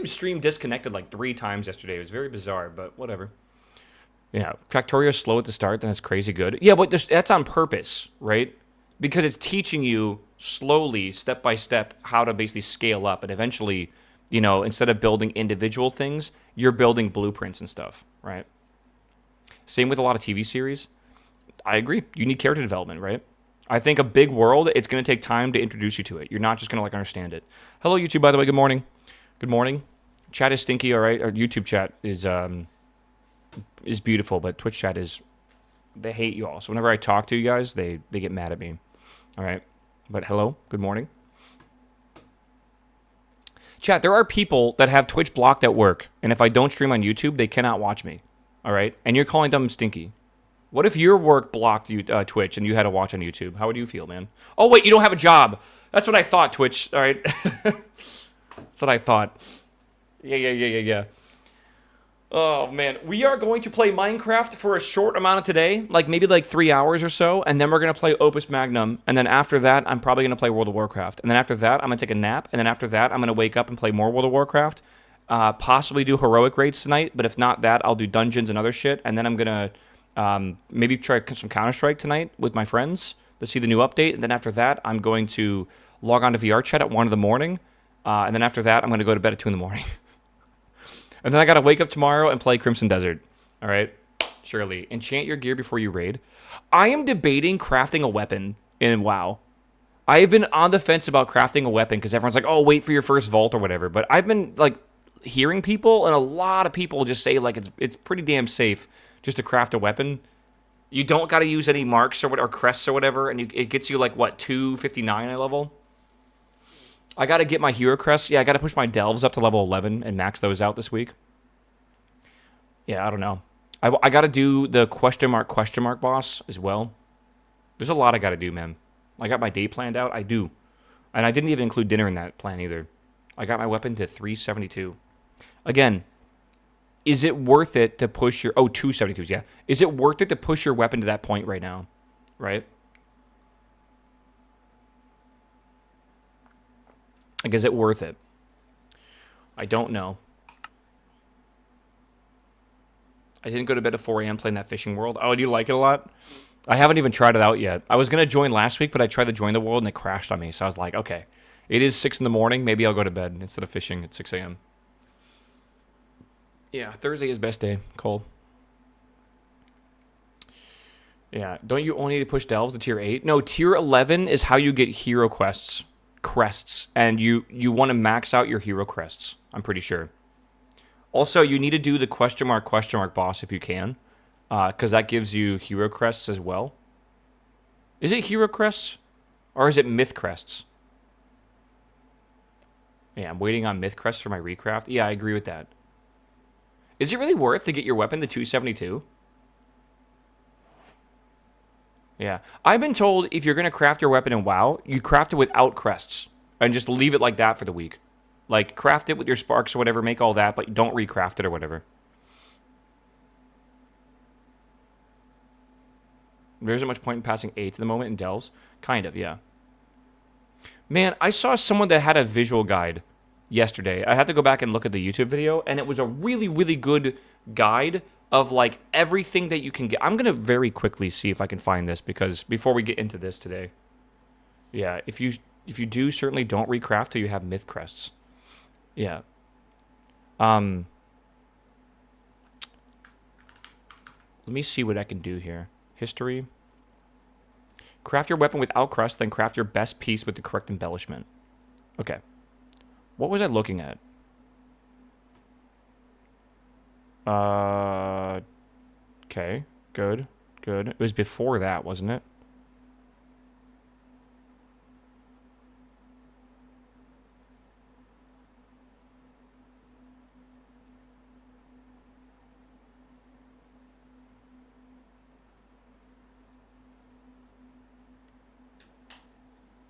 YouTube stream disconnected like 3 times yesterday. It was very bizarre, but whatever. Yeah, Factorio is slow at the start, then it's crazy good. Yeah, but that's on purpose, right? Because it's teaching you slowly, step by step, how to basically scale up. And eventually, instead of building individual things, you're building blueprints and stuff, right? Same with a lot of TV series. I agree. You need character development, right? I think a big world, it's going to take time to introduce you to it. You're not just going to understand it. Hello, YouTube, by the way. Good morning. Good morning. Chat is stinky, all right? Our YouTube chat is beautiful, but Twitch chat they hate you all. So whenever I talk to you guys, they get mad at me. All right? But hello, good morning. Chat, there are people that have Twitch blocked at work, and if I don't stream on YouTube, they cannot watch me. All right? And you're calling them stinky. What if your work blocked you Twitch and you had to watch on YouTube? How would you feel, man? Oh, wait, you don't have a job. That's what I thought, Twitch. All right? That's what I thought. Yeah. Oh, man. We are going to play Minecraft for a short amount of today, maybe 3 hours or so, and then we're going to play Opus Magnum, and then after that, I'm probably going to play World of Warcraft, and then after that, I'm going to take a nap, and then after that, I'm going to wake up and play more World of Warcraft, possibly do heroic raids tonight, but if not that, I'll do dungeons and other shit, and then I'm going to maybe try some Counter-Strike tonight with my friends to see the new update, and then after that, I'm going to log on to VR chat at 1 in the morning, and then after that, I'm going to go to bed at 2 in the morning. And then I got to wake up tomorrow and play Crimson Desert. All right? Surely. Enchant your gear before you raid. I am debating crafting a weapon in WoW. I have been on the fence about crafting a weapon because everyone's like, oh, wait for your first vault or whatever. But I've been, hearing people, and a lot of people just say, it's pretty damn safe just to craft a weapon. You don't got to use any marks or crests or whatever, and it gets you, 259 at level. I got to get my hero crests. Yeah, I got to push my delves up to level 11 and max those out this week. Yeah, I don't know. I got to do the question mark boss as well. There's a lot I got to do, man. I got my day planned out. I do. And I didn't even include dinner in that plan either. I got my weapon to 372. Again, is it worth it to push your... Oh, 272s, yeah. Is it worth it to push your weapon to that point right now? Right? Is it worth it? I don't know. I didn't go to bed at 4 a.m. playing that fishing world. Oh, do you like it a lot? I haven't even tried it out yet. I was going to join last week, but I tried to join the world and it crashed on me. So I was like, okay, it is 6 in the morning. Maybe I'll go to bed instead of fishing at 6 a.m. Yeah, Thursday is best day, Cole. Yeah, don't you only need to push delves to tier 8? No, tier 11 is how you get hero crests, and you want to max out your hero crests, I'm pretty sure. Also, you need to do the question mark boss if you can, because that gives you hero crests as well. Is it hero crests, or is it myth crests? Yeah, I'm waiting on myth crests for my recraft. Yeah, I agree with that. Is it really worth to get your weapon to 272? Yeah. I've been told if you're going to craft your weapon in WoW, you craft it without crests and just leave it like that for the week. Craft it with your sparks or whatever, make all that, but don't recraft it or whatever. There isn't much point in passing 8 at the moment in delves. Kind of, yeah. Man, I saw someone that had a visual guide yesterday. I had to go back and look at the YouTube video, and it was a really, really good guide of, everything that you can get. I'm going to very quickly see if I can find this, because before we get into this today. Yeah, if you do, certainly don't recraft till you have myth crests. Yeah. Let me see what I can do here. History. Craft your weapon without crest, then craft your best piece with the correct embellishment. Okay. What was I looking at? Okay. Good. It was before that, wasn't it?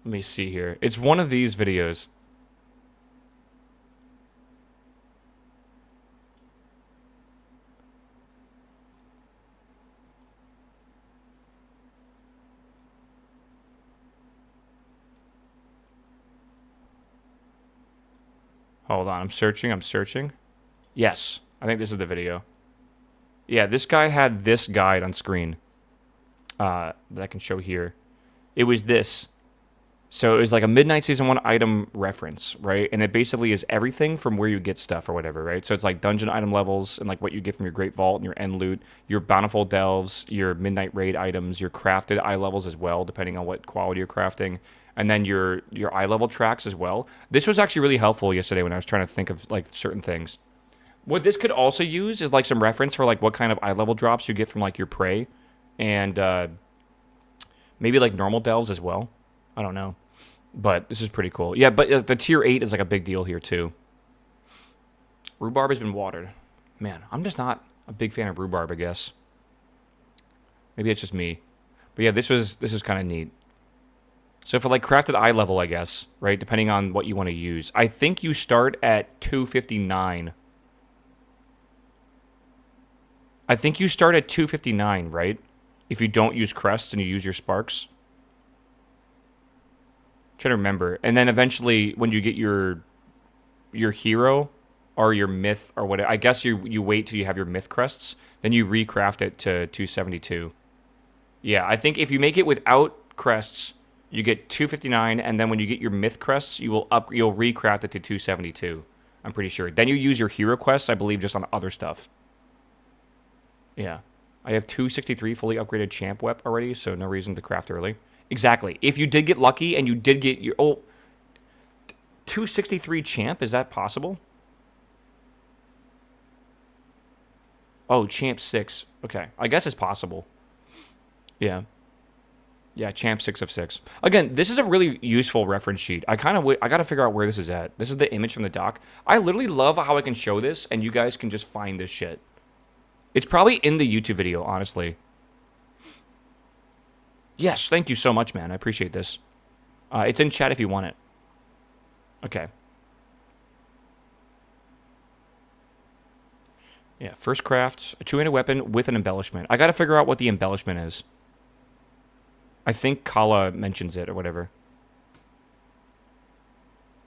Let me see here. It's one of these videos. Hold on, I'm searching. Yes, I think this is the video. Yeah, this guy had this guide on screen that I can show here. It was this. So it was like a Midnight Season 1 item reference, right? And it basically is everything from where you get stuff or whatever, right? So it's like dungeon item levels and like what you get from your Great Vault and your end loot, your Bountiful Delves, your Midnight Raid items, your crafted eye levels as well, depending on what quality you're crafting, and then your eye level tracks as well. This was actually really helpful yesterday when I was trying to think of like certain things. What this could also use is like some reference for like what kind of eye level drops you get from like your prey and maybe like normal delves as well. I don't know. But this is pretty cool. Yeah, but the tier 8 is like a big deal here too. Rhubarb has been watered. Man, I'm just not a big fan of rhubarb, I guess. Maybe it's just me. But yeah, this was kind of neat. So for like crafted eye level, I guess, right? Depending on what you want to use. I think you start at 259. I think you start at 259, right? If you don't use crests and you use your sparks. Trying to remember. And then eventually when you get your hero or your myth or whatever, I guess you wait till you have your myth crests, then you recraft it to 272. Yeah, I think if you make it without crests, you get 259, and then when you get your myth crests, you'll recraft it to 272. I'm pretty sure. Then you use your hero quests, I believe, just on other stuff. Yeah. I have 263 fully upgraded champ wep already, so no reason to craft early. Exactly. If you did get lucky and you did get your... Oh, 263 champ? Is that possible? Oh, champ 6. Okay. I guess it's possible. Yeah. Yeah, champ 6 of 6. Again, this is a really useful reference sheet. I got to figure out where this is at. This is the image from the doc. I literally love how I can show this and you guys can just find this shit. It's probably in the YouTube video, honestly. Yes, thank you so much, man. I appreciate this. It's in chat if you want it. Okay. Yeah, first craft, a two-handed weapon with an embellishment. I gotta figure out what the embellishment is. I think Kala mentions it or whatever.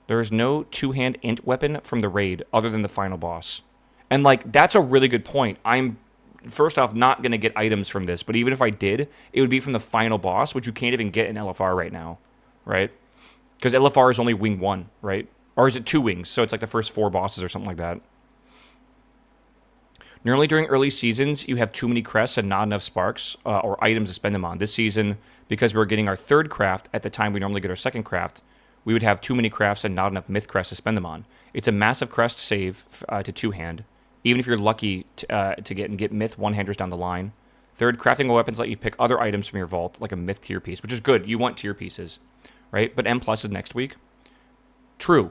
There is no two-hand int weapon from the raid other than the final boss. And, like, that's a really good point. I'm... First off, not going to get items from this, but even if I did, it would be from the final boss, which you can't even get in LFR right now, right? Because LFR is only wing 1, right? Or is it 2 wings? So it's like the first 4 bosses or something like that. Normally during early seasons, you have too many crests and not enough sparks or items to spend them on. This season, because we're getting our 3rd craft at the time we normally get our 2nd craft, we would have too many crafts and not enough myth crests to spend them on. It's a massive crest save to 2-hand. Even if you're lucky to get myth one-handers down the line. 3rd, crafting weapons let you pick other items from your vault, like a myth tier piece, which is good. You want tier pieces, right? But M+ is next week. True.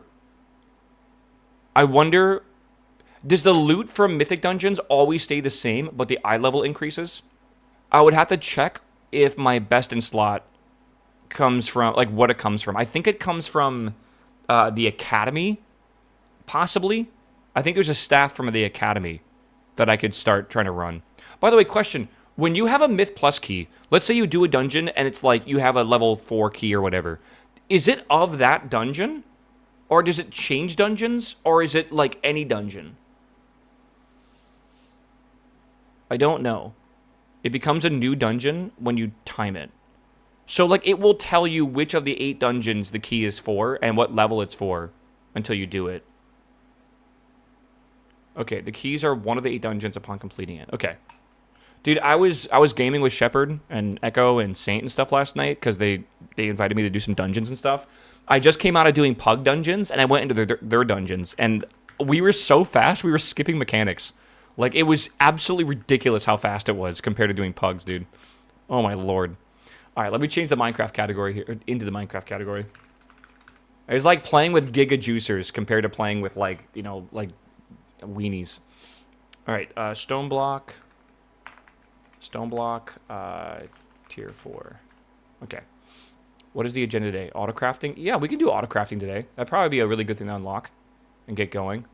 I wonder, does the loot from mythic dungeons always stay the same, but the eye level increases? I would have to check if my best in slot comes from, like, what it comes from. I think it comes from the academy, possibly. I think there's a staff from the academy that I could start trying to run. By the way, question. When you have a Myth Plus key, let's say you do a dungeon and it's like you have a level 4 key or whatever. Is it of that dungeon? Or does it change dungeons? Or is it like any dungeon? I don't know. It becomes a new dungeon when you time it. So like it will tell you which of the 8 dungeons the key is for and what level it's for until you do it. Okay, the keys are one of the 8 dungeons upon completing it. Okay. Dude, I was gaming with Shepard and Echo and Saint and stuff last night because they invited me to do some dungeons and stuff. I just came out of doing Pug dungeons, and I went into their dungeons, and we were so fast, we were skipping mechanics. Like, it was absolutely ridiculous how fast it was compared to doing Pugs, dude. Oh, my lord. All right, let me change the Minecraft category here, into the Minecraft category. It's like playing with Giga Juicers compared to playing with, like, you know, like... weenies. All right, Stoneblock, tier 4. Okay. What is the agenda today? Autocrafting? Yeah, we can do autocrafting today. That'd probably be a really good thing to unlock and get going.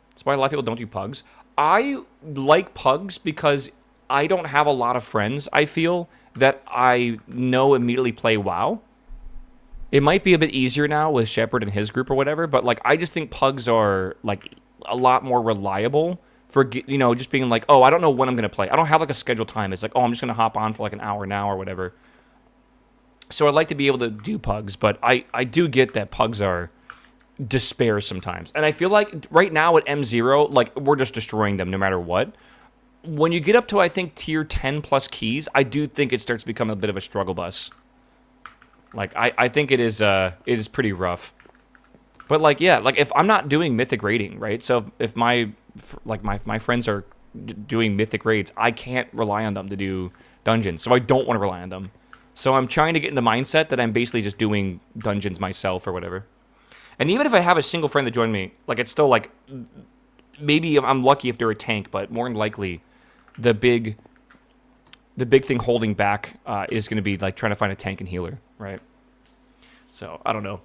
That's why a lot of people don't do Pugs. I like Pugs because I don't have a lot of friends, I feel, that I know immediately play WoW. It might be a bit easier now with Shepard and his group or whatever, but like I just think pugs are like a lot more reliable for just being like, oh, I don't know when I'm gonna play. I don't have like a scheduled time. It's like, oh, I'm just gonna hop on for like an hour now or whatever. So I'd like to be able to do pugs, but I do get that pugs are despair sometimes. And I feel like right now at M0, like we're just destroying them no matter what. When you get up to, I think, tier 10 plus keys, I do think it starts to become a bit of a struggle bus. Like, I think it is pretty rough. But, like, yeah, like, if I'm not doing mythic raiding, right? So if my friends are doing mythic raids, I can't rely on them to do dungeons. So I don't want to rely on them. So I'm trying to get in the mindset that I'm basically just doing dungeons myself or whatever. And even if I have a single friend to join me, like, it's still, like, maybe I'm lucky if they're a tank, but more than likely, the big thing holding back is going to be, like, trying to find a tank and healer, right? So, I don't know.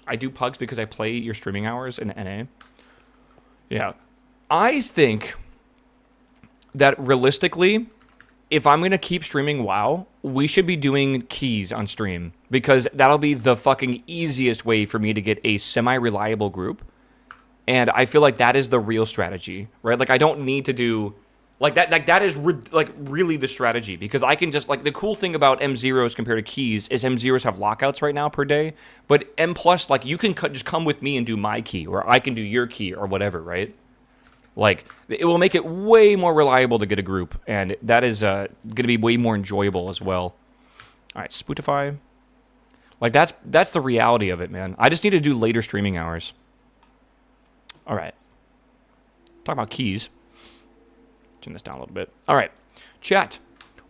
I do pugs because I play your streaming hours in NA. Yeah. I think that realistically, if I'm going to keep streaming WoW, we should be doing keys on stream because that'll be the fucking easiest way for me to get a semi-reliable group. And I feel like that is the real strategy, right? Like, I don't need to do... Like, that is really the strategy because I can just... Like, the cool thing about M0s compared to keys is M0s have lockouts right now per day. But M+, like, you can just come with me and do my key or I can do your key or whatever, right? Like, it will make it way more reliable to get a group, and that is going to be way more enjoyable as well. All right, Spootify. Like, that's the reality of it, man. I just need to do later streaming hours. All right. Talk about keys. Turn this down a little bit. All right. Chat.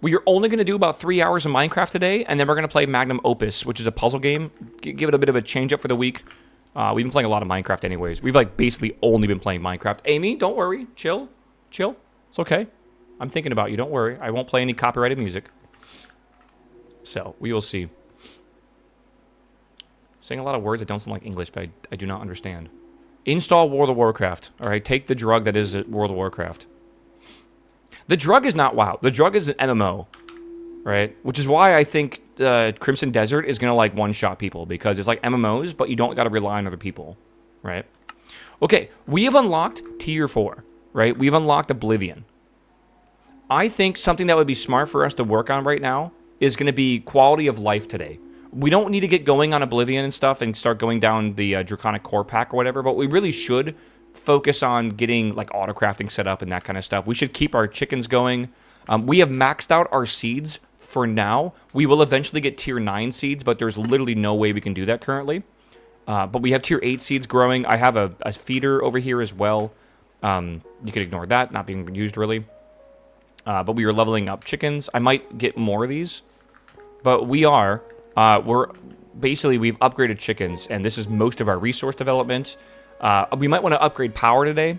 We are only going to do about 3 hours of Minecraft today, and then we're going to play Magnum Opus, which is a puzzle game. Give it a bit of a change-up for the week. We've been playing a lot of Minecraft anyways. We've, like, basically only been playing Minecraft. Amy, don't worry. Chill. Chill. It's okay. I'm thinking about you. Don't worry. I won't play any copyrighted music. So, we will see. Saying a lot of words that don't sound like English, but I do not understand. Install World of Warcraft. All right, take the drug that is World of Warcraft. The drug is not WoW. The drug is an MMO, right? Which is why I think Crimson Desert is going to, like, one-shot people. Because it's like MMOs, but you don't got to rely on other people, right? Okay, we have unlocked Tier 4, right? We've unlocked Oblivion. I think something that would be smart for us to work on right now is going to be quality of life today. We don't need to get going on Oblivion and stuff and start going down the Draconic Core Pack or whatever, but we really should focus on getting, like, auto-crafting set up and that kind of stuff. We should keep our chickens going. We have maxed out our seeds for now. We will eventually get Tier 9 seeds, but there's literally no way we can do that currently. But we have Tier 8 seeds growing. I have a feeder over here as well. You can ignore that, not being used really. But we are leveling up chickens. I might get more of these. But we are... we've upgraded chickens, and this is most of our resource development. We might want to upgrade power today.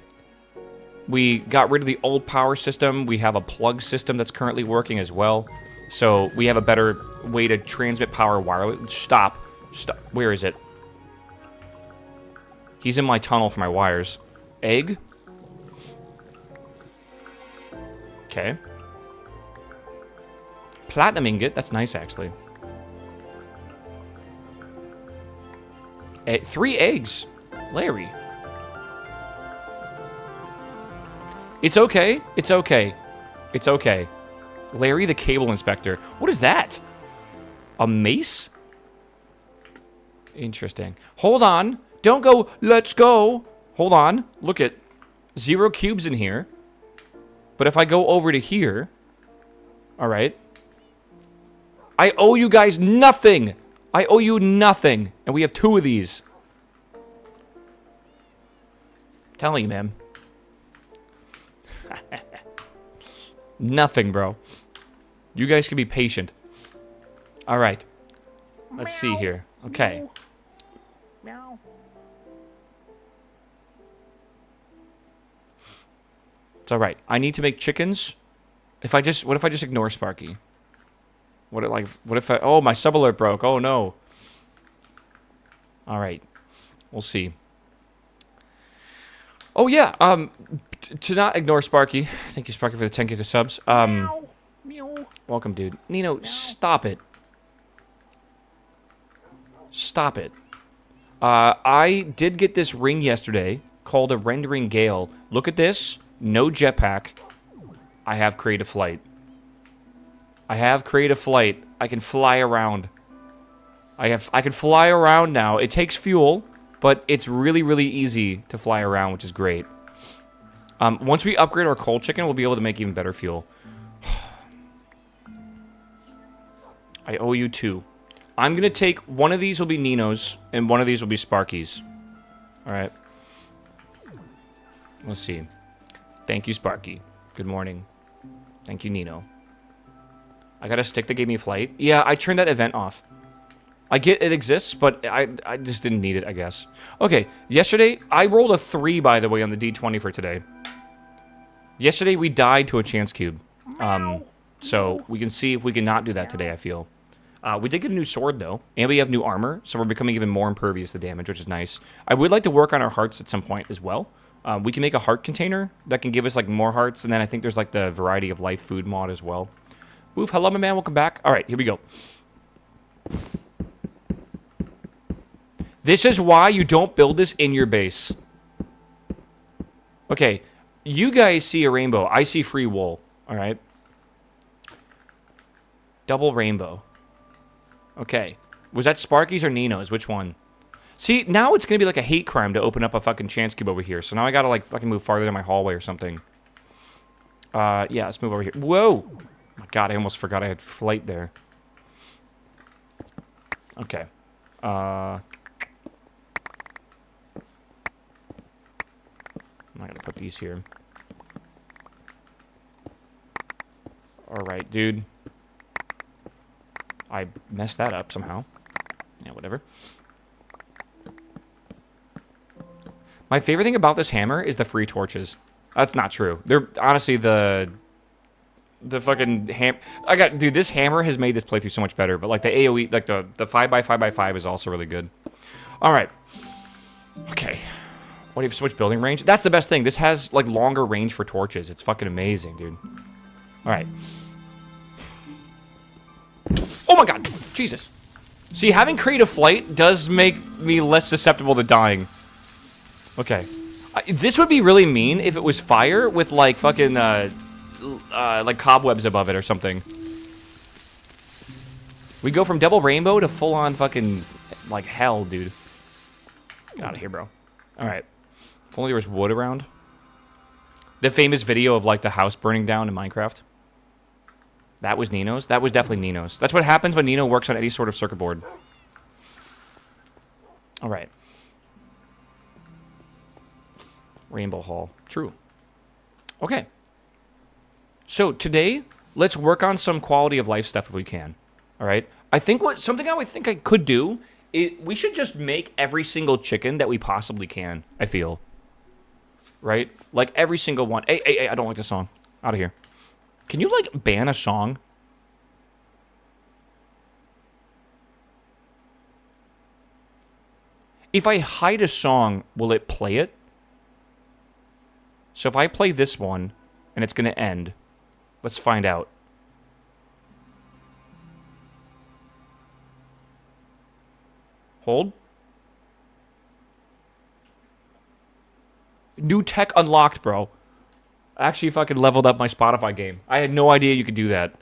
We got rid of the old power system. We have a plug system that's currently working as well. So we have a better way to transmit power wirelessly. Stop. Stop. Where is it? He's in my tunnel for my wires. Egg? Okay. Platinum ingot. That's nice, actually. 3 eggs. Larry. It's okay. It's okay. It's okay. Larry the Cable Inspector. What is that? A mace? Interesting. Hold on. Don't go, let's go. Hold on. Look at 0 cubes in here. But if I go over to here... Alright. I owe you guys nothing. I owe you nothing. And we have 2 of these. I'm telling you, man. Nothing, bro. You guys can be patient. Alright. Let's see here. Okay. Meow. It's alright. I need to make chickens. What if I just ignore Sparky? What if I... Oh, my sub-alert broke. Oh, no. Alright. We'll see. Oh, yeah. To not ignore Sparky. Thank you, Sparky, for the 10 gifted subs. Meow. Welcome, dude. Nino, stop it. Stop it. I did get this ring yesterday called a rendering gale. Look at this. No jetpack. I have creative flight. I have creative flight. I can fly around. I can fly around now. It takes fuel, but it's really, really easy to fly around, which is great. Once we upgrade our coal chicken, we'll be able to make even better fuel. I owe you 2. I'm going to take... One of these will be Nino's, and one of these will be Sparky's. Alright. Let's see. Thank you, Sparky. Good morning. Thank you, Nino. I got a stick that gave me flight. Yeah, I turned that event off. I get it exists, but I just didn't need it, I guess. Okay, yesterday, I rolled a 3, by the way, on the D20 for today. Yesterday, we died to a chance cube. So we can see if we can not do that today, I feel. We did get a new sword, though, and we have new armor, so we're becoming even more impervious to damage, which is nice. I would like to work on our hearts at some point as well. We can make a heart container that can give us, like, more hearts, and then I think there's, like, the variety of life food mod as well. Boof, hello, my man, welcome back. All right, here we go. This is why you don't build this in your base. Okay, you guys see a rainbow. I see free wool, all right? Double rainbow. Okay. Was that Sparky's or Nino's? Which one? See, now it's going to be like a hate crime to open up a fucking chance cube over here. So now I got to, like, fucking move farther in my hallway or something. Yeah, let's move over here. Whoa! Oh my God, I almost forgot I had flight there. Okay. I'm not going to put these here. Alright, dude. I messed that up somehow. Yeah, whatever. My favorite thing about this hammer is the free torches. That's not true. They're honestly the fucking dude, this hammer has made this playthrough so much better, but like the AoE, like the 5x5x5 is also really good. Alright. Okay. What, do you have so much building range? That's the best thing. This has like longer range for torches. It's fucking amazing, dude. Alright. Oh my God! Jesus. See, having creative flight does make me less susceptible to dying. Okay. This would be really mean if it was fire with, like, fucking, like cobwebs above it or something. We go from double rainbow to full-on fucking, like, hell, dude. Get out of here, bro. Alright. If only there was wood around. The famous video of, like, the house burning down in Minecraft. That was Nino's? That was definitely Nino's. That's what happens when Nino works on any sort of circuit board. Alright. Rainbow Hall. True. Okay. So, today, let's work on some quality of life stuff if we can. Alright? I think something I would think I could do, we should just make every single chicken that we possibly can, I feel. Right? Like, every single one. Hey, I don't like this song. Out of here. Can you, like, ban a song? If I hide a song, will it play it? So if I play this one, and it's going to end, let's find out. Hold. New tech unlocked, bro. I actually fucking leveled up my Spotify game. I had no idea you could do that.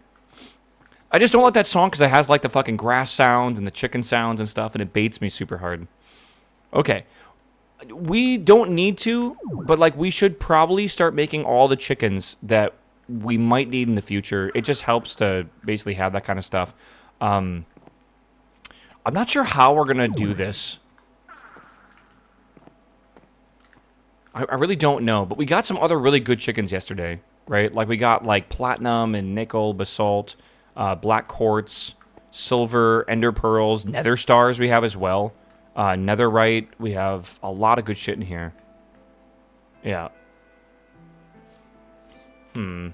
I just don't like that song because it has like the fucking grass sounds and the chicken sounds and stuff, and it baits me super hard. Okay. We don't need to, but like we should probably start making all the chickens that we might need in the future. It just helps to basically have that kind of stuff. I'm not sure how we're going to do this. I really don't know, but we got some other really good chickens yesterday, right? Like we got like platinum and nickel, basalt, black quartz, silver, ender pearls, nether stars we have as well. Netherite, we have a lot of good shit in here. Yeah. There's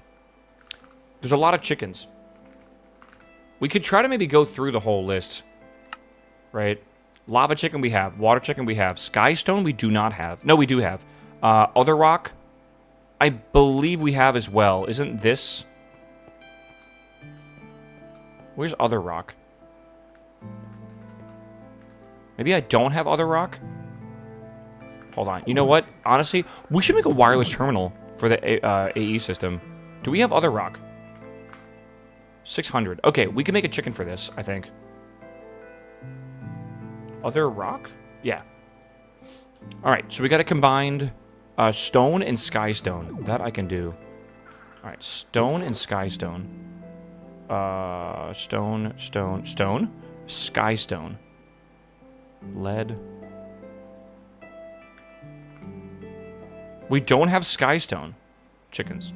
a lot of chickens. We could try to maybe go through the whole list, right? Lava chicken we have, water chicken we have, sky stone we do not have. No, we do have. Other rock, I believe we have as well. Isn't this? Where's other rock? Maybe I don't have other rock? Hold on. You know what? Honestly, we should make a wireless terminal for the AE system. Do we have other rock? 600. Okay, we can make a chicken for this, I think. Other rock? Yeah. Alright, so we got a combined stone and sky stone. That I can do. Alright, stone and sky stone. Stone, stone, stone. Sky stone. Lead. We don't have sky stone. Chickens.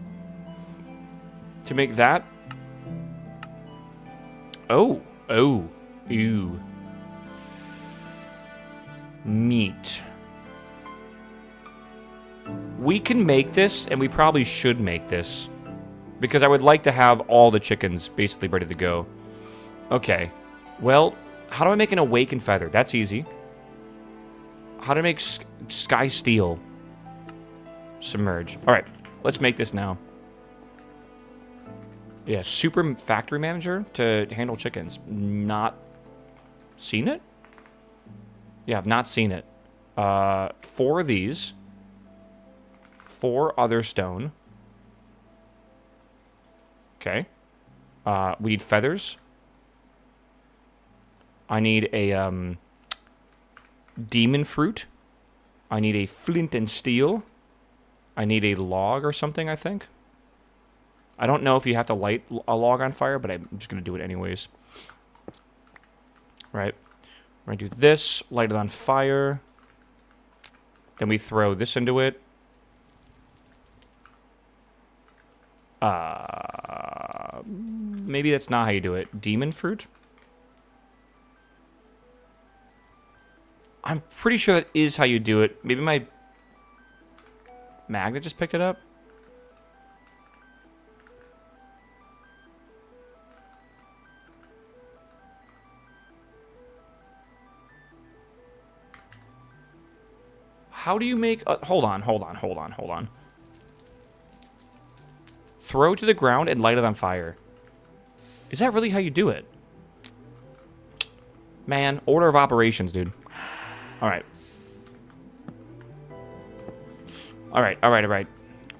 To make that... Oh. Oh. Ew. Meat. We can make this, and we probably should make this. Because I would like to have all the chickens basically ready to go. Okay. Well, how do I make an awakened feather? That's easy. How to make sky steel? Submerge. Alright, let's make this now. Yeah, super factory manager to handle chickens. Not seen it? Yeah, I've not seen it. 4 of these. 4 other stone. Okay. We need feathers. I need a demon fruit. I need a flint and steel. I need a log or something, I think. I don't know if you have to light a log on fire, but I'm just going to do it anyways. Right. We're going to do this, light it on fire. Then we throw this into it. Maybe that's not how you do it. Demon fruit? I'm pretty sure that is how you do it. Maybe my magnet just picked it up? How do you make... hold on. Throw to the ground and light it on fire. Is that really how you do it? Man, order of operations, dude. Alright. Alright.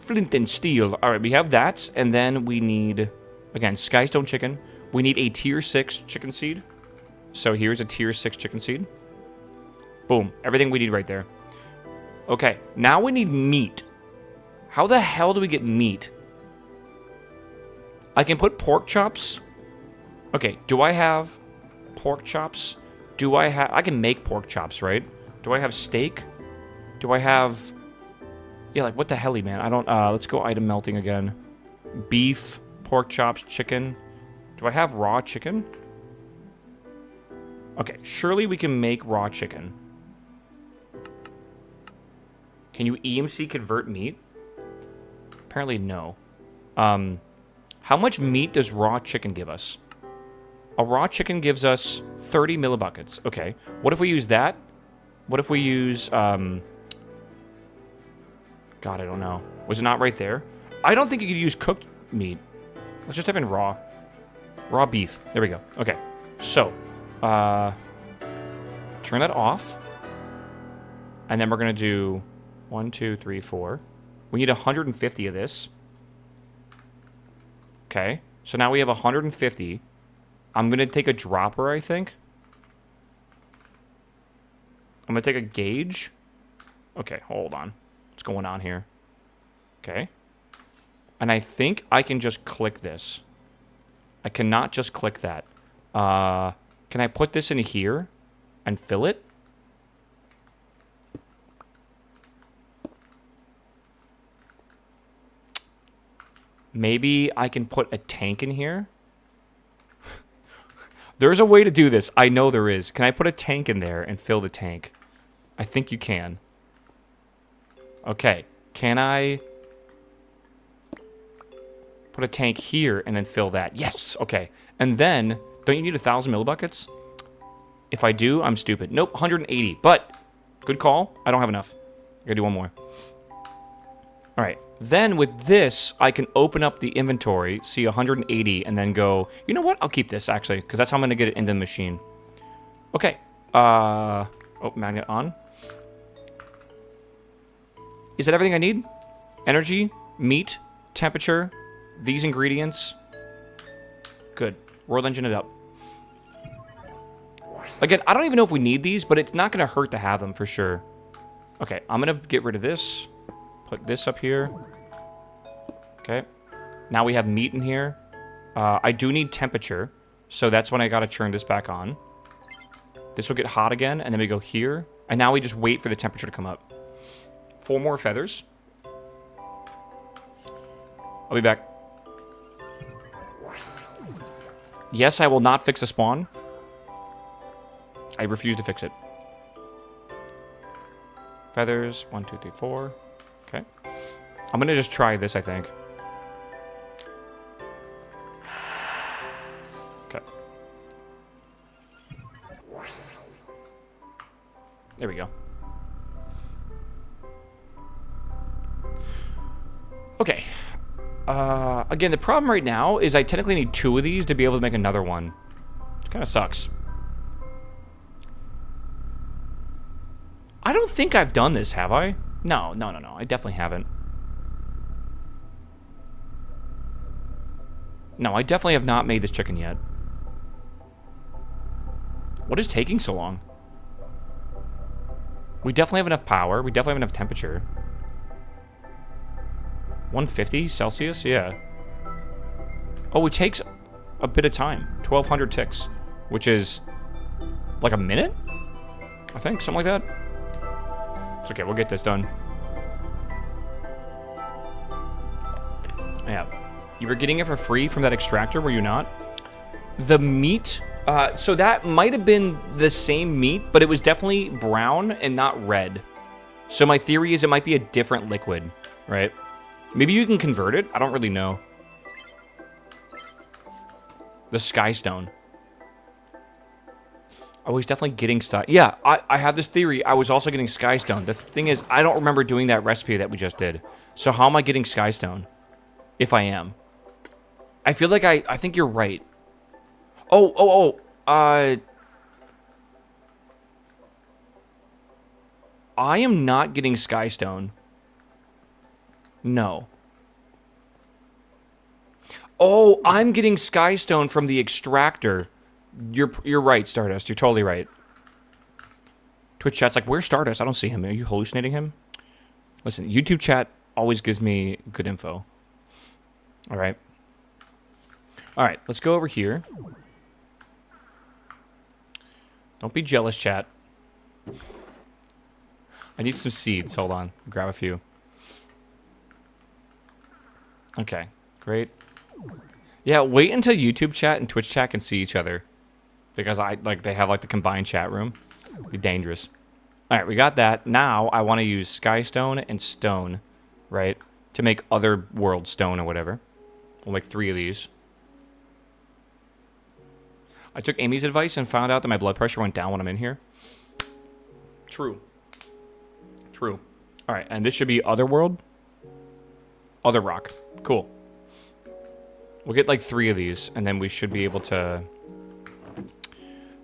Flint and steel. Alright, we have that. And then we need, again, skystone chicken. We need a tier 6 chicken seed. So here's a tier 6 chicken seed. Boom. Everything we need right there. Okay, now we need meat. How the hell do we get meat? I can put pork chops. Okay, do I have pork chops? I can make pork chops, right? Do I have steak? Do I have... Yeah, like, what the helly, man? I don't... let's go item melting again. Beef, pork chops, chicken. Do I have raw chicken? Okay, surely we can make raw chicken. Can you EMC convert meat? Apparently no. How much meat does raw chicken give us? A raw chicken gives us 30 millibuckets. Okay. What if we use that? What if we use... God, I don't know. Was it not right there? I don't think you could use cooked meat. Let's just type in raw. Raw beef. There we go. Okay. So, turn that off. And then we're going to do 1, 2, 3, 4. We need 150 of this. Okay. So now we have 150. I'm going to take a dropper, I think. I'm going to take a gauge. Okay, hold on. What's going on here? Okay. And I think I can just click this. I cannot just click that. Can I put this in here and fill it? Maybe I can put a tank in here? There's a way to do this. I know there is. Can I put a tank in there and fill the tank? I think you can. Okay. Can I put a tank here and then fill that? Yes. Okay. And then, don't you need 1,000 millibuckets? If I do, I'm stupid. Nope, 180. But, good call. I don't have enough. I gotta do one more. All right. Then with this, I can open up the inventory, see 180, and then go, you know what? I'll keep this, actually, because that's how I'm going to get it into the machine. Okay. Oh, magnet on. Is that everything I need? Energy, meat, temperature, these ingredients. Good. World engine it up. Again, I don't even know if we need these, but it's not going to hurt to have them for sure. Okay, I'm going to get rid of this. Put this up here. Okay. Now we have meat in here. I do need temperature, so that's when I got to turn this back on. This will get hot again, and then we go here. And now we just wait for the temperature to come up. 4 more feathers. I'll be back. Yes, I will not fix a spawn. I refuse to fix it. Feathers. 1, 2, 3, 4. Okay. I'm going to just try this, I think. Okay. There we go. Okay. Again, the problem right now is I technically need 2 of these to be able to make another one. It kind of sucks. I don't think I've done this, have I? No. I definitely haven't. No, I definitely have not made this chicken yet. What is taking so long? We definitely have enough power. We definitely have enough temperature. 150 Celsius? Yeah. Oh, it takes a bit of time. 1,200 ticks. Which is like a minute? I think, something like that. It's okay, we'll get this done. Yeah. You were getting it for free from that extractor, were you not? The meat... so that might have been the same meat, but it was definitely brown and not red. So my theory is it might be a different liquid, right? Maybe you can convert it? I don't really know. The Sky Stone. Oh, he's definitely getting stuff. Yeah, I have this theory. I was also getting Sky Stone. The thing is, I don't remember doing that recipe that we just did. So how am I getting Sky Stone? If I am. I feel like I think you're right. I am not getting Sky Stone. No. Oh, I'm getting Sky Stone from the extractor. You're right, Stardust. You're totally right. Twitch chat's like, where's Stardust? I don't see him. Are you hallucinating him? Listen, YouTube chat always gives me good info. All right. All right, let's go over here. Don't be jealous, chat. I need some seeds. Hold on. Grab a few. Okay, great. Yeah, wait until YouTube chat and Twitch chat can see each other. Because they have the combined chat room. It'd be dangerous. Alright, we got that. Now I want to use Sky Stone and Stone, right? To make other world stone or whatever. We'll make 3 of these. I took Amy's advice and found out that my blood pressure went down when I'm in here. True. True. Alright, and this should be other world. Other rock. Cool. We'll get 3 of these, and then we should be able to...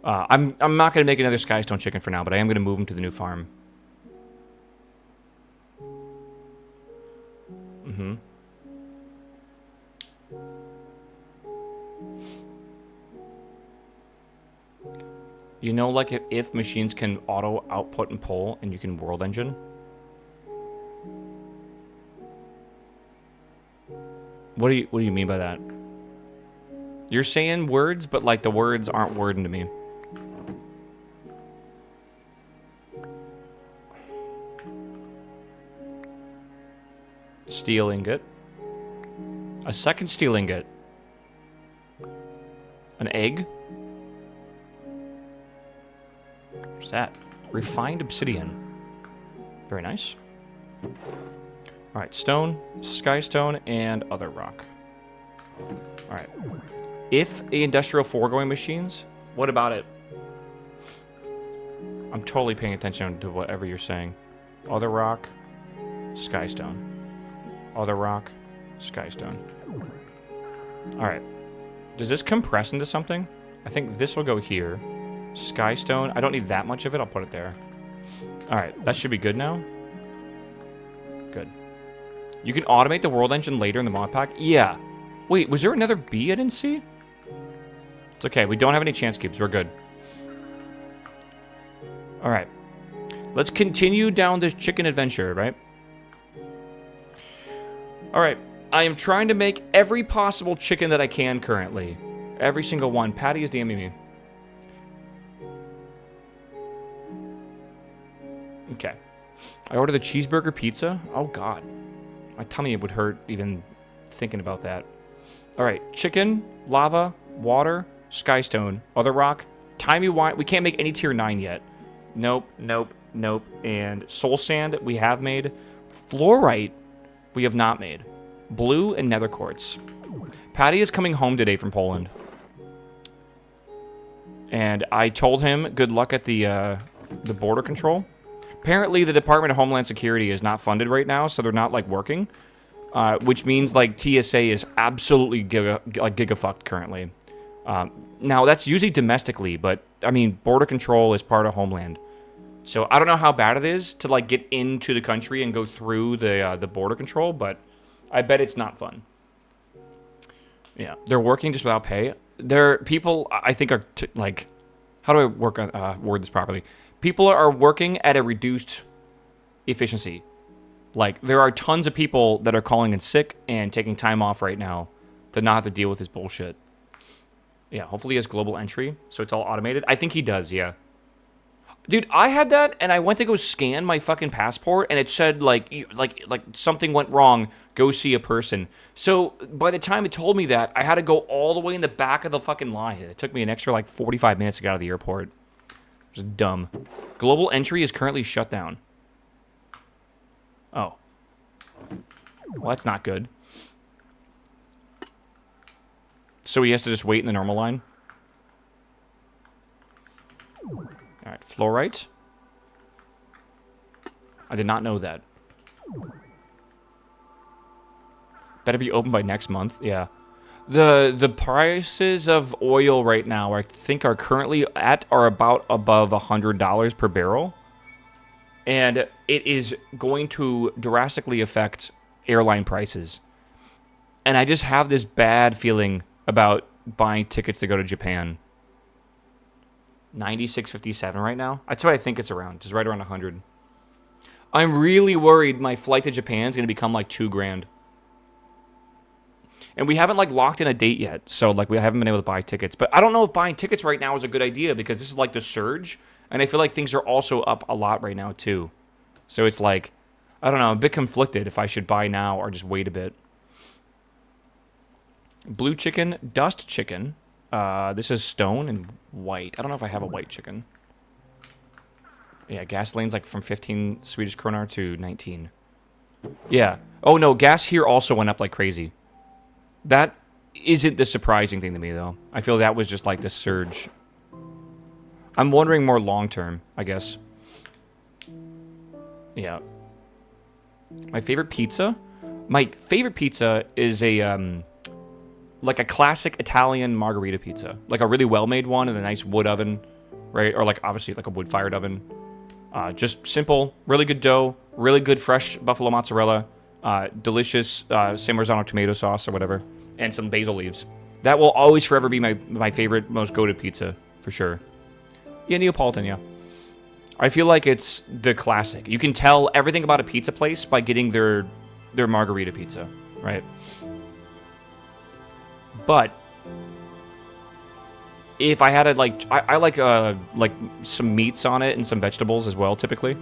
I'm not going to make another Skystone chicken for now, but I am going to move him to the new farm. Mm-hmm. You know, if machines can auto output and pull, and you can world engine? What do you mean by that? You're saying words, but the words aren't wording to me. Steel ingot. A second steel ingot. An egg. What's that? Refined obsidian. Very nice. Alright, stone, sky stone, and other rock. Alright. If the industrial foregoing machines, what about it? I'm totally paying attention to whatever you're saying. Other rock, sky stone. Other rock, sky stone. Alright. Does this compress into something? I think this will go here. Skystone. I don't need that much of it. I'll put it there. All right, that should be good now. Good. You can automate the world engine later in the mod pack. Yeah. Wait, was there another bee I didn't see? It's okay. We don't have any chance cubes. We're good. All right. Let's continue down this chicken adventure, right? All right. I am trying to make every possible chicken that I can currently. Every single one. Patty is DMing me. Okay. I ordered a cheeseburger pizza. Oh, God. My tummy would hurt even thinking about that. All right. Chicken, lava, water, skystone, other rock, timey wine. We can't make any tier 9 yet. Nope, nope, nope. And soul sand we have made. Fluorite we have not made. Blue and nether quartz. Patty is coming home today from Poland. And I told him good luck at the border control. Apparently, the Department of Homeland Security is not funded right now, so they're not, like, working. Which means, like, TSA is absolutely giga-fucked currently. Now, that's usually domestically, but, I mean, border control is part of Homeland. So, I don't know how bad it is to, like, get into the country and go through the border control, but I bet it's not fun. Yeah, they're working just without pay. People, I think, are, like, how do I word this properly? People are working at a reduced efficiency. Like, there are tons of people that are calling in sick and taking time off right now to not have to deal with this bullshit. Yeah, hopefully he has global entry, so it's all automated. I think he does, yeah. Dude, I had that, and I went to go scan my fucking passport, and it said, like something went wrong, go see a person. So, by the time it told me that, I had to go all the way in the back of the fucking line. It took me an extra, like, 45 minutes to get out of the airport. Just dumb. Global entry is currently shut down. Oh. Well, that's not good. So he has to just wait in the normal line? Alright, fluorite. I did not know that. Better be open by next month, yeah. The prices of oil right now, I think, are currently at or about above $100 per barrel. And it is going to drastically affect airline prices. And I just have this bad feeling about buying tickets to go to Japan. 96.57 right now? That's what I think it's around. Just right around 100. I'm really worried my flight to Japan is going to become like $2,000. And we haven't, like, locked in a date yet. So, like, we haven't been able to buy tickets. But I don't know if buying tickets right now is a good idea because this is, like, the surge. And I feel like things are also up a lot right now, too. So it's like, I don't know, I'm a bit conflicted if I should buy now or just wait a bit. Blue chicken, dust chicken. This is stone and white. I don't know if I have a white chicken. Yeah, gasoline's, like, from 15 Swedish kroner to 19. Yeah. Oh, no, gas here also went up like crazy. That isn't the surprising thing to me, though. I feel that was just like the surge. I'm wondering more long-term, I guess. Yeah. My favorite pizza? My favorite pizza is a, like a classic Italian margherita pizza. Like a really well-made one in a nice wood oven, right? Or like, obviously, like a wood-fired oven. Just simple, really good dough, really good fresh buffalo mozzarella, delicious San Marzano tomato sauce or whatever, and some basil leaves. That will always forever be my favorite, most go-to pizza, for sure. Yeah, Neapolitan, yeah. I feel like it's the classic. You can tell everything about a pizza place by getting their margherita pizza, right? But if I had to, like, I like some meats on it and some vegetables as well, typically.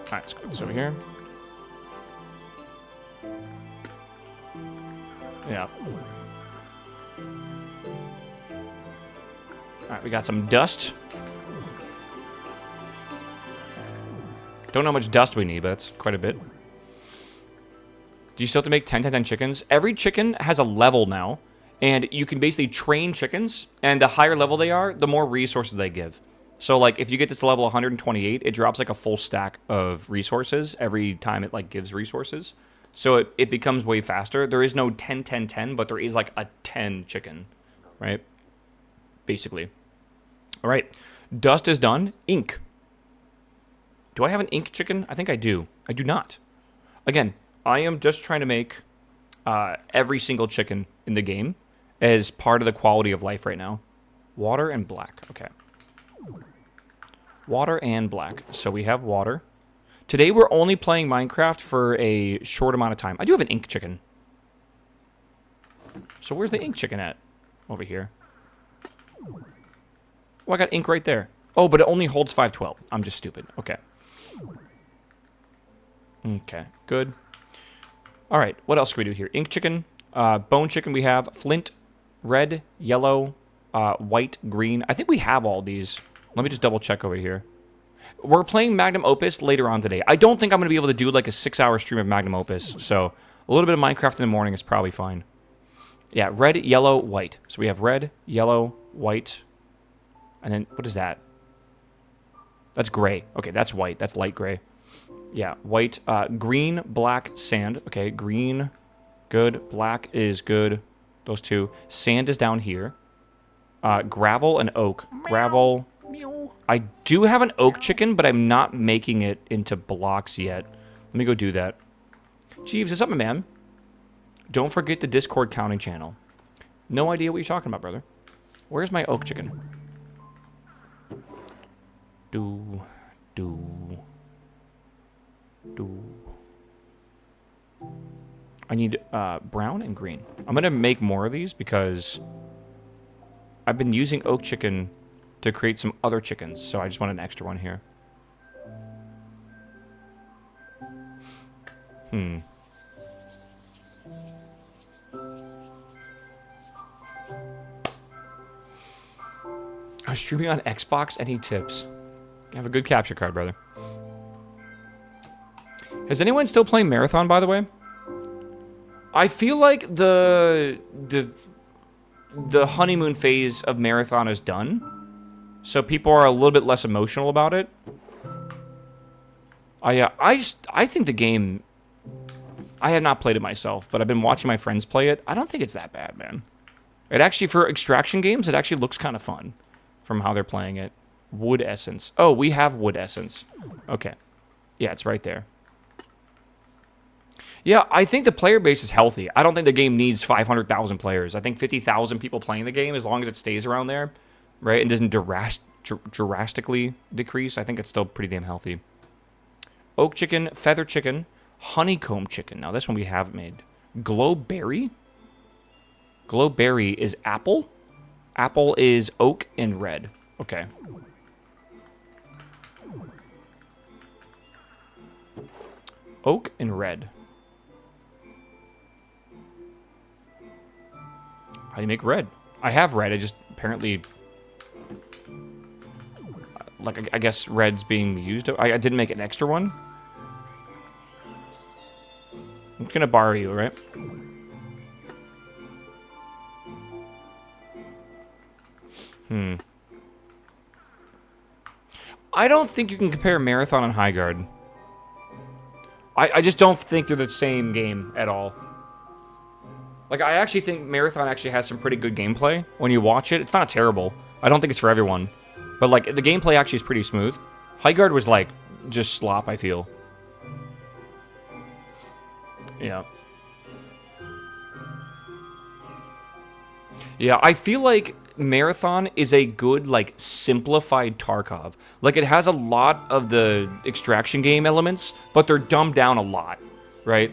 Alright, let's put this over here. Yeah. Alright, we got some dust. Don't know how much dust we need, but that's quite a bit. Do you still have to make 10, 10, 10 chickens? Every chicken has a level now, and you can basically train chickens, and the higher level they are, the more resources they give. So, like, if you get this to level 128, it drops, like, a full stack of resources every time it, like, gives resources. So it becomes way faster. There is no 10, 10, 10, but there is, like, a 10 chicken, right? basically. All right. Dust is done. Ink. Do I have an ink chicken? I think I do. I do not. Again, I am just trying to make every single chicken in the game as part of the quality of life right now. Water and black. Okay. Water and black. So we have water. Today we're only playing Minecraft for a short amount of time. I do have an ink chicken. So where's the ink chicken at? Over here. Oh, I got ink right there. Oh, but it only holds 512. I'm just stupid. Okay. Okay, good. All right, what else can we do here? Ink chicken, bone chicken we have, flint, red, yellow, white, green. I think we have all these. Let me just double check over here. We're playing Magnum Opus later on today. I don't think I'm going to be able to do like a 6-hour stream of Magnum Opus, so a little bit of Minecraft in the morning is probably fine. Yeah, red, yellow, white. So we have red, yellow, white, and then what is that? That's gray. Okay, that's white. That's light gray. Yeah, white, green, black, sand. Okay, green, good. Black is good. Those two. Sand is down here. Gravel and oak. Gravel. I do have an oak chicken, but I'm not making it into blocks yet. Let me go do that. Jeeves, what's up, my man? Don't forget the Discord counting channel. No idea what you're talking about, brother. Where's my oak chicken? Do. I need brown and green. I'm going to make more of these because I've been using oak chicken to create some other chickens, so I just want an extra one here. I'm streaming on Xbox. Any tips? Have a good capture card, brother. Is anyone still playing Marathon, by the way? I feel like the honeymoon phase of Marathon is done. So people are a little bit less emotional about it. I think the game... I have not played it myself, but I've been watching my friends play it. I don't think it's that bad, man. It actually, for extraction games, it actually looks kind of fun from how they're playing it. Wood essence. Oh, we have wood essence. Okay. Yeah, it's right there. Yeah, I think the player base is healthy. I don't think the game needs 500,000 players. I think 50,000 people playing the game, as long as it stays around there, right, and doesn't drastically decrease, I think it's still pretty damn healthy. Oak chicken, feather chicken, honeycomb chicken. Now, this one we have made. Glowberry? Glowberry is apple. Apple is oak and red. Okay. Oak and red. How do you make red? I have red. I just apparently... Like, I guess red's being used. I didn't make an extra one. I'm just going to borrow you, right? I don't think you can compare Marathon and Highguard. I just don't think they're the same game at all. Like, I actually think Marathon actually has some pretty good gameplay. When you watch it, it's not terrible. I don't think it's for everyone. But, like, the gameplay actually is pretty smooth. Highguard was, like, just slop, I feel. Yeah. Yeah, I feel like Marathon is a good, like, simplified Tarkov. Like, it has a lot of the extraction game elements, but they're dumbed down a lot, right?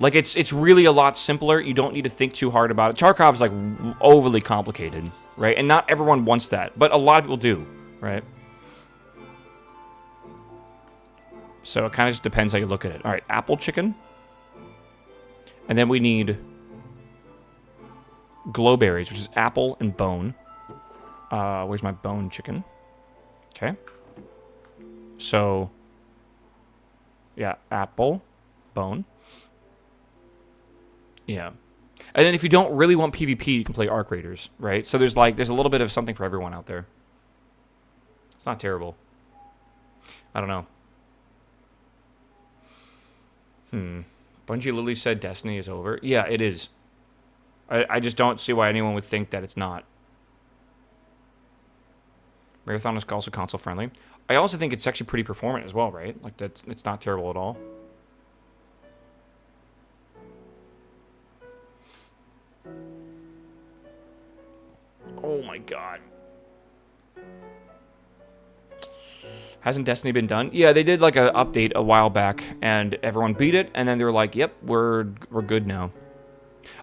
Like, it's really a lot simpler. You don't need to think too hard about it. Tarkov's, like, overly complicated, right? And not everyone wants that, but a lot of people do, right? So it kind of just depends how you look at it. All right, apple chicken. And then we need glowberries, which is apple and bone. Where's my bone chicken? Okay. So, yeah, apple, bone. Yeah. And then if you don't really want PvP, you can play Arc Raiders, right? So there's a little bit of something for everyone out there. It's not terrible. I don't know. Bungie Lily said Destiny is over. Yeah, it is. I just don't see why anyone would think that it's not. Marathon is also console friendly. I also think it's actually pretty performant as well, right? Like it's not terrible at all. Oh my god. Hasn't Destiny been done? Yeah, they did like an update a while back, and everyone beat it, and then they're like, "Yep, we're good now."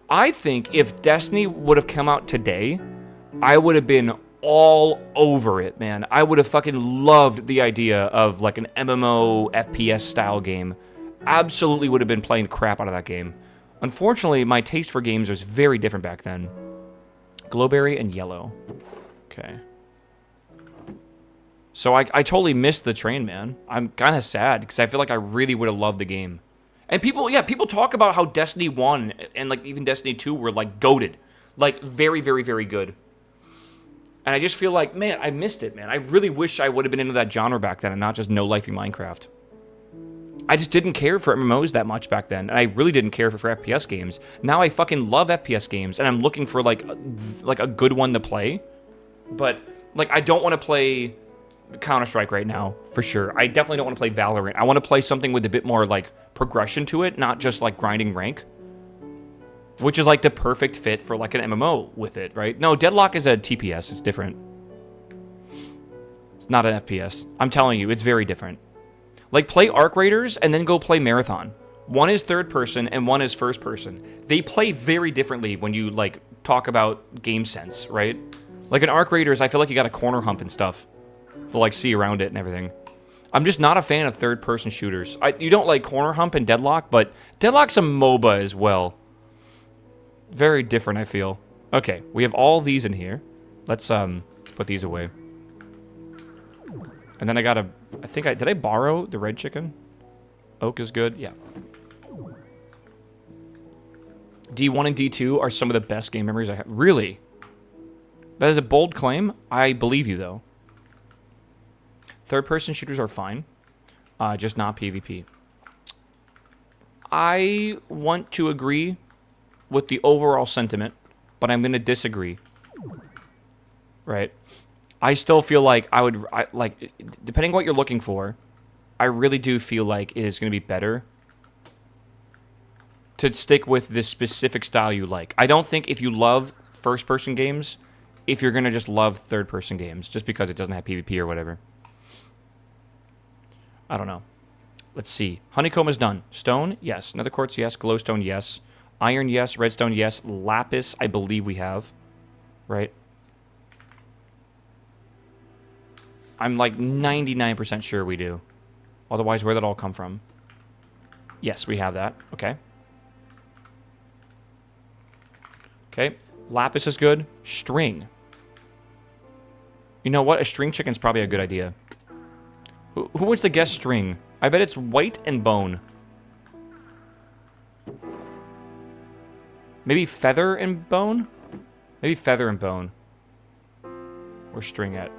I think if Destiny would have come out today, I would have been all over it, man. I would have fucking loved the idea of like an MMO FPS style game. Absolutely would have been playing the crap out of that game. Unfortunately, my taste for games was very different back then. Glowberry and yellow. Okay. So I totally missed the train, man. I'm kind of sad because I feel like I really would have loved the game. And people talk about how Destiny 1 and like even Destiny 2 were like goated. Like very, very, very good. And I just feel like, man, I missed it, man. I really wish I would have been into that genre back then and not just no-lifing Minecraft. I just didn't care for MMOs that much back then. And I really didn't care for FPS games. Now I fucking love FPS games and I'm looking for like a good one to play. But like I don't want to play Counter-Strike right now, for sure. I definitely don't want to play Valorant. I want to play something with a bit more, like, progression to it, not just, like, grinding rank. Which is, like, the perfect fit for, like, an MMO with it, right? No, Deadlock is a TPS. It's different. It's not an FPS. I'm telling you, it's very different. Like, play Arc Raiders and then go play Marathon. One is third person and one is first person. They play very differently when you, like, talk about game sense, right? Like, in Arc Raiders, I feel like you got a corner hump and stuff to like see around it and everything. I'm just not a fan of third-person shooters. You don't like Corner Hump and Deadlock, but Deadlock's a MOBA as well. Very different, I feel. Okay, we have all these in here. Let's put these away. And then did I borrow the red chicken? Oak is good, yeah. D1 and D2 are some of the best game memories I have. Really? That is a bold claim. I believe you, though. Third-person shooters are fine, just not PvP. I want to agree with the overall sentiment, but I'm going to disagree. Right? I still feel like depending on what you're looking for, I really do feel like it is going to be better to stick with this specific style you like. I don't think if you love first-person games, if you're going to just love third-person games, just because it doesn't have PvP or whatever. I don't know. Let's see. Honeycomb is done. Stone, yes. Nether quartz, yes. Glowstone, yes. Iron, yes. Redstone, yes. Lapis, I believe we have. Right? I'm like 99% sure we do. Otherwise, where'd that all come from? Yes, we have that. Okay. Okay. Lapis is good. String. You know what? A string chicken's probably a good idea. Who wants to guess string? I bet it's white and bone. Maybe feather and bone? Maybe feather and bone. Where's string at?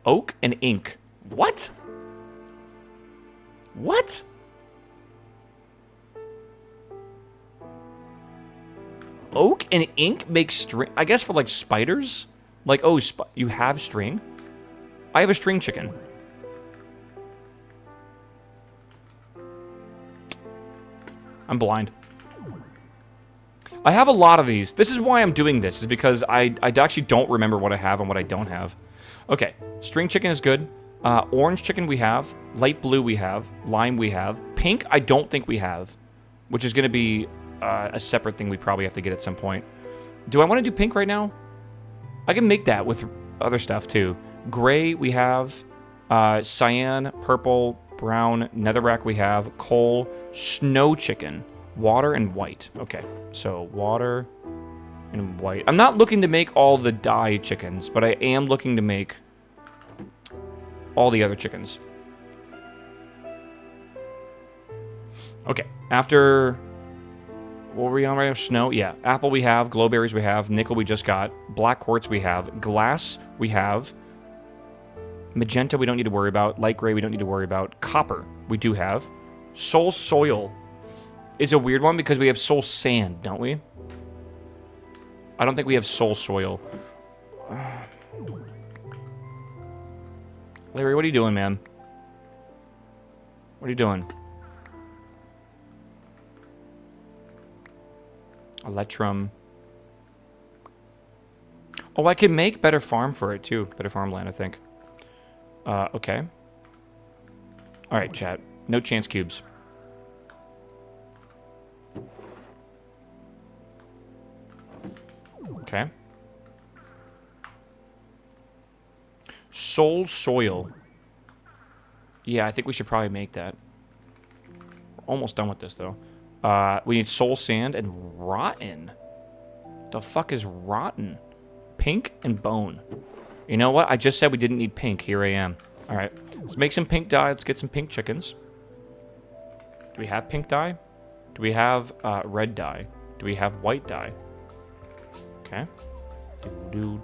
Oak and ink. What? What? Oak and ink make string? I guess for like spiders? Like, oh, you have string? I have a string chicken. I'm blind. I have a lot of these. This is why I'm doing this, is because I actually don't remember what I have and what I don't have. Okay, string chicken is good. Orange chicken we have. Light blue we have. Lime we have. Pink I don't think we have, which is going to be a separate thing we probably have to get at some point. Do I want to do pink right now? I can make that with other stuff too. Gray we have. Cyan, purple, brown, netherrack we have. Coal, snow chicken, water, and white. Okay, so water and white. I'm not looking to make all the dye chickens, but I am looking to make all the other chickens. Okay, after... What were we on right now? Snow? Yeah. Apple we have. Glowberries we have. Nickel we just got. Black quartz we have. Glass we have. Magenta we don't need to worry about. Light gray we don't need to worry about. Copper we do have. Soul soil is a weird one because we have soul sand, don't we? I don't think we have soul soil. Larry, what are you doing, man? What are you doing? Electrum. Oh, I can make better farm for it, too. Better farmland, I think. Okay. Alright, chat. No chance cubes. Okay. Soul soil. Yeah, I think we should probably make that. We're almost done with this, though. We need soul sand and rotten. The fuck is rotten? Pink and bone. You know what? I just said we didn't need pink. Here I am. All right. Let's make some pink dye. Let's get some pink chickens. Do we have pink dye? Do we have red dye? Do we have white dye? Okay. Do.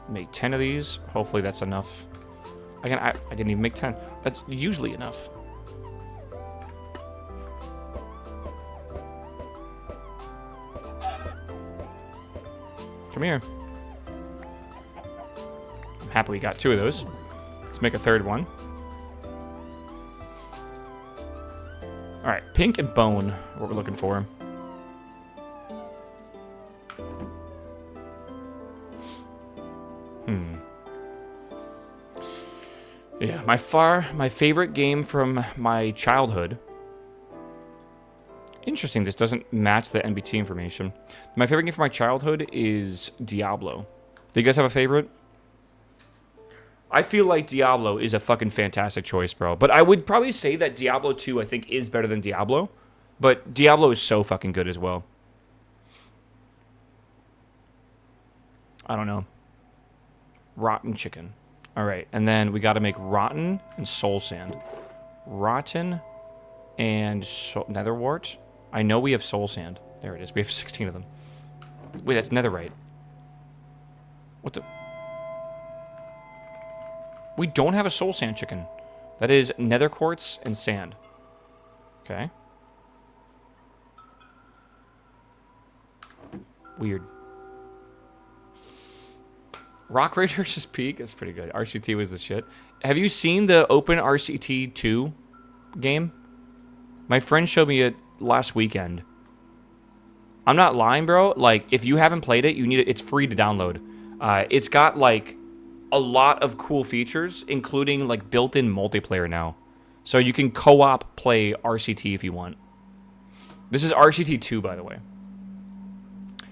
Make 10 of these. Hopefully that's enough. Again, I didn't even make 10. That's usually enough. Come here. I'm happy we got 2 of those. Let's make a third one. Alright, pink and bone, what we're looking for. Yeah, my favorite game from my childhood. Interesting, this doesn't match the NBT information. My favorite game from my childhood is Diablo. Do you guys have a favorite? I feel like Diablo is a fucking fantastic choice, bro. But I would probably say that Diablo 2, I think, is better than Diablo. But Diablo is so fucking good as well. I don't know. Rotten chicken. All right, and then we got to make rotten and soul sand. Rotten and netherwort. I know we have soul sand. There it is. We have 16 of them. Wait, that's netherite. What the? We don't have a soul sand chicken. That is nether quartz and sand. Okay. Weird. Rock Raiders is peak. That's pretty good. RCT was the shit. Have you seen the Open RCT 2 game? My friend showed me it last weekend. I'm not lying, bro. Like, if you haven't played it, you need it. It's free to download. It's got, like, a lot of cool features, including, like, built-in multiplayer now. So you can co-op play RCT if you want. This is RCT 2, by the way.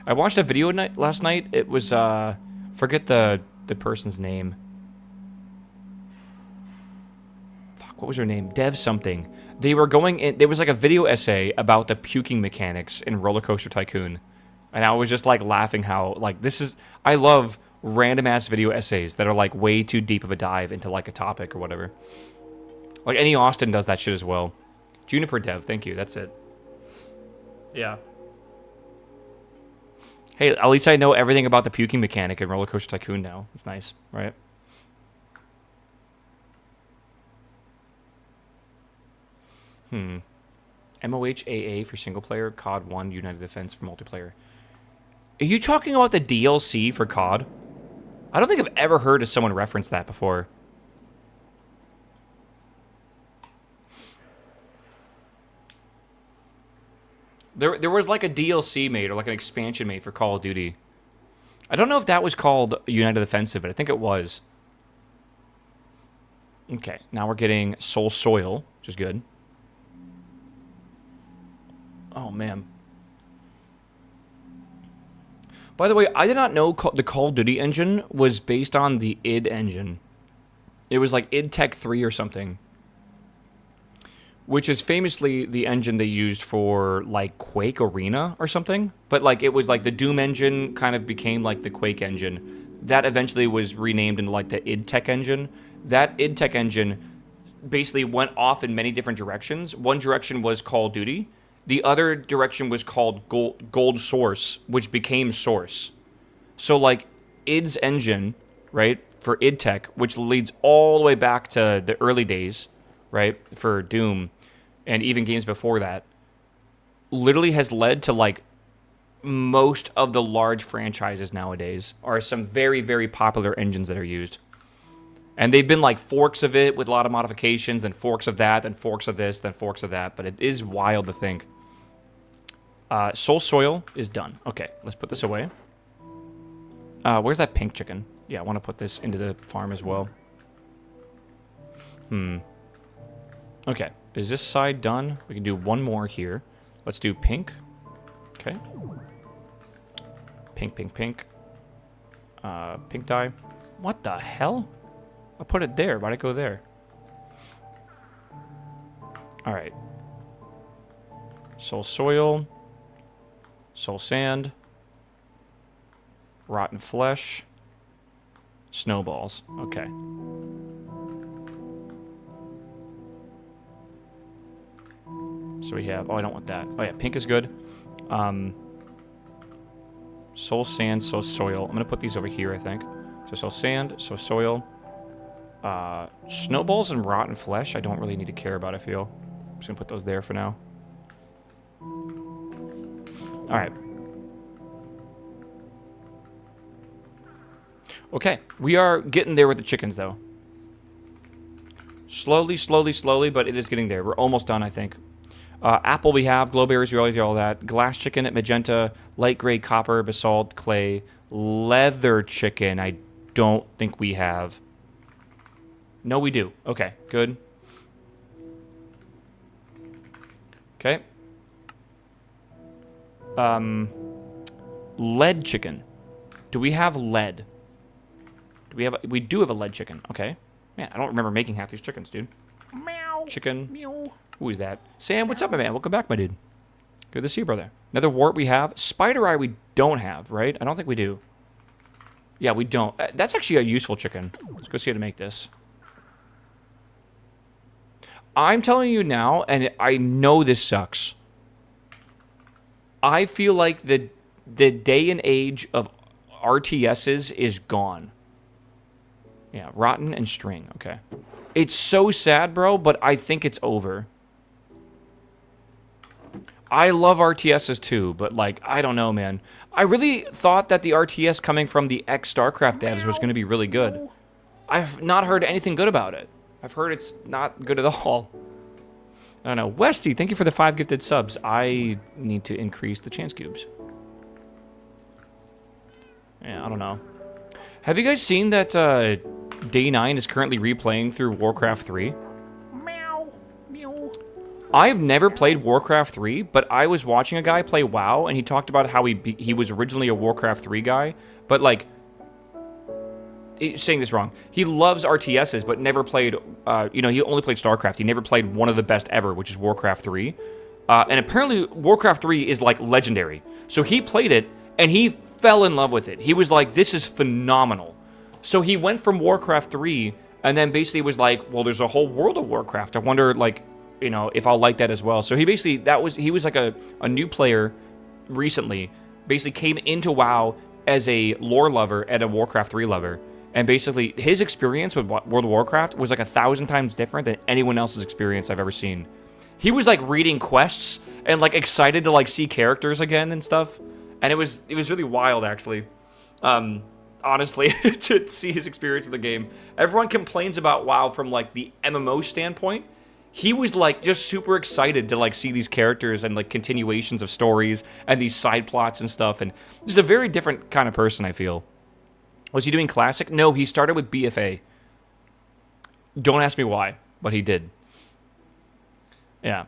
I watched a video last night. It was, forget the person's name. Fuck, what was her name? Dev something. They were going in... There was like a video essay about the puking mechanics in Roller Coaster Tycoon. And I was just like laughing how... Like, this is... I love random-ass video essays that are like way too deep of a dive into like a topic or whatever. Like, Annie Austin does that shit as well. Juniper Dev, thank you. That's it. Yeah. Hey, at least I know everything about the puking mechanic in Roller Coaster Tycoon now. It's nice, right? MOHAA for single player, COD 1, United Defense for multiplayer. Are you talking about the DLC for COD? I don't think I've ever heard of someone reference that before. There was like a DLC made, or like an expansion made for Call of Duty. I don't know if that was called United Offensive, but I think it was. Okay, now we're getting Soul Soil, which is good. Oh, man. By the way, I did not know the Call of Duty engine was based on the id engine. It was like id Tech 3 or something. Which is famously the engine they used for, like, Quake Arena or something. But, like, it was, like, the Doom engine kind of became, like, the Quake engine. That eventually was renamed into, like, the id Tech engine. That id Tech engine basically went off in many different directions. One direction was Call of Duty. The other direction was called Gold Source, which became Source. So, like, id's engine, right, for id Tech, which leads all the way back to the early days, right, for Doom, and even games before that, literally has led to like most of the large franchises nowadays are some very, very popular engines that are used. And they've been like forks of it with a lot of modifications, and forks of that, and forks of this, then forks of that. But it is wild to think. Soul Soil is done. Okay, let's put this away. Where's that pink chicken? Yeah, I want to put this into the farm as well. Okay, is this side done? We can do one more here. Let's do pink. Okay. Pink, pink, pink. Pink dye. What the hell? I put it there. Why'd it go there? Alright. Soul Soil. Soul Sand. Rotten Flesh. Snowballs. Okay. So we have... Oh, I don't want that. Oh, yeah. Pink is good. Soul Sand, Soul Soil. I'm going to put these over here, I think. So Soul Sand, Soul Soil. Snowballs and Rotten Flesh, I don't really need to care about, I feel. I'm just going to put those there for now. Alright. Okay. We are getting there with the chickens, though. Slowly, slowly, slowly, but it is getting there. We're almost done, I think. Apple we have, glowberries, we already do all that. Glass chicken at magenta, light gray copper, basalt, clay, leather chicken. I don't think we have. No, we do. Okay, good. Okay. Lead chicken. Do we have lead? Do we have? We do have a lead chicken. Okay. Man, I don't remember making half these chickens, dude. Meow. Chicken. Meow. Who is that? Sam, what's up, my man? Welcome back, my dude. Good to see you, brother. Another wart we have. Spider eye we don't have, right? I don't think we do. Yeah, we don't. That's actually a useful chicken. Let's go see how to make this. I'm telling you now, and I know this sucks. I feel like the day and age of RTSs is gone. Yeah, rotten and string. Okay. It's so sad, bro, but I think it's over. I love RTSs too, but, like, I don't know, man. I really thought that the RTS coming from the ex-StarCraft devs was going to be really good. I've not heard anything good about it. I've heard it's not good at all. I don't know. Westy, thank you for the 5 gifted subs. I need to increase the chance cubes. Yeah, I don't know. Have you guys seen that Day 9 is currently replaying through Warcraft 3? Meow. Meow. I've never played Warcraft 3, but I was watching a guy play WoW, and he talked about how he was originally a Warcraft 3 guy, but, like, saying this wrong. He loves RTSs, but never played, he only played StarCraft. He never played one of the best ever, which is Warcraft 3. And apparently, Warcraft 3 is, like, legendary. So he played it, and he fell in love with it. He was like, this is phenomenal. So he went from Warcraft 3, and then basically was like, well, there's a whole world of Warcraft. I wonder, like, if I'll like that as well. So he basically, he was like a new player recently, basically came into WoW as a lore lover and a Warcraft 3 lover. And basically, his experience with World of Warcraft was like 1,000 times different than anyone else's experience I've ever seen. He was like reading quests and like excited to like see characters again and stuff. And it was really wild, actually. Honestly, to see his experience of the game. Everyone complains about WoW from like the MMO standpoint. He was like just super excited to like see these characters and like continuations of stories and these side plots and stuff. And this is a very different kind of person, I feel. Was he doing Classic? No, he started with BFA. Don't ask me why, but he did. Yeah.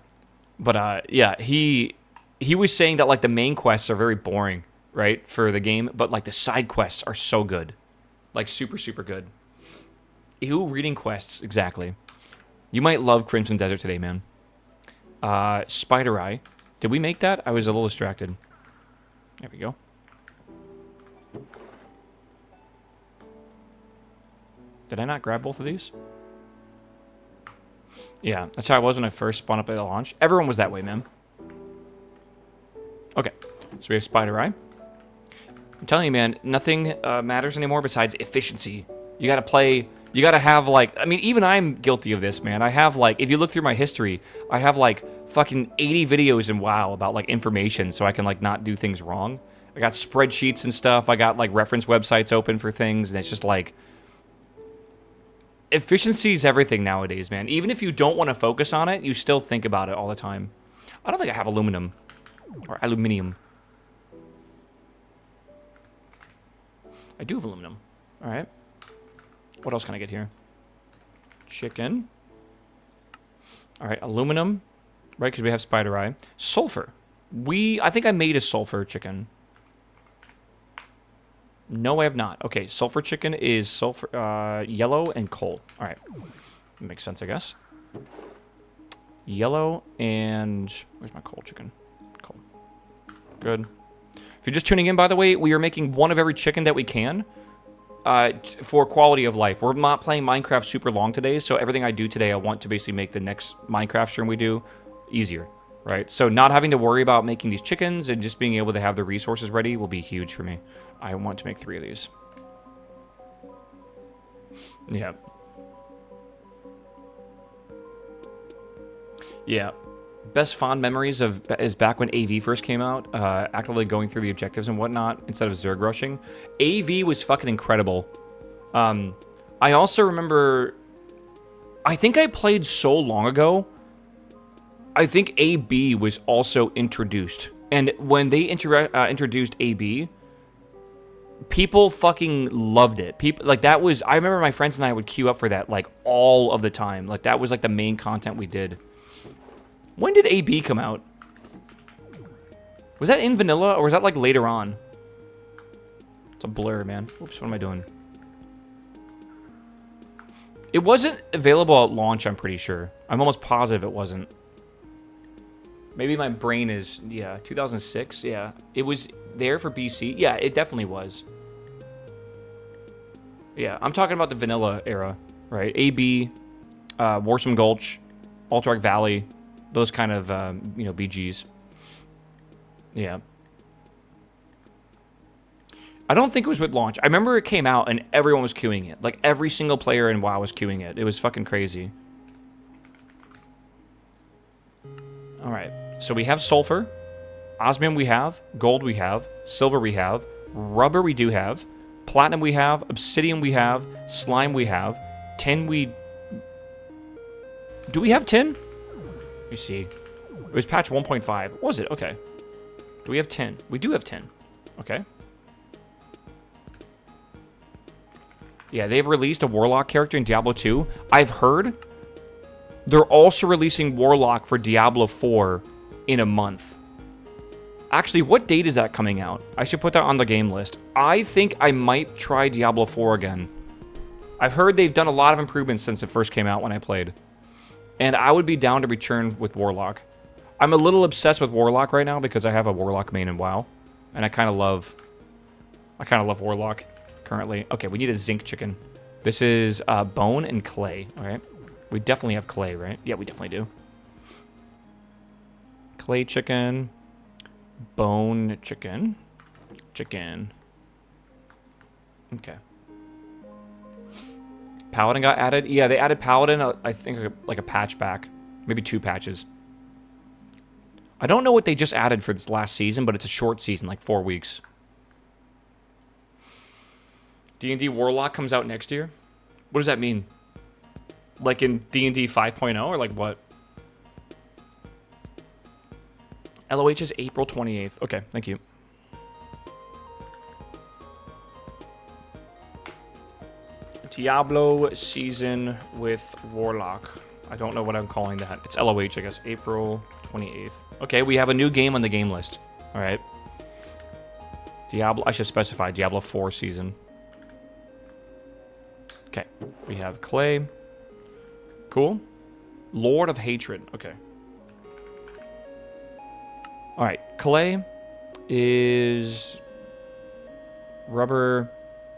But, yeah, he was saying that, like, the main quests are very boring, right, for the game, but, like, the side quests are so good. Like, super, super good. Ew, reading quests, exactly. You might love Crimson Desert today, man. Spider Eye. Did we make that? I was a little distracted. There we go. Did I not grab both of these? Yeah, that's how I was when I first spawned up at launch. Everyone was that way, man. Okay, so we have Spider Eye. I'm telling you, man, nothing matters anymore besides efficiency. You gotta play You gotta have, like, I mean, even I'm guilty of this, man. I have, like, if you look through my history, I have, like, fucking 80 videos in WoW about, like, information so I can, like, not do things wrong. I got spreadsheets and stuff. I got, like, reference websites open for things, and it's just, like, efficiency is everything nowadays, man. Even if you don't want to focus on it, you still think about it all the time. I don't think I have aluminum. Or aluminium. I do have aluminum. All right. What else can I get here? Chicken. All right, aluminum, right? Because we have spider eye. Sulfur. I think I made a sulfur chicken. No, I have not. Okay, sulfur chicken is sulfur, yellow and coal. All right, makes sense, I guess. Yellow and where's my coal chicken? Coal. Good. If you're just tuning in, by the way, we are making one of every chicken that we can. For quality of life. We're not playing Minecraft super long today, so everything I do today, I want to basically make the next Minecraft stream we do easier, right? So not having to worry about making these chickens and just being able to have the resources ready will be huge for me. I want to make 3 of these. Yeah. Yeah. Best fond memories is back when AV first came out, actively going through the objectives and whatnot instead of Zerg rushing. AV was fucking incredible. I also remember, I think I played so long ago, I think AB was also introduced. And when they introduced AB, people fucking loved it. People, like, that was, I remember my friends and I would queue up for that, like, all of the time. Like, that was, like, the main content we did. When did AB come out? Was that in vanilla, or was that, like, later on? It's a blur, man. Oops, what am I doing? It wasn't available at launch, I'm pretty sure. I'm almost positive it wasn't. Maybe my brain is, yeah, 2006, yeah. It was there for BC. Yeah, it definitely was. Yeah, I'm talking about the vanilla era, right? AB, Warsome Gulch, Alterac Valley, those kind of, you know, BGs. Yeah. I don't think it was with launch. I remember it came out and everyone was queuing it. Like, every single player in WoW was queuing it. It was fucking crazy. Alright. So we have sulfur. Osmium we have. Gold we have. Silver we have. Rubber we do have. Platinum we have. Obsidian we have. Slime we have. Tin we... Do we have tin? Let me see. It was patch 1.5. Was it? Okay. Do we have tin? We do have tin. Okay. Yeah, they've released a Warlock character in Diablo 2. I've heard they're also releasing Warlock for Diablo 4 in a month. Actually, what date is that coming out? I should put that on the game list. I think I might try Diablo 4 again. I've heard they've done a lot of improvements since it first came out when I played. And I would be down to return with Warlock. I'm a little obsessed with Warlock right now because I have a Warlock main in WoW. And I kind of love Warlock currently. Okay, we need a zinc chicken. This is bone and clay, all right? We definitely have clay, right? Yeah, we definitely do. Clay chicken. Bone chicken. Chicken. Okay. Paladin got added. Yeah, they added Paladin, I think, like a patch back. Maybe 2 patches. I don't know what they just added for this last season, but it's a short season, like 4 weeks. D&D Warlock comes out next year? What does that mean? Like in D&D 5.0 or like what? LOH is April 28th. Okay, thank you. Diablo season with Warlock. I don't know what I'm calling that. It's LOH, I guess. April 28th. Okay, we have a new game on the game list. All right. Diablo, I should specify Diablo 4 season. Okay, we have Clay. Cool. Lord of Hatred. Okay. All right, Clay is rubber,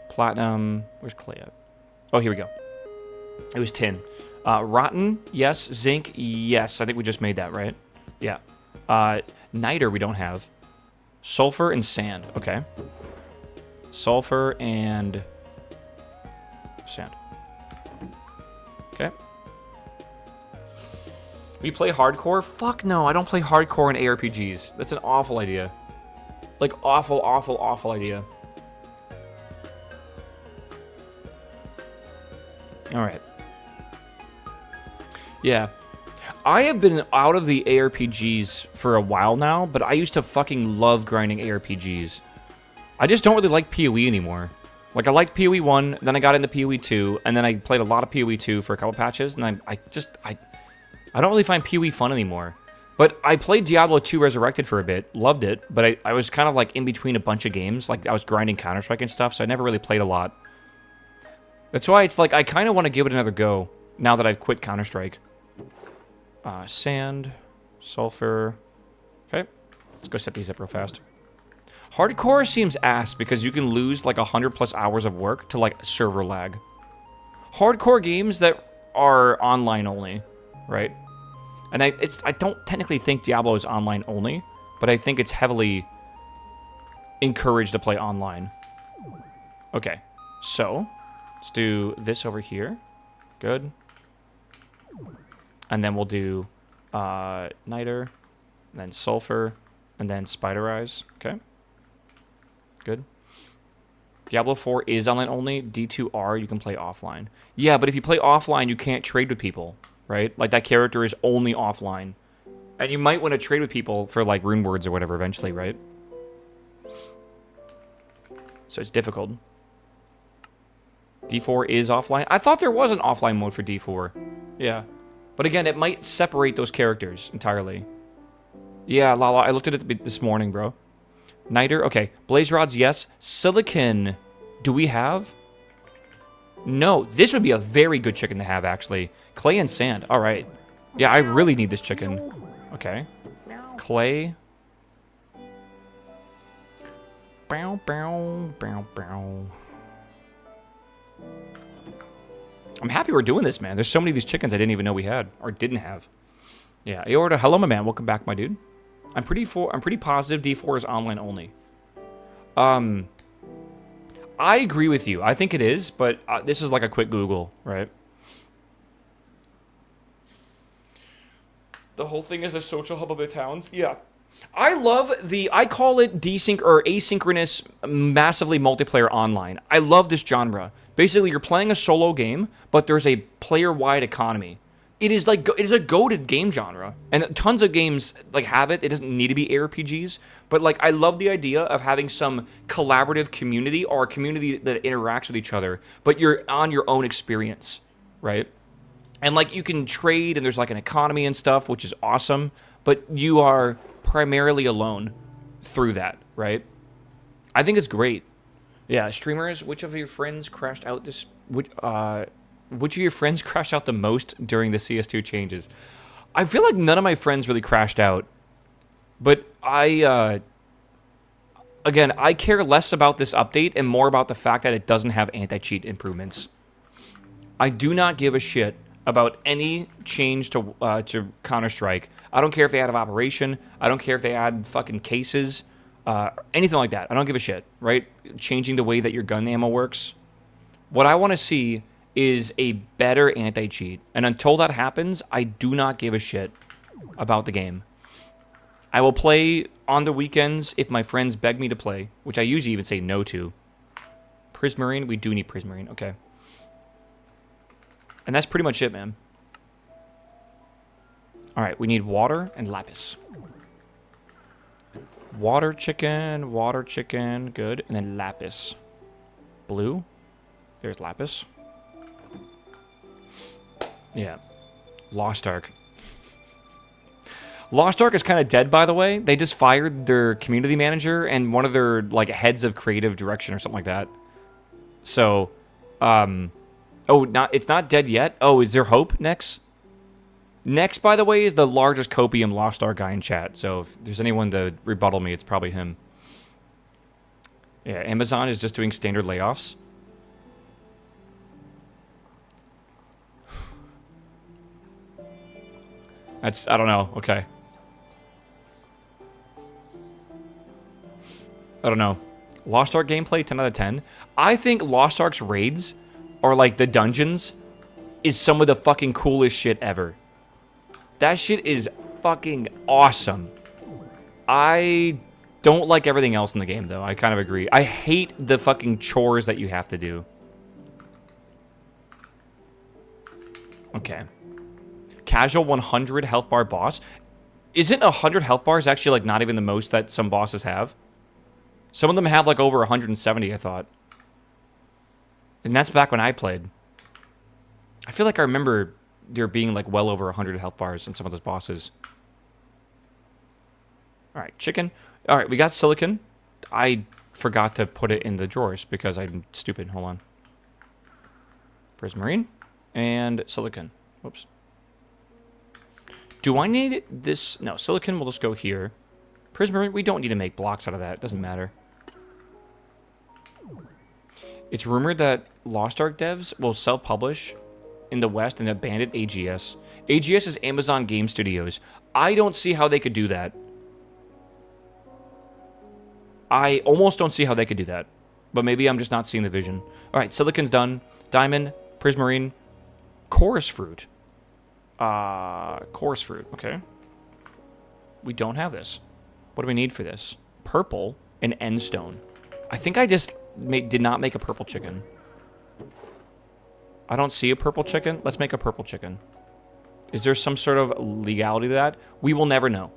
platinum. Where's Clay at? Oh, here we go. It was tin. Rotten, yes. Zinc, yes. I think we just made that, right? Yeah. Niter we don't have. Sulfur and sand. Okay. Sulfur and sand. Okay. We play hardcore? Fuck no, I don't play hardcore in ARPGs. That's an awful idea. Like, awful, awful, awful idea. Alright. Yeah. I have been out of the ARPGs for a while now, but I used to fucking love grinding ARPGs. I just don't really like PoE anymore. Like, I liked PoE 1, then I got into PoE 2, and then I played a lot of PoE 2 for a couple patches, and I don't really find PoE fun anymore. But I played Diablo 2 Resurrected for a bit, loved it, but I was kind of like in between a bunch of games. Like, I was grinding Counter-Strike and stuff, so I never really played a lot. That's why it's like, I kind of want to give it another go, now that I've quit Counter-Strike. Sand, sulfur. Okay, let's go set these up real fast. Hardcore seems ass because you can lose like 100+ hours of work to like server lag. Hardcore games that are online only, right? And I don't technically think Diablo is online only, but I think it's heavily encouraged to play online. Okay, so let's do this over here. Good. And then we'll do niter, and then sulfur, and then spider eyes. Okay. Good. Diablo 4 is online only. D2R, you can play offline. Yeah, but if you play offline, you can't trade with people, right? Like, that character is only offline. And you might want to trade with people for, like, rune words or whatever eventually, right? So it's difficult. D4 is offline. I thought there was an offline mode for D4. Yeah. But again, it might separate those characters entirely. Yeah, Lala, I looked at it this morning, bro. Niter, okay. Blaze rods, yes. Silicon, do we have? No, this would be a very good chicken to have, actually. Clay and sand, all right. Yeah, I really need this chicken. Okay. Clay. Bow, bow, bow, bow. I'm happy we're doing this, man. There's so many of these chickens I didn't even know we had, or didn't have. Yeah, Aorta, hello, my man. Welcome back, my dude. I'm pretty positive D4 is online only. I agree with you. I think it is, but this is like a quick Google, right? The whole thing is a social hub of the towns? Yeah. I call it desync or asynchronous, massively multiplayer online. I love this genre. Basically, you're playing a solo game, but there's a player-wide economy. It is a goated game genre, and tons of games like have it. It doesn't need to be ARPGs, but like I love the idea of having some collaborative community or a community that interacts with each other, but you're on your own experience, right? And like you can trade, and there's like an economy and stuff, which is awesome, but you are primarily alone through that, right? I think it's great. Yeah, streamers, which of your friends crashed out this... Which of your friends crashed out the most during the CS2 changes? I feel like none of my friends really crashed out. But again, I care less about this update and more about the fact that it doesn't have anti-cheat improvements. I do not give a shit about any change to Counter-Strike. I don't care if they add an operation. I don't care if they add fucking cases. Anything like that. I don't give a shit, right? Changing the way that your gun ammo works. What I want to see is a better anti-cheat. And until that happens, I do not give a shit about the game. I will play on the weekends if my friends beg me to play, which I usually even say no to. Prismarine, we do need Prismarine, okay. And that's pretty much it, man. Alright, we need water and lapis. Water chicken, good. And then lapis. Blue. There's lapis. Yeah. Lost Ark. Lost Ark is kind of dead, by the way. They just fired their community manager and one of their like heads of creative direction or something like that. So, it's not dead yet. Oh, is there hope next? Next, by the way, is the largest copium Lost Ark guy in chat. So if there's anyone to rebuttal me, it's probably him. Yeah, Amazon is just doing standard layoffs. I don't know. Okay. I don't know. Lost Ark gameplay, 10 out of 10. I think Lost Ark's raids, or like the dungeons, is some of the fucking coolest shit ever. That shit is fucking awesome. I don't like everything else in the game, though. I kind of agree. I hate the fucking chores that you have to do. Okay. Casual 100 health bar boss. Isn't 100 health bars actually, like, not even the most that some bosses have? Some of them have, like, over 170, I thought. And that's back when I played. I feel like I remember there being, like, well over 100 health bars in some of those bosses. Alright, chicken. Alright, we got silicon. I forgot to put it in the drawers because I'm stupid. Hold on. Prismarine. And silicon. Whoops. Do I need this? No, silicon will just go here. Prismarine, we don't need to make blocks out of that. It doesn't matter. It's rumored that Lost Ark devs will self-publish in the West and abandon AGS. AGS is Amazon Game Studios. I don't see how they could do that. I almost don't see how they could do that. But maybe I'm just not seeing the vision. Alright, silicon's done. Diamond, prismarine, chorus fruit. Chorus fruit, okay. We don't have this. What do we need for this? Purple and end stone. I think I just did not make a purple chicken. I don't see a purple chicken. Let's make a purple chicken. Is there some sort of legality to that? We will never know.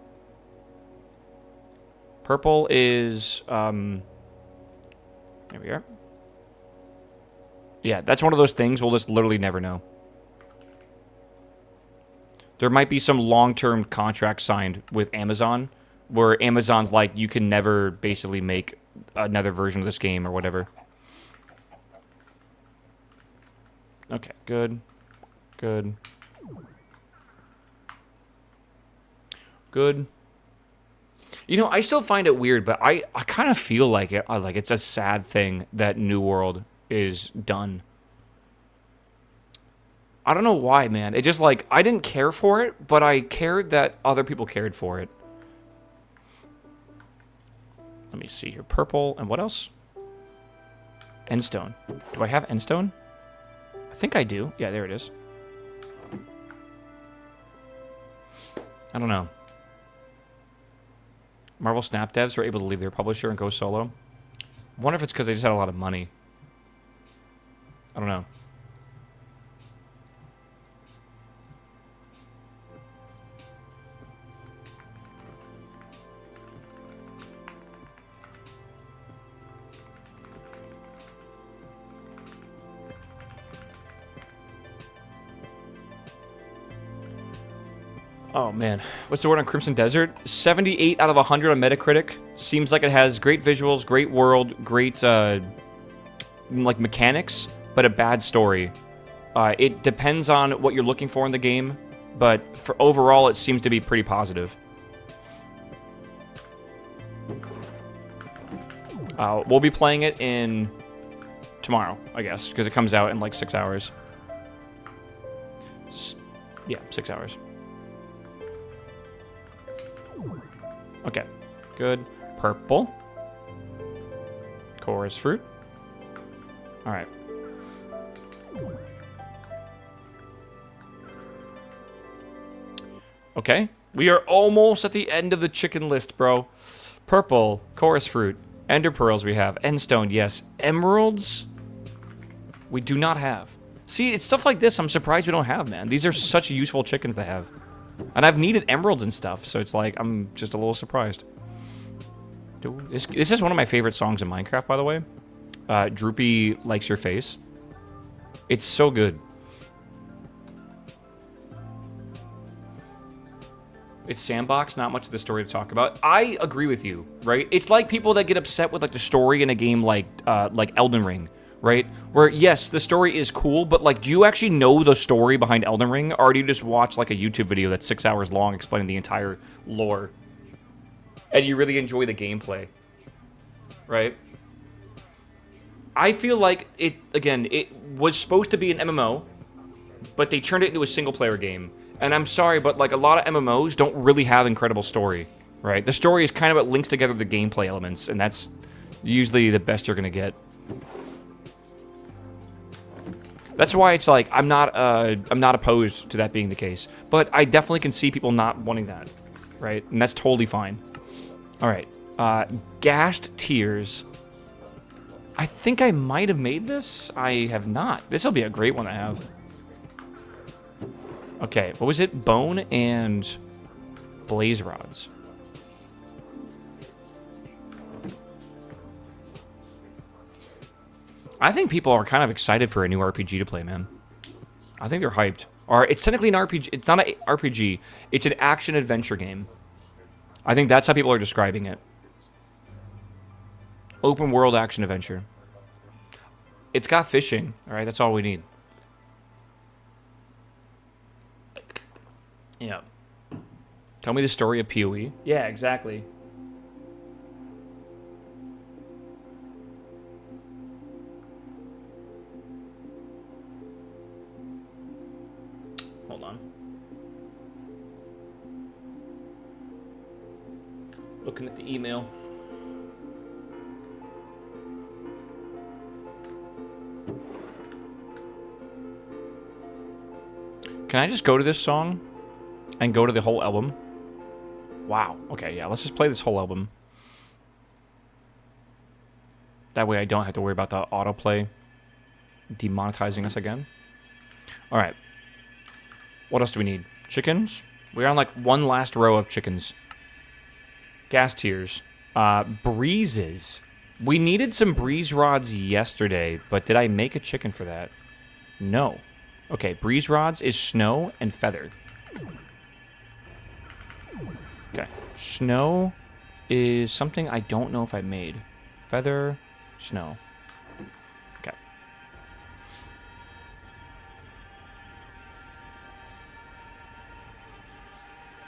Purple is, there we are. Yeah, that's one of those things we'll just literally never know. There might be some long-term contract signed with Amazon where Amazon's like, you can never basically make another version of this game or whatever. Okay, good. Good. Good. You know, I still find it weird, but I kind of feel like it. Like it's a sad thing that New World is done. I don't know why, man. It just like I didn't care for it, but I cared that other people cared for it. Let me see here. Purple and what else? Endstone. Do I have endstone? I think I do. Yeah, there it is. I don't know. Marvel Snap devs were able to leave their publisher and go solo. I wonder if it's because they just had a lot of money. I don't know. Oh, man. What's the word on Crimson Desert? 78 out of 100 on Metacritic. Seems like it has great visuals, great world, great, like, mechanics, but a bad story. It depends on what you're looking for in the game, but for overall, it seems to be pretty positive. We'll be playing it in tomorrow, I guess, because it comes out in, like, 6 hours. Yeah, 6 hours. Okay, good. Purple. Chorus fruit. All right. Okay, we are almost at the end of the chicken list, bro. Purple, chorus fruit, ender pearls we have, endstone, yes. Emeralds, we do not have. See, it's stuff like this I'm surprised we don't have, man. These are such useful chickens to have. And I've needed emeralds and stuff, so it's like, I'm just a little surprised. This is one of my favorite songs in Minecraft, by the way. Droopy Likes Your Face. It's so good. It's sandbox, not much of the story to talk about. I agree with you, right? It's like people that get upset with like the story in a game like Elden Ring, right? Where, yes, the story is cool, but, like, do you actually know the story behind Elden Ring? Or do you just watch, like, a YouTube video that's 6 hours long explaining the entire lore? And you really enjoy the gameplay, right? I feel like it was supposed to be an MMO, but they turned it into a single-player game. And I'm sorry, but, like, a lot of MMOs don't really have incredible story, right? The story is kind of what links together the gameplay elements, and that's usually the best you're going to get. That's why it's like I'm not opposed to that being the case, but I definitely can see people not wanting that, right? And that's totally fine. All right, gassed tears. I think I might have made this. I have not. This will be a great one to have. Okay, what was it? Bone and blaze rods. I think people are kind of excited for a new RPG to play, man. I think they're hyped. Or it's technically an RPG. It's not an RPG. It's an action-adventure game. I think that's how people are describing it. Open world action-adventure. It's got fishing. All right, that's all we need. Yeah. Tell me the story of PoE. Yeah, exactly. Hold on. Looking at the email. Can I just go to this song and go to the whole album? Wow. Okay, yeah, let's just play this whole album. That way I don't have to worry about the autoplay demonetizing us again. All right. What else do we need? Chickens? We're on like one last row of chickens. Gas tiers. Breezes. We needed some breeze rods yesterday, but did I make a chicken for that? No. Okay, breeze rods is snow and feather. Okay. Snow is something I don't know if I made. Feather, snow. Okay.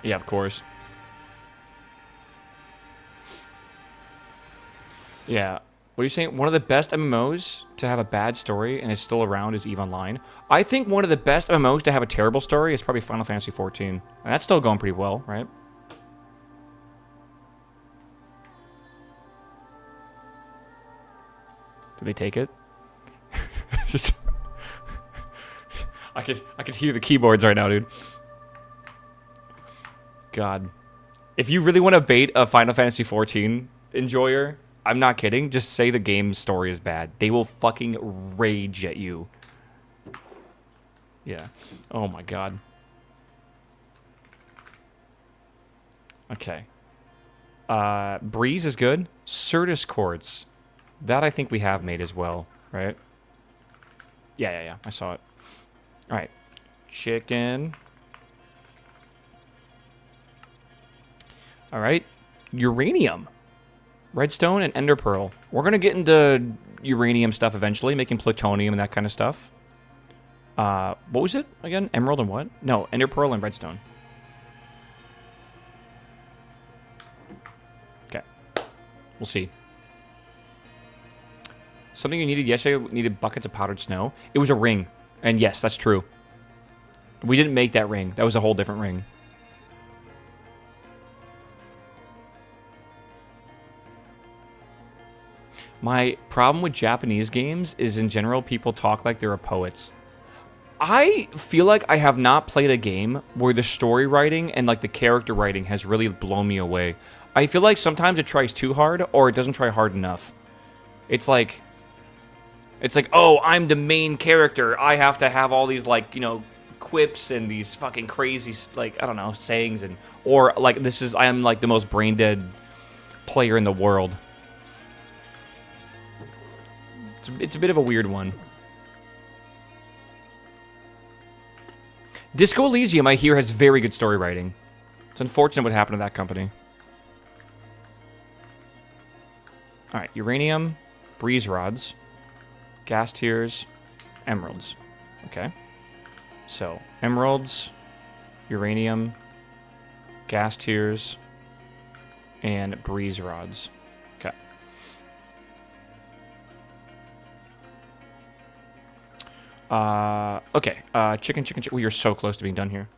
Yeah, of course. Yeah. What are you saying? One of the best MMOs to have a bad story and is still around is EVE Online. I think one of the best MMOs to have a terrible story is probably Final Fantasy XIV. And that's still going pretty well, right? Did they take it? Just I could hear the keyboards right now, dude. God. If you really want to bait a Final Fantasy XIV enjoyer, I'm not kidding, just say the game's story is bad. They will fucking rage at you. Yeah. Oh my god. Okay. Breeze is good. Certus quartz. That I think we have made as well, right? Yeah. I saw it. Alright. Chicken. Alright. Uranium. Redstone and ender pearl. We're going to get into uranium stuff eventually, making plutonium and that kind of stuff. What was it again? Emerald and what? No, ender pearl and redstone. Okay. We'll see. Something you needed yesterday, needed buckets of powdered snow. It was a ring. And yes, that's true. We didn't make that ring. That was a whole different ring. My problem with Japanese games is, in general, people talk like they're poets. I feel like I have not played a game where the story writing and like the character writing has really blown me away. I feel like sometimes it tries too hard or it doesn't try hard enough. It's like, oh, I'm the main character. I have to have all these, like, you know, quips and these fucking crazy, like, I don't know, sayings, and or like I am like the most brain dead player in the world. It's a bit of a weird one. Disco Elysium, I hear, has very good story writing. It's unfortunate what happened to that company. Alright, uranium, breeze rods, gas tiers, emeralds. Okay. So, emeralds, uranium, gas tiers, and breeze rods. Okay. Chicken. We are so close to being done here.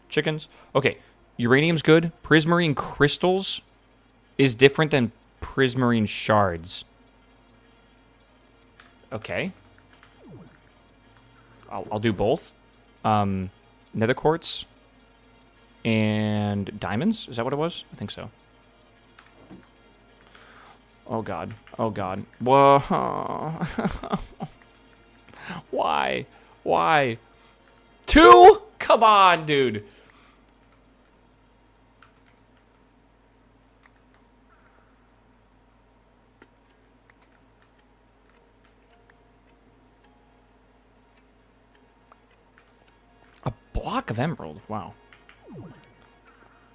Chickens. Okay. Uranium's good. Prismarine crystals is different than prismarine shards. Okay. I'll do both. Nether quartz and diamonds. Is that what it was? I think so. Oh god. Oh god. Whoa. Why? Why? 2? Come on, dude. A block of emerald. Wow.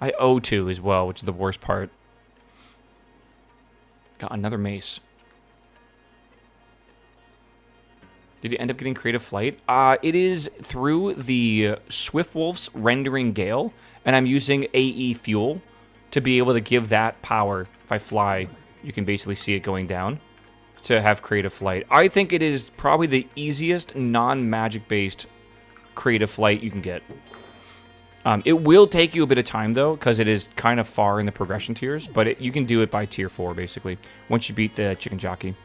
I owe 2 as well, which is the worst part. Got another mace. Did you end up getting creative flight? It is through the Swiftwolf's rendering gale, and I'm using AE fuel to be able to give that power. If I fly, you can basically see it going down to have creative flight. I think it is probably the easiest non-magic based creative flight you can get. It will take you a bit of time, though, because it is kind of far in the progression tiers, but you can do it by tier 4, basically, once you beat the chicken jockey.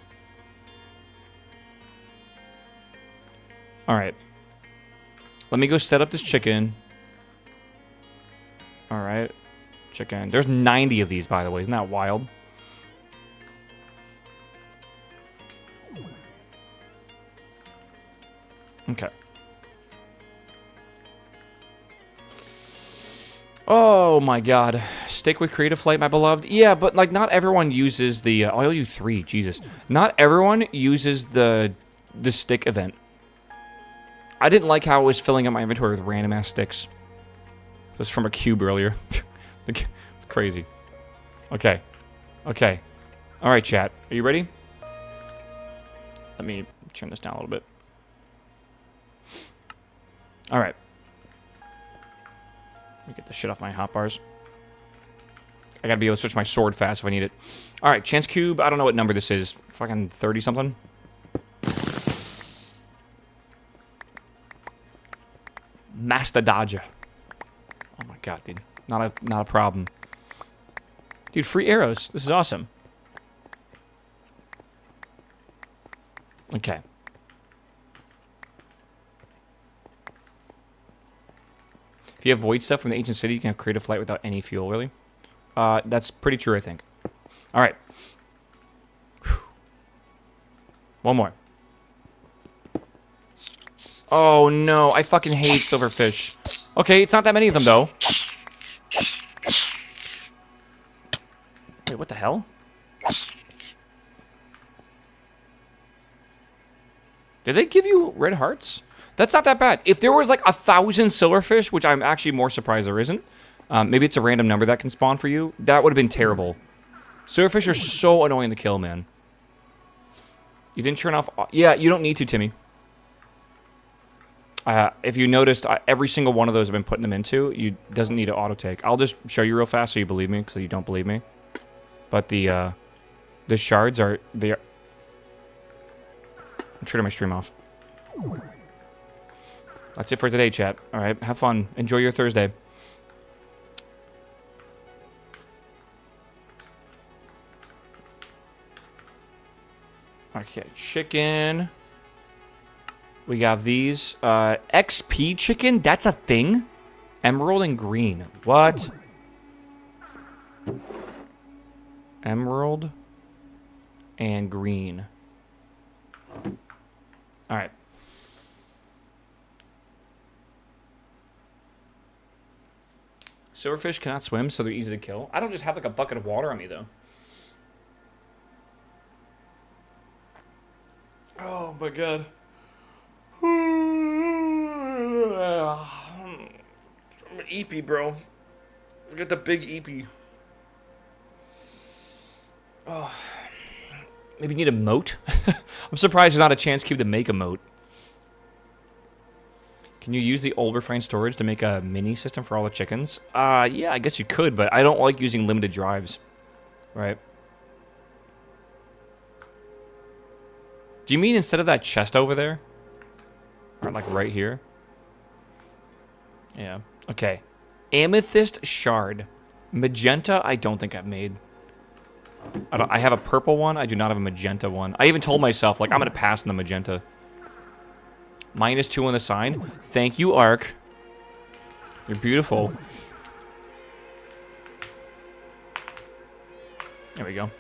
Alright. Let me go set up this chicken. Alright. Chicken. There's 90 of these, by the way. Isn't that wild? Okay. Oh my god. Stick with creative flight, my beloved. Yeah, but like not everyone uses the... I owe you 3, Jesus. Not everyone uses the stick event. I didn't like how it was filling up my inventory with random-ass sticks. This was from a cube earlier. It's crazy. Okay. Okay. Alright, chat. Are you ready? Let me turn this down a little bit. Alright. Let me get this shit off my hotbars. I gotta be able to switch my sword fast if I need it. Alright, chance cube. I don't know what number this is. Fucking 30-something? Master Dodger. Oh my god, dude. Not a problem. Dude, free arrows. This is awesome. Okay. If you have void stuff from the ancient city, you can have creative flight without any fuel, really? That's pretty true, I think. Alright. One more. Oh no, I fucking hate silverfish. Okay, it's not that many of them though. Wait, what the hell? Did they give you red hearts? That's not that bad. If there was like 1,000 silverfish, which I'm actually more surprised there isn't, maybe it's a random number that can spawn for you, that would have been terrible. Silverfish are so annoying to kill, man. You didn't turn off... Yeah, you don't need to, Timmy. If you noticed, every single one of those I've been putting them into, you doesn't need to auto-take. I'll just show you real fast so you believe me, because you don't believe me. But the shards are... I'm turning my stream off. That's it for today, chat. Alright, have fun. Enjoy your Thursday. Okay, chicken... We got these. XP chicken? That's a thing? Emerald and green. What? Emerald and green. Alright. Silverfish cannot swim, so they're easy to kill. I don't just have like a bucket of water on me, though. Oh my god. I'm an eepy, bro. I got the big eepy. Oh. Maybe need a moat? I'm surprised there's not a chance cube to make a moat. Can you use the old refined storage to make a mini system for all the chickens? Yeah, I guess you could, but I don't like using limited drives. Right. Do you mean instead of that chest over there? Or like right here? Yeah. Okay. Amethyst shard. Magenta, I don't think I've made. I have a purple one. I do not have a magenta one. I even told myself, like, I'm going to pass on the magenta. -2 on the sign. Thank you, Ark. You're beautiful. There we go.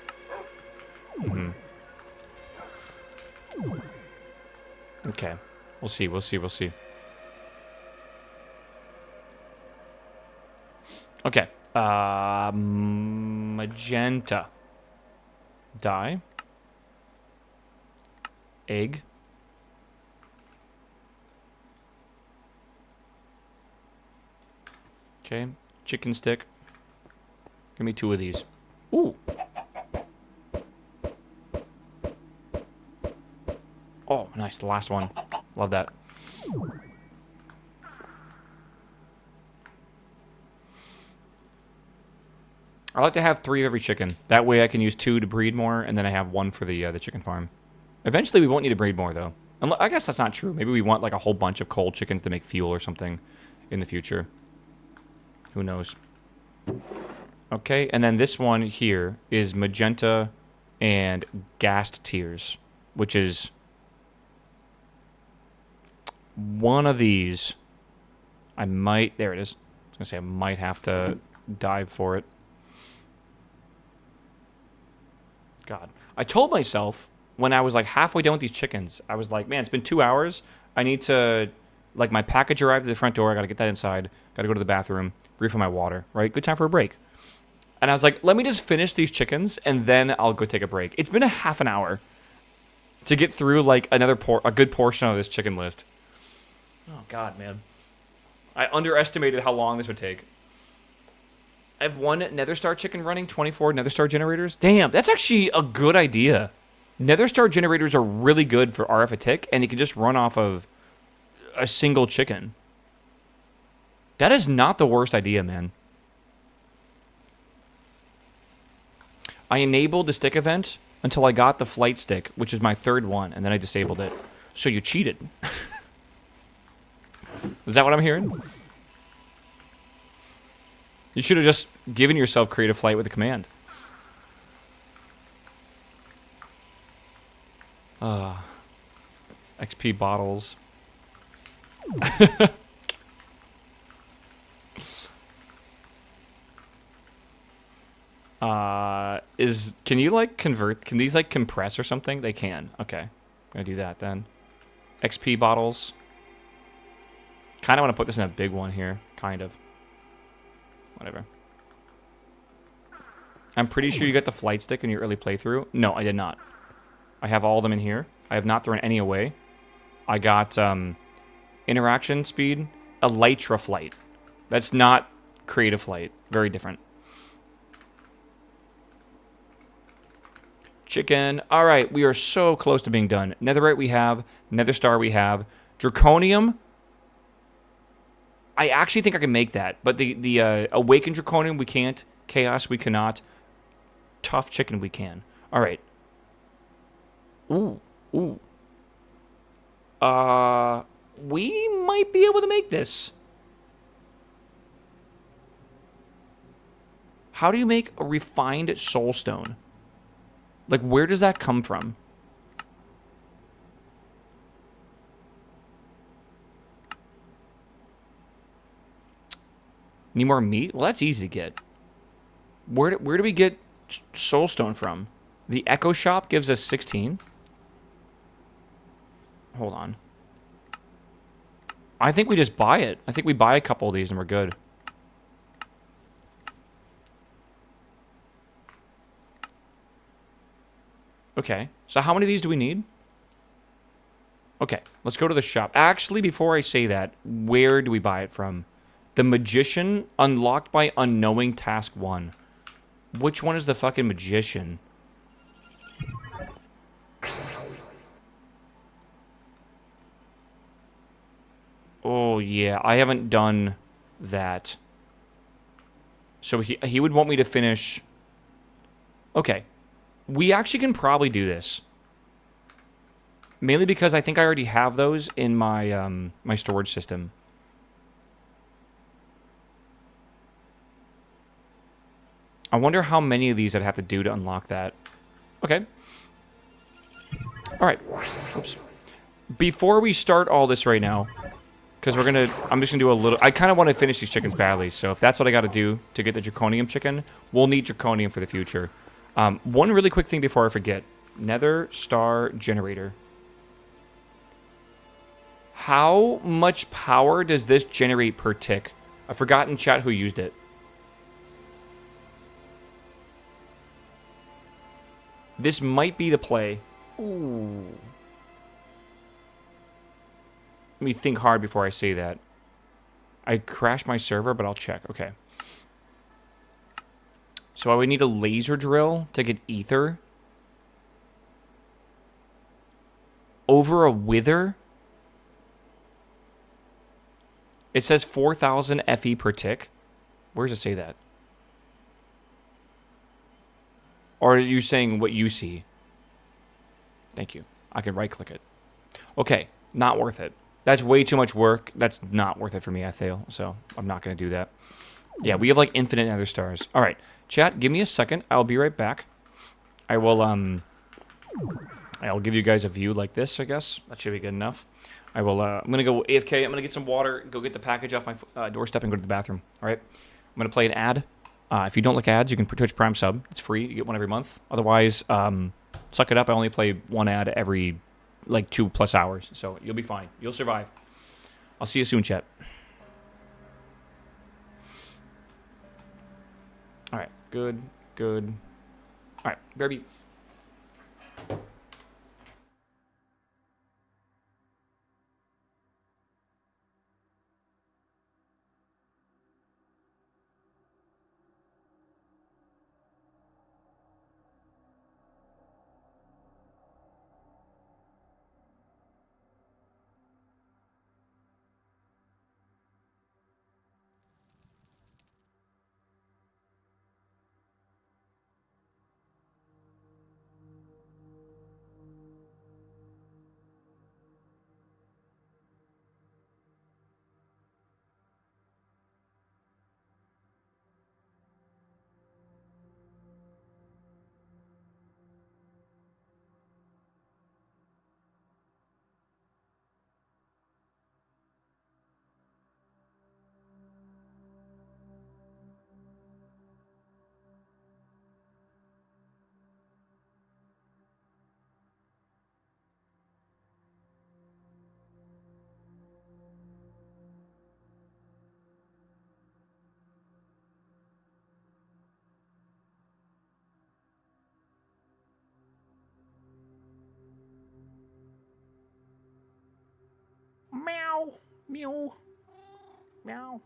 Okay. We'll see, we'll see, we'll see. Okay. Magenta. Dye. Egg. Okay. Chicken stick. Give me 2 of these. Ooh. Oh, nice. The last one. Love that. I like to have 3 of every chicken. That way I can use 2 to breed more, and then I have 1 for the chicken farm. Eventually, we won't need to breed more, though. I guess that's not true. Maybe we want like a whole bunch of cold chickens to make fuel or something in the future. Who knows? Okay, and then this one here is magenta and gassed tears, which is one of these. I might... There it is. I was going to say I might have to dive for it. God. I told myself when I was like halfway done with these chickens, I was like, man, it's been 2 hours. I need to... Like, my package arrived at the front door. I got to get that inside. Got to go to the bathroom. Refill my water. Right? Good time for a break. And I was like, let me just finish these chickens, and then I'll go take a break. It's been a half an hour to get through, like, a good portion of this chicken list. Oh, God, man. I underestimated how long this would take. I have 1 Nether Star chicken running, 24 Nether Star generators. Damn, that's actually a good idea. Nether Star generators are really good for RF a tick, and you can just run off of a single chicken. That is not the worst idea, man. I enabled the stick event until I got the flight stick, which is my 3rd one, and then I disabled it. So you cheated. Is that what I'm hearing? You should have just given yourself creative flight with the command. XP bottles. Can you like convert? Can these like compress or something? They can. Okay, I'm gonna do that then. XP bottles. Kind of want to put this in a big one here. Kind of. Whatever. I'm pretty sure you got the flight stick in your early playthrough. No, I did not. I have all of them in here. I have not thrown any away. I got interaction speed, elytra flight. That's not creative flight. Very different. Chicken. All right, we are so close to being done. Netherite we have. Nether Star we have. Draconium. I actually think I can make that, but the Awakened Draconium we can't. Chaos we cannot. Tough Chicken we can. All right. Ooh. Ooh. We might be able to make this. How do you make a refined soulstone? Like, where does that come from? Need more meat? Well, that's easy to get. Where do we get soulstone from? The Echo Shop gives us 16. Hold on. I think we just buy it. I think we buy a couple of these and we're good. Okay, so how many of these do we need? Okay, let's go to the shop. Actually, before I say that, where do we buy it from? The Magician, unlocked by unknowing task 1. Which one is the fucking Magician? Oh, yeah, I haven't done that. So he would want me to finish... Okay. We actually can probably do this. Mainly because I think I already have those in my my storage system. I wonder how many of these I'd have to do to unlock that. Okay. All right. Oops. before we start all this right now, because I'm just gonna do a little. I kind of want to finish these chickens badly, so if that's what I got to do to get the draconium chicken, we'll need draconium for the future. One really quick thing before I forget: Nether Star Generator. How much power does this generate per tick? I've forgotten, chat, who used it. This might be the play. Ooh. Let me think hard before I say that. I crashed my server, but I'll check. Okay. So I would need a laser drill to get ether. Over a wither? It says 4,000 FE per tick. Where does it say that? Or are you saying what you see? Thank you. I can right-click it. Okay, not worth it. That's way too much work. That's not worth it for me, I feel. So I'm not going to do that. Yeah, we have like infinite nether stars. All right, chat, give me a second. I'll be right back. I'll give you guys a view like this, I guess. That should be good enough. I'm going to go AFK. I'm going to get some water, go get the package off my doorstep and go to the bathroom. All right? I'm going to play an ad. If you don't like ads, you can Twitch Prime sub. It's free. You get one every month. Otherwise, suck it up. I only play one ad every, like, 2+ hours. So you'll be fine. You'll survive. I'll see you soon, chat. All right. Good. Good. All right. Baby. Meow. Meow. Meow.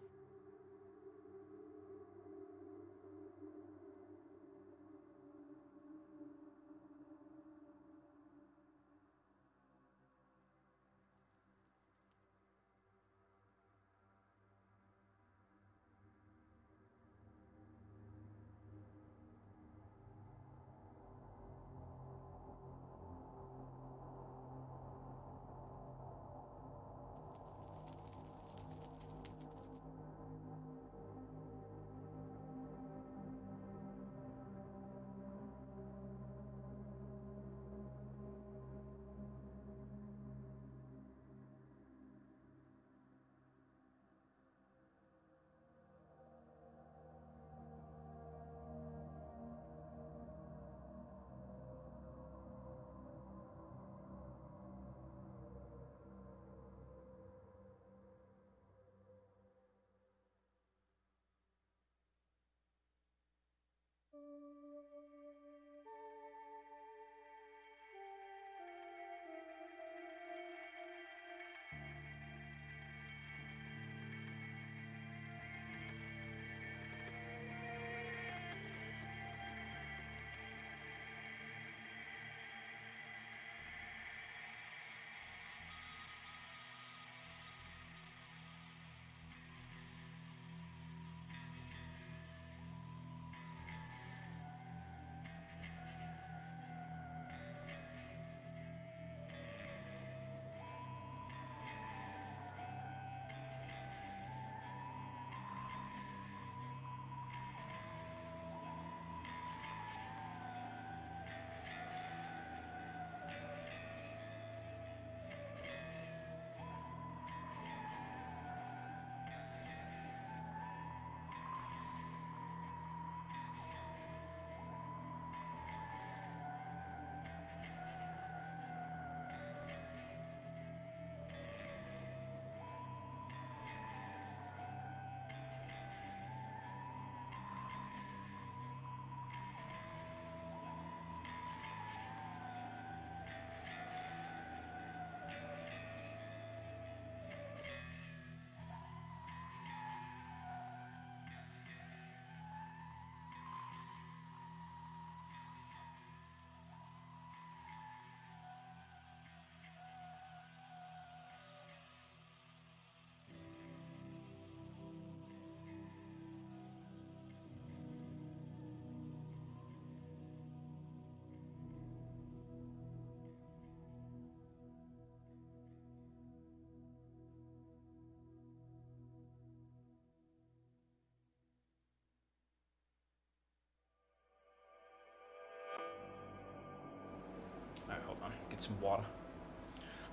Some water.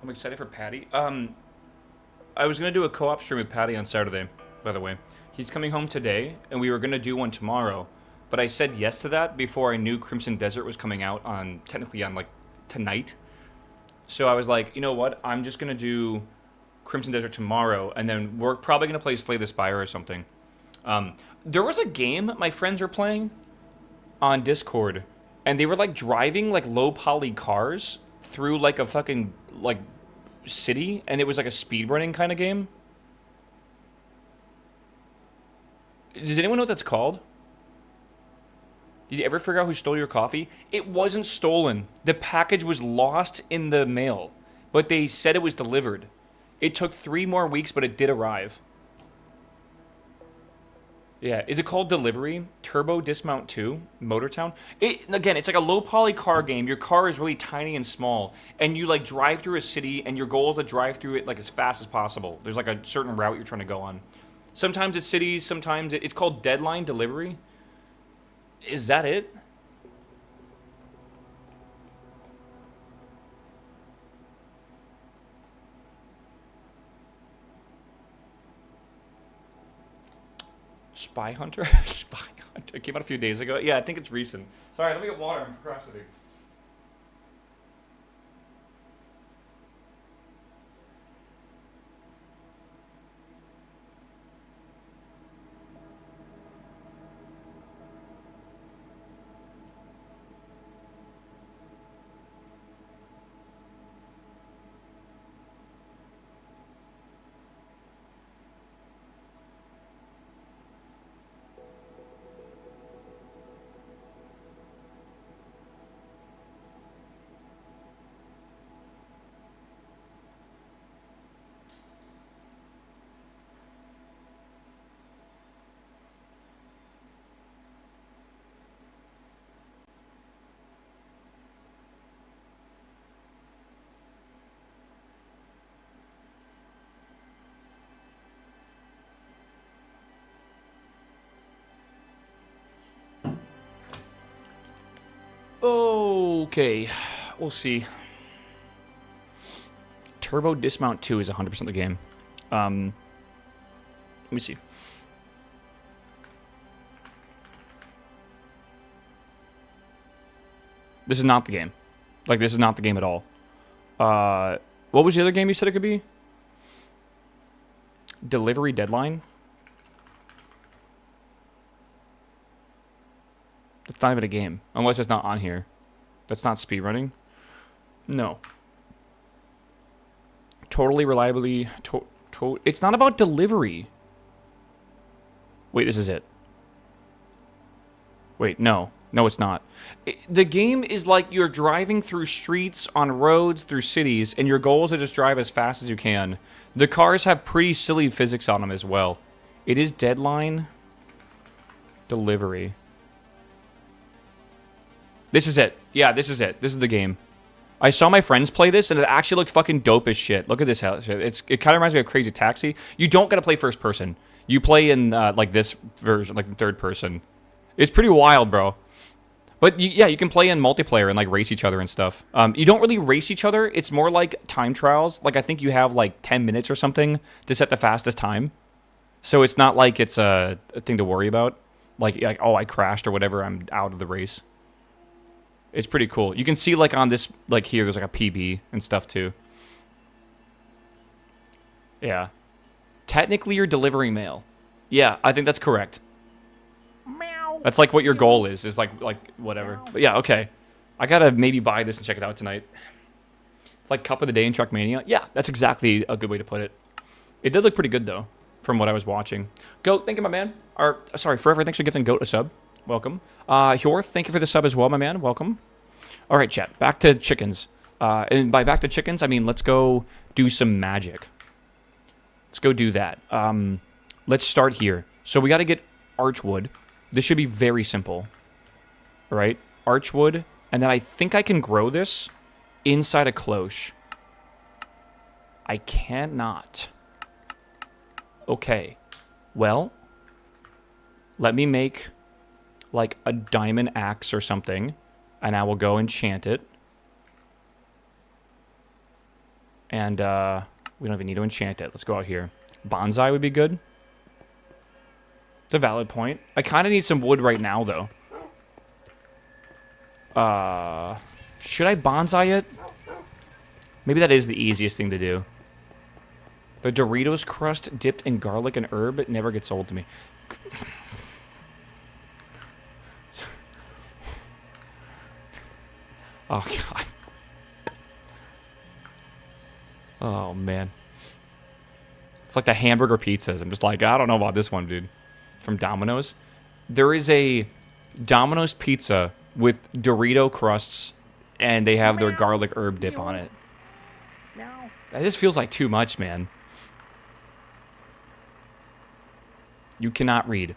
I'm excited for Patty. I was gonna do a co-op stream with Patty on Saturday, by the way. He's coming home today, and we were gonna do one tomorrow. But I said yes to that before I knew Crimson Desert was coming out technically on like tonight. So I was like, you know what? I'm just gonna do Crimson Desert tomorrow, and then we're probably gonna play Slay the Spire or something. There was a game my friends were playing on Discord, and they were like driving like low poly cars through like a fucking like city, and it was like a speedrunning kind of game. Does anyone know what that's called? Did you ever figure out who stole your coffee? It wasn't stolen. The package was lost in the mail, but they said it was delivered. It took 3 more weeks, but it did arrive. Yeah, is it called Delivery? Turbo Dismount 2? Motortown? Again, it's like a low poly car game. Your car is really tiny and small, and you like drive through a city, and your goal is to drive through it like as fast as possible. There's like a certain route you're trying to go on. Sometimes it's cities, sometimes it's called Deadline Delivery. Is that it? Spy Hunter? Spy Hunter. It came out a few days ago. Yeah, I think it's recent. Sorry, let me get water. I'm procrastinating. Okay, we'll see. Turbo Dismount 2 is 100% the game. Let me see. This is not the game. Like, this is not the game at all. What was the other game you said it could be? Delivery Deadline? It's not even a game. Unless it's not on here. That's not speedrunning? No. Totally reliably... It's not about delivery. Wait, this is it. Wait, no. No, it's not. The game is like you're driving through streets, on roads, through cities, and your goal is to just drive as fast as you can. The cars have pretty silly physics on them as well. It is Deadline Delivery. This is it. Yeah, this is it. This is the game. I saw my friends play this, and it actually looked fucking dope as shit. Look at this. It kind of reminds me of Crazy Taxi. You don't got to play first person. You play in, like, this version, like, the third person. It's pretty wild, bro. But, yeah, you can play in multiplayer and, like, race each other and stuff. You don't really race each other. It's more like time trials. Like, I think you have, like, 10 minutes or something to set the fastest time. So it's not like it's a thing to worry about. Like, oh, I crashed or whatever. I'm out of the race. It's pretty cool. You can see, like, on this, like, here, there's, like, a PB and stuff, too. Yeah. Technically, you're delivering mail. Yeah, I think that's correct. Meow. That's, like, what your goal is like, whatever. But, yeah, okay. I gotta maybe buy this and check it out tonight. It's like Cup of the Day in Truckmania. Yeah, that's exactly a good way to put it. It did look pretty good, though, from what I was watching. Goat, thank you, my man. Or, sorry, Forever, thanks for giving Goat a sub. Welcome. Hjorth, thank you for the sub as well, my man. Welcome. All right, chat. Back to chickens. And by back to chickens, I mean let's go do some magic. Let's go do that. Let's start here. So we got to get archwood. This should be very simple. All right? Archwood. And then I think I can grow this inside a cloche. I cannot. Okay. Well, let me make... like a diamond axe or something, and I will go enchant it. And we don't even need to enchant it. Let's go out here. Bonsai would be good. It's a valid point. I kind of need some wood right now, though. Should I bonsai it? Maybe that is the easiest thing to do. The Doritos crust dipped in garlic and herb never gets old to me. Oh, God. Oh, man. It's like the hamburger pizzas. I'm just like, I don't know about this one, dude. From Domino's. There is a Domino's pizza with Dorito crusts, and they have their garlic herb dip on it. That just feels like too much, man. You cannot read.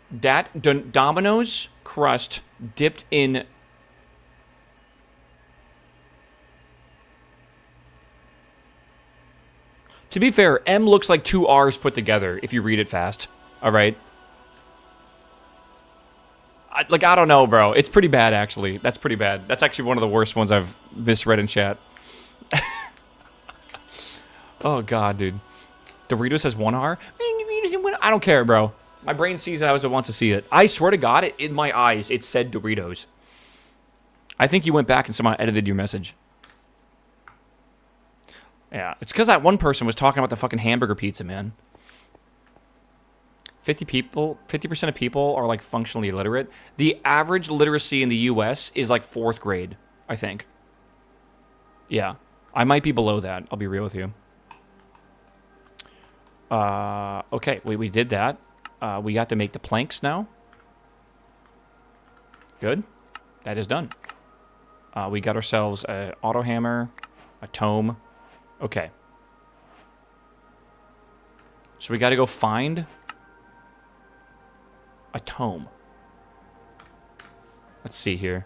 That Domino's crust dipped in... To be fair, M looks like two R's put together if you read it fast. All right? I don't know, bro. It's pretty bad, actually. That's pretty bad. That's actually one of the worst ones I've misread in chat. Oh, God, dude. Doritos has one R? I don't care, bro. My brain sees it as it wants to see it. I swear to God, in my eyes, it said Doritos. I think you went back and someone edited your message. Yeah, it's because that one person was talking about the fucking hamburger pizza, man. 50% of people are, like, functionally illiterate. The average literacy in the U.S. is, like, 4th grade, I think. Yeah. I might be below that. I'll be real with you. Okay, we did that. We got to make the planks now. Good. That is done. We got ourselves an auto hammer, a tome. Okay. So we got to go find a tome. Let's see here.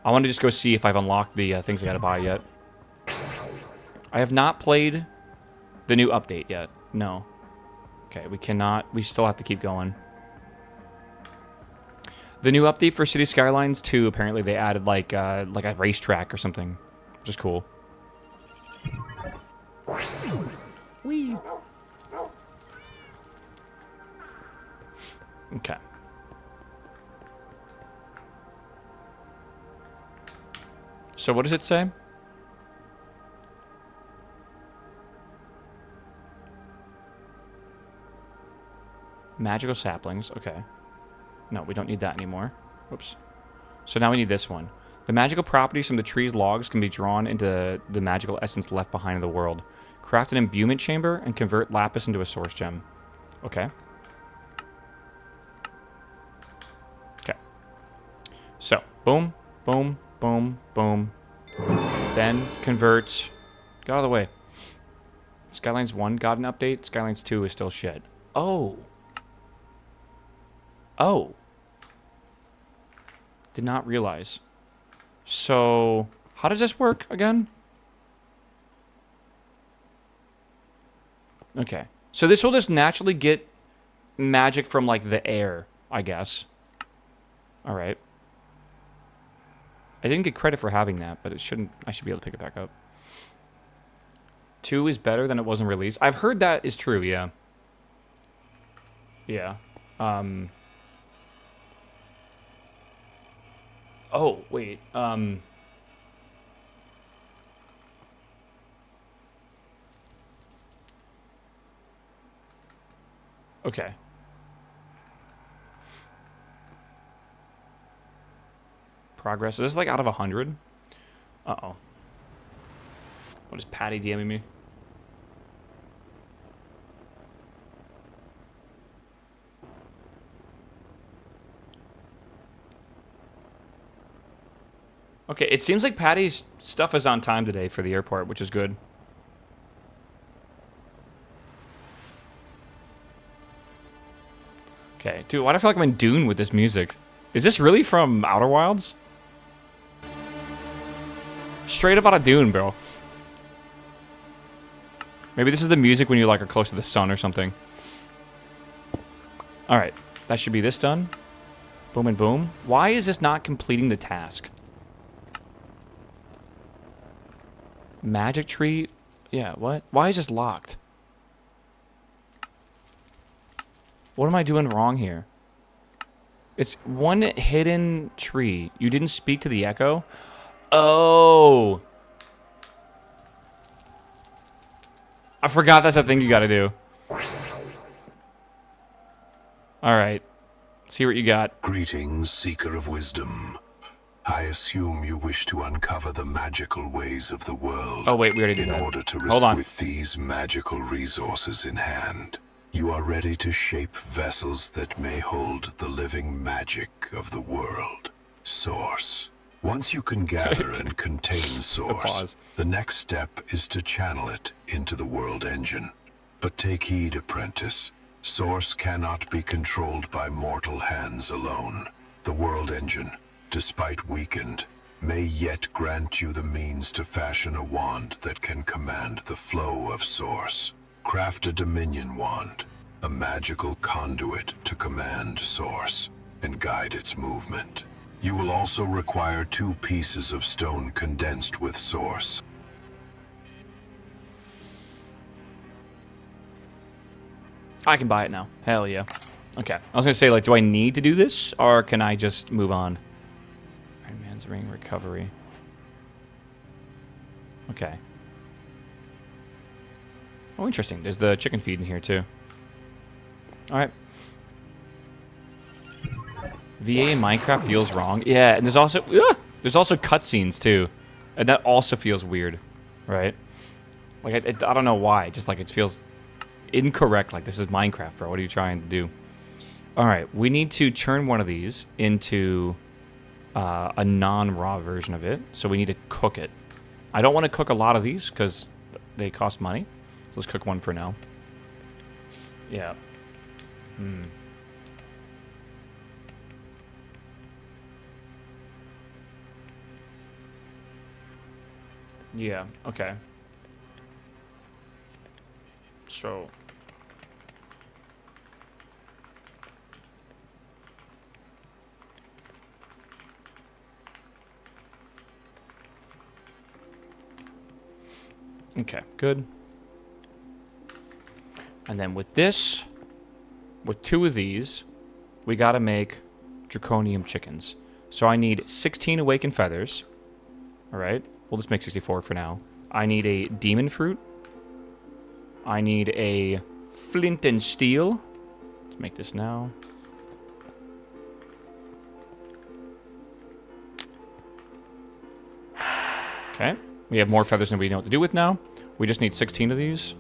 I want to just go see if I've unlocked the things I got to buy yet. I have not played the new update yet. No. Okay, we cannot. We still have to keep going. The new update for City Skylines 2, apparently they added like a racetrack or something, which is cool. Wee. Okay. So what does it say? Magical saplings. Okay. No, we don't need that anymore. Whoops. So now we need this one. The magical properties from the tree's logs can be drawn into the magical essence left behind in the world. Craft an imbuement chamber and convert lapis into a source gem. Okay. Okay. So, boom, boom, boom, boom. Then convert... Get out of the way. Skylines 1 got an update. Skylines 2 is still shit. Oh. Oh. Did not realize. So, how does this work again? Okay. So this will just naturally get magic from, like, the air, I guess. Alright. I didn't get credit for having that, but it shouldn't... I should be able to pick it back up. 2 is better than it was in release. I've heard that is true, yeah. Yeah. Oh, wait. Okay. Progress. Is this like out of 100? Uh-oh. What is Patty DMing me? Okay, it seems like Patty's stuff is on time today for the airport, which is good. Okay, dude, why do I feel like I'm in Dune with this music? Is this really from Outer Wilds? Straight up out of Dune, bro. Maybe this is the music when you like are close to the sun or something. Alright, that should be this done. Boom and boom. Why is this not completing the task? Magic tree. Yeah, what? Why is this locked? What am I doing wrong here? It's one hidden tree. You didn't speak to the echo? Oh! I forgot that's a thing you gotta do. Alright. See what you got. Greetings, seeker of wisdom. I assume you wish to uncover the magical ways of the world. Oh, wait, we already did in that. order to Hold on. with these magical resources in hand, you are ready to shape vessels that may hold the living magic of the world. Source. Once you can gather and contain Source, the next step is to channel it into the world engine. But take heed, apprentice. Source cannot be controlled by mortal hands alone. The world engine, despite weakened, may yet grant you the means to fashion a wand that can command the flow of Source. Craft a Dominion wand, a magical conduit to command Source and guide its movement. You will also require 2 pieces of stone condensed with Source. I can buy it now. Hell yeah. Okay. I was gonna say, like, do I need to do this, or can I just move on? Iron Man's Ring Recovery. Okay. Oh, interesting. There's the chicken feed in here, too. Alright. VA in Minecraft feels wrong. Yeah, and there's also cutscenes, too. And that also feels weird. Right? Like, I don't know why. Just, like, it feels incorrect. Like, this is Minecraft, bro. What are you trying to do? Alright, we need to turn one of these into a non-raw version of it. So we need to cook it. I don't want to cook a lot of these because they cost money. So let's cook one for now. Yeah. Yeah, okay. So... Okay, good. And then with this, with 2 of these, we gotta make draconium chickens. So I need 16 awakened feathers. Alright, we'll just make 64 for now. I need a demon fruit. I need a flint and steel. Let's make this now. Okay. We have more feathers than we know what to do with now. We just need 16 of these.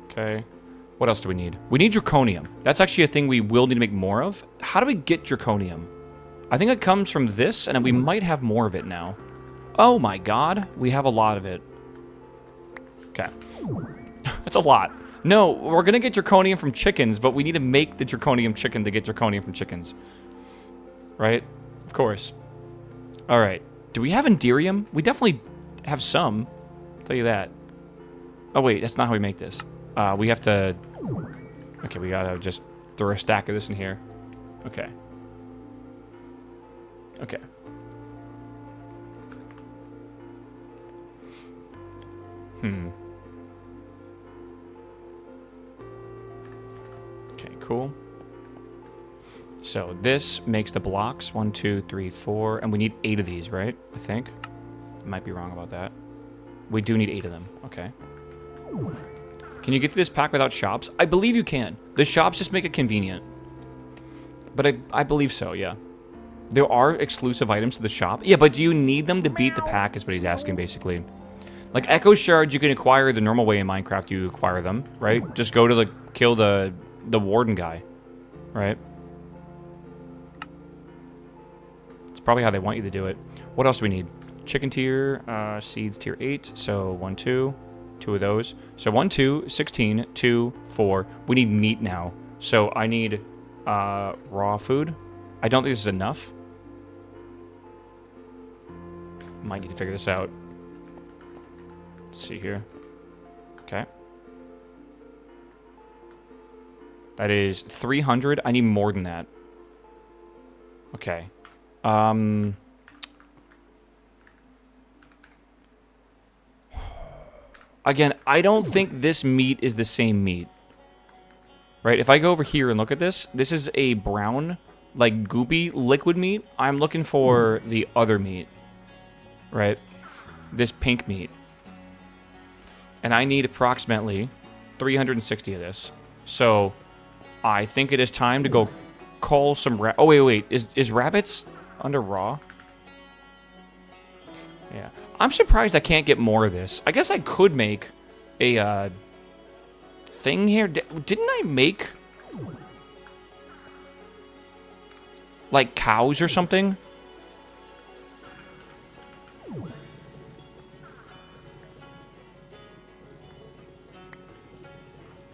Okay. What else do we need? We need draconium. That's actually a thing we will need to make more of. How do we get draconium? I think it comes from this, and we might have more of it now. Oh my god. We have a lot of it. Okay. That's a lot. No, we're going to get draconium from chickens, but we need to make the draconium chicken to get draconium from chickens. Right? Of course. Alright. Do we have Enderium? We definitely have some. I'll tell you that. Oh, wait. That's not how we make this. We have to... Okay, we gotta just throw a stack of this in here. Okay. Okay. Okay, cool. So this makes the blocks 1, 2, 3, 4, and we need 8 of these, right? I think. I might be wrong about that. We do need 8 of them. Okay. Can you get through this pack without shops? I believe you can. The shops just make it convenient. But I believe so, yeah. There are exclusive items to the shop. Yeah, but do you need them to beat the pack is what he's asking, basically. Like, Echo Shards, you can acquire the normal way in Minecraft you acquire them, right? Just go to kill the warden guy, right? It's probably how they want you to do it. What else do we need? Chicken tier, seeds tier 8, so 1, 2, 2 of those. So 1, 2, 16, 2, 4. We need meat now. So I need raw food. I don't think this is enough. Might need to figure this out. Let's see here. Okay. That is 300. I need more than that. Okay. Again, I don't think this meat is the same meat. Right? If I go over here and look at this, this is a brown, like goopy liquid meat. I'm looking for the other meat. Right? This pink meat. And I need approximately 360 of this. So I think it is time to go call some oh, wait. Is rabbits under raw? Yeah. I'm surprised I can't get more of this. I guess I could make a thing here. Didn't I make like cows or something?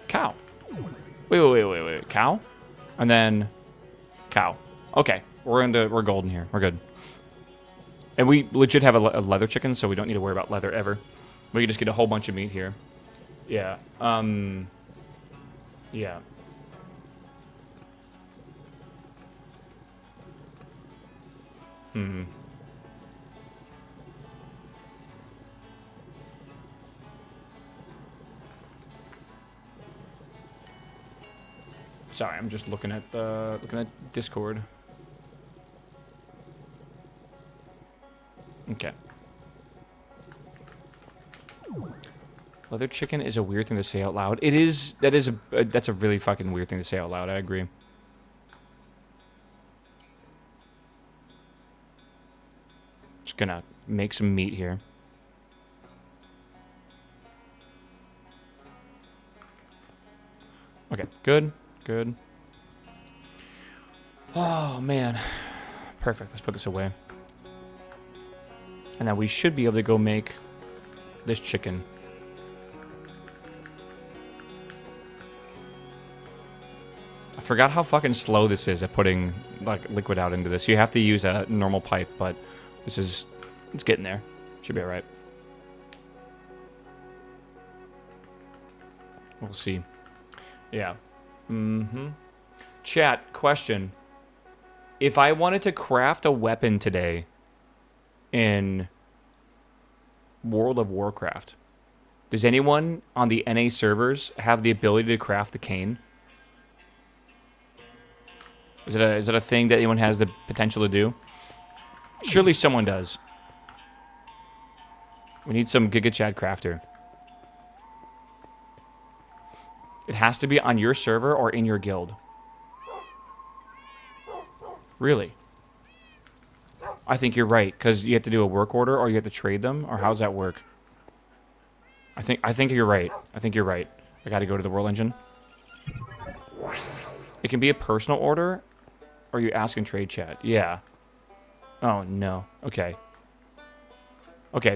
Cow. Wait. Cow? And then cow. Okay. We're golden here. We're good. And we legit have a leather chicken, so we don't need to worry about leather ever. We can just get a whole bunch of meat here. Yeah. Yeah. Sorry, I'm just looking at Discord. Okay. Leather chicken is a weird thing to say out loud. It is. That's a really fucking weird thing to say out loud. I agree. Just gonna make some meat here. Okay, good. Oh, man. Perfect. Let's put this away. And now we should be able to go make this chicken. I forgot how fucking slow this is at putting like liquid out into this. You have to use a normal pipe, but it's getting there. Should be alright. We'll see. Yeah. Chat, question. If I wanted to craft a weapon today in World of Warcraft, does anyone on the NA servers have the ability to craft the cane? Is it a thing that anyone has the potential to do? Surely someone does. We need some Giga Chad crafter. It has to be on your server or in your guild. Really? I think you're right, because you have to do a work order or you have to trade them, or how's that work? I think you're right. I think you're right. I gotta go to the World Engine. It can be a personal order, or you ask in trade chat. Yeah. Oh, no. Okay. Okay,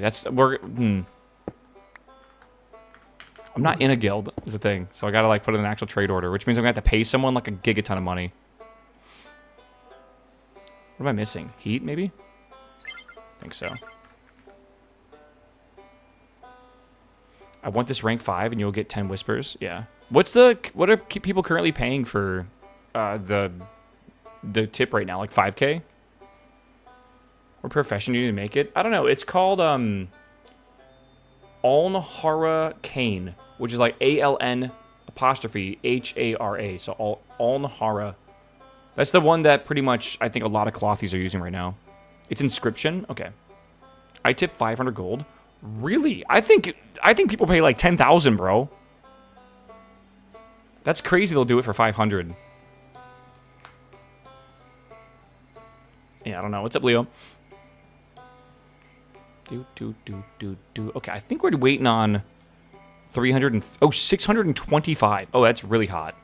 I'm not in a guild, is the thing. So I gotta, like, put in an actual trade order, which means I'm gonna have to pay someone, like, a gigaton of money. What am I missing? Heat, maybe? I think so. I want this rank 5, and you'll get 10 whispers. Yeah. What are people currently paying for the tip right now? Like 5K? What profession do you need to make it? I don't know. It's called Alnhara Kane, which is like ALN apostrophe HARA. So Alnhara. That's the one that pretty much I think a lot of clothies are using right now. It's inscription. Okay. I tip 500 gold. Really? I think people pay like 10,000, bro. That's crazy. They'll do it for 500. Yeah, I don't know. What's up, Leo? Okay, I think we're waiting on 625. Oh, that's really hot.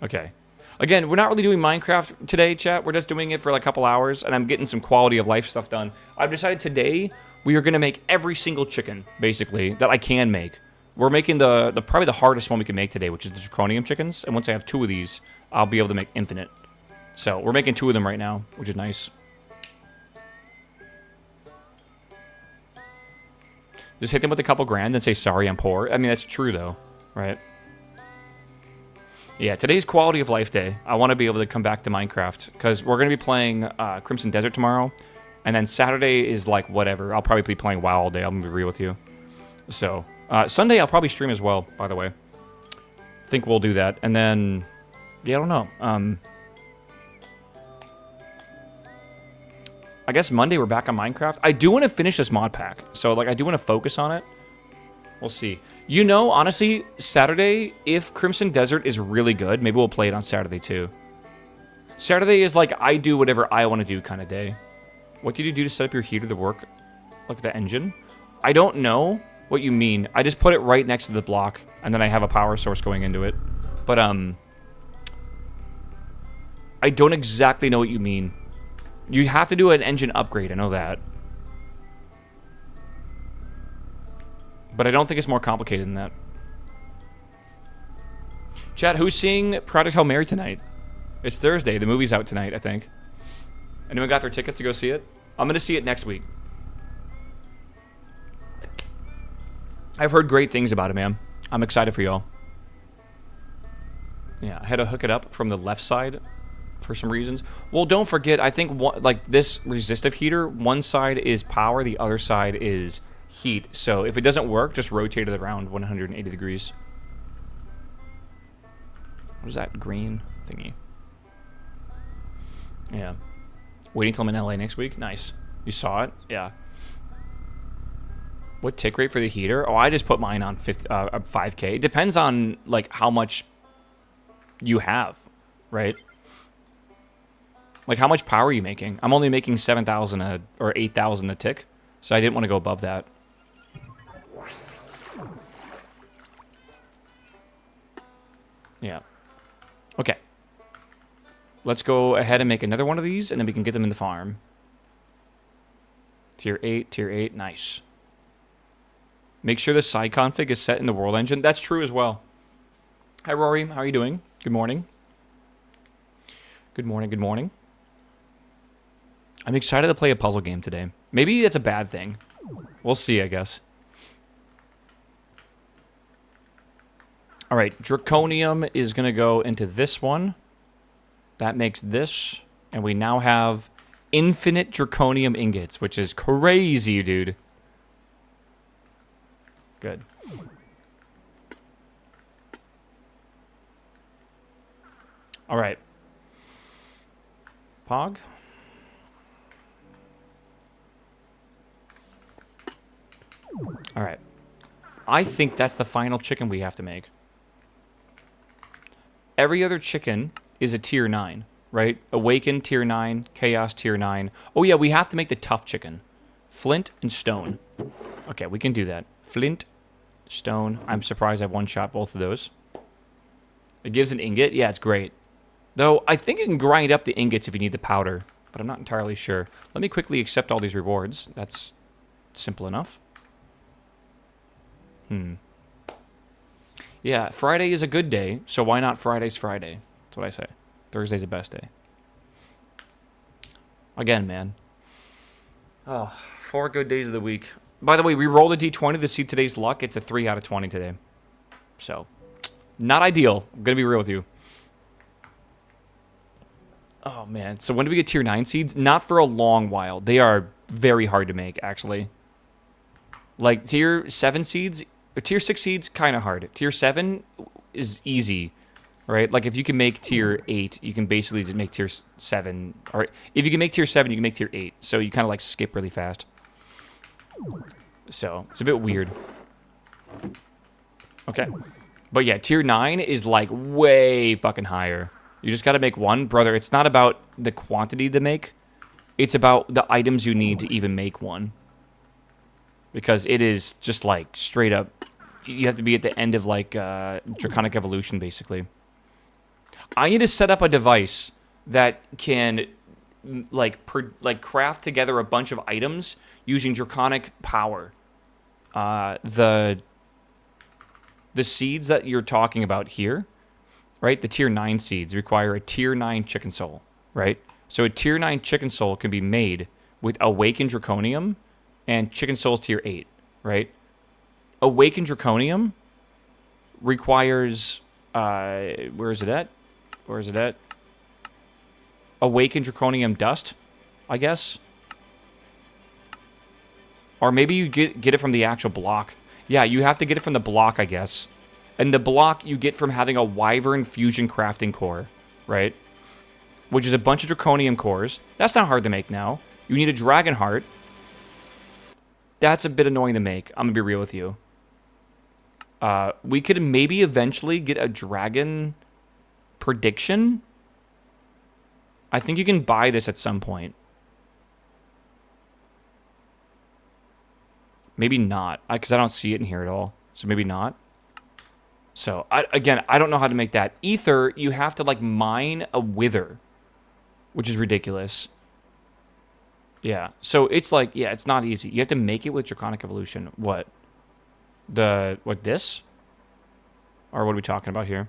Okay. Again, we're not really doing Minecraft today, chat. We're just doing it for like a couple hours, and I'm getting some quality of life stuff done. I've decided today we are going to make every single chicken, basically, that I can make. We're making probably the hardest one we can make today, which is the Draconium chickens. And once I have 2 of these, I'll be able to make infinite. So we're making 2 of them right now, which is nice. Just hit them with a couple grand and say, sorry, I'm poor. I mean, that's true, though, right? Yeah, today's quality of life day. I want to be able to come back to Minecraft because we're going to be playing Crimson Desert tomorrow. And then Saturday is like whatever. I'll probably be playing WoW all day. I'm going to be real with you. So Sunday I'll probably stream as well, by the way. Think we'll do that. And then, yeah, I don't know. I guess Monday we're back on Minecraft. I do want to finish this mod pack. So, like, I do want to focus on it. We'll see. You know, honestly, Saturday, if Crimson Desert is really good, maybe we'll play it on Saturday, too. Saturday is like, I do whatever I want to do kind of day. What did you do to set up your heater to work? Like the engine? I don't know what you mean. I just put it right next to the block, and then I have a power source going into it. But, I don't exactly know what you mean. You have to do an engine upgrade, I know that. But I don't think it's more complicated than that. Chat, who's seeing Project Hail Mary tonight? It's Thursday. The movie's out tonight, I think. Anyone got their tickets to go see it? I'm going to see it next week. I've heard great things about it, man. I'm excited for y'all. Yeah, I had to hook it up from the left side for some reasons. Well, don't forget, I think, like, this resistive heater, one side is power, the other side is heat. So if it doesn't work, just rotate it around 180 degrees. What is that green thingy? Yeah. Waiting till I'm in LA next week? Nice. You saw it? Yeah. What tick rate for the heater? Oh, I just put mine on 5K. It depends on, like, how much you have, right? Like, how much power are you making? I'm only making 7,000 or 8,000 a tick, so I didn't want to go above that. Yeah. Okay. Let's go ahead and make another one of these, and then we can get them in the farm. Tier 8, nice. Make sure the side config is set in the world engine. That's true as well. Hi, Rory. How are you doing? Good morning. Good morning, good morning. I'm excited to play a puzzle game today. Maybe that's a bad thing. We'll see, I guess. All right, Draconium is going to go into this one. That makes this. And we now have infinite Draconium ingots, which is crazy, dude. Good. All right. Pog. All right. I think that's the final chicken we have to make. Every other chicken is a tier 9, right? Awaken tier 9, Chaos tier 9. Oh yeah, we have to make the tough chicken. Flint and stone. Okay, we can do that. Flint, stone. I'm surprised I've one-shot both of those. It gives an ingot. Yeah, it's great. Though, I think you can grind up the ingots if you need the powder, but I'm not entirely sure. Let me quickly accept all these rewards. That's simple enough. Yeah, Friday is a good day, so why not Friday's Friday? That's what I say. Thursday's the best day. Again, man. Oh, 4 good days of the week. By the way, we rolled a d20 to see today's luck. It's a 3 out of 20 today. So, not ideal. I'm going to be real with you. Oh, man. So when do we get tier 9 seeds? Not for a long while. They are very hard to make, actually. Like, tier 7 seeds, or tier 6 seeds, kind of hard. Tier 7 is easy, right? Like, if you can make tier 8, you can basically just make tier 7. Or if you can make tier 7, you can make tier 8. So you kind of, like, skip really fast. So, it's a bit weird. Okay. But yeah, tier 9 is, like, way fucking higher. You just got to make one. Brother, it's not about the quantity to make. It's about the items you need to even make one. Because it is just, like, straight up... You have to be at the end of, like, Draconic Evolution, basically. I need to set up a device that can, craft together a bunch of items using Draconic power. The seeds that you're talking about here... Right? The tier 9 seeds require a tier 9 chicken soul, right? So a tier 9 chicken soul can be made with Awakened Draconium and chicken souls tier 8, right? Awakened Draconium requires, where is it at? Where is it at? Awakened Draconium dust, I guess. Or maybe you get it from the actual block. Yeah, you have to get it from the block, I guess. And the block you get from having a Wyvern Fusion Crafting Core, right? Which is a bunch of Draconium cores. That's not hard to make now. You need a Dragon Heart. That's a bit annoying to make. I'm going to be real with you. We could maybe eventually get a Dragon Prediction. I think you can buy this at some point. Maybe not, because I don't see it in here at all. So maybe not. So, again, I don't know how to make that. Ether, you have to, like, mine a Wither, which is ridiculous. Yeah, so it's like, yeah, it's not easy. You have to make it with Draconic Evolution. What? What, this? Or what are we talking about here?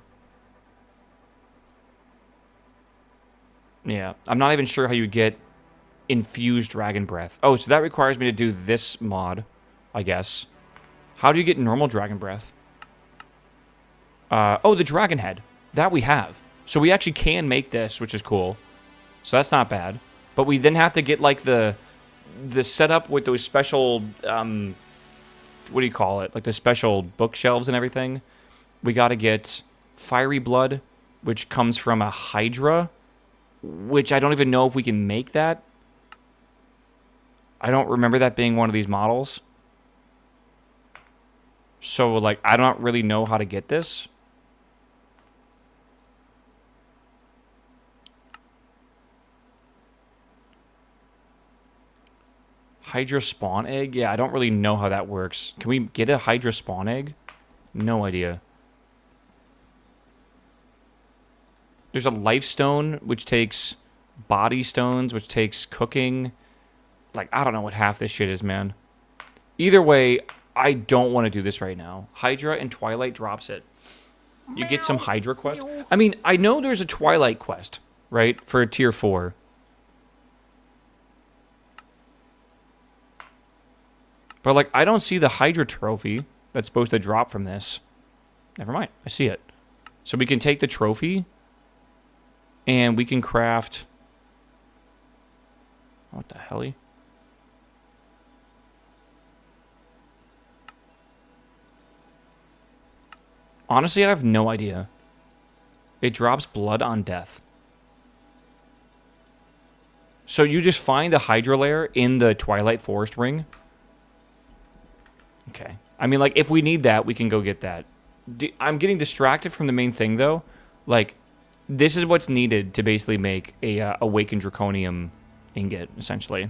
Yeah, I'm not even sure how you get Infused Dragon Breath. Oh, so that requires me to do this mod, I guess. How do you get normal Dragon Breath? Oh, the Dragon Head. That we have. So we actually can make this, which is cool. So that's not bad. But we then have to get, like, the setup with those special, what do you call it? Like, the special bookshelves and everything. We got to get Fiery Blood, which comes from a Hydra, which I don't even know if we can make that. I don't remember that being one of these models. So, like, I don't really know how to get this. Hydra spawn egg? Yeah, I don't really know how that works. Can we get a Hydra spawn egg? No idea. There's a life stone, which takes body stones, which takes cooking. Like, I don't know what half this shit is, man. Either way, I don't want to do this right now. Hydra and Twilight drops it. You get some Hydra quest. I mean, I know there's a Twilight quest, right? For a tier 4. But, like, I don't see the Hydra trophy that's supposed to drop from this. Never mind. I see it. So we can take the trophy, and we can craft... What the hell? Honestly, I have no idea. It drops blood on death. So you just find the Hydra lair in the Twilight Forest ring. Okay. I mean, like, if we need that, we can go get that. I'm getting distracted from the main thing, though. Like, this is what's needed to basically make a Awakened Draconium ingot, essentially.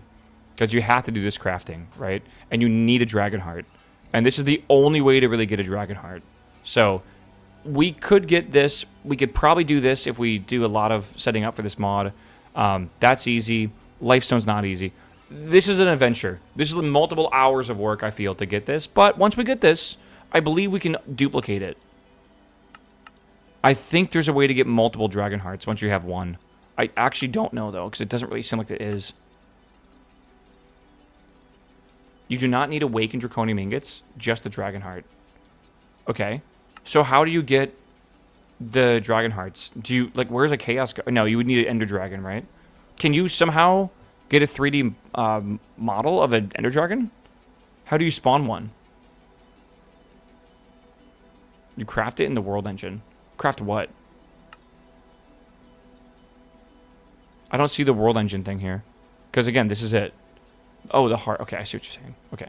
Because you have to do this crafting, right? And you need a Dragon Heart. And this is the only way to really get a Dragon Heart. So, we could get this. We could probably do this if we do a lot of setting up for this mod. That's easy. Lifestone's not easy. This is an adventure. This is multiple hours of work, I feel, to get this. But once we get this, I believe we can duplicate it. I think there's a way to get multiple Dragon Hearts once you have one. I actually don't know, though, because it doesn't really seem like it is. You do not need Awakened Draconium Ingots, just the Dragon Heart. Okay. So how do you get the Dragon Hearts? Do you, like, where's a Chaos... No, you would need an Ender Dragon, right? Can you somehow get a 3D model of an Ender Dragon? How do you spawn one? You craft it in the World Engine. Craft what? I don't see the World Engine thing here. Because, again, this is it. Oh, the heart. Okay, I see what you're saying. Okay.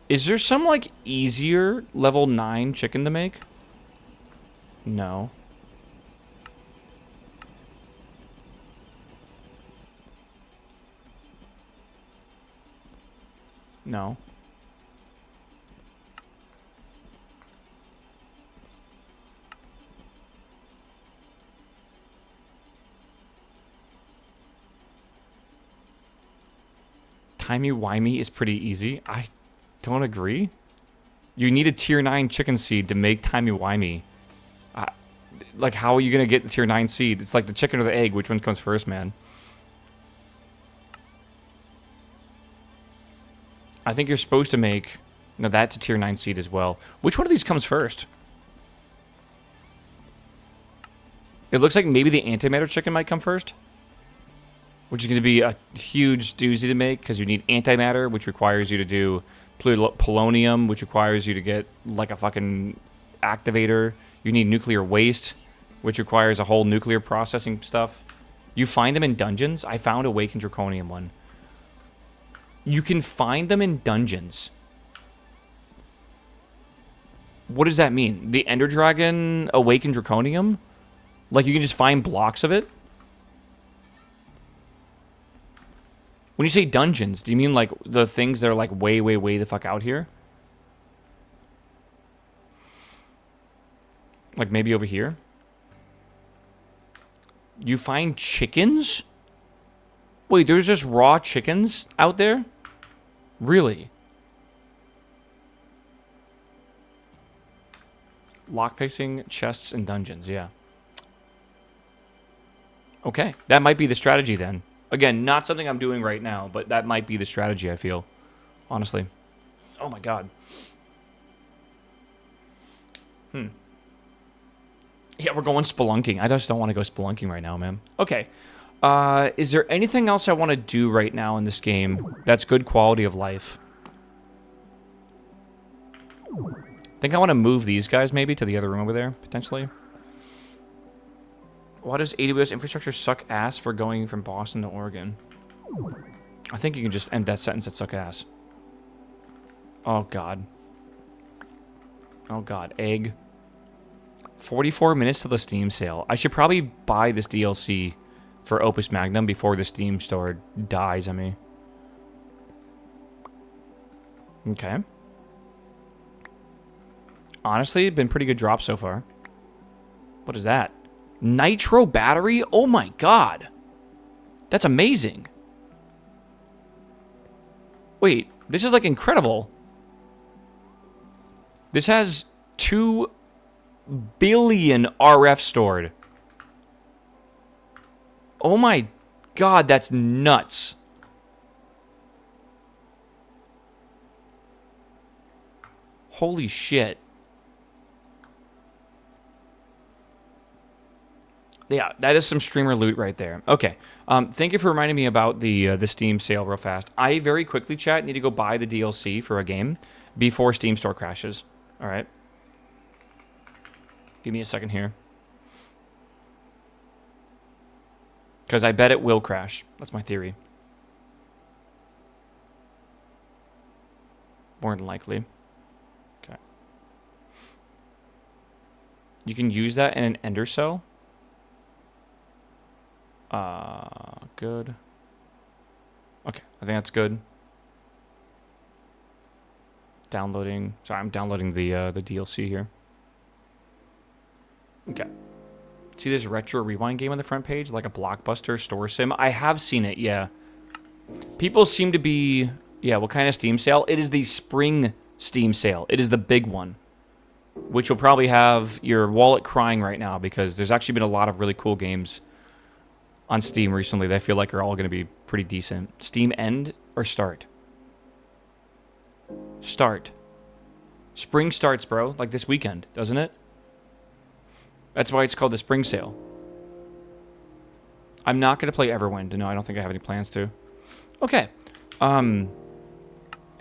Is there some, like, easier level 9 chicken to make? No. No. Timey-wimey is pretty easy. I don't agree. You need a tier 9 chicken seed to make timey-wimey. Like, how are you going to get the tier 9 seed? It's like the chicken or the egg. Which one comes first, man? I think you're supposed to make No, that's a tier 9 seed as well. Which one of these comes first? It looks like maybe the antimatter chicken might come first. Which is going to be a huge doozy to make because you need antimatter, which requires you to do polonium, which requires you to get like a fucking activator. You need nuclear waste, which requires a whole nuclear processing stuff. You find them in dungeons. I found a Awakened Draconium one. You can find them in dungeons. What does that mean? The Ender Dragon Awakened Draconium? Like you can just find blocks of it? When you say dungeons, do you mean like the things that are like way, way, way the fuck out here? Like maybe over here? You find chickens? Wait, there's just raw chickens out there? Really? Lockpicking, chests, and dungeons, yeah. Okay, that might be the strategy then. Again, not something I'm doing right now, but that might be the strategy, I feel. Honestly. Oh my god. Yeah, we're going spelunking. I just don't want to go spelunking right now, man. Okay. Is there anything else I want to do right now in this game that's good quality of life? I think I want to move these guys maybe to the other room over there, potentially. Why does AWS infrastructure suck ass for going from Boston to Oregon? I think you can just end that sentence at suck ass. Oh, God. Oh, God. Egg. 44 minutes to the Steam sale. I should probably buy this DLC for Opus Magnum before the Steam store dies on me. Okay. Honestly, been pretty good drop so far. What is that? Nitro battery? Oh my god. That's amazing. Wait, this is like incredible. This has 2 billion RF stored. Oh my god, that's nuts. Holy shit. Yeah, that is some streamer loot right there. Okay, thank you for reminding me about the Steam sale real fast. I very quickly, chat, need to go buy the DLC for a game before Steam store crashes. All right. Give me a second here. Because I bet it will crash. That's my theory. More than likely. Okay. You can use that in an ender cell. Good. Okay, I think that's good. Downloading. Sorry, I'm downloading the DLC here. Okay. See this retro rewind game on the front page, like a Blockbuster store sim? I have seen it, yeah. People seem to be... Yeah, what kind of Steam sale? It is the spring Steam sale. It is the big one. Which will probably have your wallet crying right now because there's actually been a lot of really cool games on Steam recently that I feel like are all going to be pretty decent. Steam end or start? Start. Spring starts, bro. Like this weekend, doesn't it? That's why it's called the spring sale. I'm not going to play Everwind. No, I don't think I have any plans to. Okay.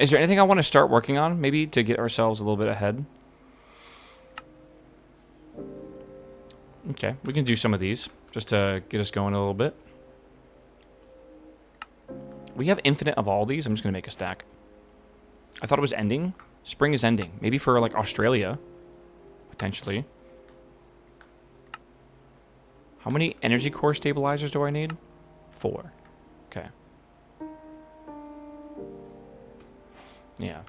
Is there anything I want to start working on? Maybe to get ourselves a little bit ahead? Okay, we can do some of these. Just to get us going a little bit. We have infinite of all these. I'm just going to make a stack. I thought it was ending. Spring is ending. Maybe for, like, Australia. Potentially. How many energy core stabilizers do I need? 4. Okay. Yeah.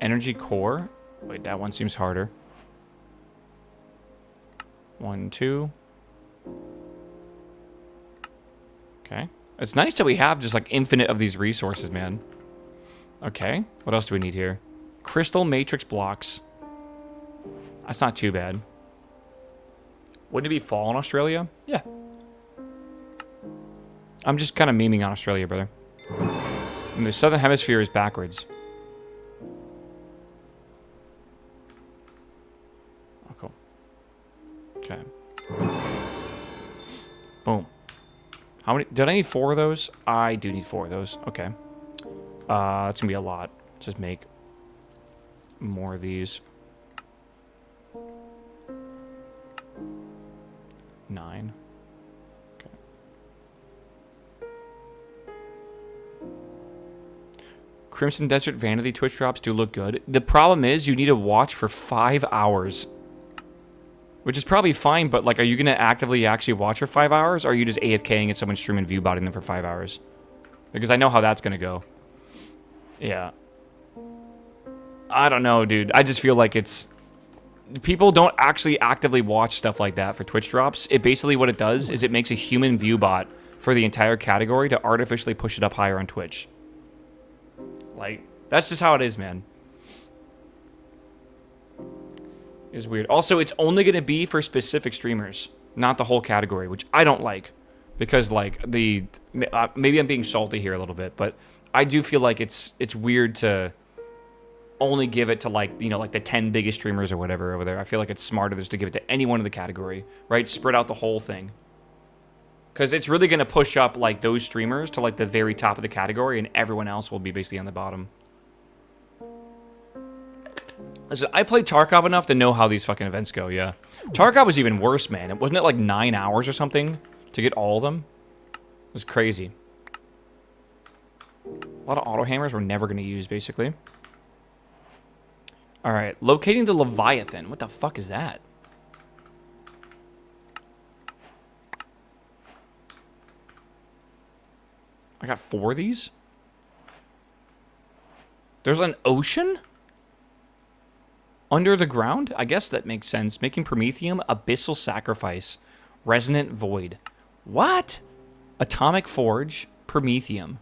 Energy core. Wait, that one seems harder. 1, 2. Okay. It's nice that we have just like infinite of these resources, man. Okay. What else do we need here? Crystal matrix blocks. That's not too bad. Wouldn't it be fall in Australia? Yeah. I'm just kind of memeing on Australia, brother. And the southern hemisphere is backwards. Oh, cool. Okay. Boom. How many? Did I need 4 of those? I do need 4 of those. Okay. That's gonna be a lot. Just make more of these. 9. Okay. Crimson Desert Vanity Twitch drops do look good. The problem is you need to watch for 5 hours. Which is probably fine, but like, are you going to actively actually watch for 5 hours? Or are you just AFKing at someone's stream and view botting them for 5 hours? Because I know how that's going to go. Yeah. I don't know, dude. I just feel like it's... People don't actually actively watch stuff like that for Twitch drops. It basically, what it does is it makes a human view bot for the entire category to artificially push it up higher on Twitch. Like, that's just how it is, man. It's weird. Also, it's only going to be for specific streamers, not the whole category, which I don't like. Because, like, the... maybe I'm being salty here a little bit, but I do feel like it's weird to only give it to, like, you know, like the 10 biggest streamers or whatever over there. I feel like it's smarter just to give it to anyone in the category, right? Spread out the whole thing. Because it's really going to push up, like, those streamers to, like, the very top of the category, and everyone else will be basically on the bottom. Listen, I played Tarkov enough to know how these fucking events go, yeah. Tarkov was even worse, man. Wasn't it, like, 9 hours or something to get all of them? It was crazy. A lot of auto hammers we're never going to use, basically. Alright, locating the Leviathan. What the fuck is that? I got 4 of these? There's an ocean? Under the ground? I guess that makes sense. Making Promethium, Abyssal Sacrifice, Resonant Void. What? Atomic Forge, Promethium.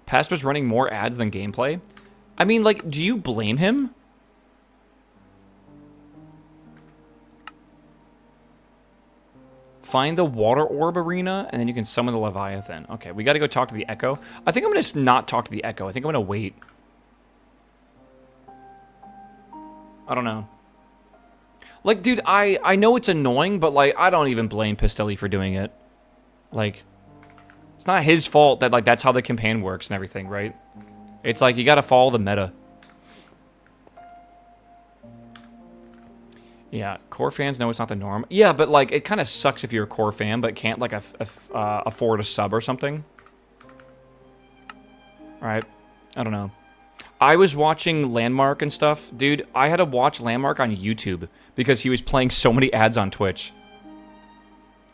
Pastor's running more ads than gameplay? I mean, like, do you blame him? Find the Water Orb Arena, and then you can summon the Leviathan. Okay, we gotta go talk to the Echo. I think I'm gonna just not talk to the Echo. I think I'm gonna wait. I don't know. Like, dude, I know it's annoying, but, like, I don't even blame Pistelli for doing it. Like... It's not his fault that, like, that's how the campaign works and everything, right? It's like, you gotta follow the meta. Yeah, core fans know it's not the norm. Yeah, but, like, it kind of sucks if you're a core fan, but can't, like, afford a sub or something. Right? I don't know. I was watching Landmark and stuff. Dude, I had to watch Landmark on YouTube because he was playing so many ads on Twitch.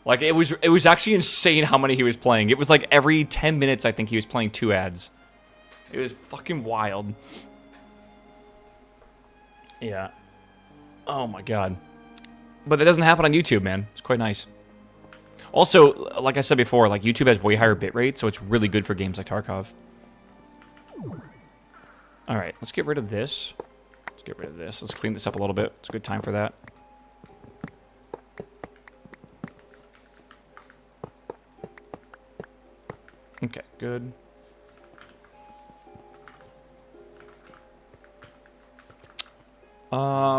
Like, it was actually insane how many he was playing. It was like every 10 minutes, I think he was playing 2 ads. It was fucking wild. Yeah. Oh my god. But that doesn't happen on YouTube, man. It's quite nice. Also, like I said before, like, YouTube has way higher bitrate, so it's really good for games like Tarkov. Alright, let's get rid of this. Let's get rid of this. Let's clean this up a little bit. It's a good time for that. Okay, good.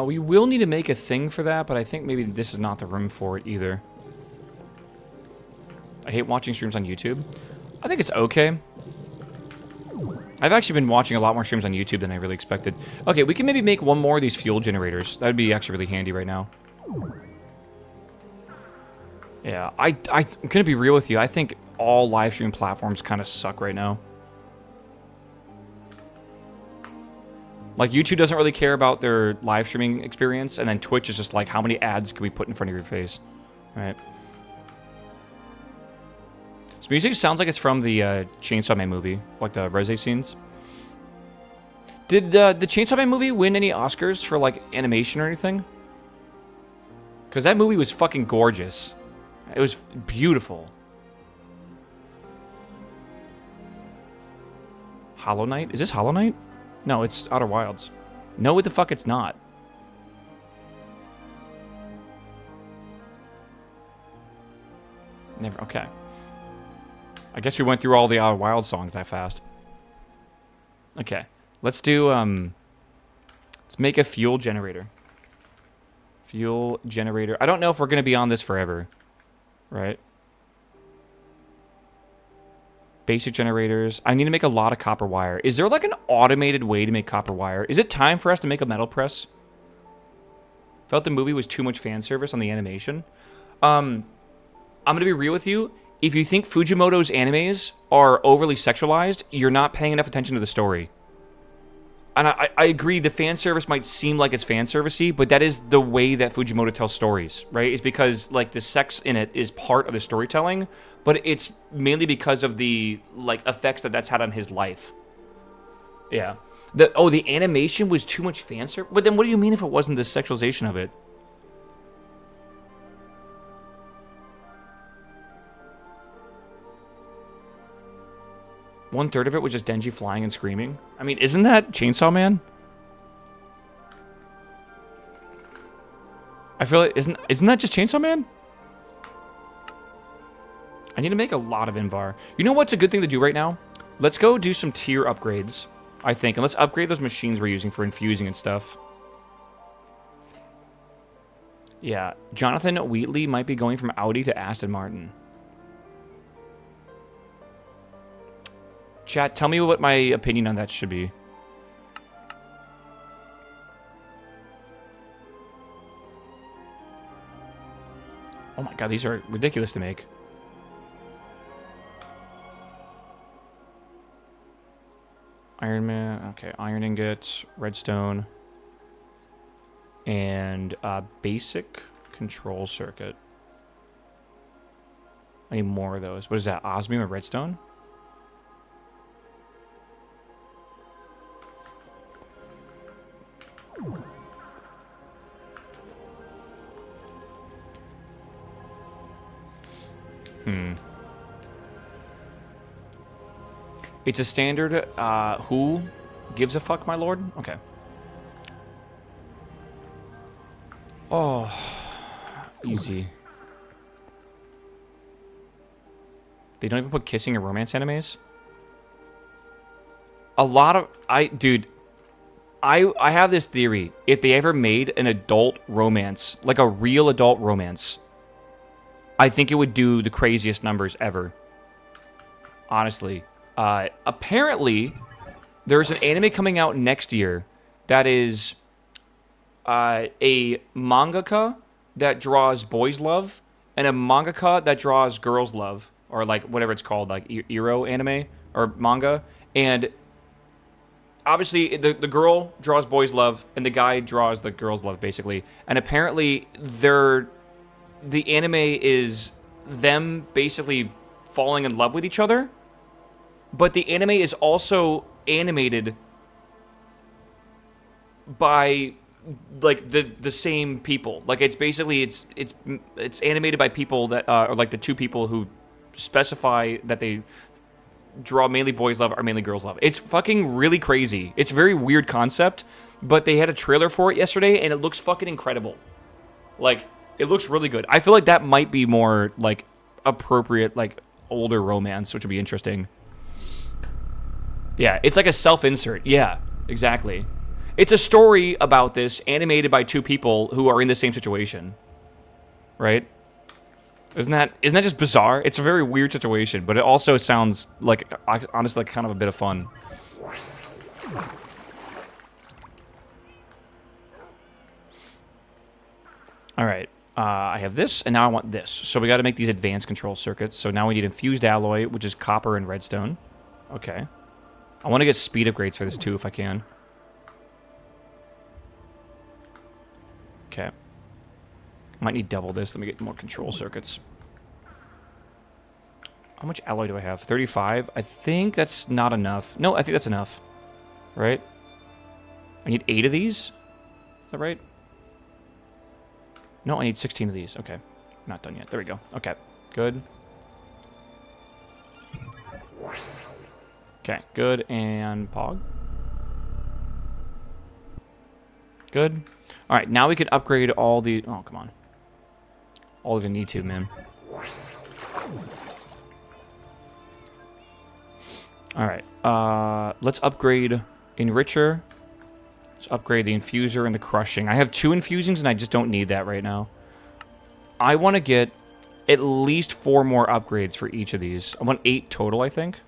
We will need to make a thing for that, but I think maybe this is not the room for it either. I hate watching streams on YouTube. I think it's okay. I've actually been watching a lot more streams on YouTube than I really expected. Okay, we can maybe make one more of these fuel generators. That would be actually really handy right now. Yeah, I'm gonna be real with you. I think all live stream platforms kind of suck right now. Like, YouTube doesn't really care about their live streaming experience, and then Twitch is just like, how many ads can we put in front of your face? Right. This music sounds like it's from the Chainsaw Man movie, like the Reze scenes. Did the Chainsaw Man movie win any Oscars for, like, animation or anything? Because that movie was fucking gorgeous. It was beautiful. Hollow Knight? Is this Hollow Knight? No, it's Outer Wilds. No, what the fuck it's not. Never, okay. I guess we went through all the wild songs that fast. Okay. Let's do, let's make a fuel generator. Fuel generator. I don't know if we're going to be on this forever. Right? Basic generators. I need to make a lot of copper wire. Is there like an automated way to make copper wire? Is it time for us to make a metal press? Felt the movie was too much fan service on the animation. I'm going to be real with you. If you think Fujimoto's animes are overly sexualized, you're not paying enough attention to the story. And I agree, the fan service might seem like it's fan servicey, but that is the way that Fujimoto tells stories, right? It's because, like, the sex in it is part of the storytelling, but it's mainly because of the, like, effects that that's had on his life. Yeah. The animation was too much fan service? But then what do you mean if it wasn't the sexualization of it? One-third of it was just Denji flying and screaming. I mean, isn't that Chainsaw Man? I feel like, isn't that just Chainsaw Man? I need to make a lot of Invar. You know what's a good thing to do right now? Let's go do some tier upgrades, I think. And let's upgrade those machines we're using for infusing and stuff. Yeah, Jonathan Wheatley might be going from Audi to Aston Martin. Chat, tell me what my opinion on that should be. Oh my god, these are ridiculous to make. Iron Man, okay, iron ingots, redstone, and basic control circuit. I need more of those. What is that, osmium or redstone? It's a standard, who gives a fuck, my lord? Okay. Oh, easy. They don't even put kissing or romance animes? A lot of, dude, I have this theory. If they ever made an adult romance, like a real adult romance, I think it would do the craziest numbers ever. Honestly. Apparently, there's an anime coming out next year that is a mangaka that draws boys love and a mangaka that draws girls love, or like whatever it's called, like Ero anime or manga. And obviously, the girl draws boys love and the guy draws the girls love, basically. And apparently, the anime is them basically falling in love with each other. But the anime is also animated by, like, the same people. Like, it's basically, it's animated by people that are, like, the two people who specify that they draw mainly boys love or mainly girls love. It's fucking really crazy. It's a very weird concept, but they had a trailer for it yesterday, and it looks fucking incredible. Like, it looks really good. I feel like that might be more, like, appropriate, like, older romance, which would be interesting. Yeah, it's like a self-insert. Yeah, exactly. It's a story about this animated by two people who are in the same situation. Right? Isn't that just bizarre? It's a very weird situation, but it also sounds like, honestly, like kind of a bit of fun. All right. I have this, and now I want this. So we got to make these advanced control circuits. So now we need infused alloy, which is copper and redstone. Okay. I want to get speed upgrades for this too, if I can. Okay. Might need double this. Let me get more control circuits. How much alloy do I have? 35? I think that's not enough. No, I think that's enough. Right? I need 8 of these? Is that right? No, I need 16 of these. Okay. Not done yet. There we go. Okay. Good. Okay, good, and Pog. Good. All right, now we can upgrade all the... Oh, come on. All of you need to, man. All right. Let's upgrade Enricher. Let's upgrade the Infuser and the Crushing. I have 2 infusings, and I just don't need that right now. I want to get at least 4 more upgrades for each of these. I want 8 total, I think.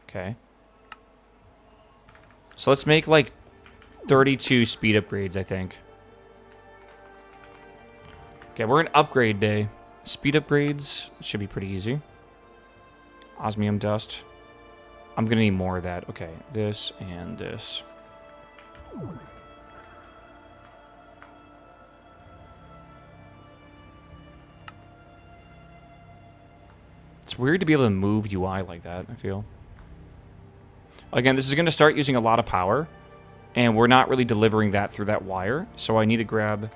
Okay. So let's make, like, 32 speed upgrades, I think. Okay, we're in upgrade day. Speed upgrades should be pretty easy. Osmium dust. I'm going to need more of that. Okay, this and this. It's weird to be able to move UI like that, I feel. Again, this is going to start using a lot of power, and we're not really delivering that through that wire, so I need to grab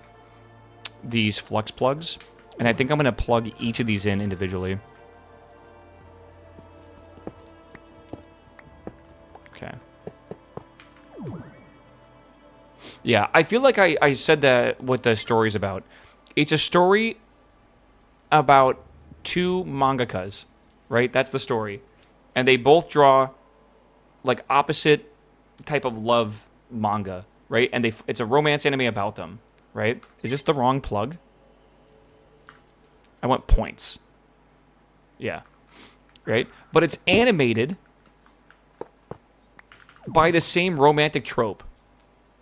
these flux plugs, and I think I'm going to plug each of these in individually. Okay. Yeah, I feel like I said that what the story's about. It's a story about 2 mangakas, right? That's the story. And they both draw, like, opposite type of love manga, right? And it's a romance anime about them, right? Is this the wrong plug? I want points. Yeah. Right? But it's animated by the same romantic trope,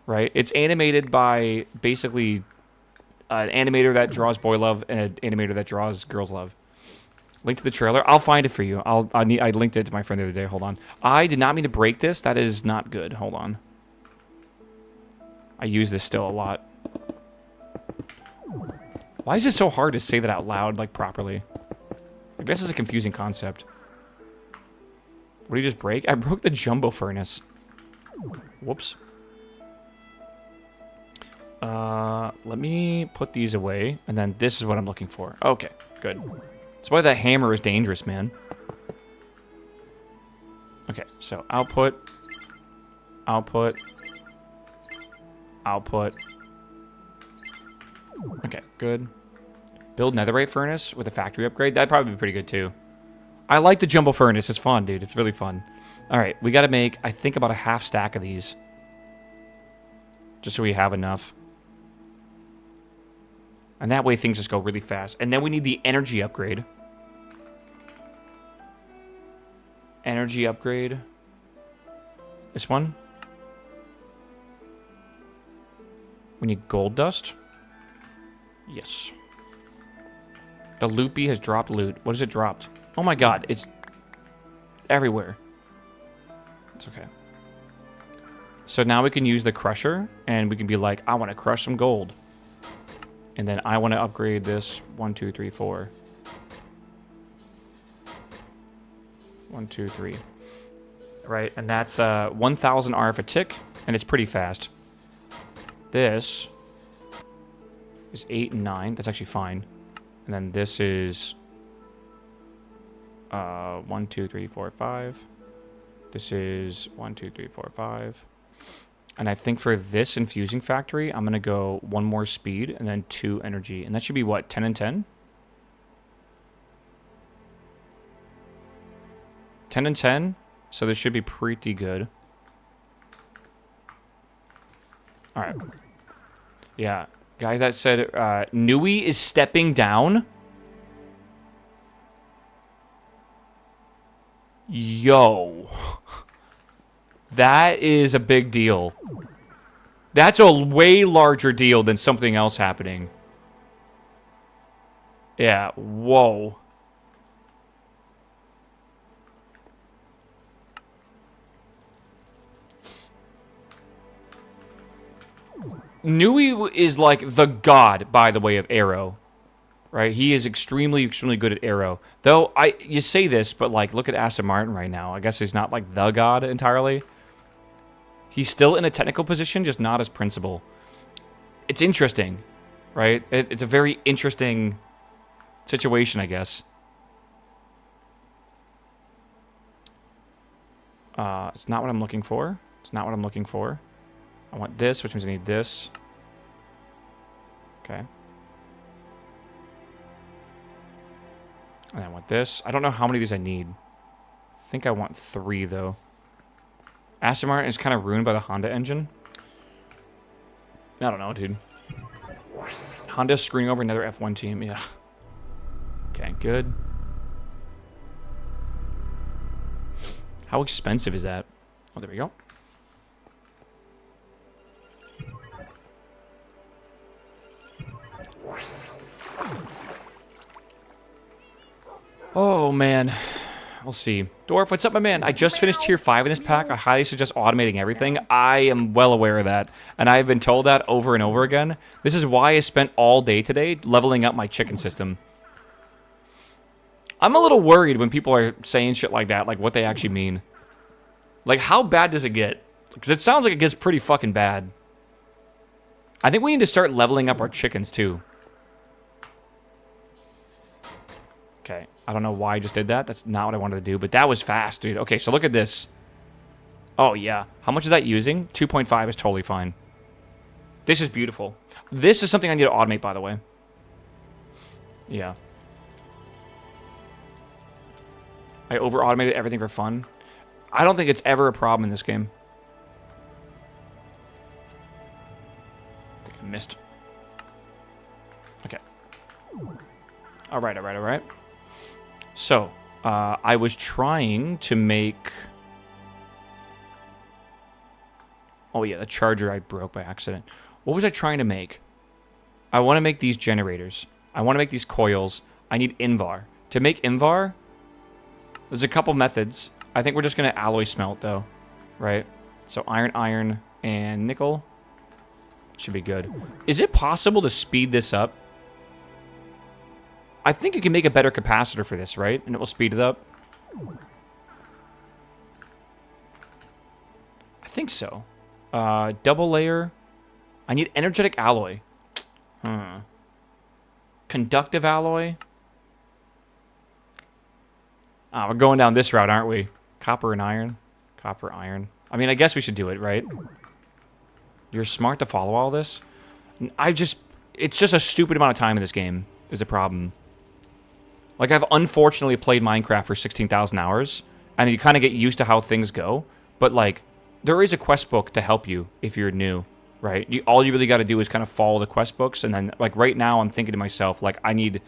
right? It's animated by basically an animator that draws boy love and an animator that draws girls love. Link to the trailer. I'll find it for you. I linked it to my friend the other day. Hold on. I did not mean to break this. That is not good. Hold on. I use this still a lot. Why is it so hard to say that out loud, like, properly? I guess it's a confusing concept. What did you just break? I broke the jumbo furnace. Whoops. Let me put these away, and then this is what I'm looking for. Okay, good. That's why that hammer is dangerous, man. Okay, so output, output, output. Okay, good. Build netherite furnace with a factory upgrade. That'd probably be pretty good, too. I like the jumbo furnace. It's fun, dude. It's really fun. All right, we got to make, I think, about a half stack of these. Just so we have enough. And that way things just go really fast. And then we need the energy upgrade. Energy upgrade. This one. We need gold dust. Yes. The loopy has dropped loot. What has it dropped? Oh my god, it's everywhere. It's okay. So now we can use the crusher, and we can be like, I want to crush some gold. And then I want to upgrade this 1, 2, 3, 4. 1, 2, 3. Right, and that's 1,000 RF a tick, and it's pretty fast. This is 8 and 9. That's actually fine. And then this is 1, 2, 3, 4, 5. This is 1, 2, 3, 4, 5. And I think for this infusing factory, I'm going to go 1 more speed and then 2 energy. And that should be what, 10 and 10? 10 and 10. So this should be pretty good. All right. Yeah. Guy that said Nui is stepping down. Yo. That is a big deal. That's a way larger deal than something else happening. Yeah, whoa. Nui is like the god, by the way, of arrow. Right? He is extremely, extremely good at arrow. Though, you say this, but like, look at Aston Martin right now. I guess he's not like the god entirely. He's still in a technical position, just not as principal. It's interesting, right? It's a very interesting situation, I guess. It's not what I'm looking for. It's not what I'm looking for. I want this, which means I need this. Okay. And I want this. I don't know how many of these I need. think I want 3, though. Aston Martin is kind of ruined by the Honda engine. I don't know, dude. Honda's screwing over another F1 team, yeah. Okay, good. How expensive is that? Oh, there we go. Oh, man. We'll see. Dwarf, what's up, my man? I just finished Tier 5 in this pack. I highly suggest automating everything. I am well aware of that, and I've been told that over and over again. This is why I spent all day today leveling up my chicken system. I'm a little worried when people are saying shit like that, like what they actually mean. Like, how bad does it get? Because it sounds like it gets pretty fucking bad. I think we need to start leveling up our chickens, too. Okay, I don't know why I just did that. That's not what I wanted to do, but that was fast, dude. Okay, so look at this. Oh, yeah. How much is that using? 2.5 is totally fine. This is beautiful. This is something I need to automate, by the way. Yeah. I over-automated everything for fun. I don't think it's ever a problem in this game. I think I missed. Okay. Alright, alright, alright. So, I was trying to make... Oh yeah, the charger I broke by accident. What was I trying to make? I want to make these generators. I want to make these coils. I need Invar. To make Invar, there's a couple methods. I think we're just going to alloy smelt, though. Right? So iron, iron, and nickel. Should be good. Is it possible to speed this up? I think you can make a better capacitor for this, right? And it will speed it up. I think so. Double layer. I need energetic alloy. Conductive alloy. Ah, we're going down this route, aren't we? Copper and iron. Copper, iron. I mean, I guess we should do it, right? You're smart to follow all this? It's just a stupid amount of time in this game is the problem. Like, I've unfortunately played Minecraft for 16,000 hours, and you kind of get used to how things go. But, like, there is a quest book to help you if you're new, right? All you really got to do is kind of follow the quest books, and then, like, right now I'm thinking to myself, like, I need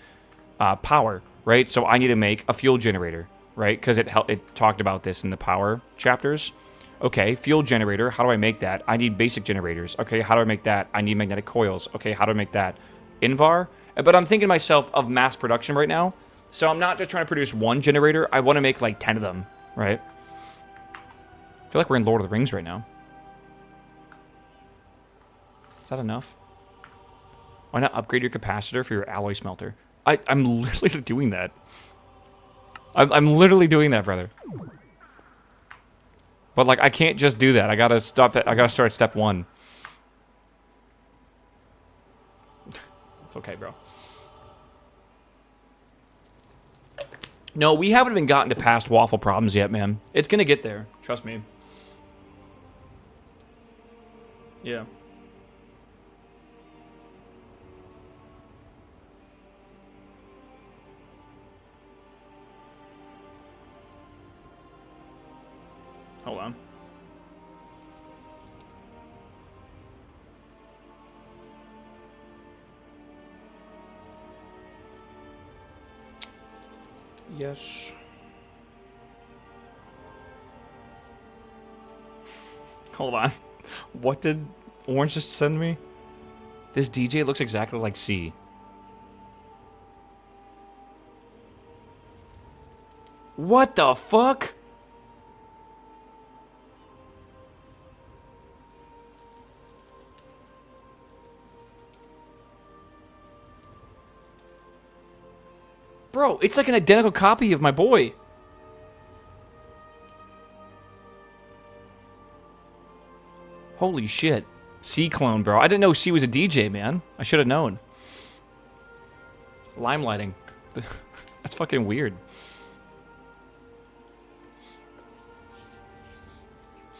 power, right? So I need to make a fuel generator, right? Because it talked about this in the power chapters. Okay, fuel generator, how do I make that? I need basic generators. Okay, how do I make that? I need magnetic coils. Okay, how do I make that? Invar? But I'm thinking to myself of mass production right now. So I'm not just trying to produce one generator. I want to make like 10 of them, right? I feel like we're in Lord of the Rings right now. Is that enough? Why not upgrade your capacitor for your alloy smelter? I'm literally doing that. I'm literally doing that, brother. But like, I can't just do that. I gotta stop it. I gotta start at step 1. It's okay, bro. No, we haven't even gotten to past waffle problems yet, man. It's gonna get there. Trust me. Yeah. Hold on. Yes. Hold on. What did Orange just send me? This DJ looks exactly like C. What the fuck? Bro, it's like an identical copy of my boy. Holy shit. C clone, bro. I didn't know C was a DJ, man. I should have known. Limelighting. That's fucking weird.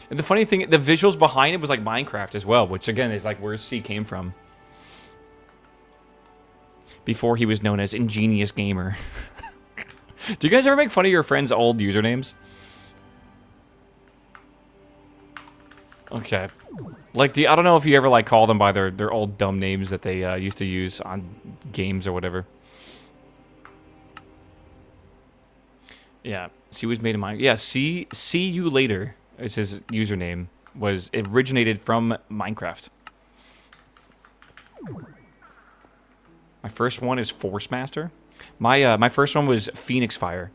And the funny thing, the visuals behind it was like Minecraft as well, which again is like where C came from. Before he was known as Ingenious Gamer. Do you guys ever make fun of your friends' old usernames? Okay. Like, I don't know if you ever, like, call them by their old dumb names that they used to use on games or whatever. Yeah. See was made in Minecraft. Yeah, see you later is his username. It originated from Minecraft. My first one is Force Master. My first one was Phoenix Fire.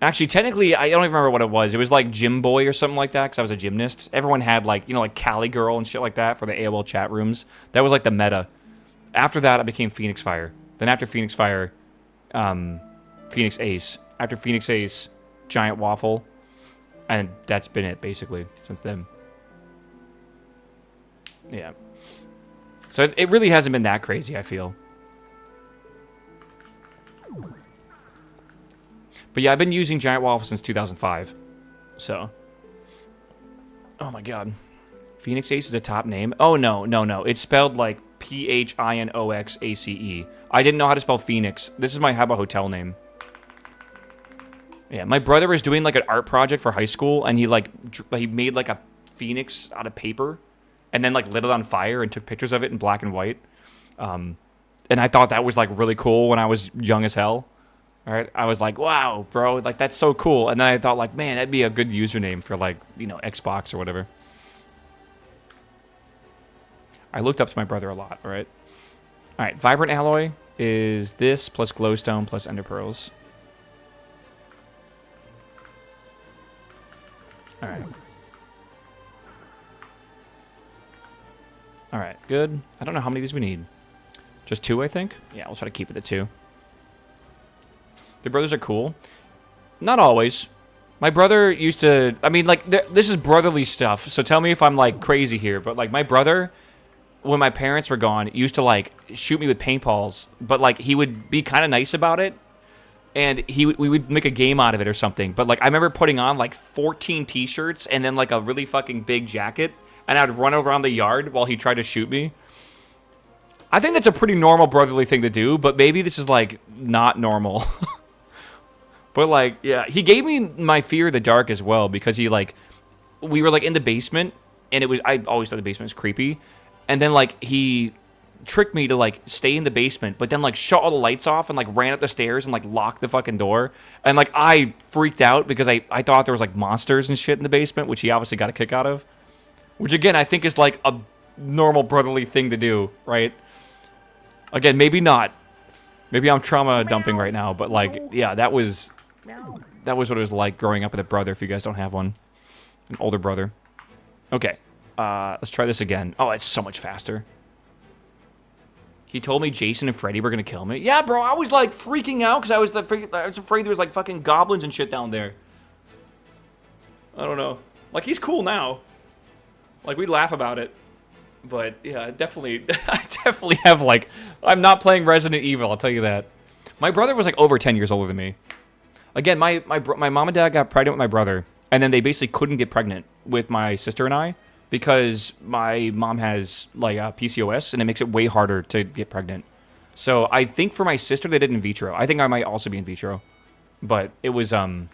Actually, technically, I don't even remember what it was. It was like Gym Boy or something like that, because I was a gymnast. Everyone had, like, you know, like Cali Girl and shit like that for the AOL chat rooms. That was like the meta. After that, I became Phoenix Fire. Then after Phoenix Fire, Phoenix Ace. After Phoenix Ace, GiantWaffle. And that's been it, basically, since then. Yeah. So it really hasn't been that crazy, I feel. But yeah, I've been using GiantWaffle since 2005. So. Oh my god. Phoenix Ace is a top name? Oh, no. It's spelled like Phinoxace. I didn't know how to spell Phoenix. This is my Habba Hotel name. Yeah, my brother was doing like an art project for high school, and he made like a phoenix out of paper, and then like lit it on fire and took pictures of it in black and white. And I thought that was like really cool when I was young as hell. All right, I was like, wow, bro, like that's so cool. And then I thought like, man, that'd be a good username for like, you know, Xbox or whatever. I looked up to my brother a lot. All right. Vibrant Alloy is this plus glowstone plus ender pearls. Alright, good. I don't know how many of these we need. Just 2, I think? Yeah, we'll try to keep it at 2. Your brothers are cool. Not always. My brother used to... I mean, like, this is brotherly stuff, so tell me if I'm, like, crazy here. But, like, my brother, when my parents were gone, used to, like, shoot me with paintballs. But, like, he would be kind of nice about it. And we would make a game out of it or something. But, like, I remember putting on, like, 14 T-shirts and then, like, a really fucking big jacket. And I'd run around the yard while he tried to shoot me. I think that's a pretty normal brotherly thing to do. But maybe this is, like, not normal. But, like, yeah. He gave me my fear of the dark as well. Because he, like... We were, like, in the basement. And it was... I always thought the basement was creepy. And then, like, he... tricked me to like stay in the basement, but then like shut all the lights off and like ran up the stairs and like locked the fucking door. And like I freaked out because I thought there was like monsters and shit in the basement, which he obviously got a kick out of. Which again, I think is like a normal brotherly thing to do, right? Again, maybe not. Maybe I'm trauma dumping right now, but like, yeah, that was what it was like growing up with a brother if you guys don't have one. An older brother. Okay. Let's try this again. Oh, it's so much faster. He told me Jason and Freddy were gonna kill me. Yeah, bro, I was like freaking out because I was afraid there was like fucking goblins and shit down there. I don't know. Like, he's cool now. Like, we laugh about it. But yeah, I definitely have like, I'm not playing Resident Evil, I'll tell you that. My brother was like over 10 years older than me. Again, my mom and dad got pregnant with my brother, and then they basically couldn't get pregnant with my sister and I. Because my mom has, like, PCOS, and it makes it way harder to get pregnant. So I think for my sister, they did in vitro. I think I might also be in vitro. But it was a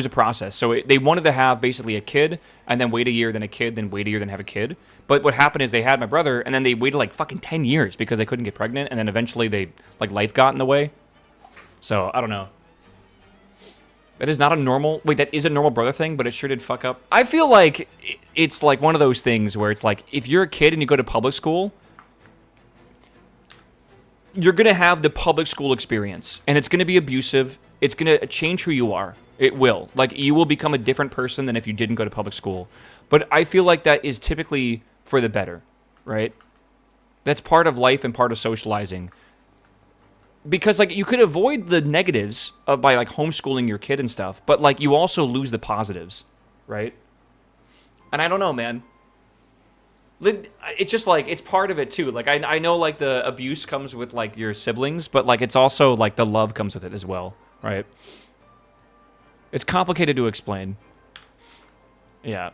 process. So they wanted to have basically a kid, and then wait a year, then a kid, then wait a year, then have a kid. But what happened is they had my brother, and then they waited, like, fucking 10 years because they couldn't get pregnant. And then eventually life got in the way. So, I don't know. That is not a normal... Wait, that is a normal brother thing, but it sure did fuck up. I feel like it's like one of those things where it's like, if you're a kid and you go to public school, you're going to have the public school experience. And it's going to be abusive. It's going to change who you are. It will. Like, you will become a different person than if you didn't go to public school. But I feel like that is typically for the better, right? That's part of life and part of socializing. Because, like, you could avoid the negatives by, like, homeschooling your kid and stuff, but, like, you also lose the positives, right? And I don't know, man. It's just, like, it's part of it, too. Like, I know, like, the abuse comes with, like, your siblings, but, like, it's also, like, the love comes with it as well, right? It's complicated to explain. Yeah.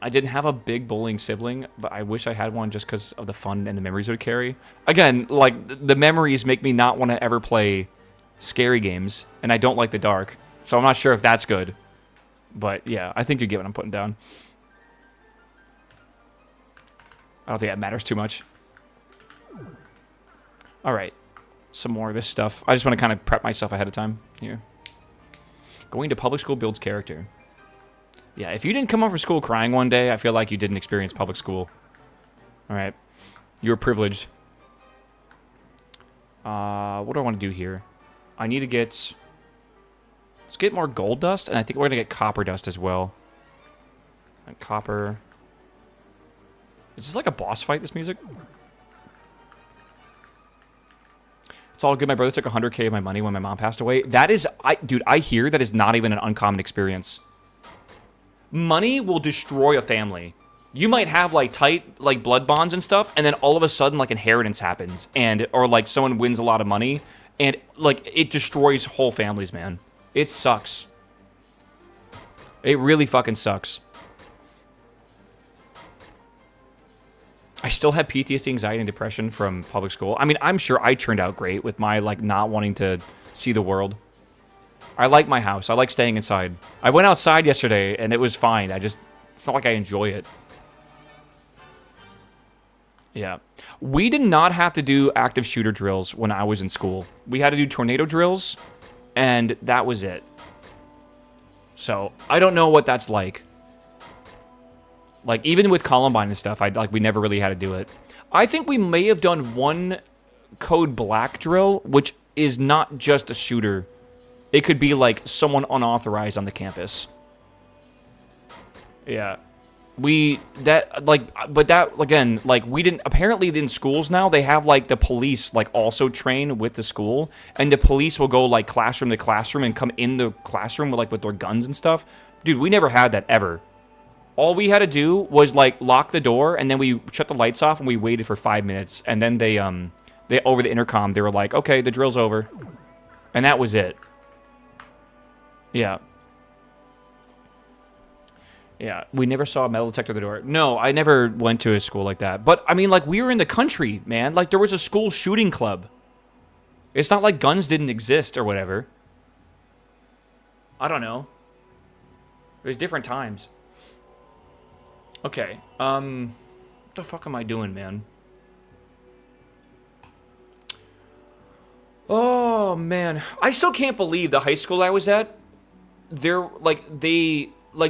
I didn't have a big bullying sibling, but I wish I had one just because of the fun and the memories it would carry. Again, like, the memories make me not want to ever play scary games, and I don't like the dark, so I'm not sure if that's good. But yeah, I think you get what I'm putting down. I don't think that matters too much. All right. Some more of this stuff. I just want to kind of prep myself ahead of time here. Going to public school builds character. Yeah, if you didn't come home from school crying one day, I feel like you didn't experience public school. All right. You were privileged. What do I want to do here? I need to get... Let's get more gold dust, and I think we're going to get copper dust as well. And copper... Is this like a boss fight, this music? It's all good. My brother took 100K of my money when my mom passed away. That is... Dude, I hear that is not even an uncommon experience. Money will destroy a family. You might have, like, tight, like, blood bonds and stuff, and then all of a sudden, like, inheritance happens. Or, like, someone wins a lot of money, and, like, it destroys whole families, man. It sucks. It really fucking sucks. I still have PTSD, anxiety, and depression from public school. I mean, I'm sure I turned out great with my, like, not wanting to see the world. I like my house. I like staying inside. I went outside yesterday, and it was fine. It's not like I enjoy it. Yeah. We did not have to do active shooter drills when I was in school. We had to do tornado drills, and that was it. So, I don't know what that's like. Like, even with Columbine and stuff, we never really had to do it. I think we may have done one Code Black drill, which is not just a shooter. It could be, like, someone unauthorized on the campus. Yeah. Again, like, we didn't, apparently in schools now, they have, like, the police, like, also train with the school, and the police will go, like, classroom to classroom and come in the classroom with, like, with their guns and stuff. Dude, we never had that, ever. All we had to do was, like, lock the door, and then we shut the lights off, and we waited for 5 minutes, and then they over the intercom, they were like, okay, the drill's over. And that was it. Yeah. Yeah, we never saw a metal detector at the door. No, I never went to a school like that. But, I mean, like, we were in the country, man. Like, there was a school shooting club. It's not like guns didn't exist or whatever. I don't know. It was different times. Okay, what the fuck am I doing, man? Oh, man. I still can't believe the high school I was at,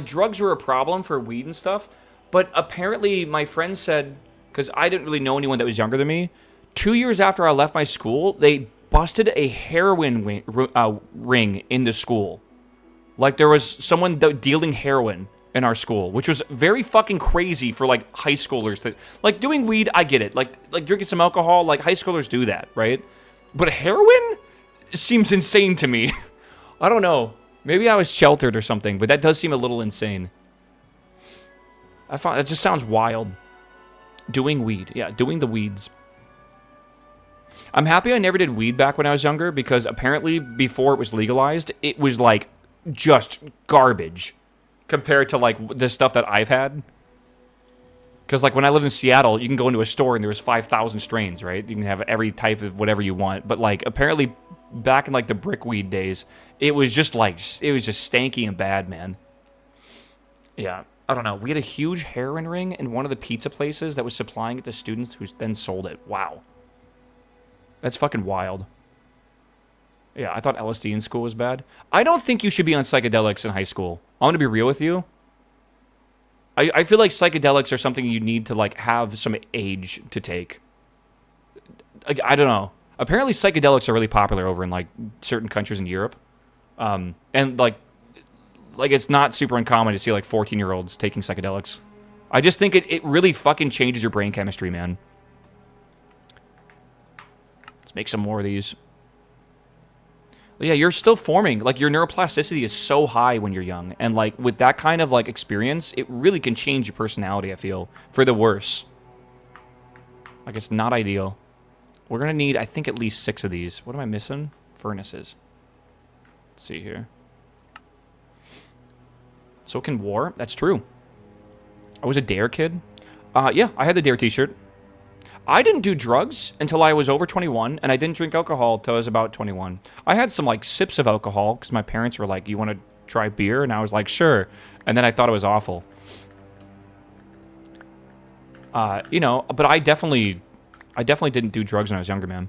drugs were a problem for weed and stuff, but apparently my friend said, because I didn't really know anyone that was younger than me, 2 years after I left my school, they busted a heroin ring in the school. Like, there was someone dealing heroin in our school, which was very fucking crazy for, like, high schoolers. That, like, doing weed, I get it. Like drinking some alcohol, like, high schoolers do that, right? But heroin seems insane to me. I don't know. Maybe I was sheltered or something, but that does seem a little insane. It just sounds wild. Doing weed. Yeah, doing the weeds. I'm happy I never did weed back when I was younger, because apparently before it was legalized, it was, like, just garbage compared to, like, the stuff that I've had. Because, like, when I lived in Seattle, you can go into a store and there was 5,000 strains, right? You can have every type of whatever you want. But, like, apparently back in, like, the brickweed days, it was just, like, it was just stanky and bad, man. Yeah, I don't know. We had a huge heroin ring in one of the pizza places that was supplying it to students who then sold it. Wow. That's fucking wild. Yeah, I thought LSD in school was bad. I don't think you should be on psychedelics in high school. I'm going to be real with you. I feel like psychedelics are something you need to, like, have some age to take. I don't know. Apparently psychedelics are really popular over in, like, certain countries in Europe. And, like it's not super uncommon to see, like, 14-year-olds taking psychedelics. I just think it really fucking changes your brain chemistry, man. Let's make some more of these. But yeah, you're still forming. Like, your neuroplasticity is so high when you're young. And, like, with that kind of, like, experience, it really can change your personality, I feel, for the worse. Like, it's not ideal. We're going to need, I think, at least 6 of these. What am I missing? Furnaces. Let's see here. So can war. That's true. I was a Dare kid. Yeah, I had the Dare t-shirt. I didn't do drugs until I was over 21, and I didn't drink alcohol until I was about 21. I had some, like, sips of alcohol, because my parents were like, you want to try beer? And I was like, sure. And then I thought it was awful. You know, but I definitely didn't do drugs when I was younger, man.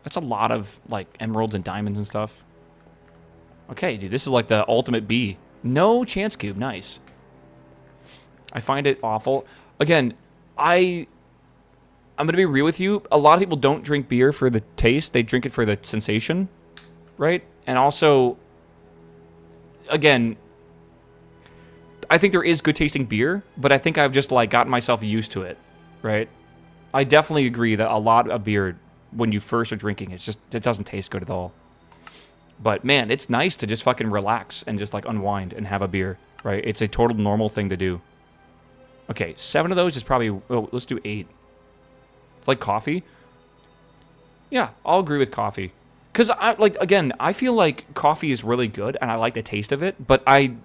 That's a lot of, like, emeralds and diamonds and stuff. Okay, dude, this is like the ultimate B. No chance cube. Nice. I find it awful. Again, I'm going to be real with you. A lot of people don't drink beer for the taste. They drink it for the sensation, right? And also, again, I think there is good tasting beer, but I think I've just, like, gotten myself used to it, right? I definitely agree that a lot of beer, when you first are drinking, it doesn't taste good at all. But man, it's nice to just fucking relax and just like unwind and have a beer, right? It's a total normal thing to do. Okay, 7 of those is probably, oh, let's do 8. It's like coffee. Yeah, I'll agree with coffee. Because I feel like coffee is really good and I like the taste of it, but I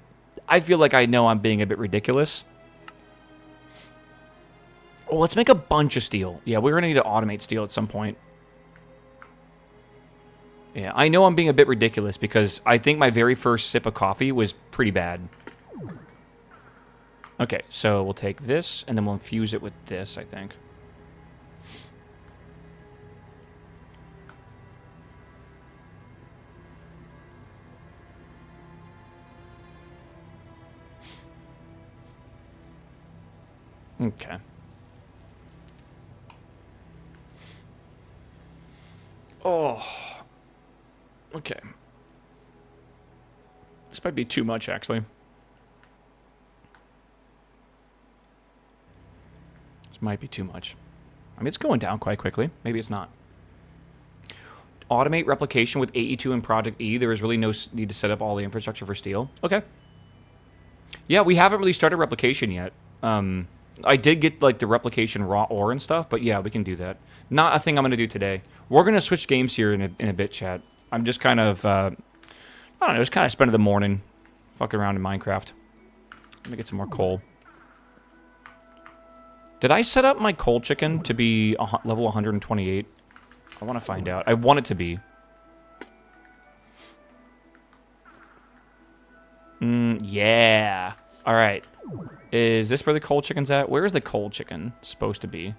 feel like I know I'm being a bit ridiculous. Oh, let's make a bunch of steel. Yeah, we're going to need to automate steel at some point. Yeah, I know I'm being a bit ridiculous because I think my very first sip of coffee was pretty bad. Okay, so we'll take this, and then we'll infuse it with this, I think. Okay. Oh. Okay. This might be too much, actually. This might be too much. I mean, it's going down quite quickly. Maybe it's not. Automate replication with AE2 and Project E. There is really no need to set up all the infrastructure for steel. Okay. Yeah, we haven't really started replication yet. I did get, like, the replication raw ore and stuff, but yeah, we can do that. Not a thing I'm going to do today. We're going to switch games here in a bit, chat. I'm just kind of, I don't know, just kind of spending the morning fucking around in Minecraft. Let me get some more coal. Did I set up my coal chicken to be level 128? I want to find out. I want it to be. Yeah. All right. Is this where the coal chicken's at? Where is the coal chicken supposed to be?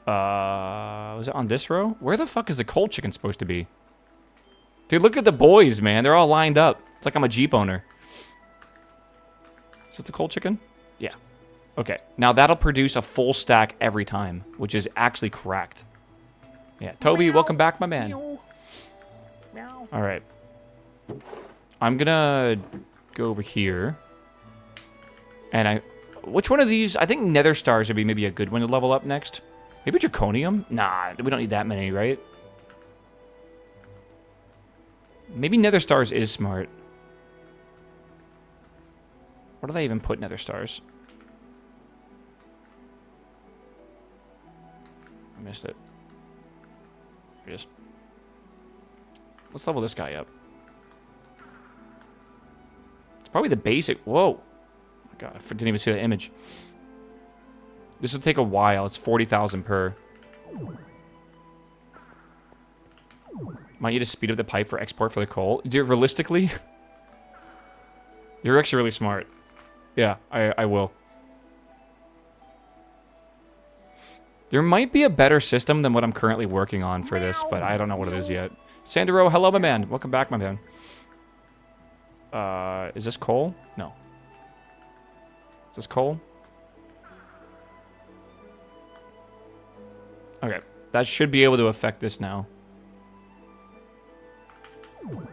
Was it on this row? Where the fuck is the coal chicken supposed to be? Dude, look at the boys, man. They're all lined up. It's like I'm a Jeep owner. Is this the coal chicken? Yeah. Okay. Now that'll produce a full stack every time, which is actually correct. Yeah. Toby, welcome back, my man. All right. I'm gonna go over here. And which one of these? I think nether stars would be maybe a good one to level up next. Maybe draconium? Nah, we don't need that many, right? Maybe nether stars is smart. Where did I even put nether stars? I missed it. Here it is. Let's level this guy up. It's probably the basic. Whoa. Oh my God, I didn't even see that image. This will take a while. It's 40,000 per. Might need to speed up the pipe for export for the coal. Dude, realistically, you're actually really smart. Yeah, I will. There might be a better system than what I'm currently working on for this, but I don't know what it is yet. Sandero, hello, my man. Welcome back, my man. Is this coal? No. Is this coal? Okay, that should be able to affect this now.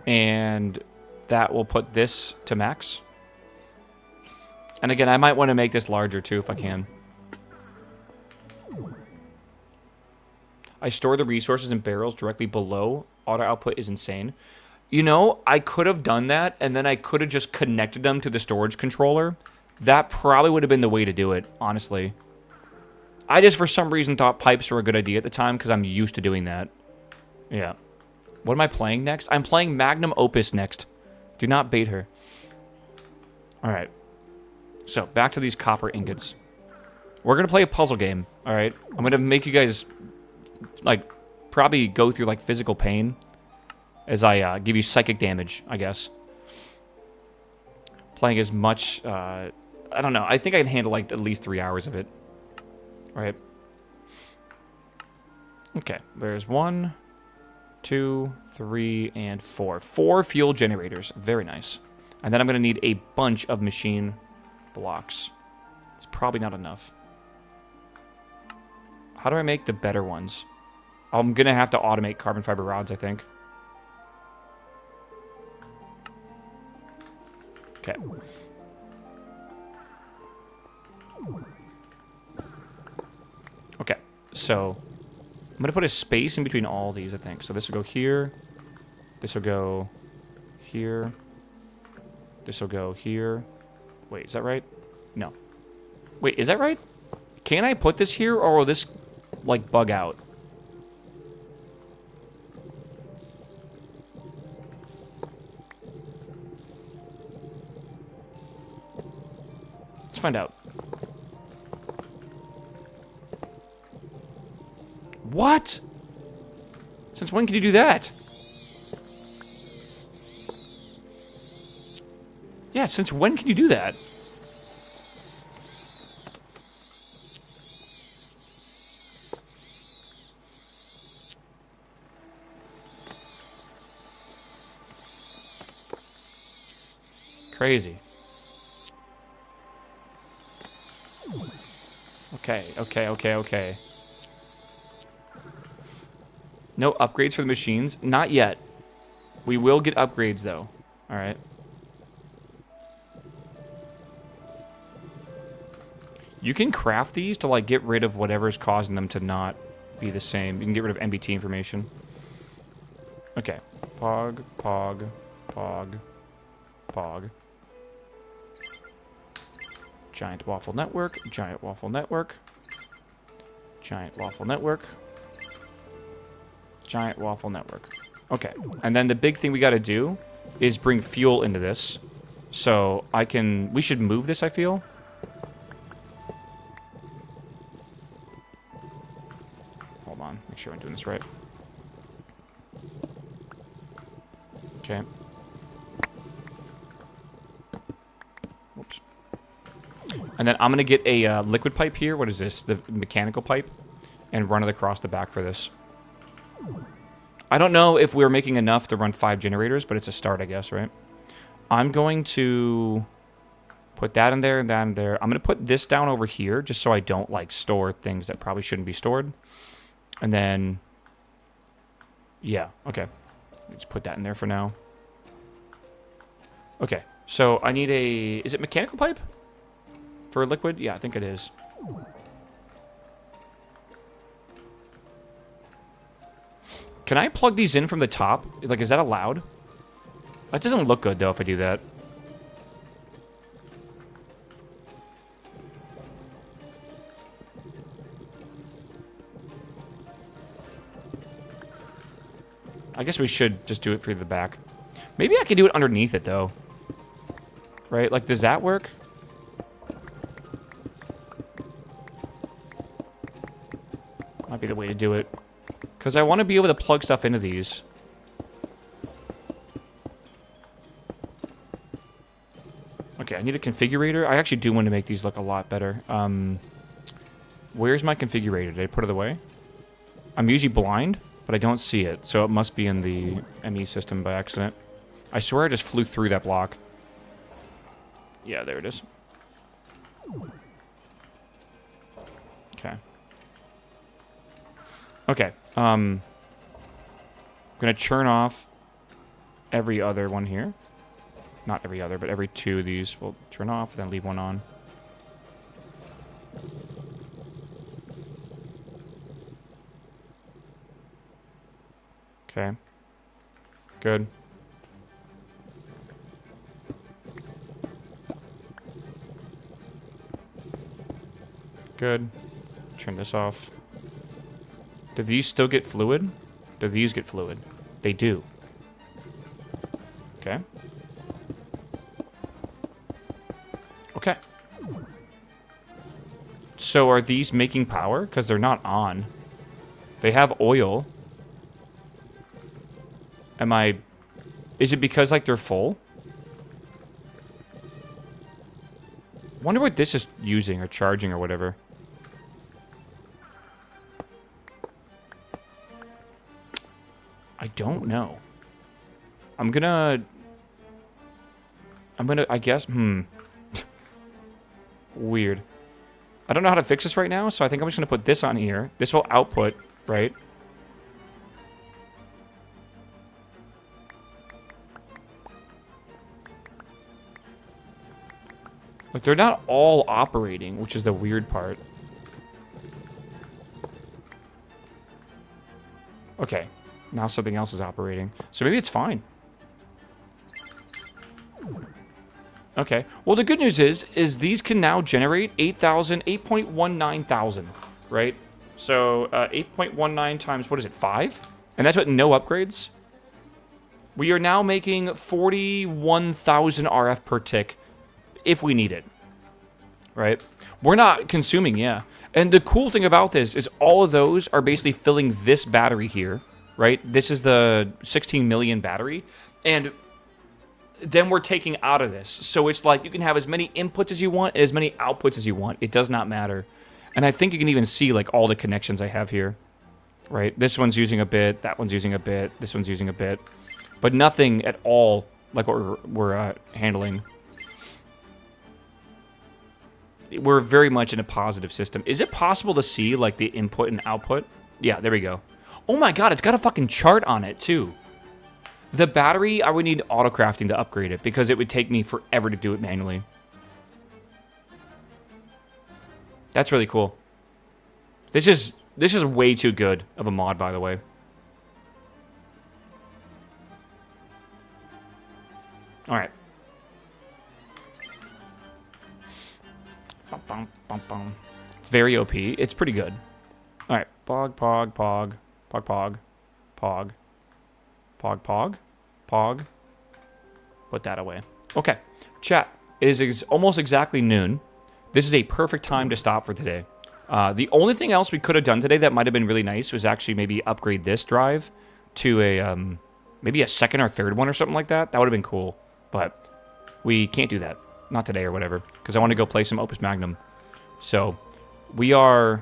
And that will put this to max. And again, I might want to make this larger too if I can. I store the resources in barrels directly below. Auto output is insane. You know, I could have done that, and then I could have just connected them to the storage controller. That probably would have been the way to do it, honestly. I just, for some reason, thought pipes were a good idea at the time because I'm used to doing that. Yeah. What am I playing next? I'm playing Magnum Opus next. Do not bait her. All right. So, back to these copper ingots. We're going to play a puzzle game, all right? I'm going to make you guys, like, probably go through, like, physical pain as I give you psychic damage, I guess. Playing as much, I don't know. I think I can handle, like, at least 3 hours of it. All right. Okay, there's 1, 2, 3, and 4. 4 fuel generators. Very nice. And then I'm going to need a bunch of machine blocks. It's probably not enough. How do I make the better ones? I'm going to have to automate carbon fiber rods, I think. Okay. Okay, so I'm going to put a space in between all these, I think. So this will go here. This will go here. This will go here. Wait, is that right? No. Wait, is that right? Can I put this here, or will this, like, bug out? Let's find out. What? Since when can you do that? Yeah, since when can you do that? Crazy. Okay. No upgrades for the machines? Not yet. We will get upgrades, though. Alright. You can craft these to, like, get rid of whatever's causing them to not be the same. You can get rid of MBT information. Okay. Pog. GiantWaffle network. GiantWaffle network. GiantWaffle network. GiantWaffle network. Okay. And then the big thing we got to do is bring fuel into this. So I can... We should move this, I feel. Hold on. Make sure I'm doing this right. Okay. Whoops. And then I'm going to get a liquid pipe here. What is this? The mechanical pipe. And run it across the back for this. I don't know if we're making enough to run 5 generators, but it's a start, I guess, right? I'm going to put that in there and that in there. I'm going to put this down over here just so I don't, like, store things that probably shouldn't be stored. And then... Yeah, okay. Let's put that in there for now. Okay, so I need a... Is it mechanical pipe? For a liquid? Yeah, I think it is. Can I plug these in from the top? Like, is that allowed? That doesn't look good, though, if I do that. I guess we should just do it for the back. Maybe I can do it underneath it, though. Right? Like, does that work? Might be the way to do it. Because I want to be able to plug stuff into these. Okay, I need a configurator. I actually do want to make these look a lot better. Where's my configurator? Did I put it away? I'm usually blind, but I don't see it. So it must be in the ME system by accident. I swear I just flew through that block. Yeah, there it is. Okay. Okay. I'm going to churn off every other one here. Not every other, but every 2 of these we'll turn off, then leave one on. Okay. Good. Good. Turn this off. Do these still get fluid? Do these get fluid? They do. Okay. Okay. So are these making power? Because they're not on. They have oil. Is it because, like, they're full? Wonder what this is using or charging or whatever. I don't know. I guess, Weird. I don't know how to fix this right now, so I think I'm just gonna put this on here. This will output, right? Like, they're not all operating, which is the weird part. Okay. Now something else is operating. So maybe it's fine. Okay. Well, the good news is these can now generate 8.19 thousand, right? So 8.19 times, what is it, 5? And that's what no upgrades. We are now making 41,000 RF per tick if we need it, right? We're not consuming, yeah. And the cool thing about this is all of those are basically filling this battery here, right? This is the 16 million battery. And then we're taking out of this. So it's like you can have as many inputs as you want, as many outputs as you want. It does not matter. And I think you can even see like all the connections I have here, right? This one's using a bit, that one's using a bit, this one's using a bit. But nothing at all like what we're handling. We're very much in a positive system. Is it possible to see like the input and output? Yeah, there we go. Oh my god, it's got a fucking chart on it too. The battery, I would need auto crafting to upgrade it because it would take me forever to do it manually. That's really cool. This is way too good of a mod, by the way. All right. It's very OP. It's pretty good. All right. Pog, pog, pog, pog, pog, pog, pog, pog, pog. Put that away. Okay. Chat, it is almost exactly noon. This is a perfect time to stop for today. The only thing else we could have done today that might have been really nice was actually maybe upgrade this drive to a maybe a second or third one or something like that. That would have been cool. But we can't do that. Not today or whatever. Because I want to go play some Opus Magnum. So we have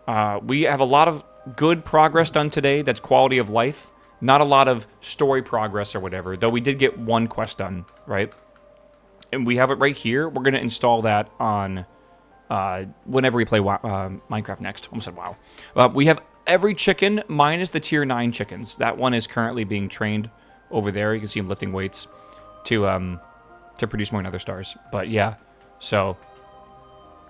a lot of good progress done today. That's quality of life. Not a lot of story progress or whatever. Though we did get one quest done, right? And we have it right here. We're going to install that on whenever we play Minecraft next. Almost said WoW. We have every chicken minus the tier 9 chickens. That one is currently being trained over there. You can see him lifting weights to produce more nether stars. But yeah, so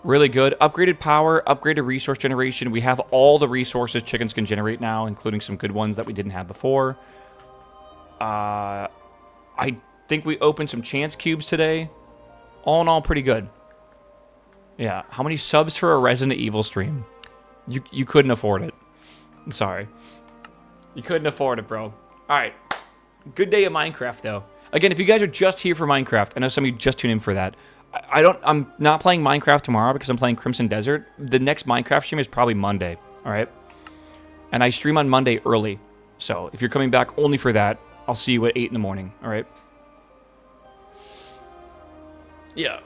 really good. Upgraded power, upgraded resource generation. We have all the resources chickens can generate now, including some good ones that we didn't have before. I think we opened some chance cubes today. All in all, pretty good. Yeah, how many subs for a Resident Evil stream? You couldn't afford it. I'm sorry. You couldn't afford it, bro. All right. Good day of Minecraft, though. Again, if you guys are just here for Minecraft, I know some of you just tuned in for that. I'm not playing Minecraft tomorrow because I'm playing Crimson Desert. The next Minecraft stream is probably Monday, all right? And I stream on Monday early. So if you're coming back only for that, I'll see you at 8 in the morning, all right? Yeah.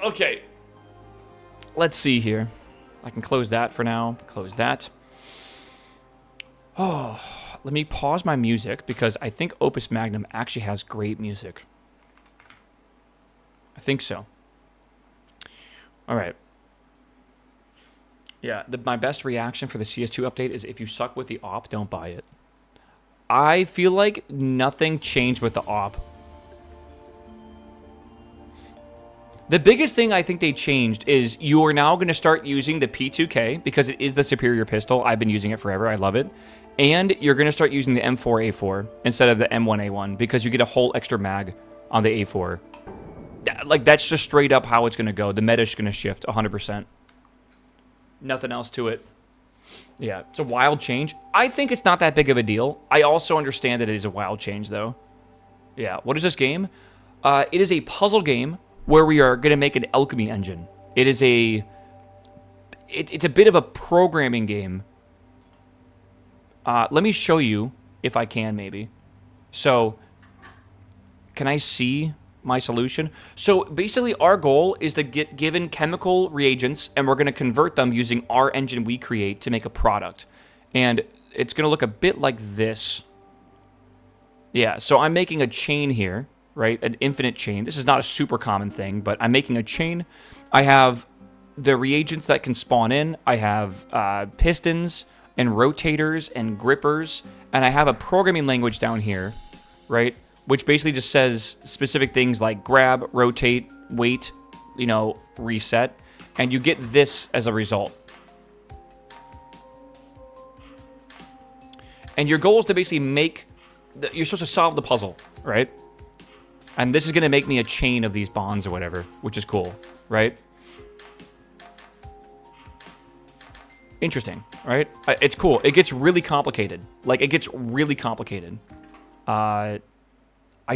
Okay. Let's see here. I can close that for now. Close that. Oh, let me pause my music because I think Opus Magnum actually has great music. I think so. All right. Yeah, my best reaction for the CS2 update is if you suck with the op, don't buy it. I feel like nothing changed with the op. The biggest thing I think they changed is you are now going to start using the P2K because it is the superior pistol. I've been using it forever. I love it. And you're going to start using the M4A4 instead of the M1A1 because you get a whole extra mag on the A4. Like, that's just straight up how it's going to go. The meta is going to shift 100%. Nothing else to it. Yeah, it's a wild change. I think it's not that big of a deal. I also understand that it is a wild change, though. Yeah, what is this game? It is a puzzle game where we are going to make an alchemy engine. It is a it's a bit of a programming game. Let me show you if I can, maybe. So, can I see my solution? So, basically, our goal is to get given chemical reagents, and we're going to convert them using our engine we create to make a product. And it's going to look a bit like this. Yeah, so I'm making a chain here, right? An infinite chain. This is not a super common thing, but I'm making a chain. I have the reagents that can spawn in. I have pistons and rotators and grippers, and I have a programming language down here, right? Which basically just says specific things like grab, rotate, wait, you know, reset, and you get this as a result. And your goal is to basically make, you're supposed to solve the puzzle, right? And this is going to make me a chain of these bonds or whatever, which is cool, right? Interesting, right? It's cool. It gets really complicated. Like, it gets really complicated. I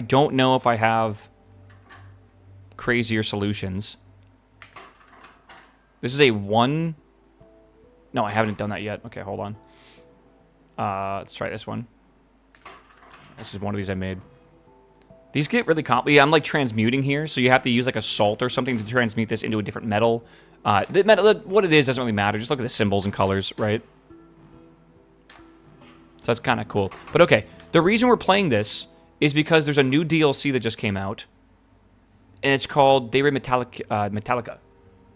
don't know if I have crazier solutions. This is a 1... No, I haven't done that yet. Okay, hold on. Let's try this one. This is one of these I made. These get really complicated. I'm like transmuting here, so you have to use like a salt or something to transmute this into a different metal. The metal, what it is doesn't really matter. Just look at the symbols and colors, right? So that's kind of cool. But okay, the reason we're playing this is because there's a new DLC that just came out, and it's called Daybreak Metallica.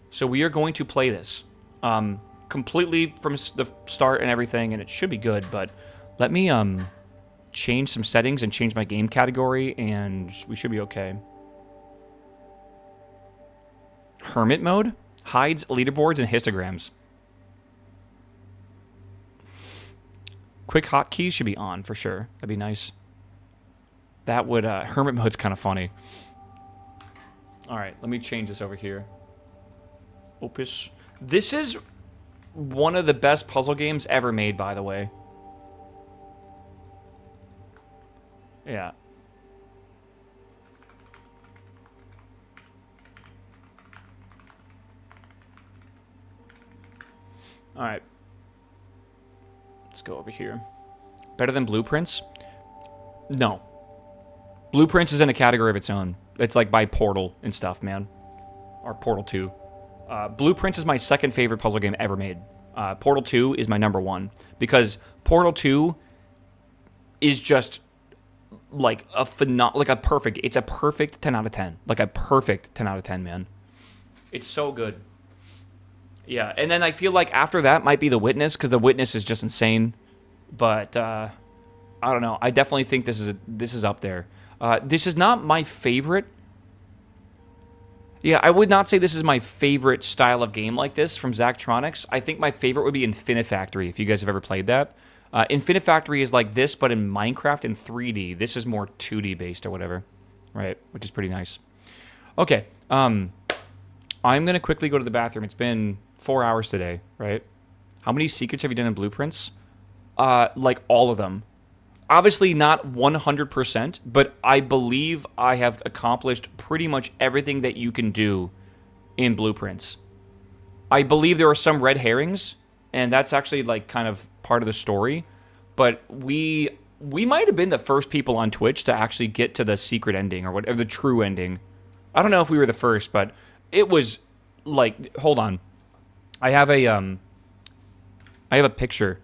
So we are going to play this completely from the start and everything, and it should be good. But let me change some settings and change my game category, and we should be okay. Hermit mode hides leaderboards and histograms. Quick hotkeys should be on for sure. That'd be nice. That would hermit mode's kind of funny. All right, let me change this over here. Opus. This is one of the best puzzle games ever made, by the way. Yeah. All right. Let's go over here. Better than Blueprints? No. Blueprints is in a category of its own. It's like by Portal and stuff, man. Or Portal 2. Blueprints is my second favorite puzzle game ever made. Portal 2 is my number one. Because Portal 2 is just like a perfect, it's a perfect 10 out of 10. Like a perfect 10 out of 10, man. It's so good. Yeah, and then I feel like after that might be The Witness, because The Witness is just insane. But I don't know. I definitely think this is up there. This is not my favorite. Yeah, I would not say this is my favorite style of game like this from Zachtronics. I think my favorite would be Infinifactory, if you guys have ever played that. Infinifactory is like this, but in Minecraft in 3D. This is more 2D based or whatever, right? Which is pretty nice. Okay, I'm going to quickly go to the bathroom. It's been 4 hours today, right? How many secrets have you done in Blueprints? Like all of them. Obviously not 100%, but I believe I have accomplished pretty much everything that you can do in Blueprints. I believe there are some red herrings, and that's actually like kind of part of the story. But we might have been the first people on Twitch to actually get to the secret ending or whatever, the true ending. I don't know if we were the first, but it was like, hold on. I have a picture.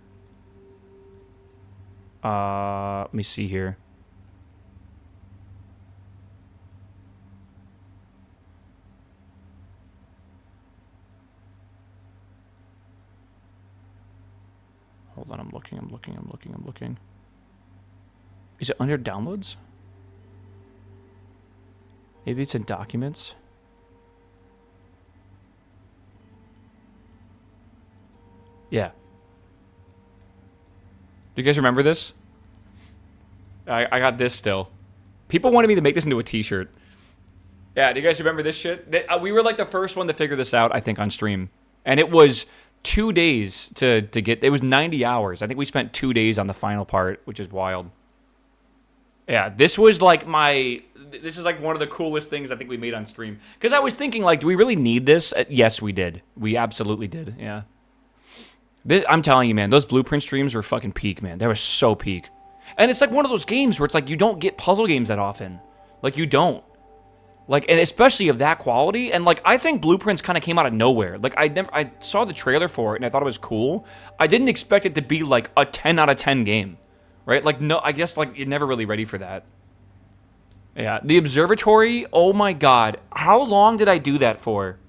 Let me see here. Hold on, I'm looking. Is it under downloads? Maybe it's in documents. Yeah. Do you guys remember this? I got this still. People wanted me to make this into a t-shirt. Yeah, do you guys remember this shit? We were like the first one to figure this out, I think, on stream. And it was 2 days to get... It was 90 hours. I think we spent 2 days on the final part, which is wild. Yeah, this was like this is like one of the coolest things I think we made on stream. Because I was thinking, like, do we really need this? Yes, we did. We absolutely did. Yeah. I'm telling you, man, those blueprint streams were fucking peak, man. They were so peak. And it's like one of those games where it's like you don't get puzzle games that often. Like, you don't. Like, and especially of that quality. And like, I think Blueprints kind of came out of nowhere. Like, I saw the trailer for it and I thought it was cool. I didn't expect it to be like a 10 out of 10 game, right? Like, no, I guess like you're never really ready for that. Yeah, the observatory. Oh my god, how long did I do that for?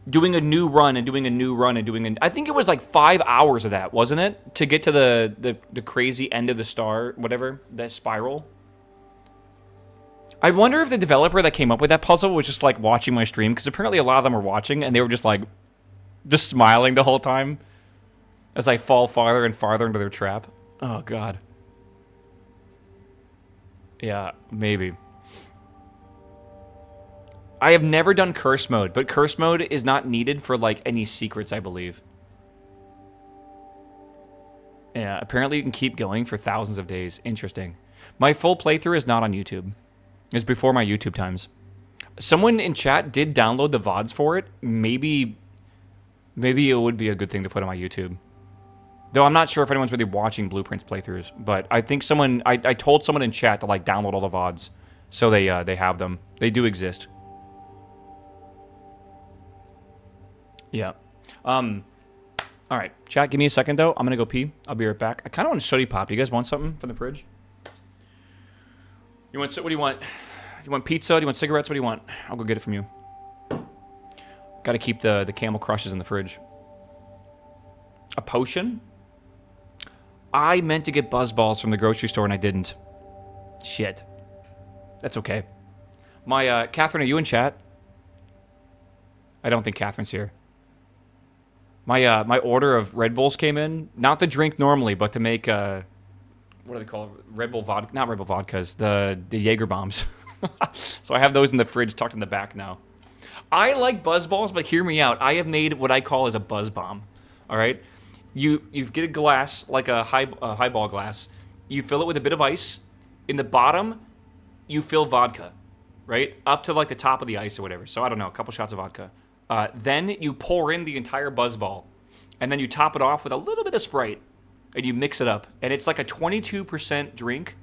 Doing a new run and doing a new run and doing I think it was like 5 hours of that, wasn't it? To get to the crazy end of the star, whatever, that spiral. I wonder if the developer that came up with that puzzle was just like watching my stream, because apparently a lot of them were watching and they were just like, just smiling the whole time as I fall farther and farther into their trap. Oh god. Yeah, maybe. I have never done curse mode, but curse mode is not needed for like any secrets, I believe. Yeah, apparently you can keep going for thousands of days. Interesting. My full playthrough is not on YouTube. It's before my YouTube times. Someone in chat did download the VODs for it. Maybe it would be a good thing to put on my YouTube. Though I'm not sure if anyone's really watching Blueprints playthroughs, but I think someone I told someone in chat to like download all the VODs, so they have them. They do exist. Yeah. All right, chat. Give me a second though. I'm gonna go pee. I'll be right back. I kind of want a soda pop. You guys want something from the fridge? You want? What do you want? You want pizza? Do you want cigarettes? What do you want? I'll go get it from you. Got to keep the Camel Crushes in the fridge. A potion? I meant to get buzz balls from the grocery store and I didn't. Shit. That's okay. My, Catherine, are you in chat? I don't think Catherine's here. My order of Red Bulls came in. Not to drink normally, but to make, what do they call it? Red Bull vodka. Not Red Bull vodkas. The Jaeger bombs. So I have those in the fridge tucked in the back now. I like buzz balls, but hear me out. I have made what I call as a buzz bomb. All right? You get a glass, like a highball glass. You fill it with a bit of ice. In the bottom, you fill vodka, right? Up to like the top of the ice or whatever. So I don't know, a couple shots of vodka. Then you pour in the entire buzz ball. And then you top it off with a little bit of Sprite. And you mix it up. And it's like a 22% drink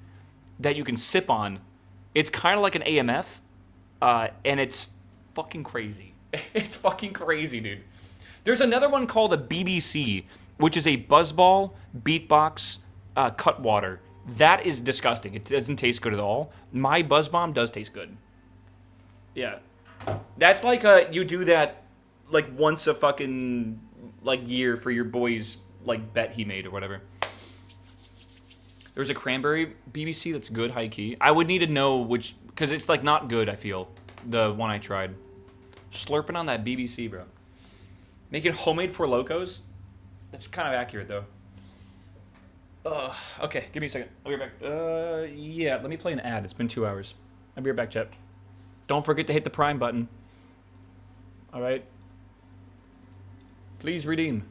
that you can sip on. It's kind of like an AMF. And it's fucking crazy. It's fucking crazy, dude. There's another one called a BBC, which is a buzzball beatbox cut water. That is disgusting. It doesn't taste good at all. My buzz bomb does taste good. Yeah. That's like you do that like once a fucking like year for your boy's like bet he made or whatever. There's a cranberry BBC that's good, high key. I would need to know which, because it's like not good, I feel. The one I tried. Slurping on that BBC, bro. Making homemade Four Locos? That's kind of accurate, though. Okay, give me a second. I'll be right back. Yeah, let me play an ad. It's been 2 hours. I'll be right back, chat. Don't forget to hit the Prime button. All right? Please redeem.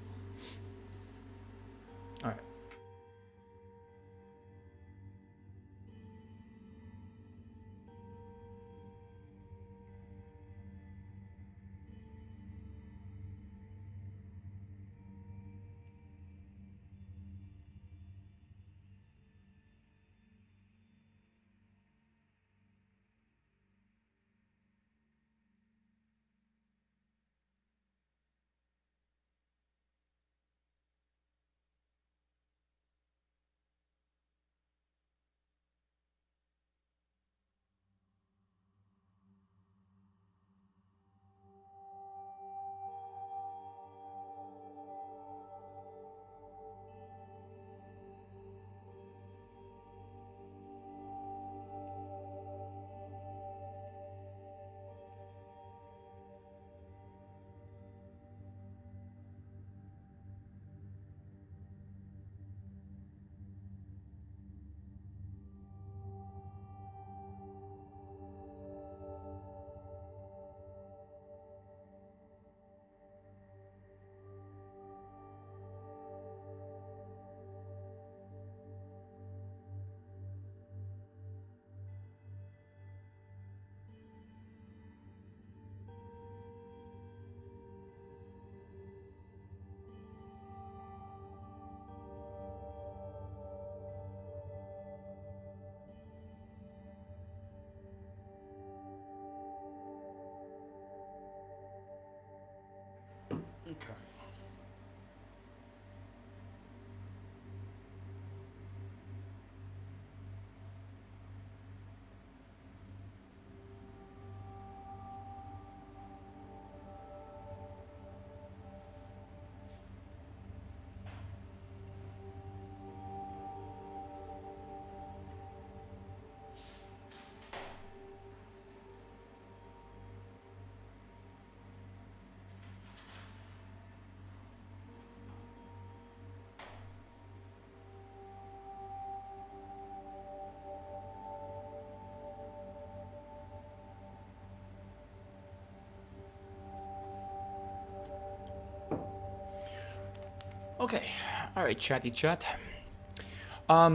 Okay. All right, chatty chat. Oh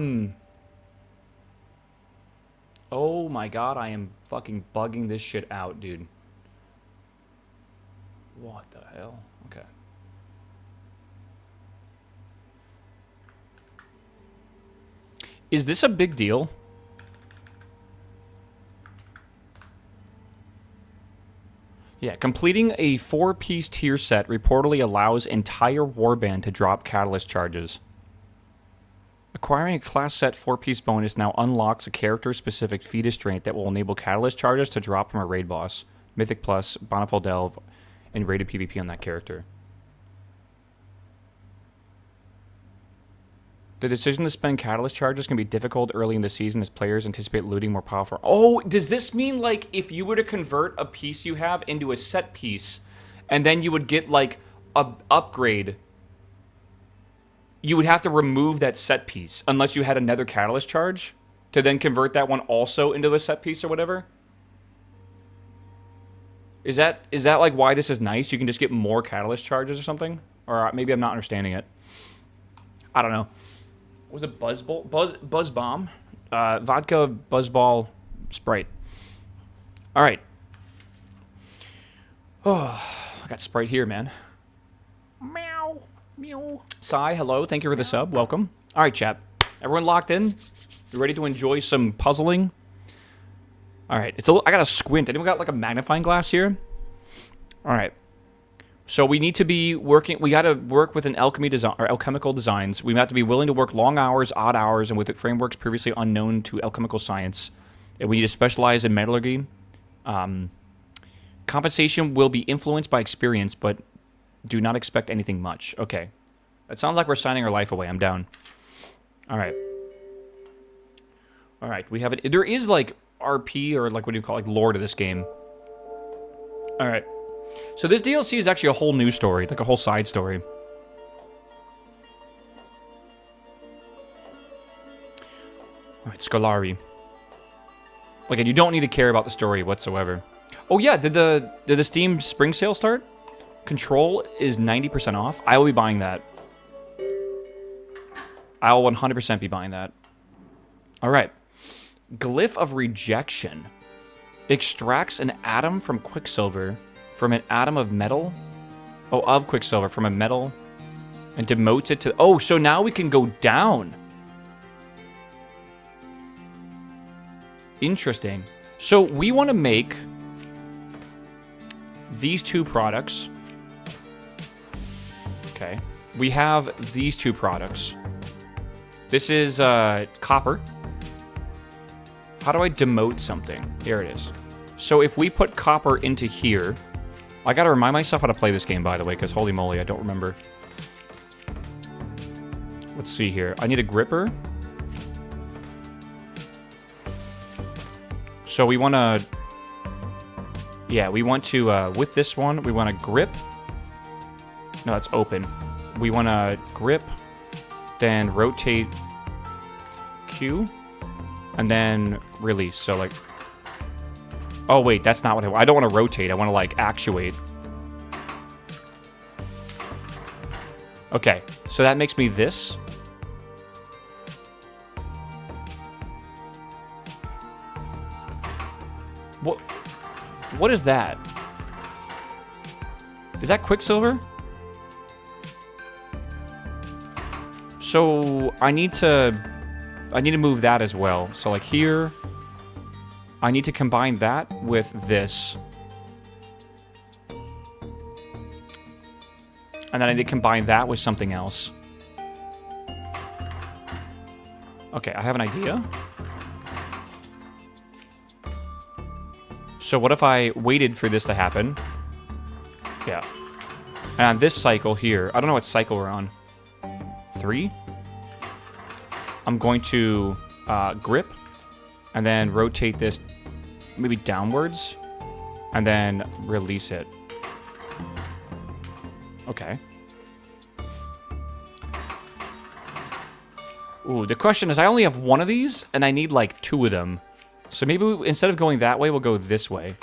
my god, I am fucking bugging this shit out, dude. What the hell? Okay. Is this a big deal? Yeah, completing a 4-piece tier set reportedly allows entire warband to drop catalyst charges. Acquiring a class set 4-piece bonus now unlocks a character-specific fetus trait that will enable catalyst charges to drop from a raid boss, Mythic Plus, Bonafide Delve, and rated PvP on that character. The decision to spend catalyst charges can be difficult early in the season as players anticipate looting more powerful. Oh, does this mean like if you were to convert a piece you have into a set piece, and then you would get like a upgrade, you would have to remove that set piece unless you had another catalyst charge to then convert that one also into a set piece or whatever? Is that like why this is nice? You can just get more catalyst charges or something? Or maybe I'm not understanding it. I don't know. Was it Buzz Bomb? Vodka, Buzzball, Sprite. All right. Oh, I got Sprite here, man. Meow. Meow. Sai, hello. Thank you for the sub. Welcome. All right, chap. Everyone locked in? You ready to enjoy some puzzling? All right. I got to squint. Anyone got like a magnifying glass here? All right. So we need to be working. We got to work with an alchemical designs. We have to be willing to work long hours, odd hours, and with frameworks previously unknown to alchemical science. And we need to specialize in metallurgy. Compensation will be influenced by experience, but do not expect anything much. Okay, that sounds like we're signing our life away. I'm down. All right. All right. We have it. There is like RP or like what do you call it, like lore to this game. All right. So this DLC is actually a whole new story, like a whole side story. All right, Scolari. Again, you don't need to care about the story whatsoever. Oh yeah, did the Steam Spring Sale start? Control is 90% off. I will be buying that. I will 100% be buying that. All right. Glyph of Rejection. Extracts an atom from Quicksilver. From an atom of metal? Oh, of Quicksilver. From a metal. And demotes it to... Oh, so now we can go down. Interesting. So we want to make these two products. Okay. We have these two products. This is copper. How do I demote something? Here it is. So if we put copper into here... I gotta remind myself how to play this game, by the way, because holy moly, I don't remember. Let's see here. I need a gripper. So we want to... Yeah, we want to... with this one, we want to grip. No, that's open. We want to grip, then rotate Q, and then release. So, like... Oh, wait, that's not what I don't want to rotate. I want to, like, actuate. Okay, so that makes me this. What is that? Is that Quicksilver? So, I need to move that as well. So, like, here... I need to combine that with this. And then I need to combine that with something else. Okay, I have an idea. So what if I waited for this to happen? Yeah. And on this cycle here, I don't know what cycle we're on. 3? I'm going to grip. And then rotate this maybe downwards. And then release it. Okay. Ooh, the question is I only have one of these, and I need like 2 of them. So maybe instead of going that way, we'll go this way.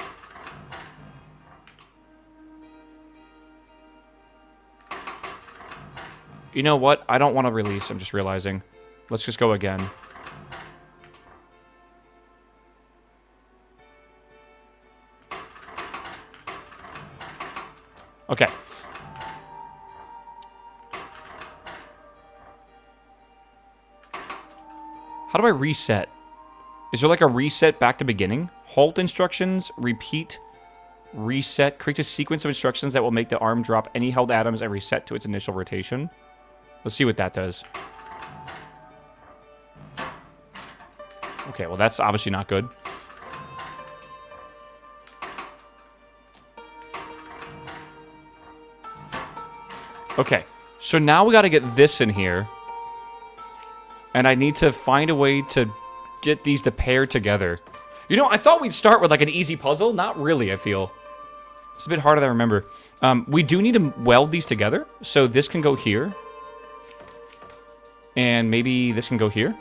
You know what? I don't want to release. I'm just realizing. Let's just go again. Okay. How do I reset? Is there like a reset back to beginning? Halt instructions, repeat, reset. Create a sequence of instructions that will make the arm drop any held atoms and reset to its initial rotation. Let's see what that does. Okay, well that's obviously not good. Okay, so now we got to get this in here. And I need to find a way to get these to pair together. You know, I thought we'd start with like an easy puzzle. Not really, I feel. It's a bit harder than I remember. We do need to weld these together. So this can go here. And maybe this can go here.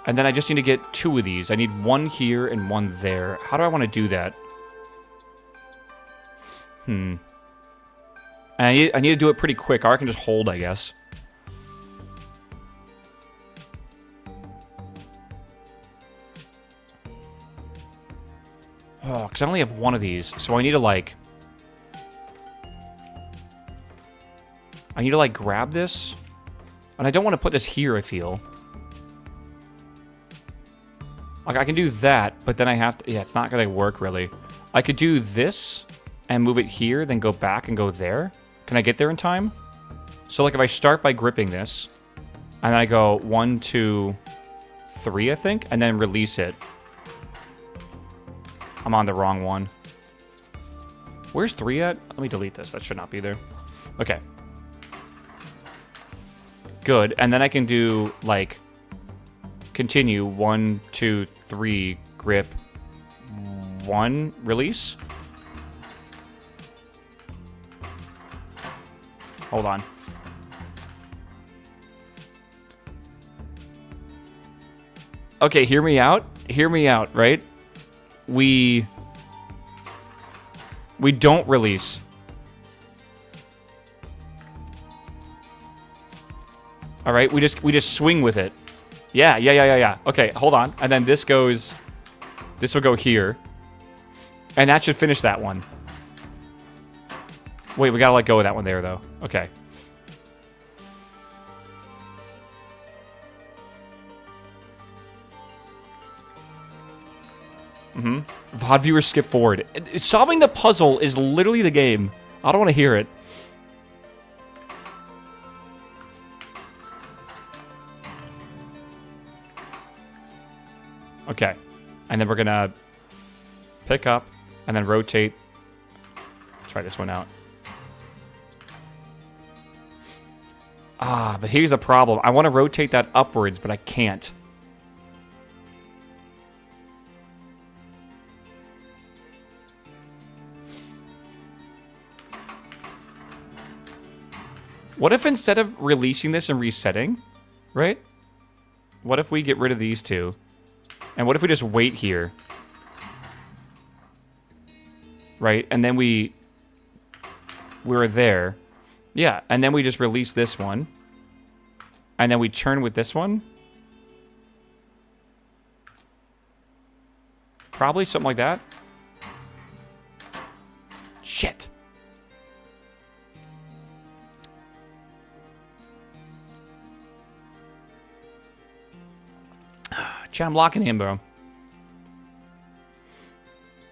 And then I just need to get 2 of these. I need 1 here and 1 there. How do I want to do that? And I need to do it pretty quick, or I can just hold, I guess. Oh, because I only have 1 of these, so I need to, like... grab this. And I don't want to put this here, I feel. Like, I can do that, but then I have to... Yeah, it's not going to work, really. I could do this and move it here, then go back and go there. Can I get there in time? So, like, if I start by gripping this, and then I go 1, 2, 3, I think, and then release it. I'm on the wrong one. Where's 3 at? Let me delete this. That should not be there. Okay. Good. And then I can do, like, continue. 1, 2, 3, grip. 1, release. Hold on. Okay, hear me out. Hear me out, right? We don't release. All right, we just swing with it. Yeah. Okay, hold on. And then this will go here. And that should finish that one. Wait, we gotta let go of that one there, though. Okay. VOD viewers skip forward. Solving the puzzle is literally the game. I don't want to hear it. Okay. And then we're gonna pick up and then rotate. Try this one out. Ah, but here's a problem. I want to rotate that upwards, but I can't. What if instead of releasing this and resetting, right? What if we get rid of these 2? And what if we just wait here? Right? And then we're there. Yeah, and then we just release this one. And then we turn with this one. Probably something like that. Shit. Chat, I'm locking in, bro.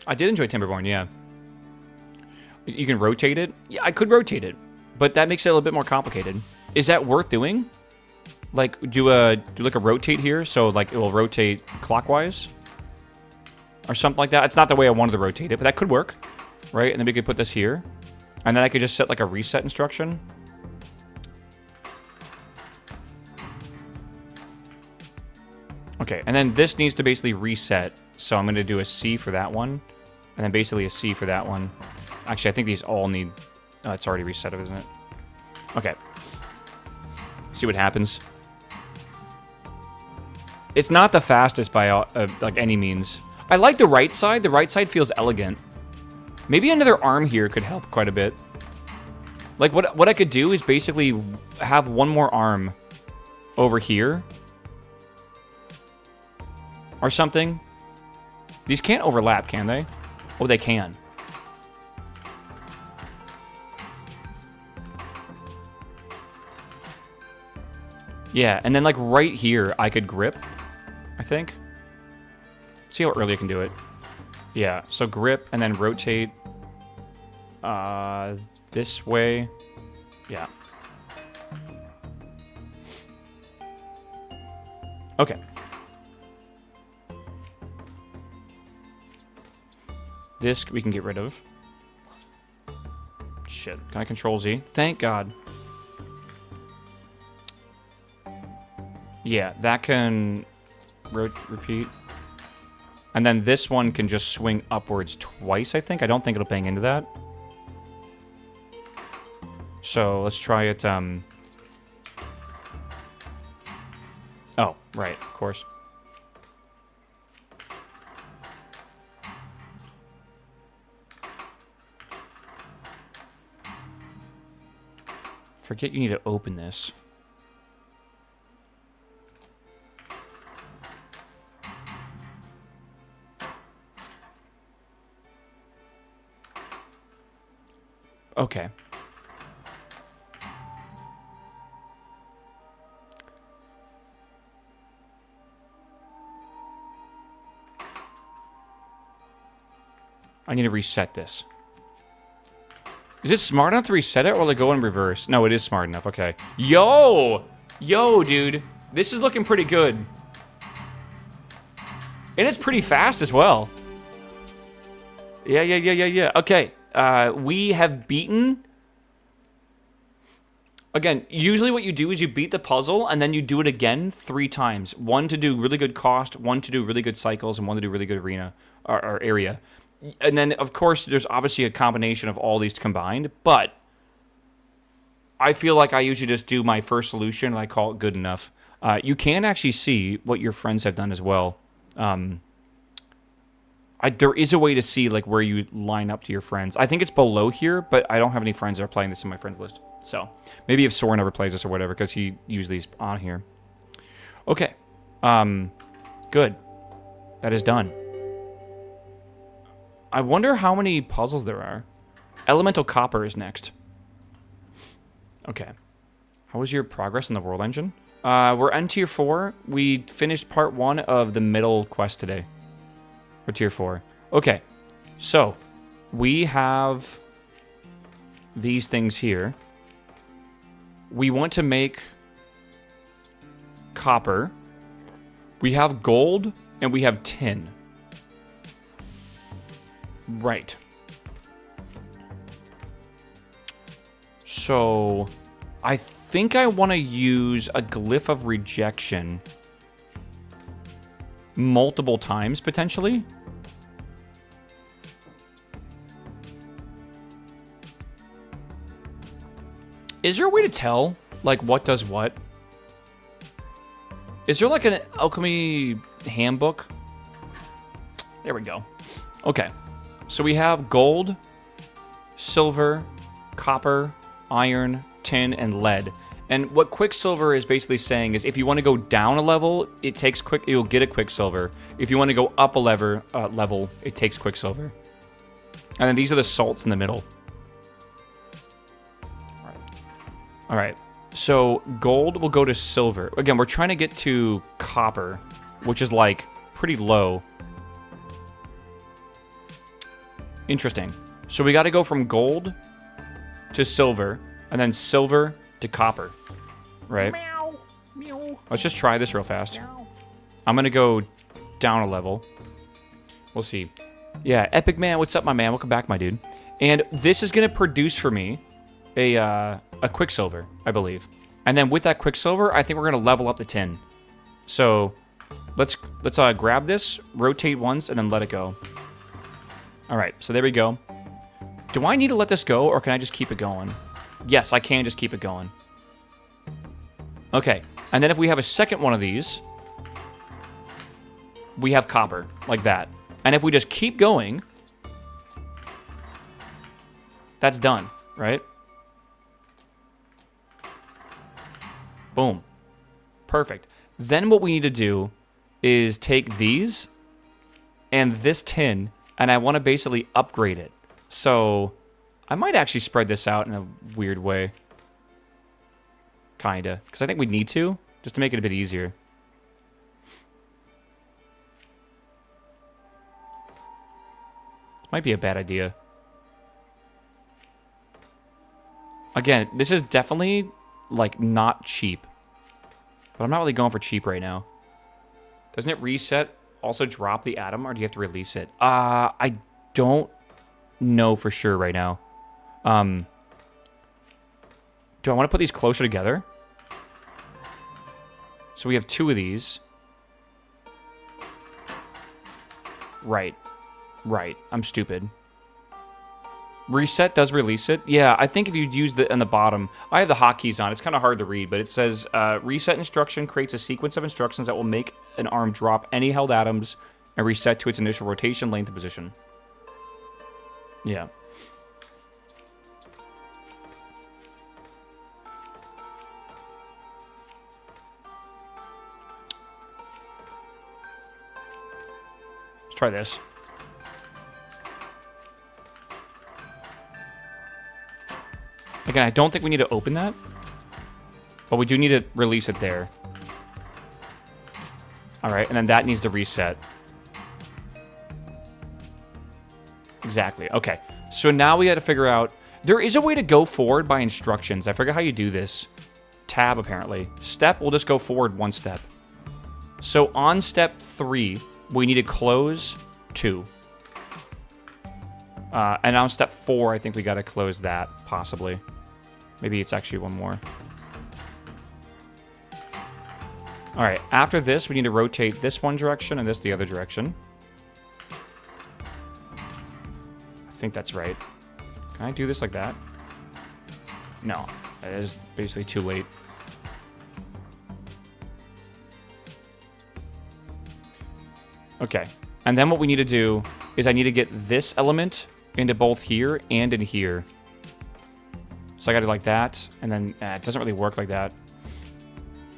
I did enjoy Timberborn, yeah. You can rotate it? Yeah, I could rotate it. But that makes it a little bit more complicated. Is that worth doing? Like, do like a rotate here, so like it will rotate clockwise? Or something like that. It's not the way I wanted to rotate it, but that could work. Right? And then we could put this here. And then I could just set like a reset instruction. Okay, and then this needs to basically reset. So I'm going to do a C for that one. And then basically a C for that one. Actually, I think these all need... Oh, it's already reset, isn't it? Okay. See what happens. It's not the fastest by like any means. I like the right side. The right side feels elegant. Maybe another arm here could help quite a bit. Like, what I could do is basically have one more arm over here. Or something. These can't overlap, can they? Oh, they can. Yeah, and then like right here, I could grip, I think. See how early I can do it. Yeah, so grip and then rotate this way. Yeah. Okay. This we can get rid of. Shit. Can I control Z? Thank God. Yeah, that can repeat. And then this one can just swing upwards twice, I think. I don't think it'll bang into that. So let's try it. Oh, right, of course. Forget you need to open this. Okay. I need to reset this. Is it smart enough to reset it, or will it go in reverse? No, it is smart enough. Okay. Yo! Yo, dude. This is looking pretty good. And it's pretty fast as well. Yeah. Okay. We have beaten... Again, usually what you do is you beat the puzzle, and then you do it again 3 times. One to do really good cost, one to do really good cycles, and one to do really good arena, or area. And then, of course, there's obviously a combination of all these combined, but I feel like I usually just do my first solution, and I call it good enough. You can actually see what your friends have done as well. There is a way to see like where you line up to your friends. I think it's below here, but I don't have any friends that are playing this in my friends list. So maybe if Soren ever plays this or whatever, because he usually is on here. Okay. Good. That is done. I wonder how many puzzles there are. Elemental Copper is next. Okay. How was your progress in the World Engine? We're on Tier 4. We finished Part 1 of the middle quest today. Or Tier 4. Okay. So, we have these things here. We want to make copper. We have gold, and we have tin. Right. So, I think I want to use a Glyph of Rejection multiple times, potentially. Is there a way to tell, like, what does what? Is there, like, an alchemy handbook? There we go. Okay. So we have gold, silver, copper, iron, tin, and lead. And what Quicksilver is basically saying is if you want to go down a level, you'll get a Quicksilver. If you want to go up a level, it takes Quicksilver. And then these are the salts in the middle. All right. So gold will go to silver. Again, we're trying to get to copper, which is like pretty low. Interesting. So we got to go from gold to silver, and then silver to copper, right? Meow. Meow. Let's just try this real fast. Meow. I'm going to go down a level. We'll see. Yeah, Epic Man, what's up, my man? Welcome back, my dude. And this is going to produce for me a Quicksilver, I believe. And then with that Quicksilver, I think we're going to level up the tin. So let's grab this, rotate once, and then let it go. All right, so there we go. Do I need to let this go, or can I just keep it going? Yes, I can just keep it going. Okay, and then if we have a second one of these, we have copper, like that. And if we just keep going, That's done, right? Boom. Perfect. Then what we need to do is take these and this tin, and I want to basically upgrade it. So I might actually spread this out in a weird way. Kinda. Because I think we need to, just to make it a bit easier. Might be a bad idea. Again, this is definitely, like, not cheap. But I'm not really going for cheap right now. Doesn't it reset, also drop the atom, or do you have to release it? I don't know for sure right now. Do I want to put these closer together? So we have 2 of these. Right. Right. I'm stupid. Reset does release it. Yeah, I think if you use the on the bottom, I have the hotkeys on. It's kind of hard to read, but it says reset instruction creates a sequence of instructions that will make an arm drop any held atoms and reset to its initial rotation, length, and position. Yeah. Let's try this. Again, I don't think we need to open that, but we do need to release it there. All right, and then that needs to reset. Exactly. Okay, so now we got to figure out... There is a way to go forward by instructions. I forget how you do this. Tab, apparently. Step, we'll just go forward 1 step. So on step 3, we need to close 2. And on step 4, I think we got to close that, possibly. Maybe it's actually 1 more. All right, after this, we need to rotate this one direction and this the other direction. I think that's right. Can I do this like that? No, it is basically too late. Okay, and then what we need to do is I need to get this element into both here and in here. So I got to do like that, and then it doesn't really work like that.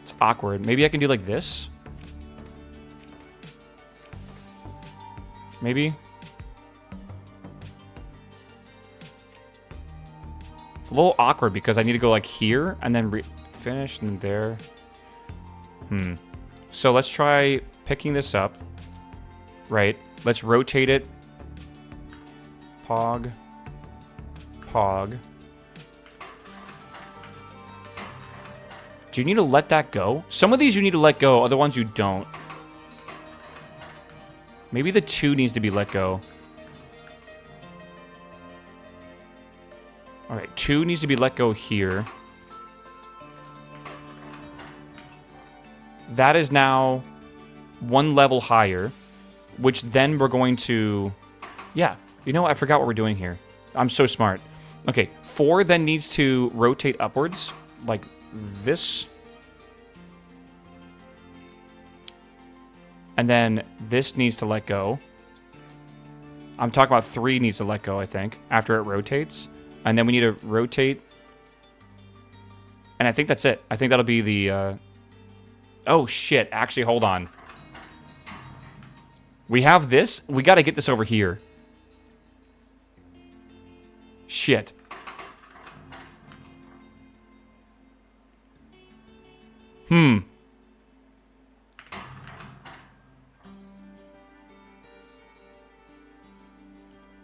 It's awkward. Maybe I can do like this? Maybe? It's a little awkward because I need to go like here, and then finish, and there. So let's try picking this up. Right. Let's rotate it. Pog. Pog. Do you need to let that go? Some of these you need to let go, other ones you don't. Maybe the 2 needs to be let go. Alright, 2 needs to be let go here. That is now 1 level higher, which then we're going to... Yeah, you know what? I forgot what we're doing here. I'm so smart. Okay, 4 then needs to rotate upwards, like this. And then this needs to let go. I'm talking about 3 needs to let go, I think, after it rotates. And then we need to rotate. And I think that's it. I think that'll be the... Oh, shit. Actually, hold on. We have this. We got to get this over here. Shit.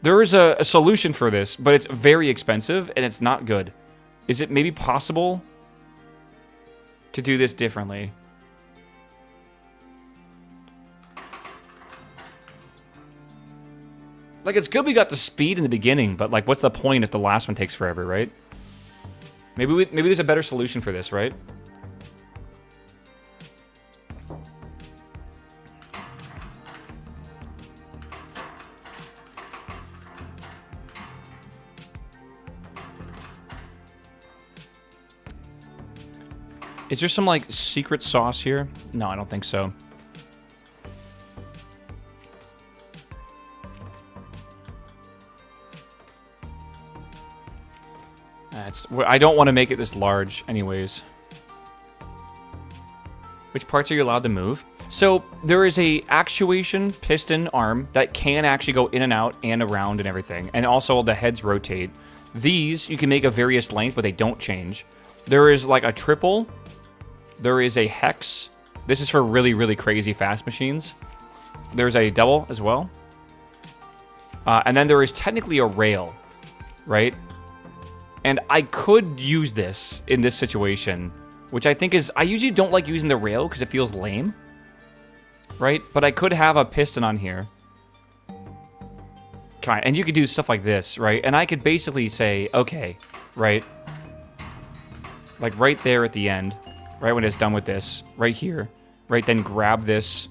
There is a solution for this, but it's very expensive and it's not good. Is it maybe possible to do this differently? Like, it's good we got the speed in the beginning, but, like, what's the point if the last one takes forever, right? Maybe there's a better solution for this, right? Is there some, like, secret sauce here? No, I don't think so. Yeah, I don't want to make it this large anyways. Which parts are you allowed to move? So there is a actuation piston arm that can actually go in and out and around and everything. And also the heads rotate. These, you can make a various length, but they don't change. There is like a triple. There is a hex. This is for really, really crazy fast machines. There's a double as well. And then there is technically a rail, right? And I could use this in this situation, which I think is... I usually don't like using the rail because it feels lame, right? But I could have a piston on here. And you could do stuff like this, right? And I could basically say, okay, right? Like right there at the end, right when it's done with this, right here, right? Then grab this.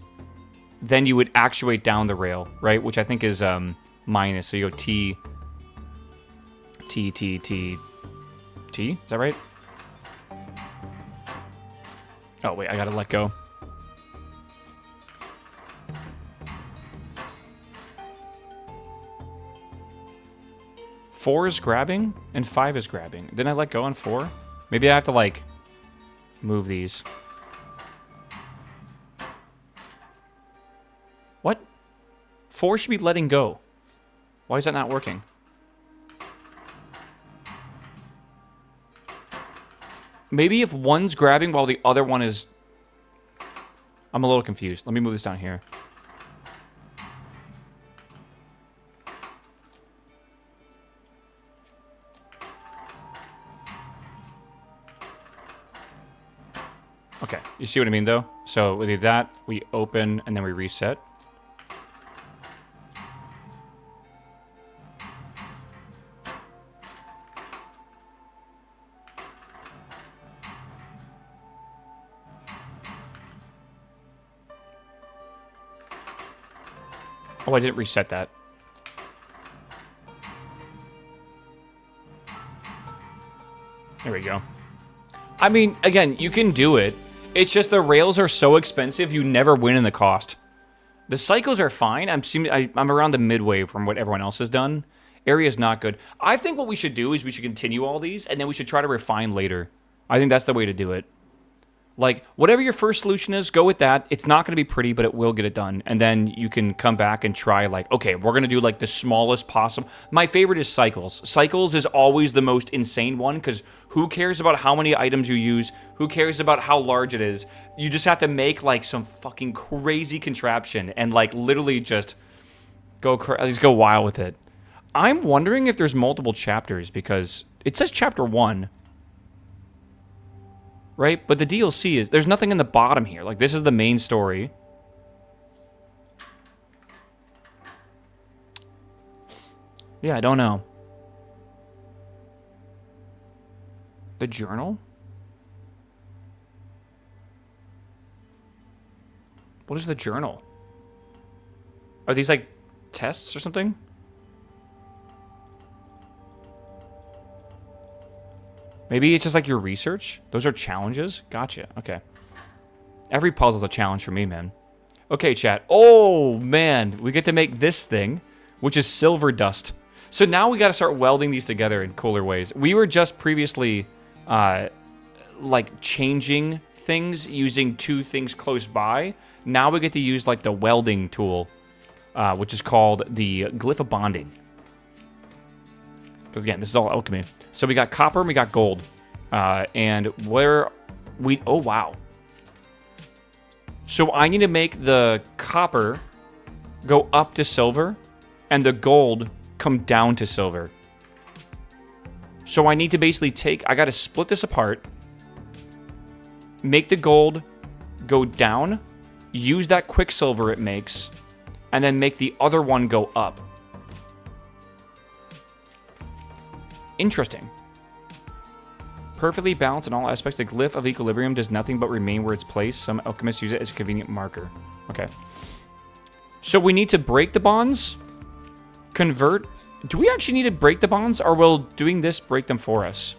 Then you would actuate down the rail, right? Which I think is minus. So you go T, T, T, T, T. Is that right? Oh, wait, I gotta let go. Four is grabbing, and 5 is grabbing. Didn't I let go on 4? Maybe I have to, like, move these. What? 4 should be letting go. Why is that not working? Maybe if one's grabbing while the other one is... I'm a little confused. Let me move this down here. Okay, you see what I mean, though? So we do that, we open, and then we reset. Oh, I didn't reset that. There we go. I mean, again, you can do it. It's just the rails are so expensive, you never win in the cost. The cycles are fine. I'm around the midway from what everyone else has done. Area's not good. I think what we should do is we should continue all these, and then we should try to refine later. I think that's the way to do it. Like, whatever your first solution is, go with that. It's not going to be pretty, but it will get it done. And then you can come back and try, like, okay, we're going to do, like, the smallest possible. My favorite is cycles. Cycles is always the most insane one, because who cares about how many items you use? Who cares about how large it is? You just have to make, like, some fucking crazy contraption and, like, literally just go wild with it. I'm wondering if there's multiple chapters, because it says chapter 1. Right? But the DLC is... There's nothing in the bottom here. Like, this is the main story. Yeah, I don't know. The journal? What is the journal? Are these, like, tests or something? Maybe it's just like your research? Those are challenges? Gotcha. Okay. Every puzzle's a challenge for me, man. Okay, chat. Oh, man. We get to make this thing, which is silver dust. So now we got to start welding these together in cooler ways. We were just previously, like, changing things using 2 things close by. Now we get to use, like, the welding tool, which is called the Glyph of Bonding. Because, again, this is all alchemy. So we got copper and we got gold. And where we... Oh, wow. So I need to make the copper go up to silver and the gold come down to silver. So I need to basically take... I got to split this apart. Make the gold go down. Use that quicksilver it makes. And then make the other one go up. Interesting. Perfectly balanced in all aspects, the glyph of equilibrium does nothing but remain where it's placed. Some alchemists use it as a convenient marker. Okay. So we need to break the bonds, convert. Do we actually need to break the bonds, or will doing this break them for us?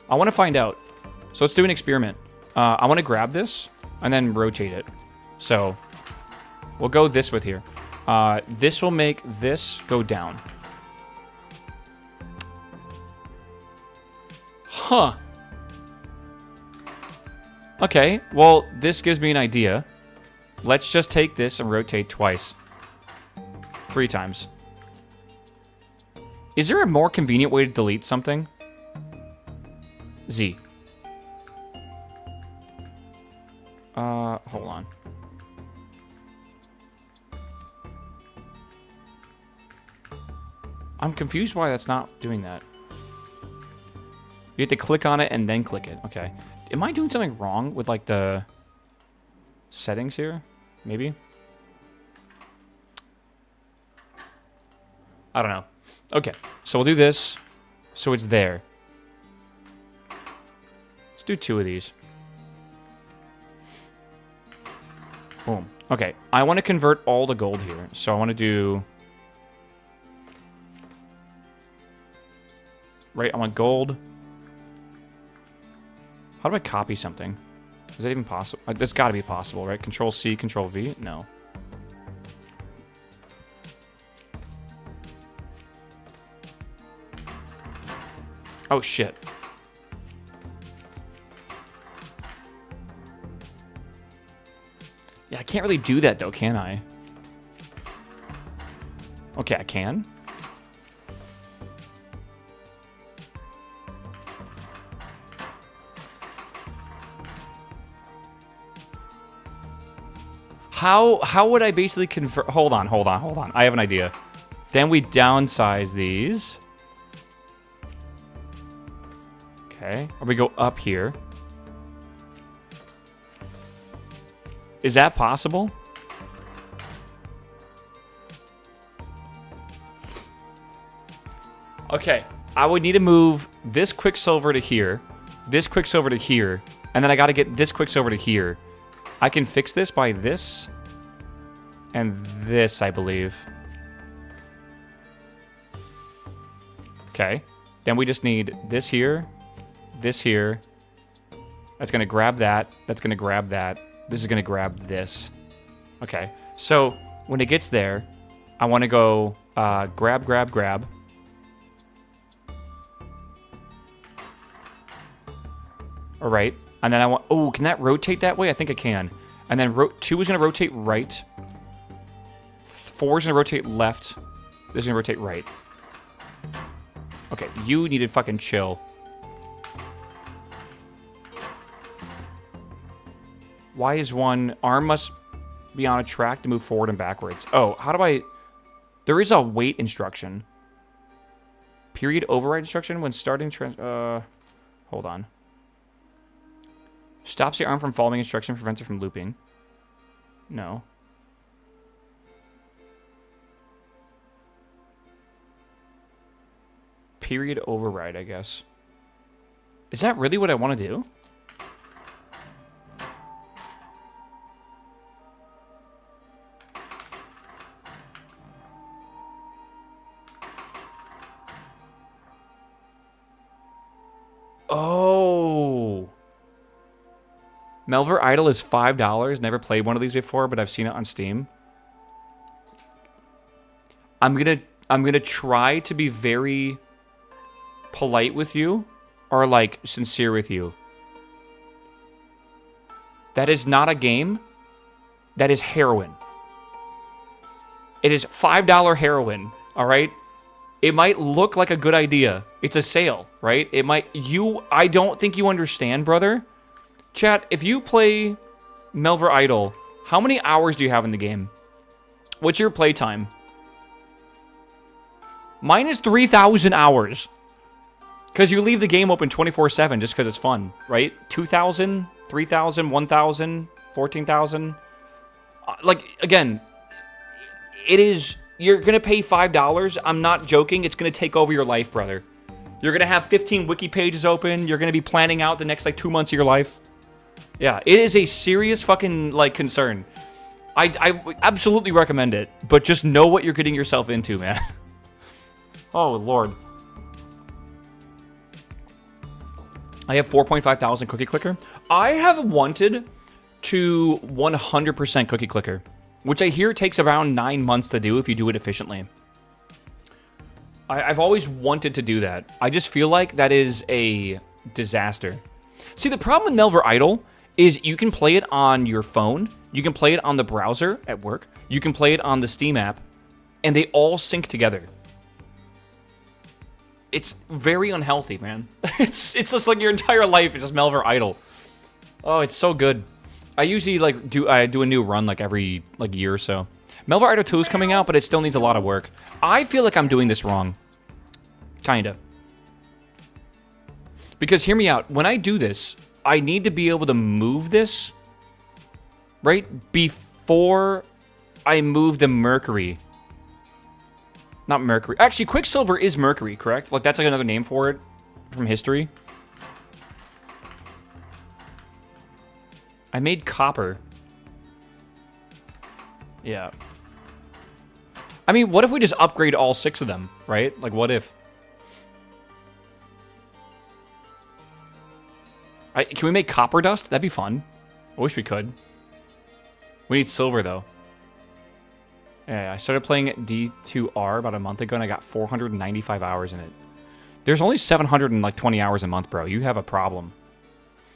I want to find out. So let's do an experiment. I want to grab this and then rotate it. So we'll go this with here. This will make this go down. Huh. Okay, well, this gives me an idea. Let's just take this and rotate twice. 3 times. Is there a more convenient way to delete something? Z. Hold on. I'm confused why that's not doing that. You have to click on it and then click it. Okay. Am I doing something wrong with, like, the settings here? Maybe? I don't know. Okay. So we'll do this. So it's there. Let's do 2 of these. Boom. Okay. I want to convert all the gold here. So I want to do... Right, I want gold. How do I copy something? Is that even possible? That's got to be possible, right? Control C, Control V? No. Oh, shit. Yeah, I can't really do that, though, can I? Okay, I can. How would I basically convert... Hold on. I have an idea. Then we downsize these. Okay. Or we go up here. Is that possible? Okay. I would need to move this Quicksilver to here. This Quicksilver to here. And then I got to get this Quicksilver to here. I can fix this by this. And this, I believe. Okay. Then we just need this here. This here. That's going to grab that. That's going to grab that. This is going to grab this. Okay. So, when it gets there, I want to go grab, grab, grab. All right. And then I want... Oh, can that rotate that way? I think it can. And then 2 is going to rotate right. 4 is going to rotate left. This is going to rotate right. Okay, you need to fucking chill. Why is one... Arm must be on a track to move forward and backwards. Oh, how do I... There is a wait instruction. Period override instruction when starting... Hold on. Stops the arm from following instruction, prevents it from looping. No. Period override, I guess. Is that really what I want to do? Oh. Melver Idol is $5. Never played one of these before, but I've seen it on Steam. I'm gonna try to be very polite with you, or like sincere with you. That is not a game. That is heroin. It is $5 heroin, all right? It might look like a good idea. It's a sale, right? It might... I don't think you understand, brother. Chat, if you play Melver Idol, how many hours do you have in the game? What's your playtime? Mine is 3,000 hours. Because you leave the game open 24/7 just because it's fun, right? 2,000, 3,000, 1,000, 14,000. Like, again, it is... You're going to pay $5. I'm not joking. It's going to take over your life, brother. You're going to have 15 wiki pages open. You're going to be planning out the next, like, 2 months of your life. Yeah, it is a serious fucking, like, concern. I absolutely recommend it. But just know what you're getting yourself into, man. Oh, Lord. I have 4.5 thousand cookie clicker. I have wanted to 100% cookie clicker, which I hear takes around 9 months to do if you do it efficiently. I've always wanted to do that. I just feel like that is a disaster. See, the problem with Melver Idle is you can play it on your phone, you can play it on the browser at work, you can play it on the Steam app, and they all sync together. It's very unhealthy, man. It's just like your entire life is just Melver Idle. Oh, it's so good. I usually like do a new run like every year or so. Melver Idle 2 is coming out, but it still needs a lot of work. I feel like I'm doing this wrong. Kinda. Because hear me out, when I do this, I need to be able to move this, right, before I move the Mercury. Not Mercury. Actually, Quicksilver is Mercury, correct? Like, that's like another name for it from history. I made copper. Yeah. I mean, what if we just upgrade all 6 of them, right? Like, what if? Can we make copper dust? That'd be fun. I wish we could. We need silver, though. Yeah, I started playing D2R about a month ago, and I got 495 hours in it. There's only 720 hours a month, bro. You have a problem.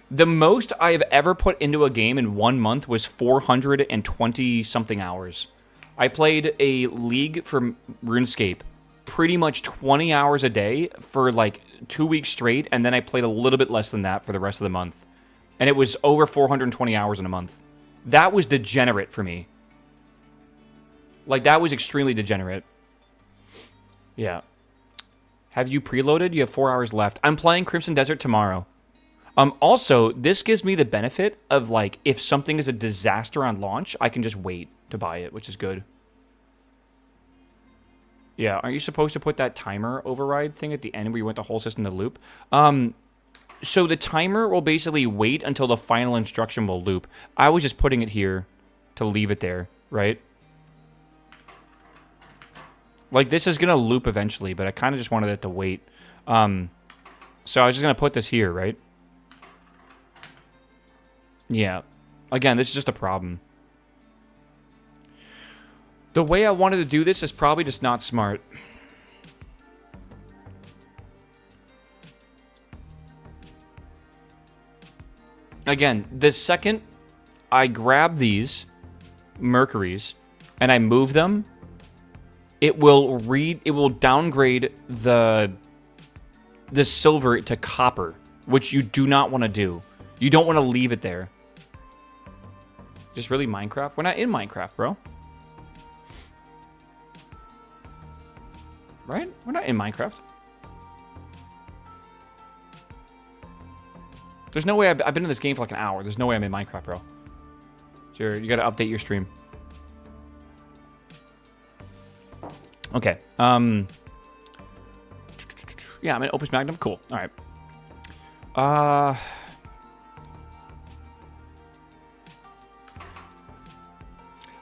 The most I have ever put into a game in 1 month was 420-something hours. I played a league for RuneScape pretty much 20 hours a day for like 2 weeks straight, and then I played a little bit less than that for the rest of the month. And it was over 420 hours in a month. That was degenerate for me. Like, that was extremely degenerate. Yeah. Have you preloaded? You have 4 hours left. I'm playing Crimson Desert tomorrow. Also, this gives me the benefit of, like, if something is a disaster on launch, I can just wait to buy it, which is good. Yeah, aren't you supposed to put that timer override thing at the end where you want the whole system to loop? So the timer will basically wait until the final instruction will loop. I was just putting it here to leave it there, right? Like, this is going to loop eventually, but I kind of just wanted it to wait. So I was just going to put this here, right? Yeah. Again, this is just a problem. The way I wanted to do this is probably just not smart. Again, the second I grab these Mercuries and I move them, it will downgrade the silver to copper, which you do not want to do. You don't want to leave it there. Just really Minecraft? We're not in Minecraft, bro. Right? We're not in Minecraft. There's no way I've been in this game for like an hour. There's no way I'm in Minecraft, bro. So you gotta update your stream. Okay. Yeah, I'm in Opus Magnum. Cool. All right.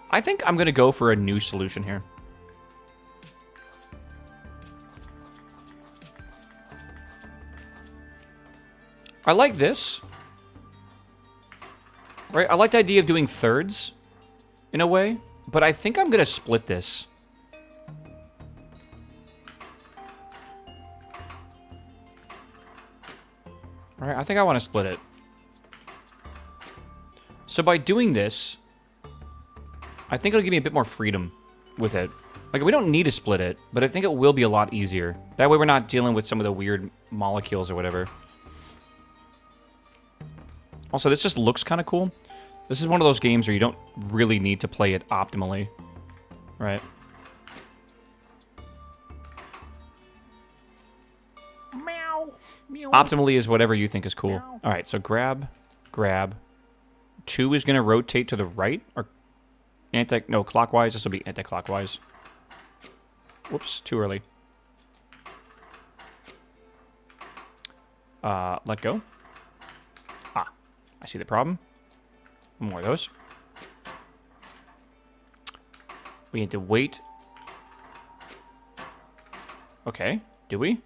I think I'm gonna go for a new solution here. I like this. Right? I like the idea of doing thirds in a way, but I think I'm gonna split this. All right, I think I want to split it. So by doing this, I think it'll give me a bit more freedom with it. Like, we don't need to split it, but I think it will be a lot easier. That way we're not dealing with some of the weird molecules or whatever. Also, this just looks kind of cool. This is one of those games where you don't really need to play it optimally. Right? Meow. Meow. Optimally is whatever you think is cool. All right, so grab. 2 is going to rotate to the right, or no, clockwise. This will be anti-clockwise. Whoops, too early. Let go. Ah, I see the problem. One more of those. We need to wait. Okay, do we?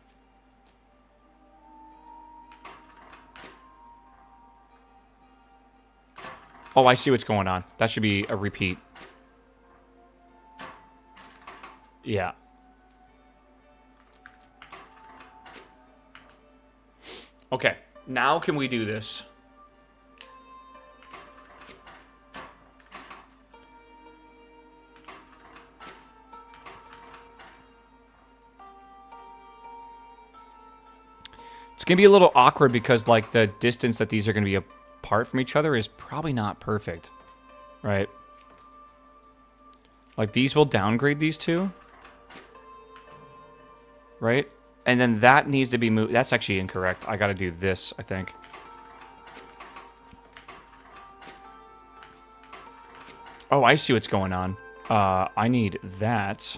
Oh, I see what's going on. That should be a repeat. Yeah. Okay. Now can we do this? It's going to be a little awkward because, like, the distance that these are going to be apart from each other is probably not perfect. Right? Like, these will downgrade these two. Right? And then that needs to be moved. That's actually incorrect. I got to do this, I think. Oh, I see what's going on. I need that.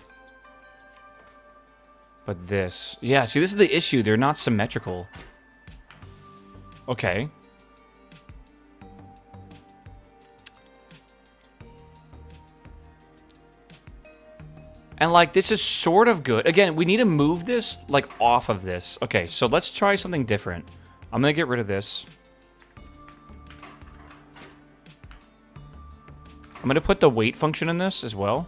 But this... Yeah, see, this is the issue. They're not symmetrical. Okay. And, like, this is sort of good. Again, we need to move this, like, off of this. Okay, so let's try something different. I'm going to get rid of this. I'm going to put the weight function in this as well.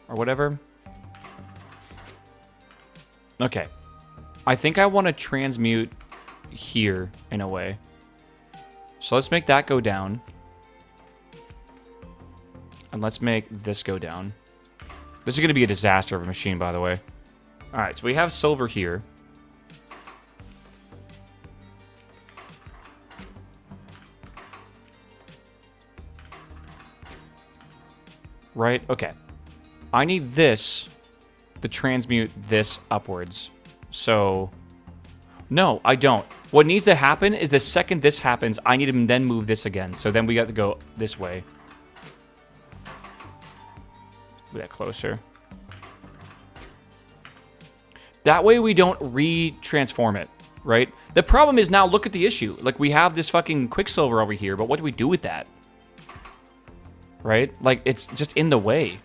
Or whatever. Okay. I think I want to transmute here in a way. So let's make that go down. And let's make this go down. This is going to be a disaster of a machine, by the way. Alright, so we have silver here. Right? Okay. I need this to transmute this upwards. So, no, I don't. What needs to happen is the second this happens, I need to then move this again. So then we got to go this way. Move that closer. That way we don't re-transform it, right? The problem is now, look at the issue. Like, we have this fucking Quicksilver over here, but what do we do with that? Right? Like, it's just in the way.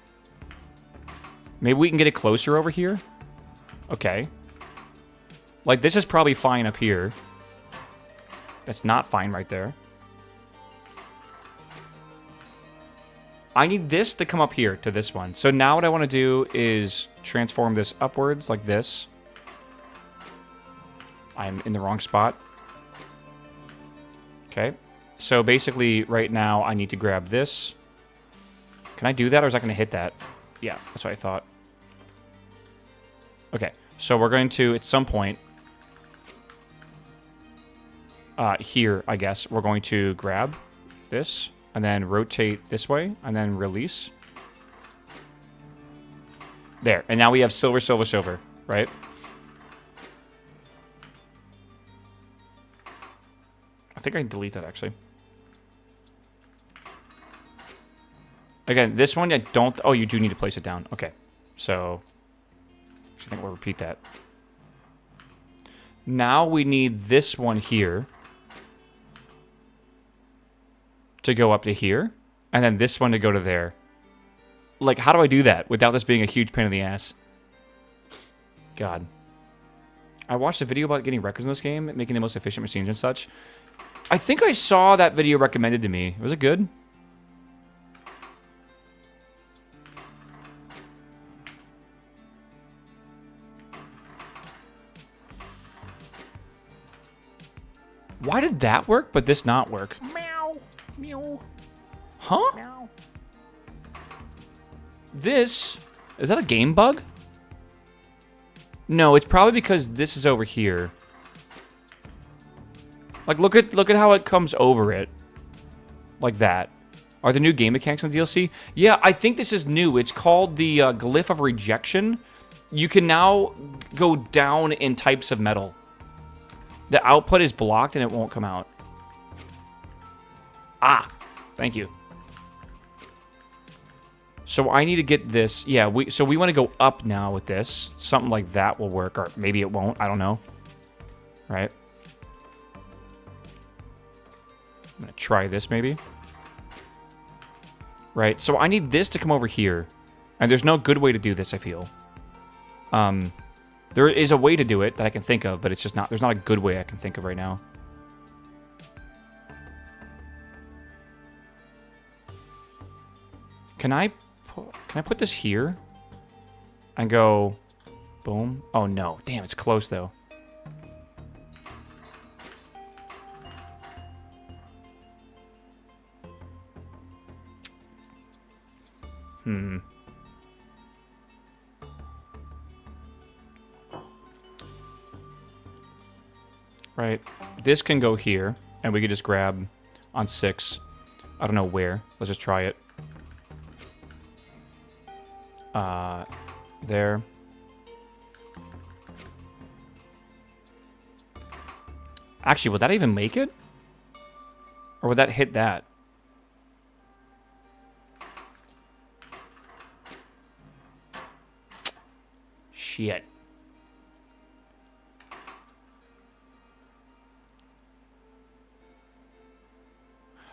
Maybe we can get it closer over here? Okay. Like, this is probably fine up here. That's not fine right there. I need this to come up here to this one. So now what I want to do is transform this upwards like this. I'm in the wrong spot. Okay. So basically, right now, I need to grab this. Can I do that, or is that going to hit that? Yeah, that's what I thought. Okay, so we're going to, at some point, here, I guess, we're going to grab this, and then rotate this way, and then release. There, and now we have silver, silver, silver, right? I think I can delete that, actually. Again, this one I don't... Oh, you do need to place it down. Okay. So, I think we'll repeat that. Now we need this one here to go up to here, and then this one to go to there. Like, how do I do that without this being a huge pain in the ass? God. I watched a video about getting records in this game, making the most efficient machines and such. I think I saw that video recommended to me. Was it good? Why did that work, but this not work? Meow. Meow. Huh? Meow. This... Is that a game bug? No, it's probably because this is over here. Like, look at how it comes over it. Like that. Are the new game mechanics in the DLC? Yeah, I think this is new. It's called the Glyph of Rejection. You can now go down in types of metal. The output is blocked and it won't come out. Ah, thank you. So I need to get this. Yeah, so we want to go up now with this. Something like that will work, or maybe it won't. I don't know. Right? I'm going to try this maybe. Right, so I need this to come over here. And there's no good way to do this, I feel. There is a way to do it that I can think of, but it's just not, there's not a good way I can think of right now. Can I put this here? And go, boom. Oh no, damn, it's close though. Right. This can go here, and we could just grab on 6. I don't know where. Let's just try it. There. Actually, would that even make it? Or would that hit that? Shit.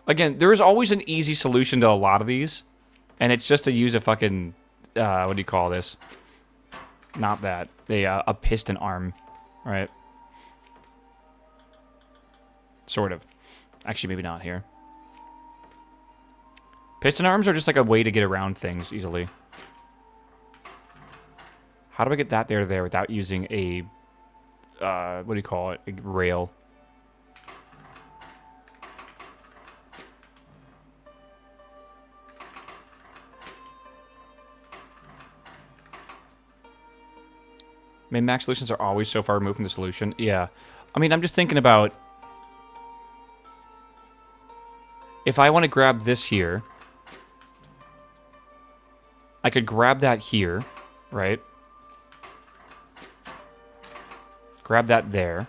Again, there is always an easy solution to a lot of these. And it's just to use a fucking... what do you call this? Not that. A piston arm. Right? Sort of. Actually, maybe not here. Piston arms are just like a way to get around things easily. How do I get that there to there without using a... what do you call it? A rail. Min-max solutions are always so far removed from the solution. Yeah. I mean, I'm just thinking about... If I want to grab this here... I could grab that here, right? Grab that there.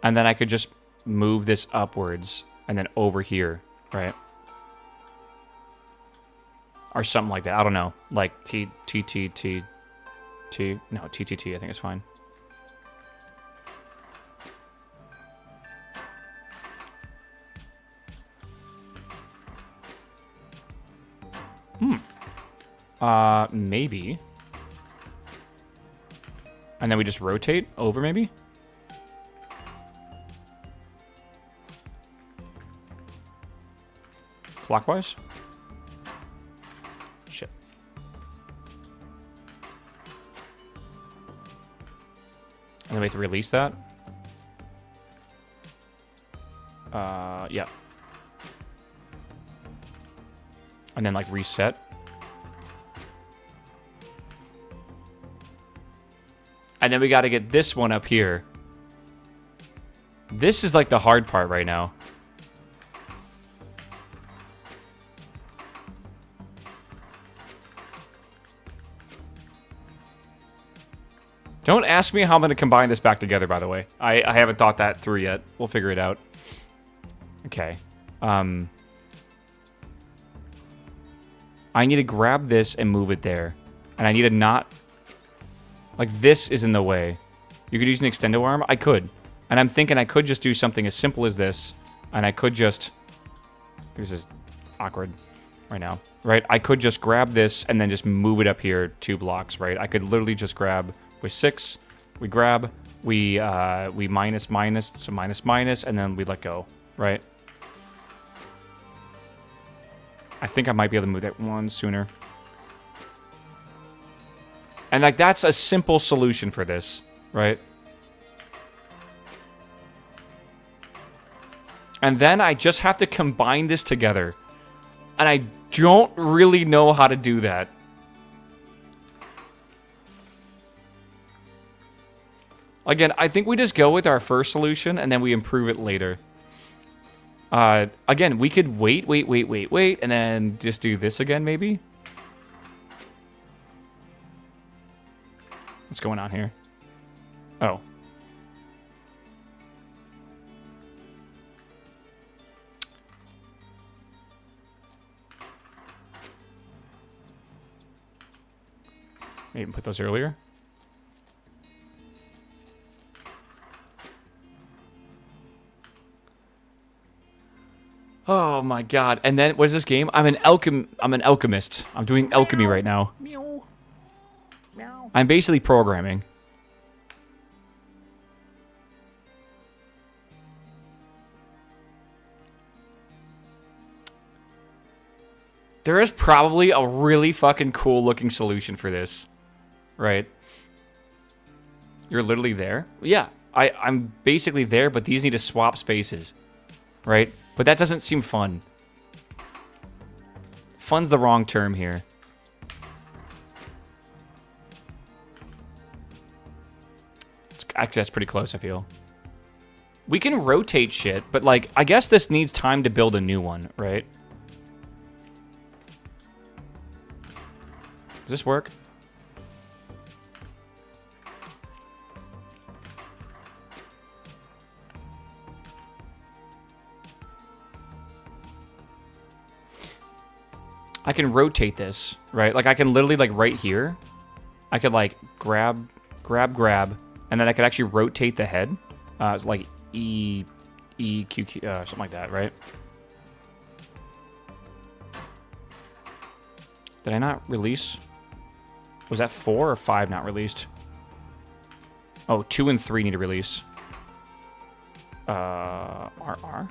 And then I could just move this upwards and then over here, right? Or something like that. I don't know. Like T. No, TTT, I think it's fine. Maybe. And then we just rotate over, maybe? Clockwise? Shit. And then we have to release that. Yeah. And then, like, reset. And then we got to get this one up here. This is, like, the hard part right now. Don't ask me how I'm going to combine this back together, by the way. I haven't thought that through yet. We'll figure it out. Okay. I need to grab this and move it there. And I need to not... Like, this is in the way. You could use an extendo arm? I could. And I'm thinking I could just do something as simple as this. And I could just... This is awkward right now. Right? I could just grab this and then just move it up here 2 blocks, right? I could literally just grab... With 6, we grab, we minus, so minus, and then we let go, right? I think I might be able to move that one sooner. And, like, that's a simple solution for this, right? And then I just have to combine this together. And I don't really know how to do that. Again, I think we just go with our first solution, and then we improve it later. Again, we could wait, and then just do this again, maybe? What's going on here? Oh. Maybe put those earlier. Oh my god. And then, what is this game? I'm an alchemist. I'm doing alchemy right now. Meow. Meow. I'm basically programming. There is probably a really fucking cool looking solution for this. Right? You're literally there? Yeah. I'm basically there, but these need to swap spaces. Right? But that doesn't seem fun. Fun's the wrong term here. Actually, that's pretty close, I feel. We can rotate shit, but, like, I guess this needs time to build a new one, right? Does this work? I can rotate this, right? Like, I can literally, like, right here, I could, like, grab, and then I could actually rotate the head. It's like E, Q, something like that, right? Did I not release? Was that 4 or 5 not released? Oh, 2 and 3 need to release. RR?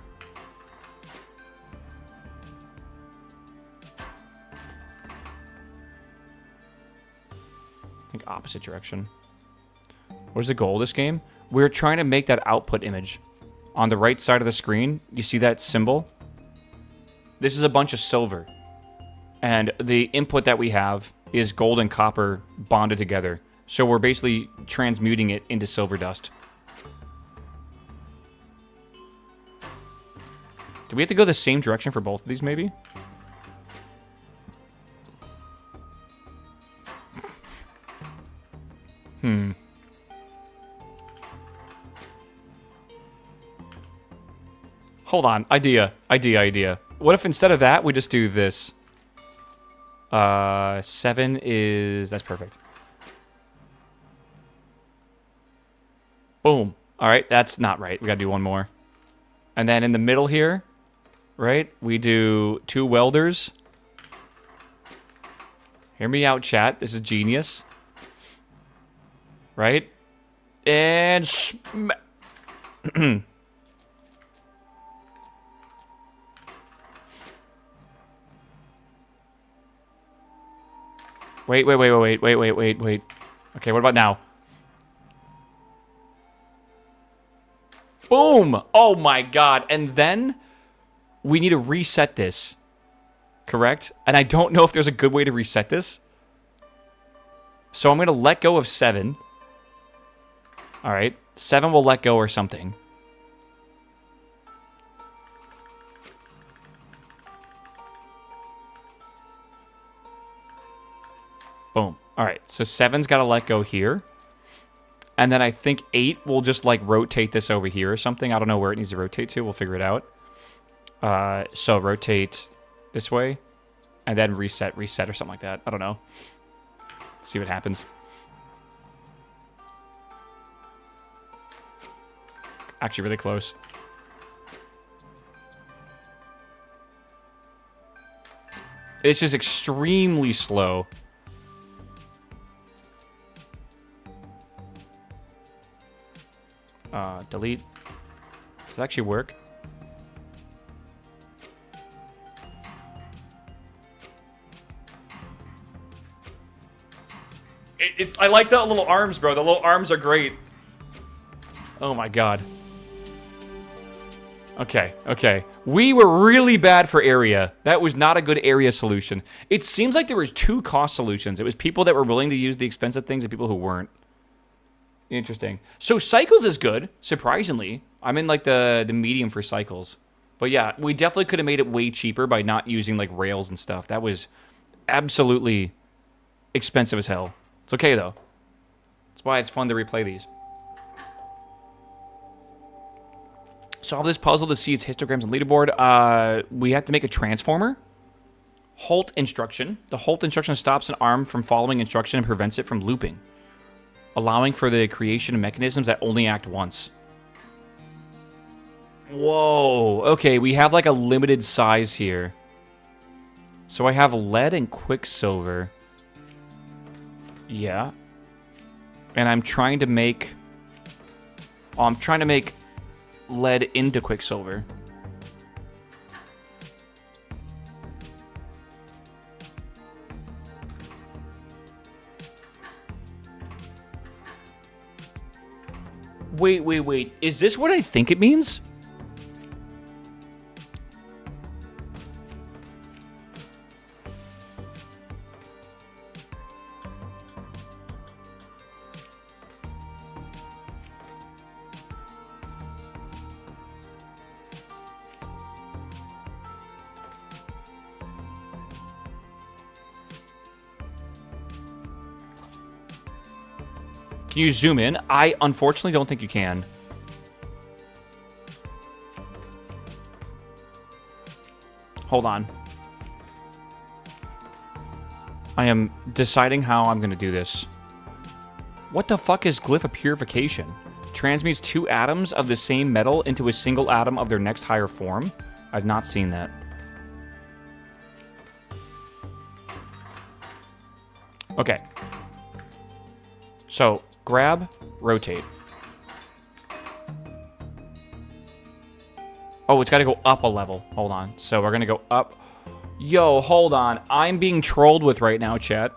I think opposite direction. What is the goal of this game? We're trying to make that output image. On the right side of the screen, you see that symbol? This is a bunch of silver. And the input that we have is gold and copper bonded together. So we're basically transmuting it into silver dust. Do we have to go the same direction for both of these, maybe? Hold on. Idea. What if instead of that, we just do this? 7 is... That's perfect. Boom. All right, that's not right. We got to do one more. And then in the middle here, right, we do 2 welders. Hear me out, chat. This is genius. Right? And... Wait. Okay, what about now? Boom! Oh my god. And then we need to reset this. Correct? And I don't know if there's a good way to reset this. So I'm going to let go of 7. Alright. 7 will let go or something. Boom. Alright, so 7's got to let go here. And then I think 8 will just, like, rotate this over here or something. I don't know where it needs to rotate to. We'll figure it out. So rotate this way. And then reset or something like that. I don't know. See what happens. Actually, really close. It's just extremely slow. Delete. Does it actually work? I like the little arms, bro. The little arms are great. Oh my god. Okay. We were really bad for area. That was not a good area solution. It seems like there was 2 cost solutions. It was people that were willing to use the expensive things and people who weren't. Interesting. So cycles is good, surprisingly. I'm in like the medium for cycles. But yeah, we definitely could have made it way cheaper by not using like rails and stuff. That was absolutely expensive as hell. It's okay though. That's why it's fun to replay these. Solve this puzzle to see its histograms on leaderboard. We have to make a transformer. Halt instruction. The halt instruction stops an arm from following instruction and prevents it from looping, allowing for the creation of mechanisms that only act once. Whoa. Okay, we have like a limited size here. So I have lead and quicksilver. Yeah. And I'm trying to make... Oh, I'm trying to make lead into quicksilver. Wait. Is this what I think it means? Can you zoom in? I unfortunately don't think you can. Hold on. I am deciding how I'm going to do this. What the fuck is glyph of purification? Transmutes 2 atoms of the same metal into a single atom of their next higher form? I've not seen that. Okay. So, grab, rotate. Oh, it's got to go up a level. Hold on. So we're going to go up. Yo, hold on. I'm being trolled with right now, chat.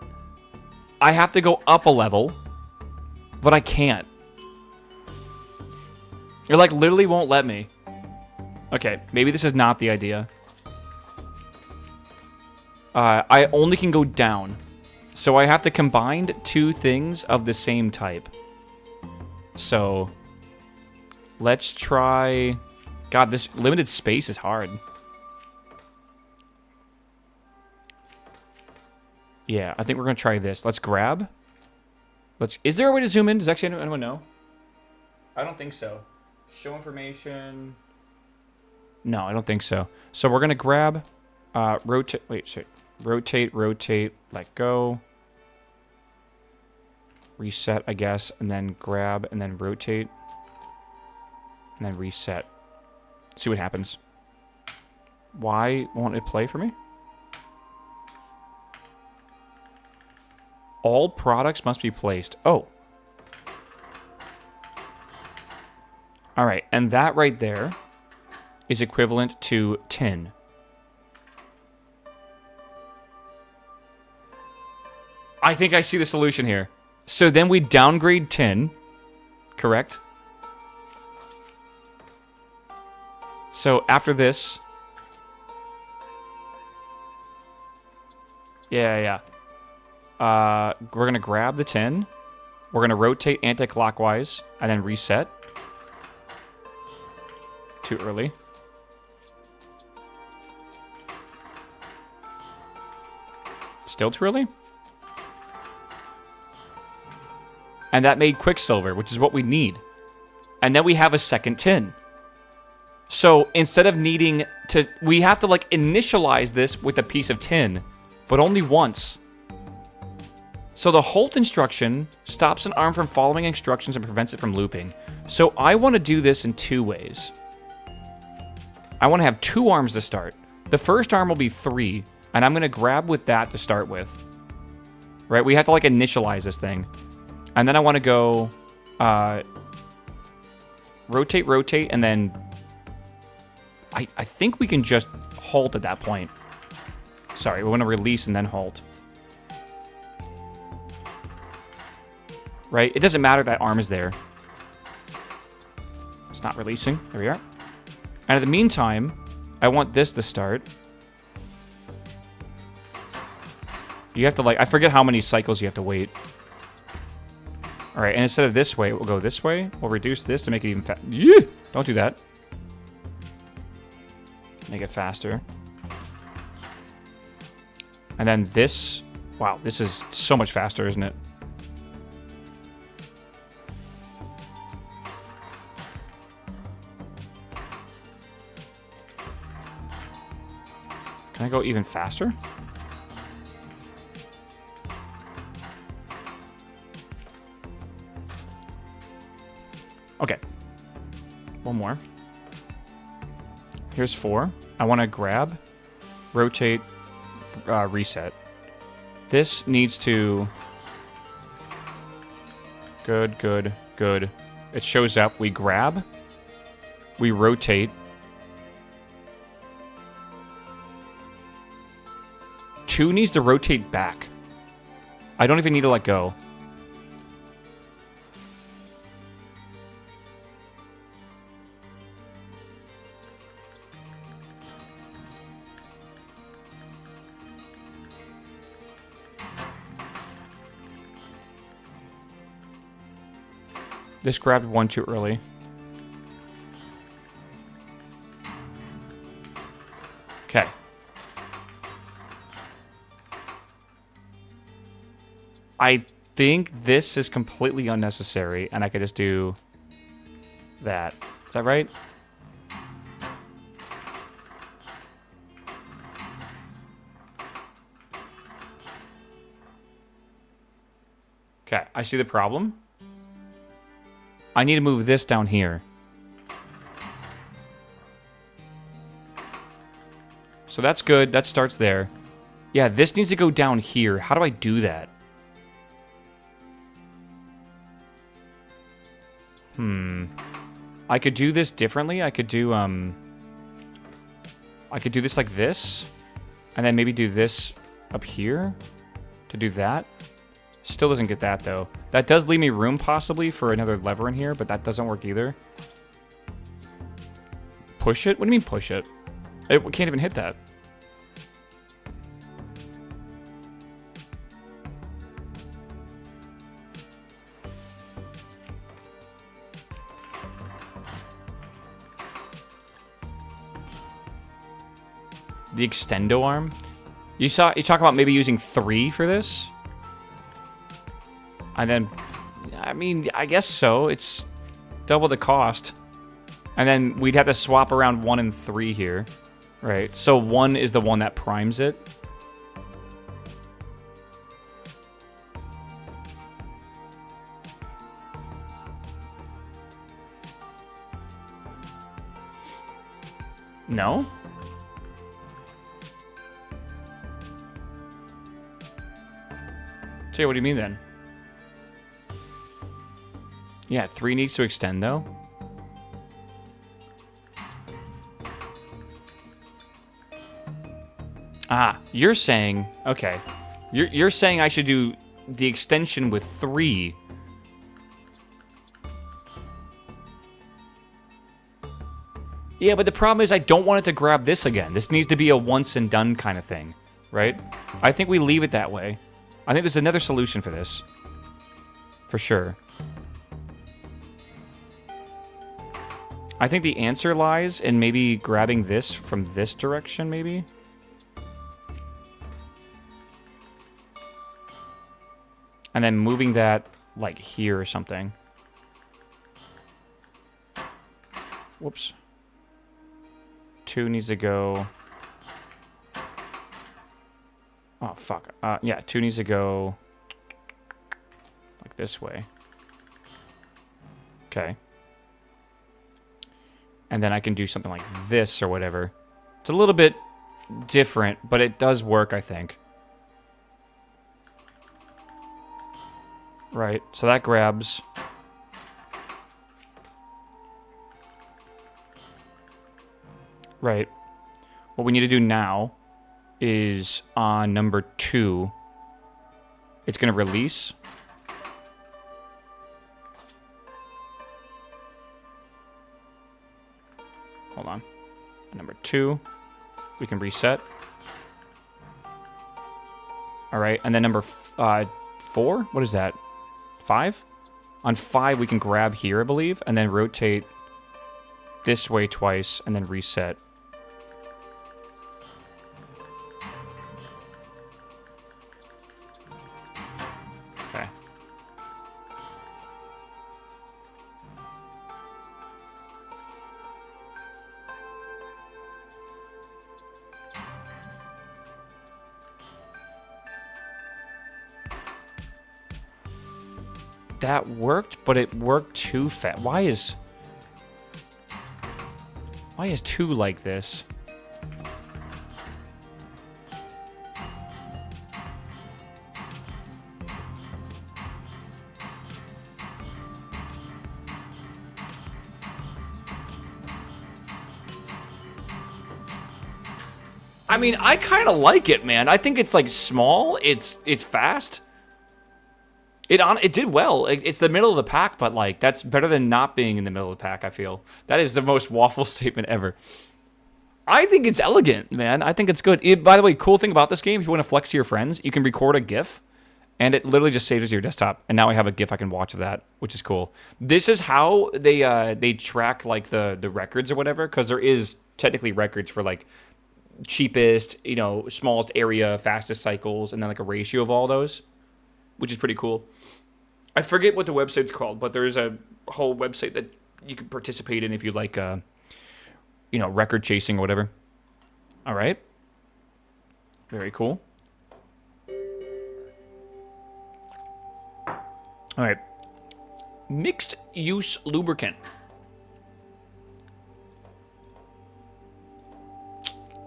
I have to go up a level, but I can't. It, like, literally won't let me. Okay, maybe this is not the idea. I only can go down. So I have to combine 2 things of the same type. So, let's try... God, this limited space is hard. Yeah, I think we're going to try this. Let's grab. Is there a way to zoom in? Does actually anyone know? I don't think so. Show information. No, I don't think so. So we're going to grab, rotate, wait, sorry. Rotate, let go. Reset, I guess, and then grab, and then rotate. And then reset. See what happens. Why won't it play for me? All products must be placed. Oh. All right, and that right there is equivalent to tin. I think I see the solution here. So then we downgrade tin, correct? So after this... Yeah. We're going to grab the tin. We're going to rotate anti-clockwise and then reset. Too early. Still too early? And that made Quicksilver, which is what we need. And then we have a second tin. So instead of needing to... We have to, like, initialize this with a piece of tin, but only once. So the halt instruction stops an arm from following instructions and prevents it from looping. So I want to do this in 2 ways. I want to have 2 arms to start. The first arm will be 3, and I'm going to grab with that to start with. Right? We have to, like, initialize this thing. And then I want to go rotate, and then I think we can just halt at that point. Sorry, we want to release and then halt. Right? It doesn't matter that arm is there. It's not releasing. There we are. And in the meantime, I want this to start. You have to, like, I forget how many cycles you have to wait. All right, and instead of this way, we'll go this way. We'll reduce this to make it even faster. Yeah! Don't do that. Make it faster. And then this. Wow, this is so much faster, isn't it? Can I go even faster? Okay. One more. Here's 4. I want to grab, rotate, reset. This needs to... Good. It shows up. We grab. We rotate. 2 needs to rotate back. I don't even need to let go. This grabbed 1 too early. Okay. think this is completely unnecessary, and I could just do that. Is that right? Okay, I see the problem. I need to move this down here. So that's good. That starts there. Yeah, this needs to go down here. How do I do that? I could do this differently. I could do this like this, and then maybe do this up here to do that. Still doesn't get that, though. That does leave me room, possibly, for another lever in here, but that doesn't work either. Push it? What do you mean push it? It can't even hit that. The extendo arm? You talk about maybe using 3 for this? And then, I mean, I guess so. It's double the cost. And then we'd have to swap around 1 and 3 here. Right, so 1 is the one that primes it. No? So what do you mean then? Yeah, 3 needs to extend though. Ah, you're saying, okay. You're saying I should do the extension with 3. Yeah, but the problem is I don't want it to grab this again. This needs to be a once and done kind of thing, right? I think we leave it that way. I think there's another solution for this. For sure. I think the answer lies in maybe grabbing this from this direction, maybe? And then moving that, like, here or something. Whoops. 2 needs to go... Oh, fuck. Yeah, 2 needs to go... like this way. Okay. And then I can do something like this or whatever. It's a little bit different, but it does work, I think. Right, so that grabs... Right. What we need to do now is on number 2, it's going to release. Hold on. Number 2, we can reset. All right, and then number 4, what is that? 5? On 5, we can grab here, I believe, and then rotate this way twice, and then reset. Okay. That worked, but it worked too fast. Why is 2 like this? I mean, I kind of like it, man. I think it's like small. It's fast. It did well. It's the middle of the pack, but like that's better than not being in the middle of the pack, I feel. That is the most waffle statement ever. I think it's elegant, man. I think it's good. By the way, cool thing about this game, if you want to flex to your friends, you can record a GIF, and it literally just saves it to your desktop. And now I have a GIF I can watch of that, which is cool. This is how they track like the records or whatever, because there is technically records for like cheapest, smallest area, fastest cycles, and then like a ratio of all those. which is pretty cool. I forget what the website's called, but there's a whole website that you can participate in if you like, record chasing or whatever. All right. Very cool. All right. Mixed use lubricant.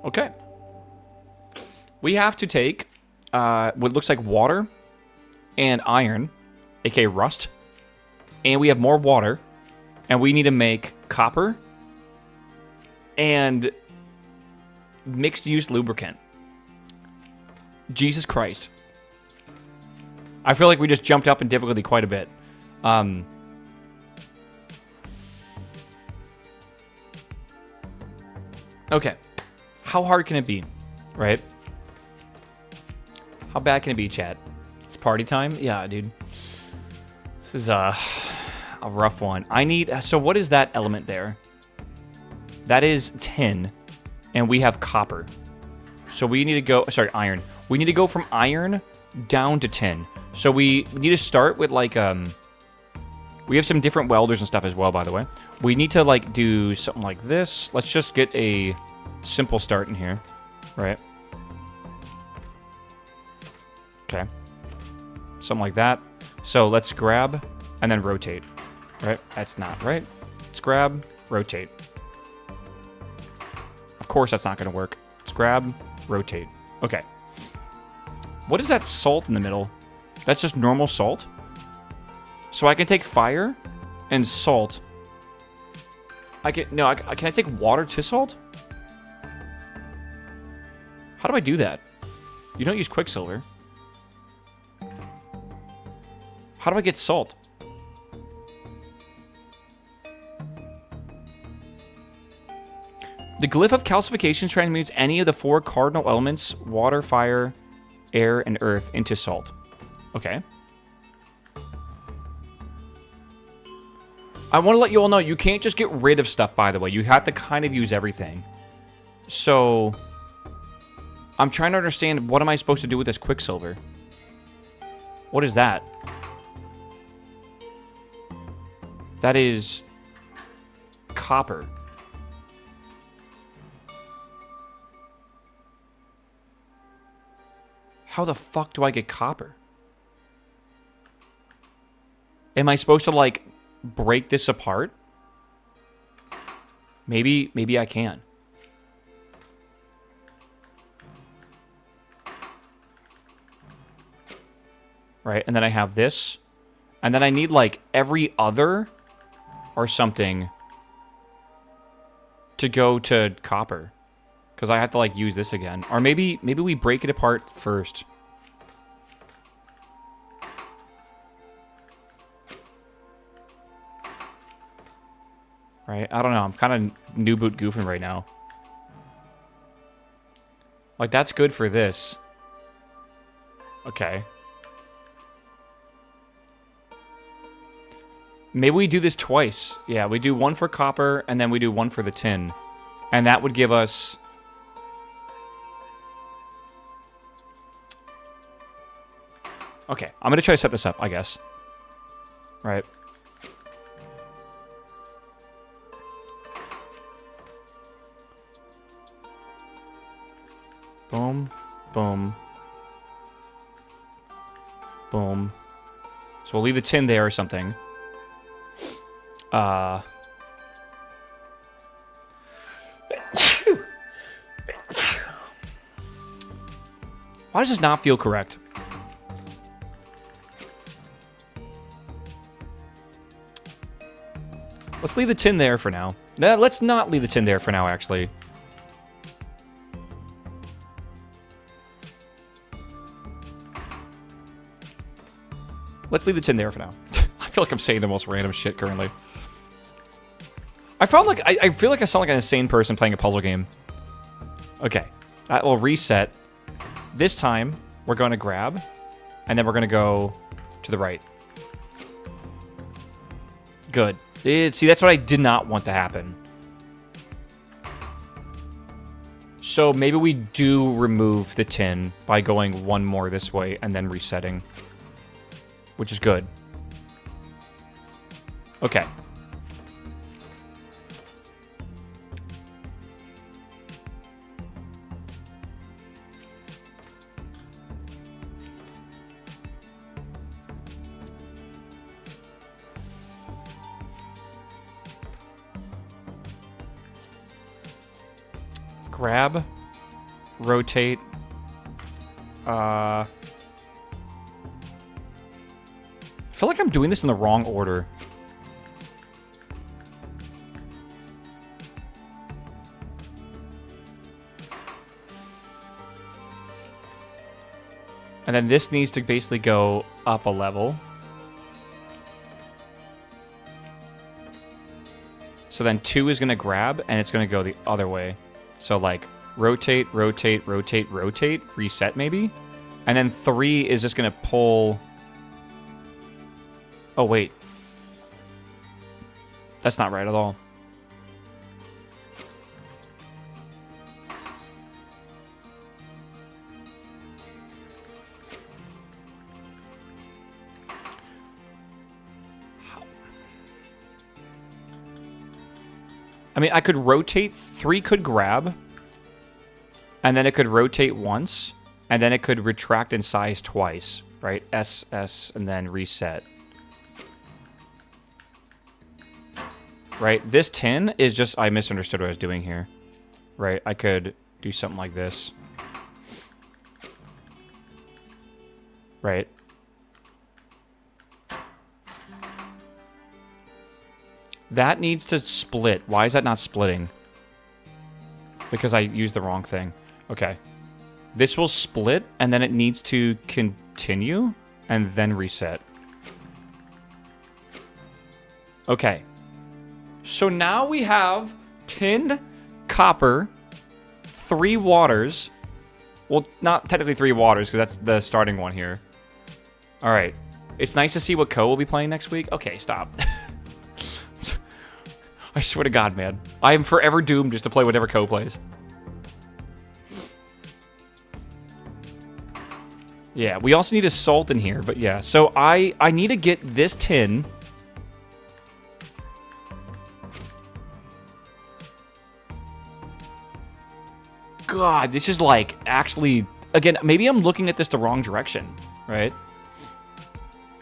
Okay. We have to take what looks like water and iron, aka rust, and we have more water, and we need to make copper and mixed use lubricant. Jesus Christ. I feel like we just jumped up in difficulty quite a bit. Okay. How hard can it be? Right? How bad can it be, chat? It's party time? Yeah, dude. This is a rough one. I need... So what is that element there? That is tin. And we have copper. So we need to go... Sorry, iron. We need to go from iron down to tin. So we need to start with, like... We have some different welders and stuff as well, by the way. We need to, like, do something like this. Let's just get a simple start in here. Right? Okay. Something like that. So let's grab and then rotate. Right? That's not right. Let's grab, rotate. Of course that's not going to work. Let's grab, rotate. Okay. What is that salt in the middle? That's just normal salt? So I can take fire and salt. Can I take water to salt? How do I do that? You don't use Quicksilver. How do I get salt? The glyph of calcification transmutes any of the 4 cardinal elements, water, fire, air, and earth, into salt. Okay. I want to let you all know, you can't just get rid of stuff, by the way. You have to kind of use everything. So, I'm trying to understand, what am I supposed to do with this Quicksilver? What is that? That is copper. How the fuck do I get copper? Am I supposed to, like, break this apart? Maybe I can. Right, and then I have this. And then I need, like, every other or something to go to copper. Because I have to, like, use this again. Or maybe we break it apart first. Right? I don't know. I'm kind of new boot goofing right now. Like, that's good for this. Okay. Maybe we do this twice. Yeah, we do one for copper, and then we do one for the tin. And that would give us... Okay, I'm going to try to set this up, I guess. Right. Boom, boom, boom. So we'll leave the tin there or something. Why does this not feel correct? Let's leave the tin there for now. Nah, let's not leave the tin there for now, actually. Let's leave the tin there for now. I feel like I'm saying the most random shit currently. I feel like I sound like an insane person playing a puzzle game. Okay. That will reset. This time, we're going to grab, and then we're going to go to the right. Good. See, that's what I did not want to happen. So maybe we do remove the tin by going one more this way and then resetting. which is good. Okay. Grab, rotate, I feel like I'm doing this in the wrong order. And then this needs to basically go up a level. So then 2 is going to grab, and it's going to go the other way. So, like, rotate, rotate, rotate, rotate, reset maybe? And then 3 is just going to pull... Oh, wait. That's not right at all. I mean, I could rotate, 3 could grab, and then it could rotate once, and then it could retract in size twice, right? S, S, and then reset. Right? This tin is just, I misunderstood what I was doing here. Right? I could do something like this. Right? That needs to split. Why is that not splitting? Because I used the wrong thing. Okay. This will split, and then it needs to continue, and then reset. Okay. So now we have tin, copper, 3 waters. Well, not technically 3 waters, because that's the starting one here. Alright. It's nice to see what Ko will be playing next week. Okay, stop. I swear to God, man. I am forever doomed just to play whatever Ko plays. Yeah, we also need a salt in here, but yeah. So I need to get this tin. God, this is like actually... Again, maybe I'm looking at this the wrong direction, right?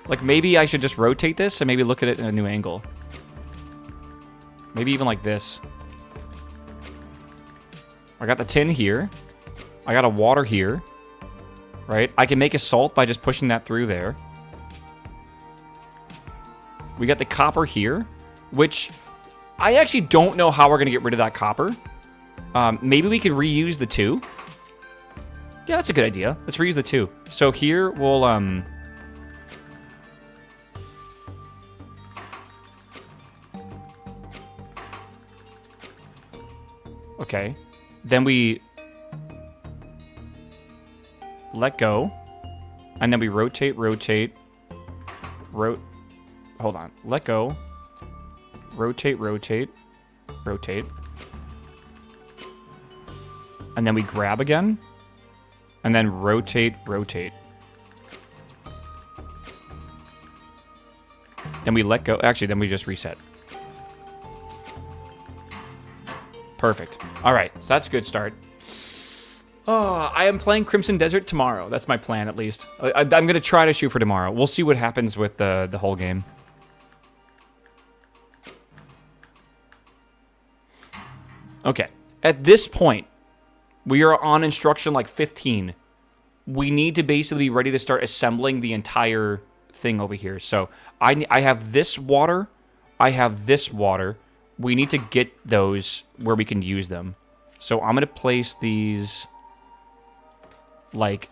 Like maybe I should just rotate this and maybe look at it in a new angle. Maybe even like this. I got the tin here. I got a water here. Right? I can make a salt by just pushing that through there. We got the copper here, which I actually don't know how we're going to get rid of that copper. Maybe we could reuse the 2. Yeah, that's a good idea. Let's reuse the 2. So here we'll... Okay. Then we let go. And then we rotate, rotate. Hold on. Let go. Rotate, rotate. Rotate. And then we grab again. And then rotate, rotate. Then we let go. Actually, then we just reset. Perfect. All right, so that's a good start. Oh, I am playing Crimson Desert tomorrow. That's my plan, at least. I'm going to try to shoot for tomorrow. We'll see what happens with the whole game. Okay. At this point, we are on instruction like 15. We need to basically be ready to start assembling the entire thing over here. So I have this water. I have this water. We need to get those where we can use them. So I'm going to place these, like,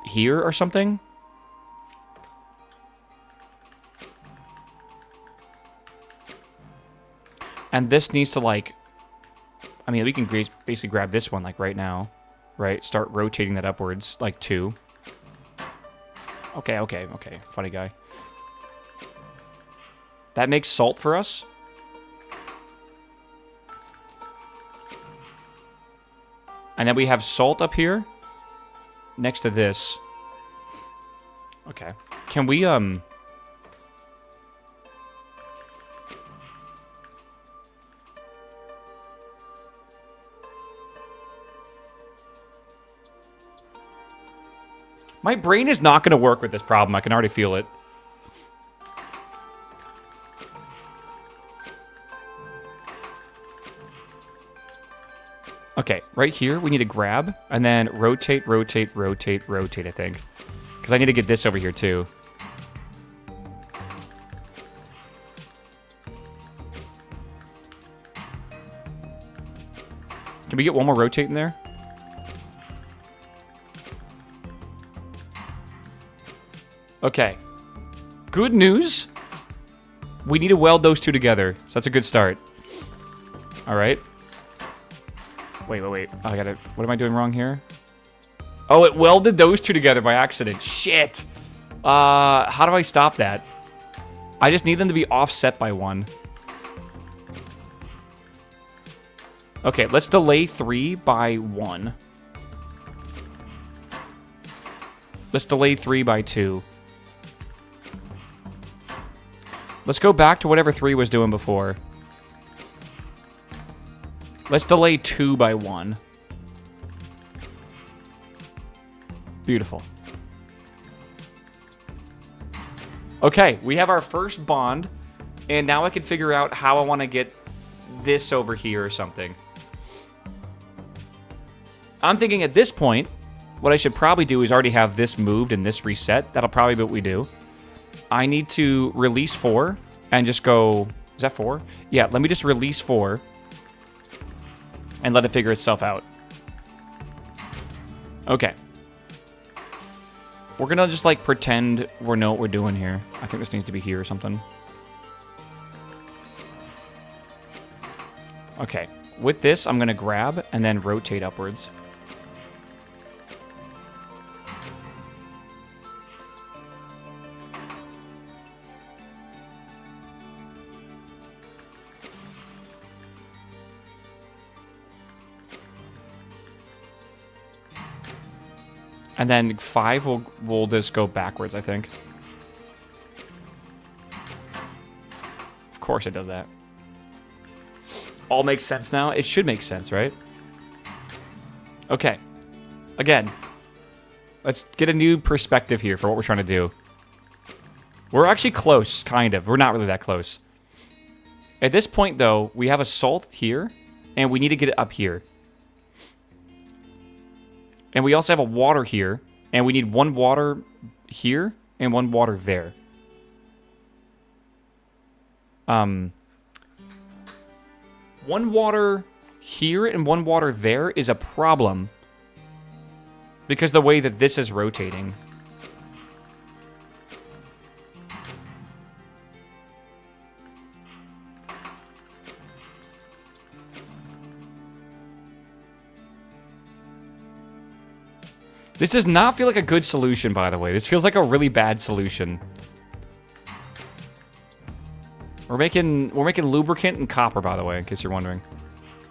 here or something. And this needs to, like, I mean, we can basically grab this one, like, right now. Right? Start rotating that upwards, like 2. Okay, okay, okay. Funny guy. That makes salt for us. And then we have salt up here next to this. Okay. Can we, My brain is not going to work with this problem. I can already feel it. Okay, right here, we need to grab, and then rotate, rotate, rotate, rotate, I think. Because I need to get this over here, too. Can we get one more rotate in there? Okay. Good news. We need to weld those two together. So that's a good start. All right. Wait. Oh, I gotta... What am I doing wrong here? Oh, it welded those two together by accident. Shit. How do I stop that? I just need them to be offset by 1. Okay, let's delay 3 by 1. Let's delay 3 by 2. Let's go back to whatever 3 was doing before. Let's delay 2 by 1. Beautiful. Okay, we have our first bond, and now I can figure out how I want to get this over here or something. I'm thinking at this point, what I should probably do is already have this moved and this reset. That'll probably be what we do. I need to release 4 and just go... Is that 4? Yeah, let me just release 4 and let it figure itself out. Okay. We're gonna just, like, pretend we know what we're doing here. I think this needs to be here or something. Okay. With this, I'm gonna grab and then rotate upwards. And then 5 will just go backwards, I think. Of course it does that. All makes sense now? It should make sense, right? Okay. Again. Let's get a new perspective here for what we're trying to do. We're actually close, kind of. We're not really that close. At this point, though, we have a salt here, and we need to get it up here. And we also have a water here, and we need 1 water here and 1 water there. 1 water here and 1 water there is a problem because the way that this is rotating. This does not feel like a good solution, by the way. This feels like a really bad solution. We're making lubricant and copper, by the way, in case you're wondering.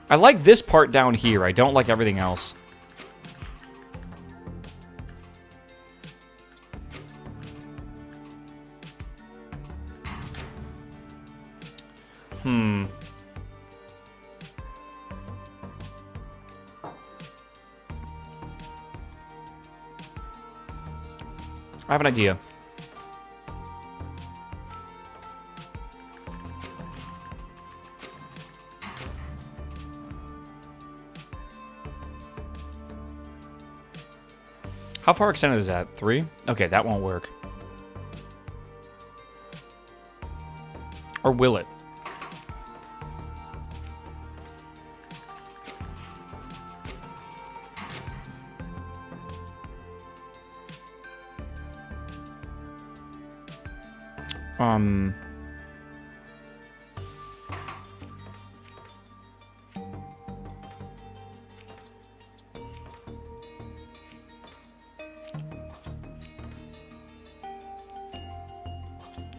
I like this part down here. I don't like everything else. I have an idea. How far extended is that? 3? Okay, that won't work. Or will it?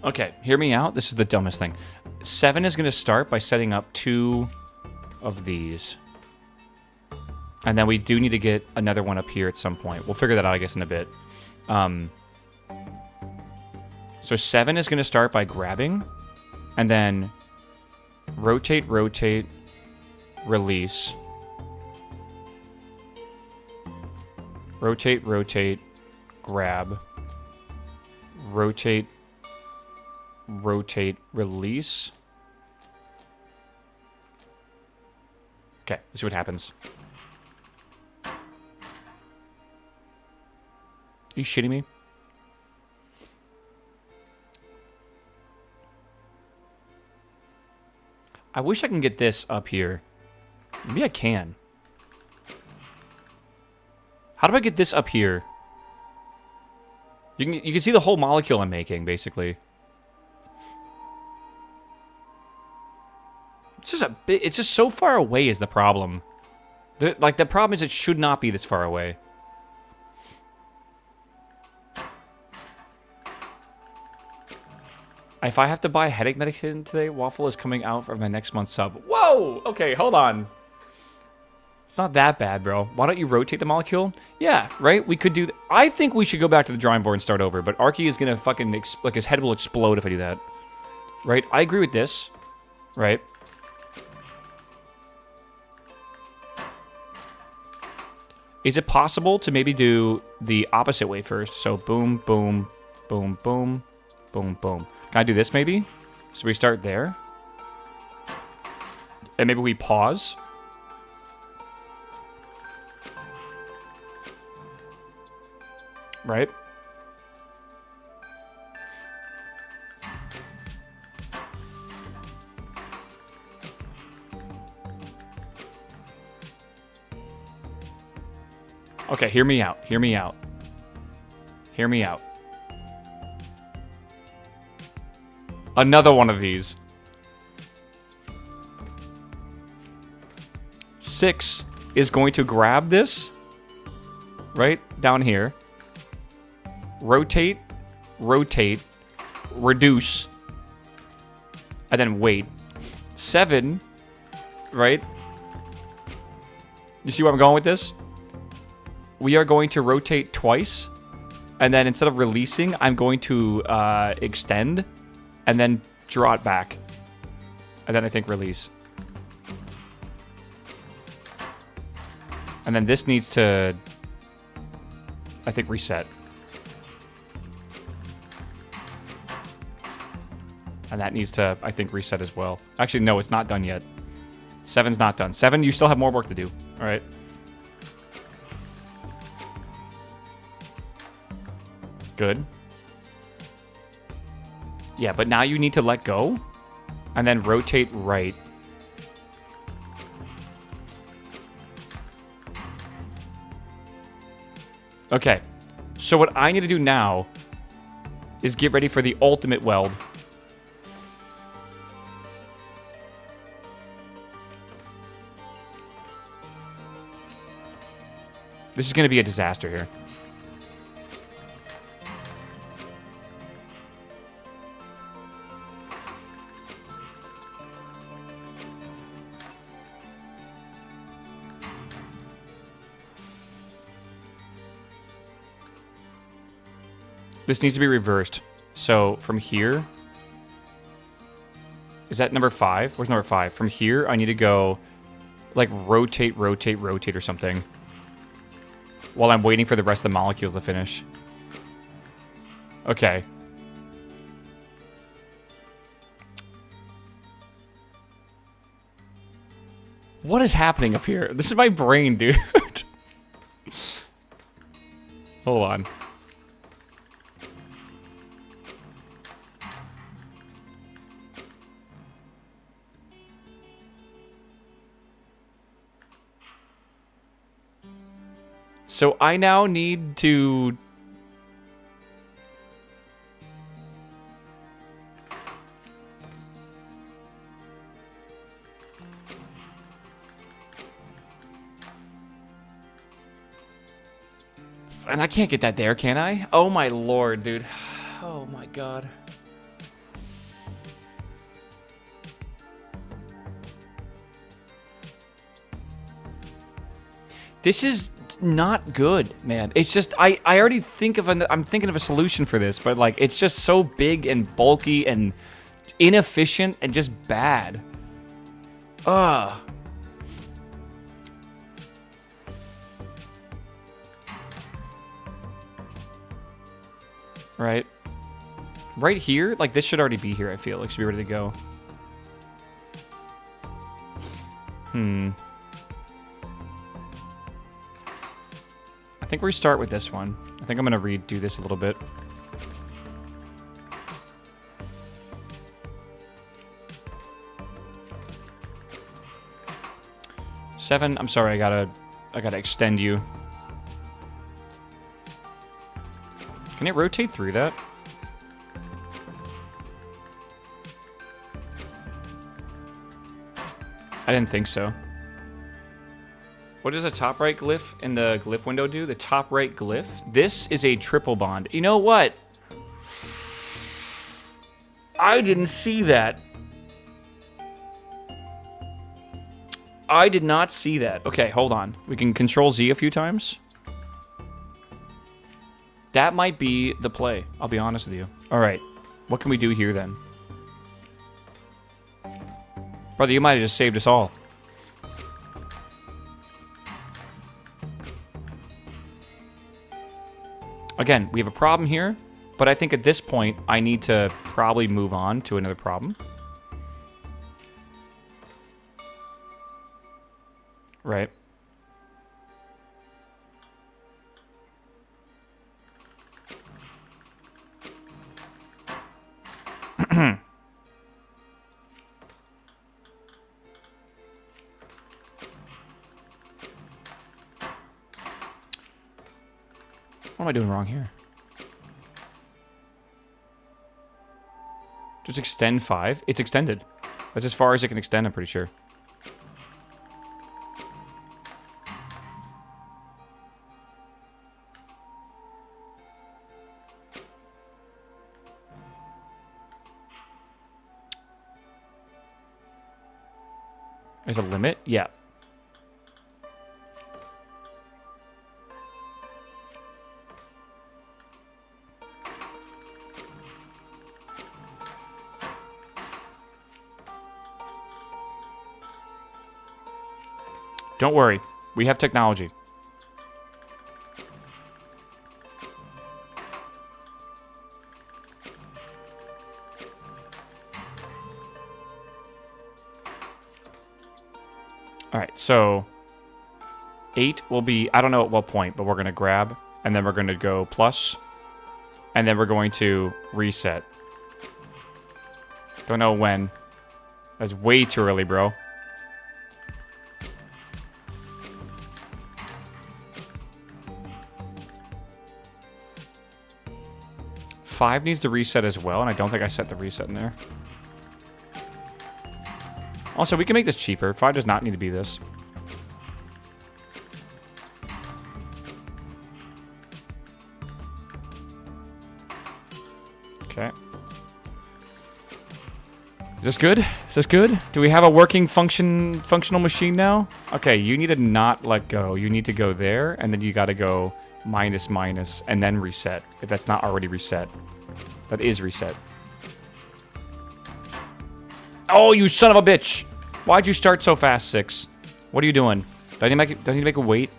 Okay, hear me out. This is the dumbest thing. 7 is going to start by setting up 2 of these. And then we do need to get another one up here at some point. We'll figure that out, I guess, in a bit. So 7 is going to start by grabbing, and then rotate, rotate, release. Rotate, rotate, grab. Rotate, rotate, release. Okay, let's see what happens. Are you shitting me? I wish I can get this up here. Maybe I can. How do I get this up here? You can see the whole molecule I'm making, basically. It's just a bit, it's just so far away is the problem. The problem is it should not be this far away. If I have to buy headache medication today, Waffle is coming out for my next month's sub. Whoa! Okay, hold on. It's not that bad, bro. Why don't you rotate the molecule? Yeah, right? We could do... I think we should go back to the drawing board and start over, but Arky is going to fucking... like, his head will explode if I do that. Right? I agree with this. Right? Is it possible to maybe do the opposite way first? So, boom, boom, boom, boom, boom, boom. Can I do this, maybe? So we start there. And maybe we pause. Right? Okay, hear me out. Hear me out. Hear me out. Another one of these. 6 is going to grab this right down here. Rotate, rotate, reduce, and then wait. 7, right? You see where I'm going with this? We are going to rotate twice, and then instead of releasing, I'm going to extend, and then draw it back. And then I think release. And then this needs to, I think, reset. And that needs to, I think, reset as well. Actually, no, it's not done yet. 7's not done. 7, you still have more work to do. All right. Good. Yeah, but now you need to let go. And then rotate right. Okay. So what I need to do now is get ready for the ultimate weld. This is going to be a disaster here. This needs to be reversed. So from here, is that number 5? Where's number 5? From here, I need to go like rotate, rotate, rotate or something while I'm waiting for the rest of the molecules to finish. Okay. What is happening up here? This is my brain, dude. Hold on. So I now need to... And I can't get that there, can I? Oh my lord, dude. Oh my god. This is not good, man. It's just I already think of I'm thinking of a solution for this, but like it's just so big and bulky and inefficient and just bad. Ugh. Right. Right here, like this should already be here, I feel like should be ready to go. I think we start with this one. I think I'm gonna redo this a little bit. Seven, I'm sorry, I gotta extend you. Can it rotate through that? I didn't think so. What does the top right glyph in the glyph window do? The top right glyph? This is a triple bond. You know what? I didn't see that. I did not see that. Okay, hold on. We can Control Z a few times. That might be the play. I'll be honest with you. All right. What can we do here then? Brother, you might have just saved us all. Again, we have a problem here, but I think at this point, I need to probably move on to another problem. Right. What am I doing wrong here? Just extend 5. It's extended. That's as far as it can extend, I'm pretty sure. There's a limit? Yeah. Don't worry. We have technology. Alright, so 8 will be, I don't know at what point, but we're going to grab, and then we're going to go plus, and then we're going to reset. Don't know when. That's way too early, bro. Five needs to reset as well, and I don't think I set the reset in there. Also, we can make this cheaper. 5 does not need to be this. Okay. Is this good? Is this good? Do we have a working functional machine now? Okay, you need to not let go. You need to go there, and then you got to go minus, minus, and then reset. If that's not already reset. That is reset. Oh, you son of a bitch! Why'd you start so fast, 6? What are you doing? Do I need to make a wait?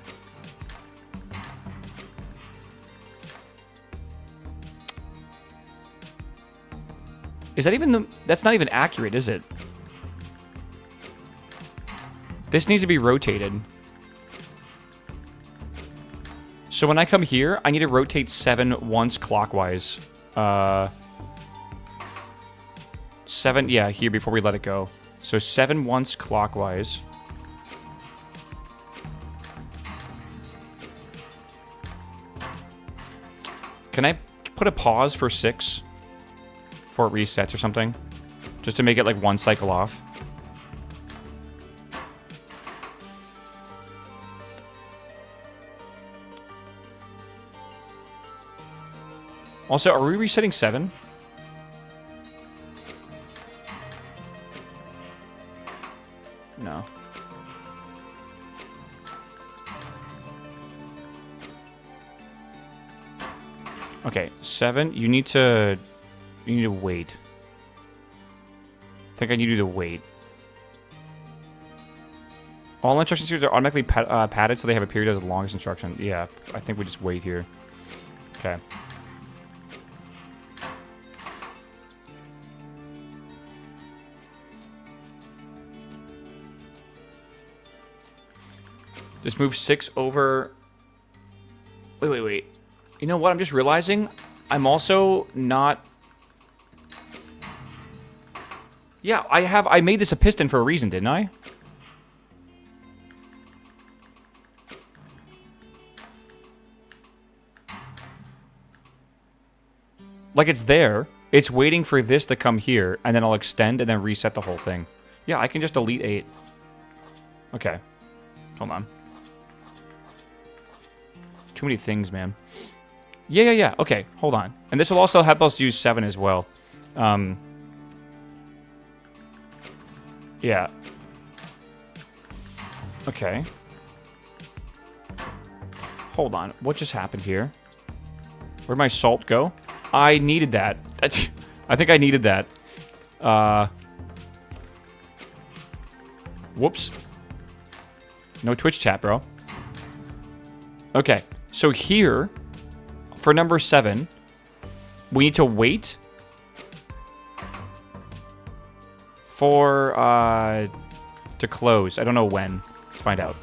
Is that even the... That's not even accurate, is it? This needs to be rotated. So when I come here, I need to rotate 7 once clockwise. 7, yeah, here before we let it go. So 7 once clockwise. Can I put a pause for 6? Before it resets or something? Just to make it like 1 cycle off. Also, are we resetting 7? No. Okay, 7. You need to wait. I think I need you to wait. All instruction series are automatically padded, so they have a period of the longest instruction. Yeah, I think we just wait here. Okay. Just move 6 over... Wait. You know what? I'm just realizing I'm also not... Yeah, I made this a piston for a reason, didn't I? Like, it's there. It's waiting for this to come here, and then I'll extend and then reset the whole thing. Yeah, I can just delete 8. Okay. Hold on. Too many things, man. Yeah. Okay, hold on. And this will also help us use 7 as well. Yeah. Okay. Hold on. What just happened here? Where'd my salt go? I needed that. I think I needed that. Whoops. No Twitch chat, bro. Okay. So here, for number 7, we need to wait for to close. I don't know when. Let's find out.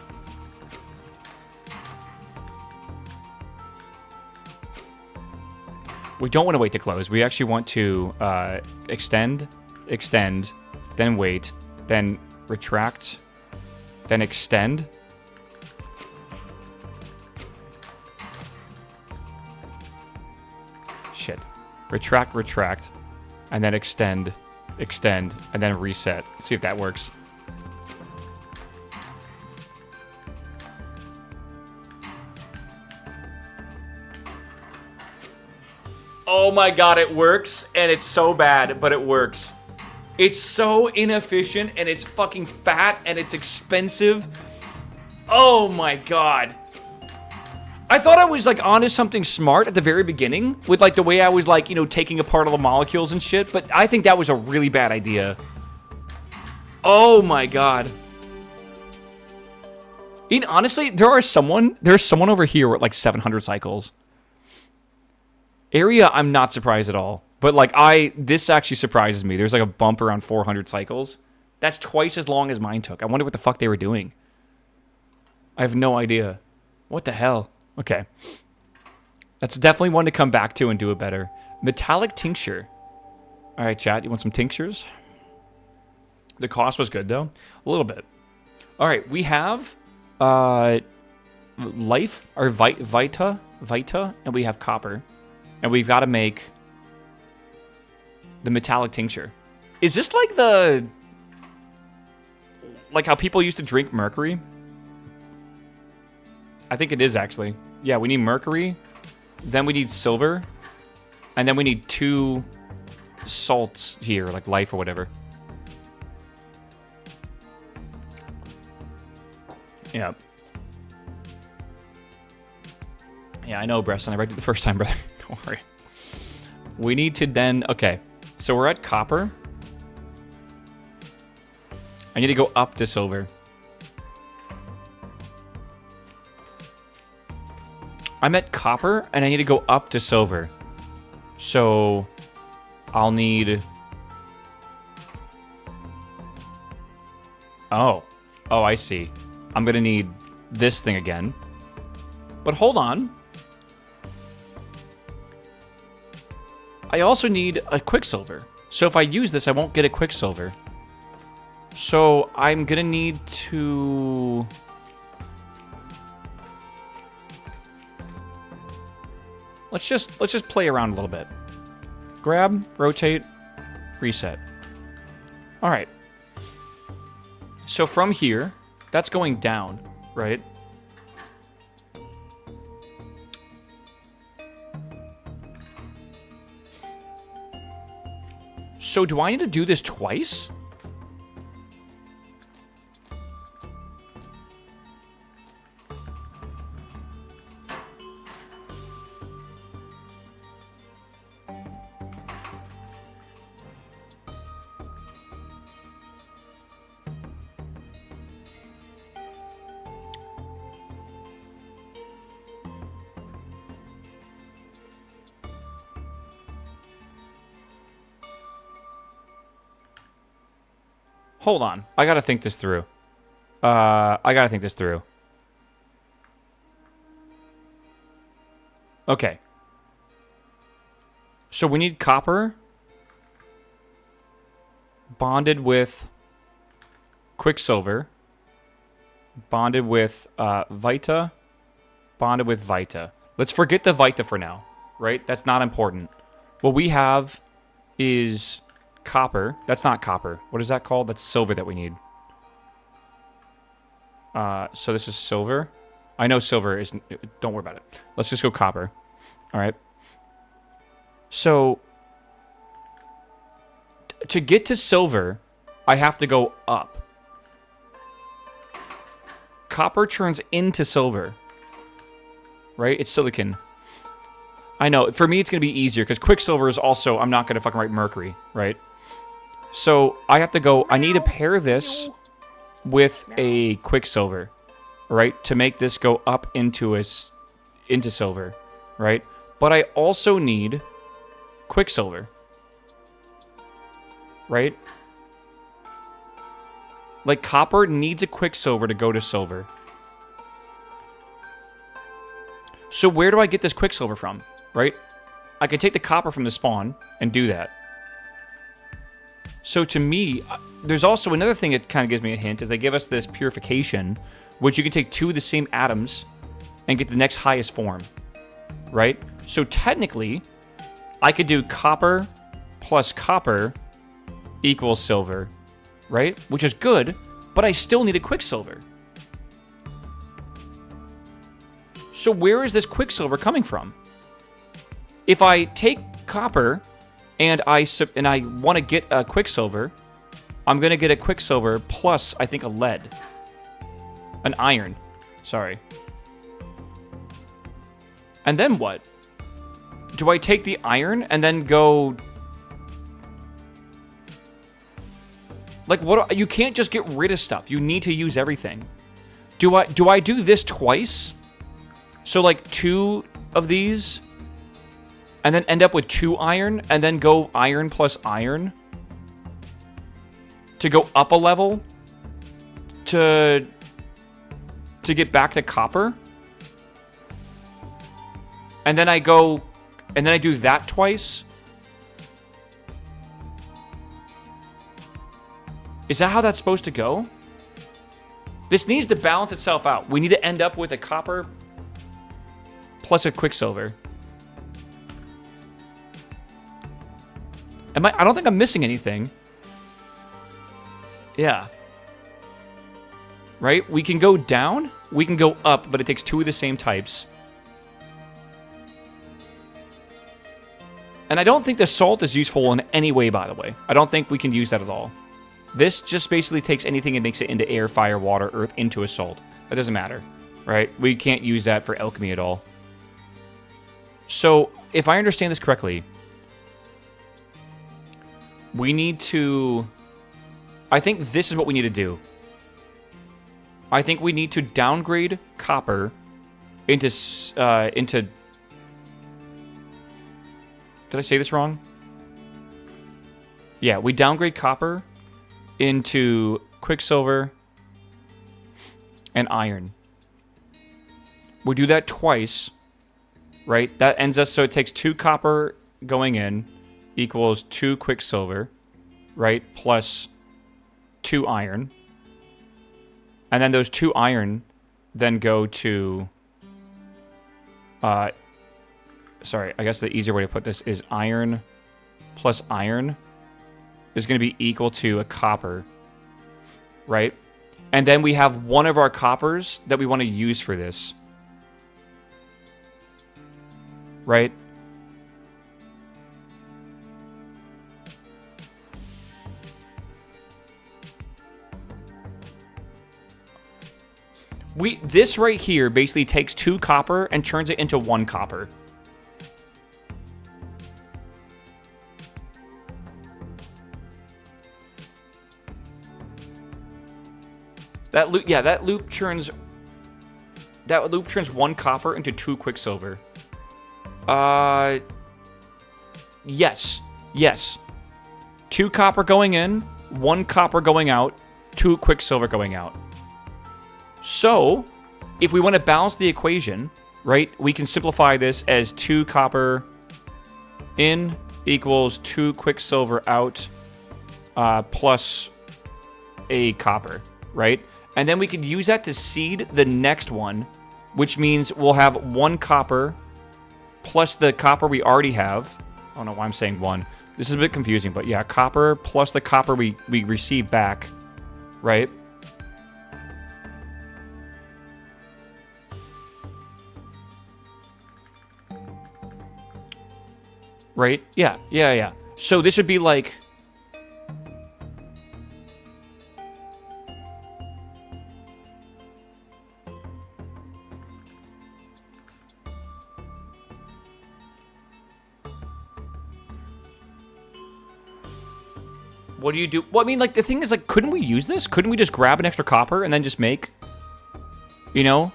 We don't want to wait to close. We actually want to extend, then wait, then retract, then extend. Shit. Retract, and then extend, and then reset. Let's see if that works. Oh my god, it works, and it's so bad, but it works. It's so inefficient, and it's fucking fat, and it's expensive. Oh my god. I thought I was, like, onto something smart at the very beginning, with, like, the way I was, like, you know, taking apart all the molecules and shit, but I think that was a really bad idea. Oh my god. And honestly, there's someone over here with, like, 700 cycles. Area, I'm not surprised at all. But, like, this actually surprises me. There's, like, a bump around 400 cycles. That's twice as long as mine took. I wonder what the fuck they were doing. I have no idea. What the hell? Okay. That's definitely one to come back to and do it better. Metallic tincture. All right, chat. You want some tinctures? The cost was good, though. A little bit. All right. We have life, or Vita, and we have copper. And we've got to make the metallic tincture. Is this like like how people used to drink mercury? I think it is, actually. Yeah, we need mercury, then we need silver, and then we need 2 salts here, like life or whatever. Yeah. Yeah, I know, Breston. I read it the first time, brother. Don't worry. We need to then... Okay, so we're at copper. I need to go up to silver. I'm at copper, and I need to go up to silver. So, I'll need... Oh, I see. I'm going to need this thing again. But hold on. I also need a quicksilver. So if I use this, I won't get a quicksilver. So I'm gonna need to... Let's just play around a little bit. Grab, rotate, reset. All right. So from here, that's going down, right? So do I need to do this twice? Hold on. I gotta think this through. I gotta think this through. Okay. So we need copper bonded with quicksilver, bonded with Vita, bonded with Vita. Let's forget the Vita for now, right? That's not important. What we have is copper. That's not copper. What is that called? That's silver that we need. So this is silver. I know silver isn't... Don't worry about it. Let's just go copper. All right. So, to get to silver, I have to go up. Copper turns into silver. Right? It's silicon. I know. For me, it's going to be easier, because quicksilver is also... I'm not going to fucking write mercury, right? So, I have to go... I need to pair this with a quicksilver, right? To make this go up into silver, right? But I also need quicksilver, right? Like, copper needs a quicksilver to go to silver. So where do I get this quicksilver from, right? I could take the copper from the spawn and do that. So to me, there's also another thing that kind of gives me a hint, is they give us this purification, which you can take two of the same atoms and get the next highest form, right? So technically, I could do copper plus copper equals silver, right? Which is good, but I still need a quicksilver. So where is this quicksilver coming from? If I take copper and I want to get a quicksilver, I'm going to get a quicksilver plus, I think, a lead. An iron. Sorry. And then what? Do I take the iron and then go... Like, what? You can't just get rid of stuff. You need to use everything. Do I do this twice? So, like, 2 of these... And then end up with 2 iron, and then go iron plus iron to go up a level to get back to copper. And then I do that twice. Is that how that's supposed to go? This needs to balance itself out. We need to end up with a copper plus a quicksilver. I don't think I'm missing anything. Yeah. Right? We can go down. We can go up, but it takes 2 of the same types. And I don't think the salt is useful in any way, by the way. I don't think we can use that at all. This just basically takes anything and makes it into air, fire, water, earth, into a salt. That doesn't matter. Right? We can't use that for alchemy at all. So, if I understand this correctly... We need to... I think this is what we need to do. I think we need to downgrade copper into... Did I say this wrong? Yeah, we downgrade copper into quicksilver and iron. We do that twice, right? That ends us... So it takes 2 copper going in... equals 2 quicksilver, right? Plus 2 iron. And then those 2 iron then go to... sorry, I guess the easier way to put this is iron plus iron is going to be equal to a copper, right? And then we have one of our coppers that we want to use for this, right? This right here basically takes 2 copper and turns it into 1 copper. That loop, yeah, that loop turns 1 copper into 2 quicksilver. Yes. 2 copper going in, 1 copper going out, 2 quicksilver going out. So, if we want to balance the equation, right, we can simplify this as 2 copper in equals 2 quicksilver out plus a copper, right? And then we could use that to seed the next one, which means we'll have 1 copper plus the copper we already have. I don't know why I'm saying 1. This is a bit confusing, but yeah, copper plus the copper we receive back, right? Right? Yeah. So this would be like... What do you do? Well, I mean, like, the thing is, like, couldn't we use this? Couldn't we just grab an extra copper and then just make, you know,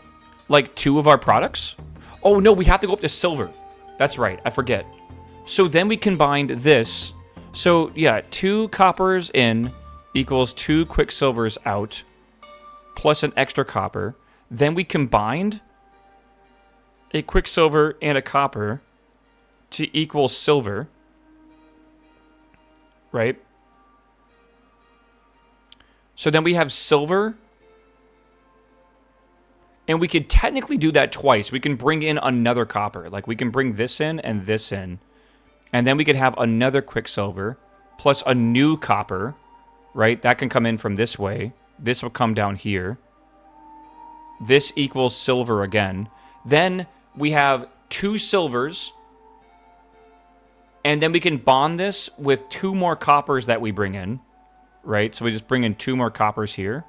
like 2 of our products? Oh, no, we have to go up to silver. That's right. I forget. So then we combined this. So, yeah, 2 coppers in equals 2 quicksilvers out plus an extra copper. Then we combined a quicksilver and a copper to equal silver, right? So then we have silver, and we could technically do that twice. We can bring in another copper. Like, we can bring this in and this in. And then we could have another quicksilver plus a new copper, right? That can come in from this way. This will come down here. This equals silver again. Then we have 2 silvers. And then we can bond this with 2 more coppers that we bring in. Right? So we just bring in 2 more coppers here.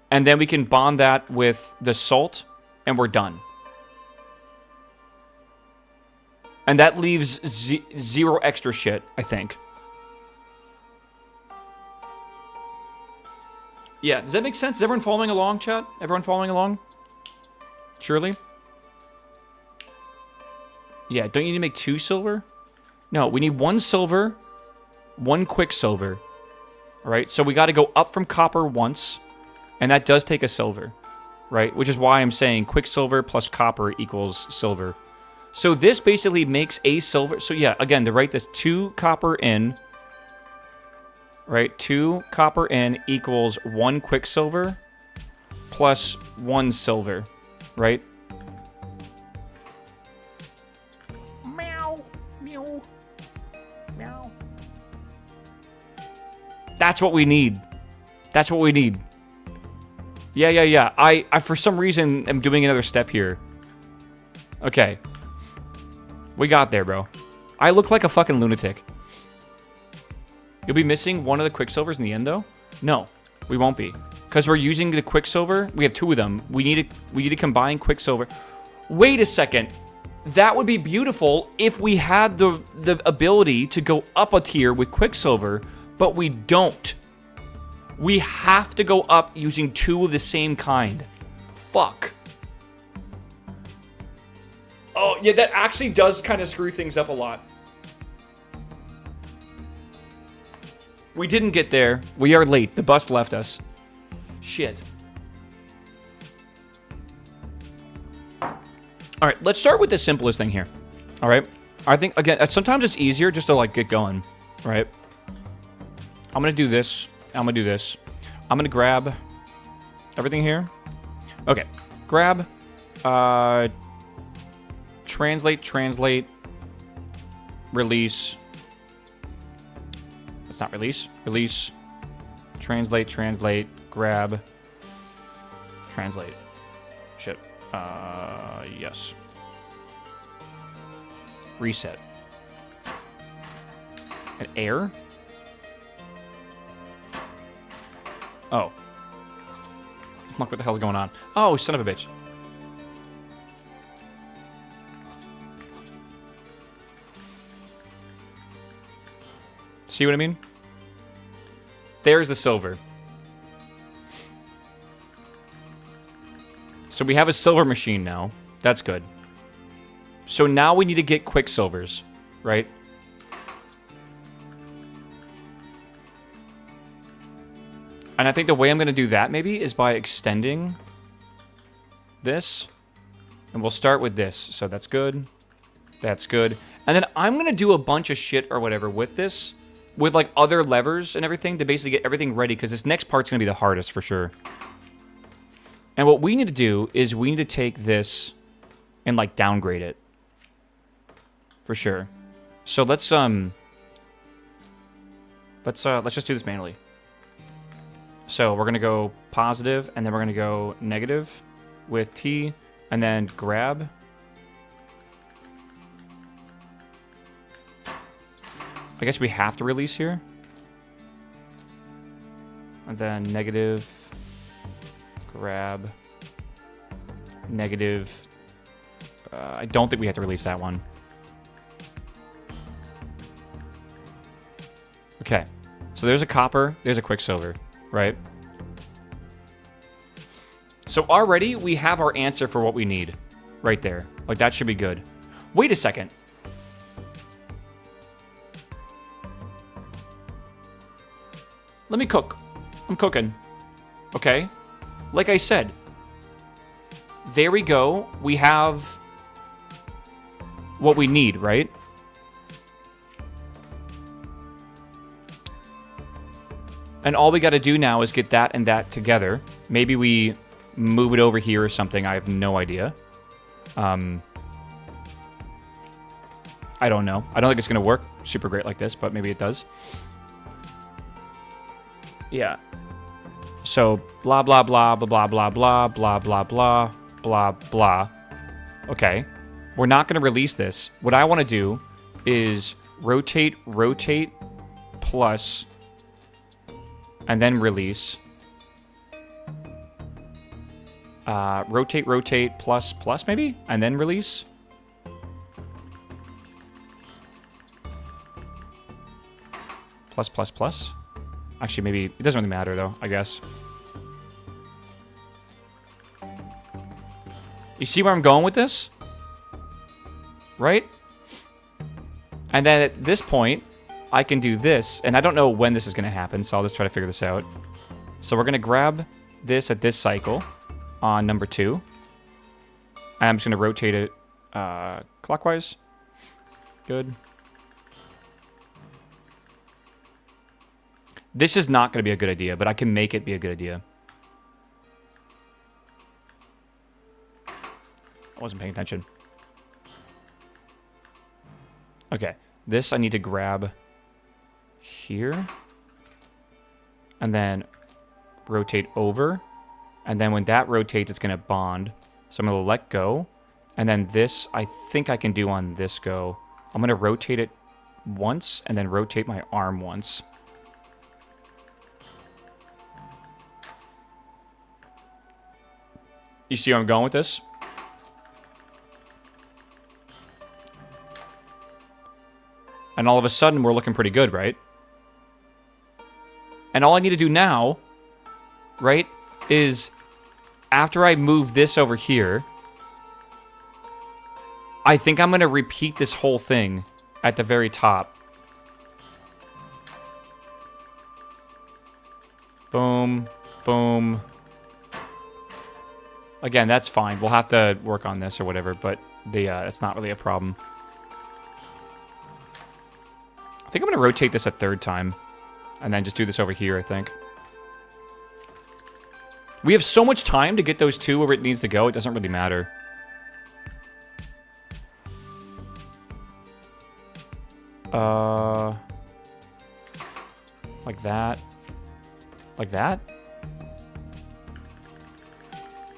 And then we can bond that with the salt, and we're done. And that leaves 0 extra shit, I think. Yeah, does that make sense? Is everyone following along, chat? Everyone following along? Surely? Yeah, don't you need to make 2 silver? No, we need 1 silver... 1 quicksilver. Alright, so we got to go up from copper once, and that does take a silver, right? Which is why I'm saying quicksilver plus copper equals silver. So this basically makes a silver. So yeah, again, to write this, 2 copper in, right? 2 copper in equals 1 quicksilver plus 1 silver, right? Meow. Meow. Meow. That's what we need. That's what we need. Yeah. I for some reason am doing another step here. Okay. We got there, bro. I look like a fucking lunatic. You'll be missing 1 of the quicksilvers in the end, though? No, we won't be. Because we're using the quicksilver. We have 2 of them. We need to combine quicksilver. Wait a second. That would be beautiful if we had the ability to go up a tier with quicksilver, but we don't. We have to go up using 2 of the same kind. Fuck. Oh, yeah, that actually does kind of screw things up a lot. We didn't get there. We are late. The bus left us. Shit. All right, let's start with the simplest thing here. All right? I think, again, sometimes it's easier just to, like, get going. Right? I'm going to do this. I'm going to do this. I'm going to grab everything here. Okay. Grab. Translate. Release. It's not release. Release. Translate. Grab. Translate. Shit. Yes. Reset. An error? Oh. Fuck, what the hell's going on? Oh, son of a bitch. See what I mean? There's the silver. So we have a silver machine now. That's good. So now we need to get quicksilvers, right? And I think the way I'm going to do that maybe is by extending this. And we'll start with this. So that's good. That's good. And then I'm going to do a bunch of shit or whatever with this. With like other levers and everything to basically get everything ready. Because this next part's going to be the hardest for sure. And what we need to do is we need to take this and like downgrade it. For sure. So let's just do this manually. So we're going to go positive, and then we're going to go negative with T, and then grab. I guess we have to release here. And then negative, grab, negative. I don't think we have to release that one. Okay, so there's a copper, there's a quicksilver, right? So already we have our answer for what we need right there. Like, that should be good. Wait a second. Let me cook. I'm cooking. Okay. Like I said. There we go. We have what we need, right? And all we got to do now is get that and that together. Maybe we move it over here or something. I have no idea. I don't know. I don't think it's going to work super great like this, but maybe it does. Yeah. So, blah, blah, blah, blah, blah, blah, blah, blah, blah, blah, blah. Okay. We're not going to release this. What I want to do is rotate, plus... and then release. Rotate, plus, maybe? And then release? Plus. Actually, maybe... it doesn't really matter, though, I guess. You see where I'm going with this? Right? And then at this point... I can do this, and I don't know when this is going to happen, so I'll just try to figure this out. So we're going to grab this at this cycle on number 2. And I'm just going to rotate it clockwise. Good. This is not going to be a good idea, but I can make it be a good idea. I wasn't paying attention. Okay, this I need to grab... here, and then rotate over, and then when that rotates, it's going to bond. So I'm going to let go, and then this I think I can do on this go. I'm going to rotate it once, and then rotate my arm once. You see where I'm going with this? And all of a sudden, we're looking pretty good, right? And all I need to do now, right, is after I move this over here, I think I'm going to repeat this whole thing at the very top. Boom, boom. Again, that's fine. We'll have to work on this or whatever, but it's not really a problem. I think I'm going to rotate this a third time. And then just do this over here, I think. We have so much time to get those two where it needs to go, it doesn't really matter. Like that. Like that?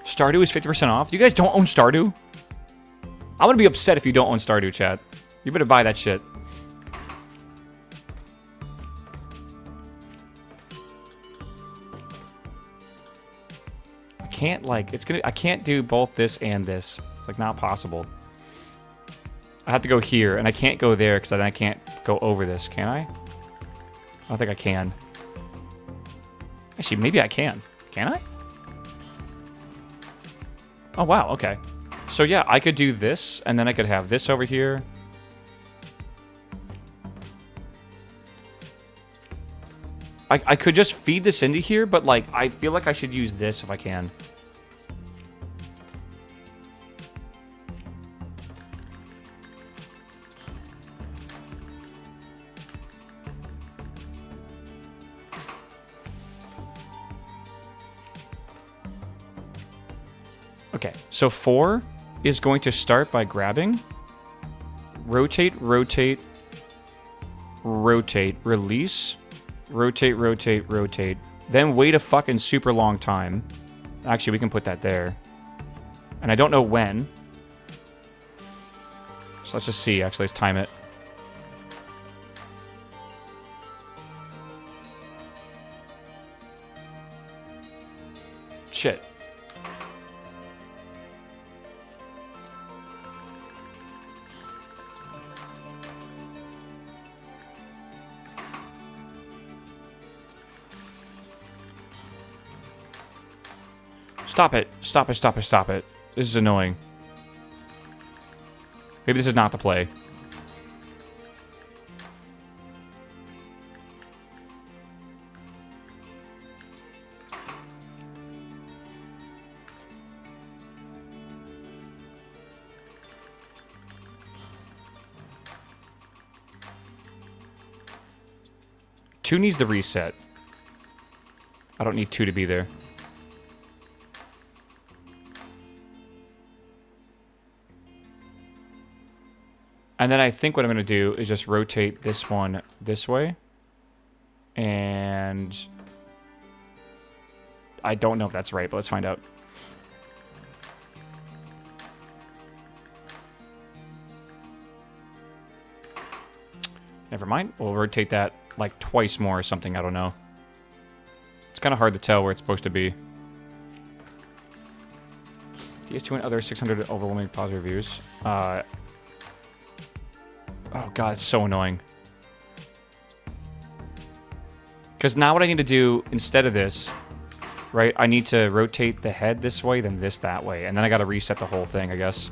Stardew is 50% off? You guys don't own Stardew? I'm gonna be upset if you don't own Stardew, chat. You better buy that shit. I can't, like, I can't do both this and this. It's, like, not possible. I have to go here, and I can't go there because then I can't go over this, can I? I don't think I can. Actually, maybe I can. Can I? Oh, wow, okay. So, yeah, I could do this, and then I could have this over here. I could just feed this into here, but like I feel like I should use this if I can. Okay, so 4 is going to start by grabbing, rotate, rotate, rotate, release, rotate, rotate, rotate, then wait a fucking super long time. Actually, we can put that there. And I don't know when. So let's just see. Actually, let's time it. Shit. Stop it. Stop it, stop it, stop it. This is annoying. Maybe this is not the play. Two needs the reset. I don't need 2 to be there. And then I think what I'm going to do is just rotate this one this way. And I don't know if that's right, but let's find out. Never mind. We'll rotate that like twice more or something. I don't know. It's kind of hard to tell where it's supposed to be. DS2 and other 600 overwhelming positive reviews. Oh god, it's so annoying. Because now what I need to do instead of this, right, I need to rotate the head this way, then this that way. And then I got to reset the whole thing, I guess.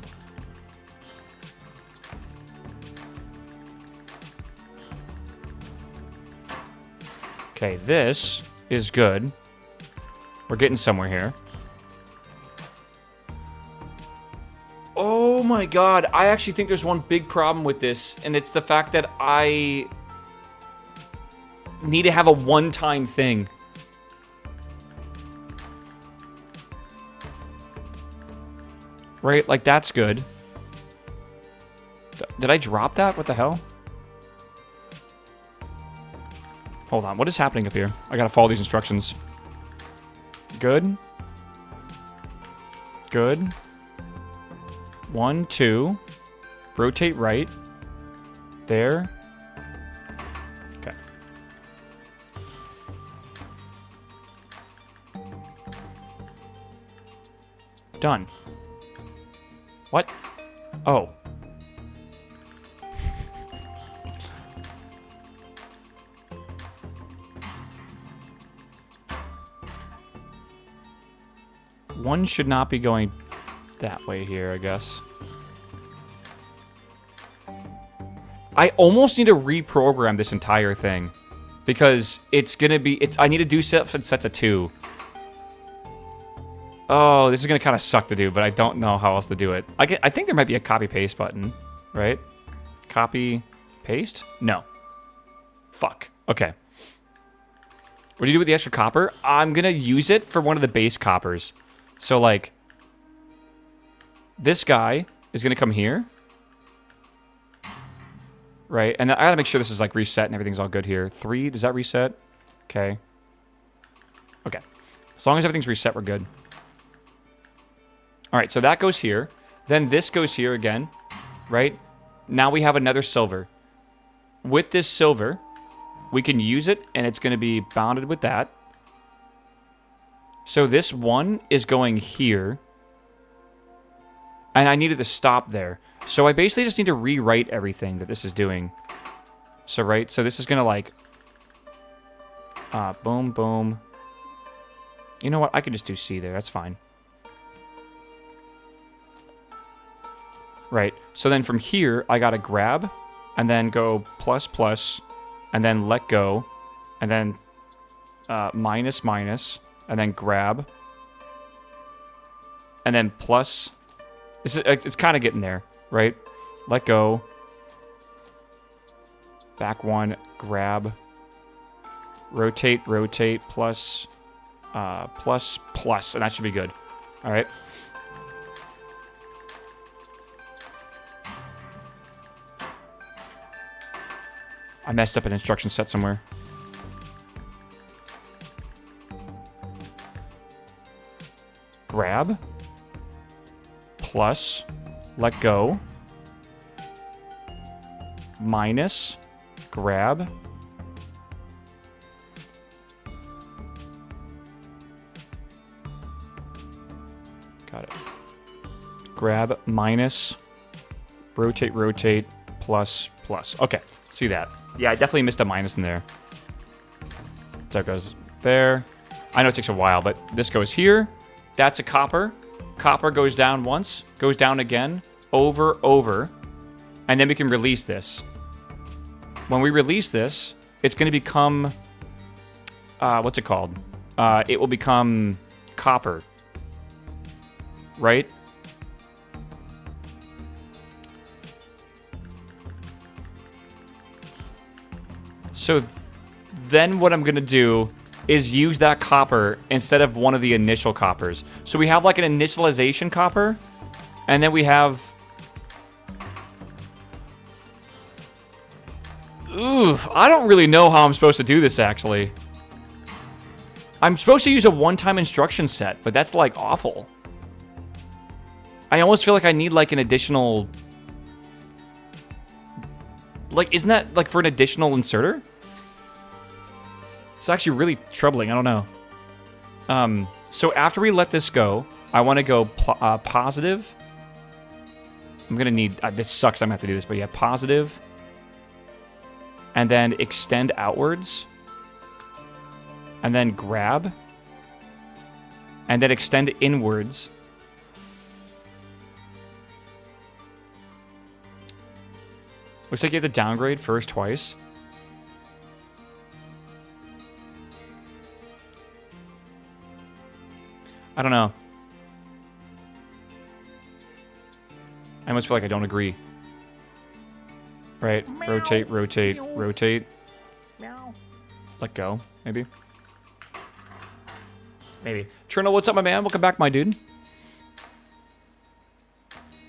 Okay, this is good. We're getting somewhere here. Oh my god, I actually think there's one big problem with this, and it's the fact that I need to have a one-time thing. Right, like that's good. Did I drop that? What the hell? Hold on, what is happening up here? I gotta follow these instructions. Good. Good. 1, 2. Rotate right. There. Okay. Done. What? Oh. One should not be going that way here, I guess. I almost need to reprogram this entire thing. Because it's gonna be... I need to do stuff in sets of 2. Oh, this is gonna kind of suck to do, but I don't know how else to do it. I think there might be a copy-paste button, right? Copy-paste? No. Fuck. Okay. What do you do with the extra copper? I'm gonna use it for one of the base coppers. So, like... This guy is gonna come here. Right, and I gotta make sure this is like reset and everything's all good here. 3, does that reset? Okay. Okay. As long as everything's reset, we're good. Alright, so that goes here. Then this goes here again. Right? Now we have another silver. With this silver, we can use it, and it's gonna be bounded with that. So this one is going here. And I needed to stop there. So I basically just need to rewrite everything that this is doing. So, right? So this is going to like... boom, boom. You know what? I can just do C there. That's fine. Right. So then from here, I got to grab. And then go plus, plus. And then let go. And then minus, minus, and then grab. And then plus. It's kind of getting there, right? Let go. Back one, grab. Rotate, rotate, plus, plus, plus, and that should be good. All right. I messed up an instruction set somewhere. Grab. Plus. Let go. Minus. Grab. Got it. Grab, minus. Rotate, rotate, plus, plus. Okay, see that. Yeah, I definitely missed a minus in there. So it goes there. I know it takes a while, but this goes here. That's a copper. Copper goes down once, goes down again, over, over. And then we can release this. When we release this, it's going to become... what's it called? It will become copper. Right? So then what I'm going to do is use that copper instead of one of the initial coppers. So we have like an initialization copper, and then we have... Oof, I don't really know how I'm supposed to do this, actually. I'm supposed to use a one-time instruction set, but that's like awful. I almost feel like I need like an additional... Like, isn't that like for an additional inserter? It's actually really troubling. I don't know. So after we let this go, I want to go positive. I'm going to need... this sucks. I'm going to have to do this. But yeah, positive. And then extend outwards. And then grab. And then extend inwards. Looks like you have to downgrade first twice. I don't know. I almost feel like I don't agree. Right? Meow. Rotate, rotate, Meow. rotate. Meow. Let go, maybe. Maybe. Trino, what's up, my man? Welcome back, my dude.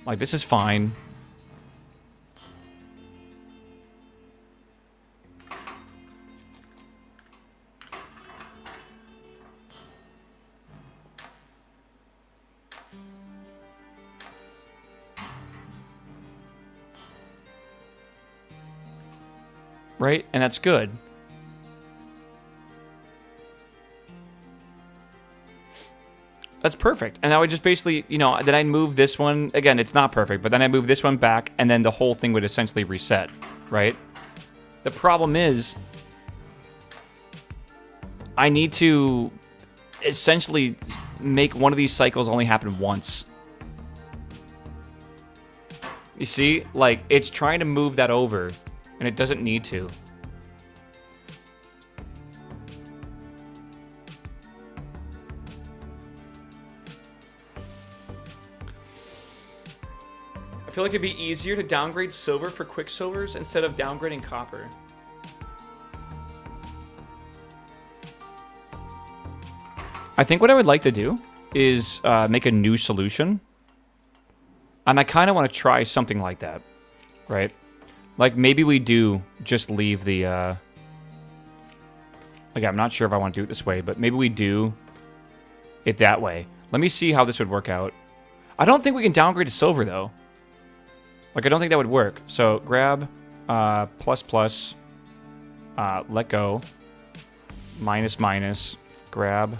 Like, this is fine. Right? And that's good. That's perfect. And I would just basically, you know, then I'd move this one. Again, it's not perfect, but then I move this one back, and then the whole thing would essentially reset, right? The problem is, I need to essentially make one of these cycles only happen once. You see? Like, it's trying to move that over, and it doesn't need to. I feel like it'd be easier to downgrade silver for quicksilvers instead of downgrading copper. I think what I would like to do is make a new solution. And I kind of want to try something like that, right? Like, maybe we do just leave the... Like, I'm not sure if I want to do it this way, but maybe we do it that way. Let me see how this would work out. I don't think we can downgrade to silver, though. Like, I don't think that would work. So, grab, plus, plus, let go, minus, minus, grab,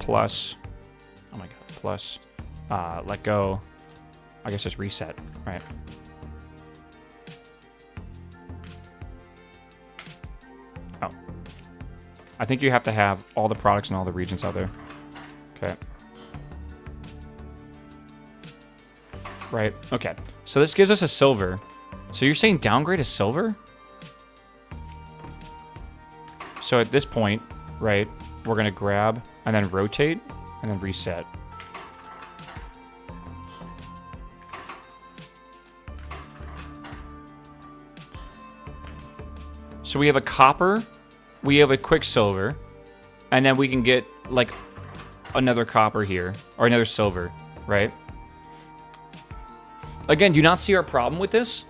plus, oh my god, plus, let go, I guess just reset, right? Oh. I think you have to have all the products in all the regions out there. Okay. Right, okay. So this gives us a silver. So you're saying downgrade a silver? So at this point, right? We're going to grab and then rotate and then reset. So we have a copper, we have a quicksilver, and then we can get like another copper here or another silver, right? Again, do you not see our problem with this?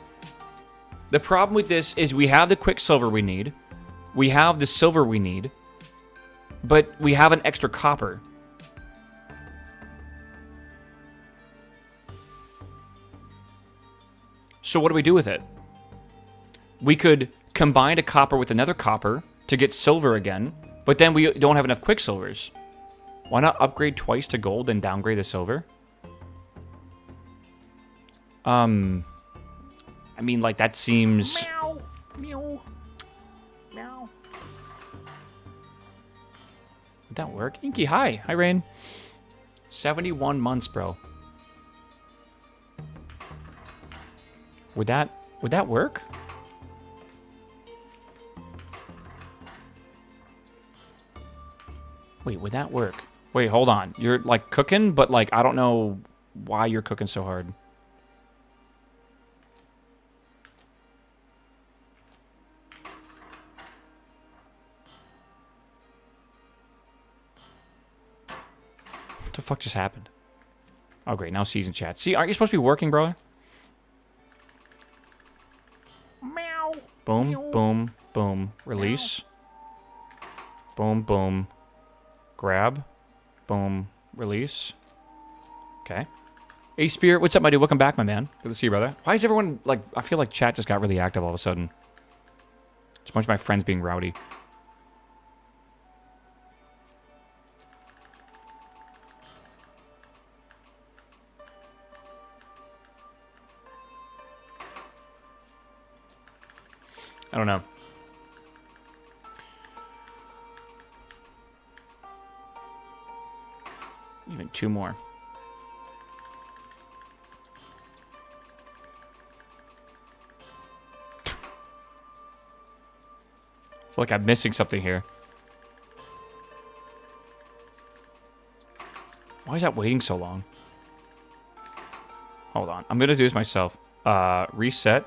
The problem with this is we have the quicksilver we need, we have the silver we need, but we have an extra copper. So what do we do with it? We could combine a copper with another copper to get silver again, but then we don't have enough quicksilvers. Why not upgrade twice to gold and downgrade the silver? I mean, like, that seems... Meow. Meow. Meow. Would that work? Inky, hi. Hi, Rain. 71 months, bro. Would that work? Wait, would that work? Wait, hold on. You're, like, cooking, but, like, I don't know why you're cooking so hard. What the fuck just happened? Oh, great. Now season chat. See, aren't you supposed to be working, brother? Meow. Boom, Meow. boom, boom. Release. Boom, boom. Grab. Boom. Release. Okay. Hey, Spirit, what's up, my dude? Welcome back, my man. Good to see you, brother. Why is everyone, like, I feel like chat just got really active all of a sudden. It's a bunch of my friends being rowdy. I don't know. Even two more. I feel like I'm missing something here. Why is that waiting so long? Hold on. I'm going to do this myself. Reset,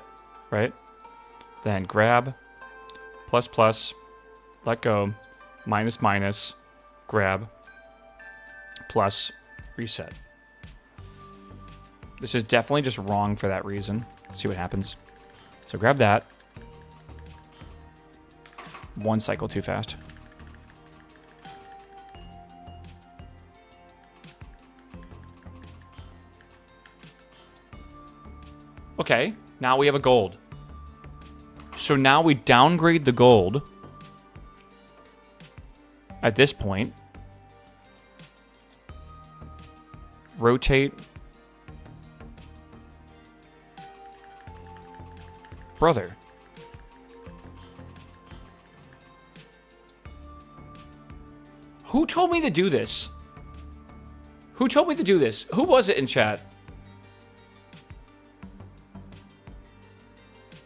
right? Then grab, plus, plus, let go, minus, minus, grab, plus, reset. This is definitely just wrong for that reason. Let's see what happens. So grab that. One cycle too fast. Okay, now we have a gold. So now we downgrade the gold at this point. Rotate. Brother. Who told me to do this? Who told me to do this? Who was it in chat?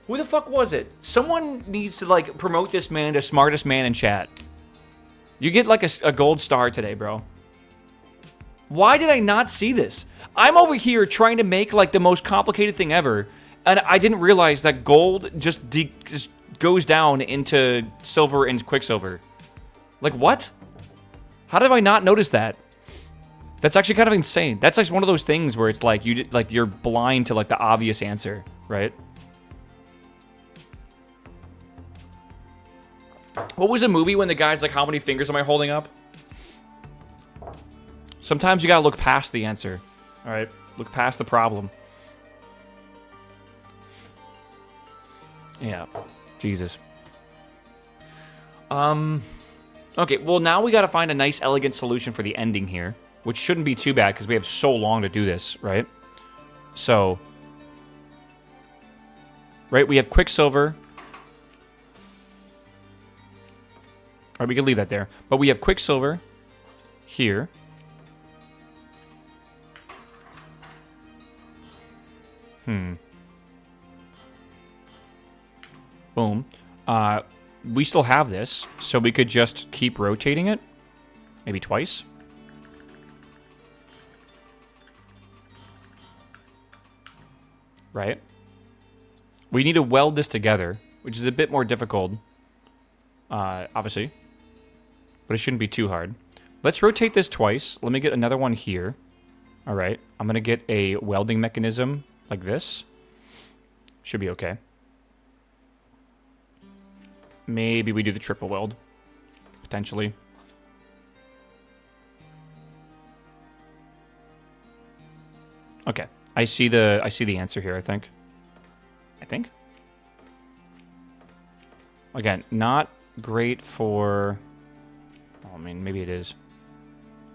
Who the fuck was it? Someone needs to, like, promote this man to smartest man in chat. You get, like, a gold star today, bro. Why did I not see this? I'm over here trying to make, like, the most complicated thing ever, and I didn't realize that gold just goes down into silver and quicksilver. Like, what? How did I not notice that? That's actually kind of insane. That's like one of those things where it's like you're blind to, like, the obvious answer, right? What was the movie when the guy's like, how many fingers am I holding up? Sometimes you gotta look past the answer. Alright? Look past the problem. Yeah. Jesus. Okay, well now we gotta find a nice, elegant solution for the ending here. Which shouldn't be too bad, because we have so long to do this, right? So... Right, we have Quicksilver... Alright, we can leave that there. But we have Quicksilver here. Boom. we still have this, so we could just keep rotating it. Maybe twice. Right? We need to weld this together, which is a bit more difficult, obviously. But it shouldn't be too hard. Let's rotate this twice. Let me get another one here. All right. I'm going to get a welding mechanism like this. Should be okay. Maybe we do the triple weld. Potentially. Okay. I see the answer here, I think. Again, not great for... Oh, I mean, maybe it is.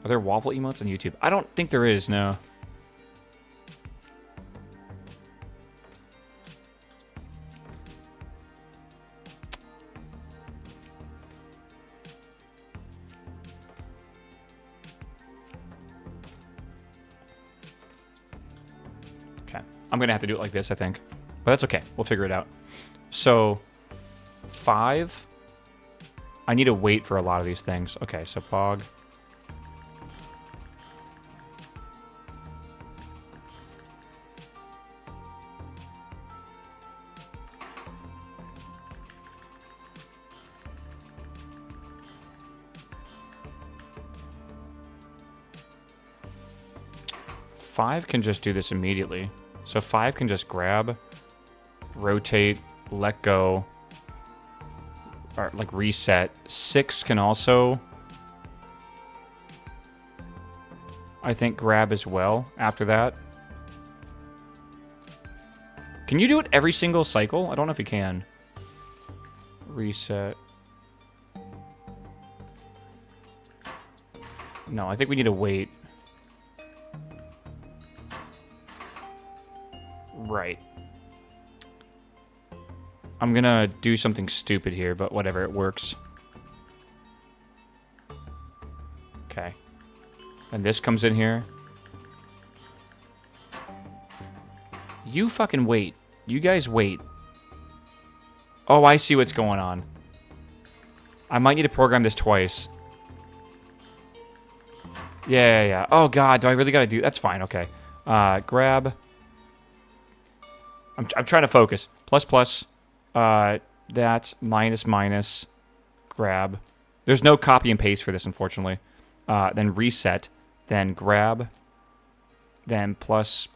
Are there waffle emotes on YouTube? I don't think there is, no. Okay. I'm going to have to do it like this, I think. But that's okay. We'll figure it out. So, 5. I need to wait for a lot of these things. Okay, so Pog. Five can just do this immediately. So 5 can just grab, rotate, let go, or like reset. 6 can also, I think, grab as well after that. Can you do it every single cycle? I don't know if you can. Reset. No, I think we need to wait. Right. I'm gonna do something stupid here, but whatever, it works. Okay. And this comes in here. You fucking wait. You guys wait. Oh, I see what's going on. I might need to program this twice. Yeah. Oh, God, do I really gotta do... That's fine, okay. Grab... I'm trying to focus. Plus, that, minus, grab. There's no copy and paste for this, unfortunately. Then reset, then grab, then plus,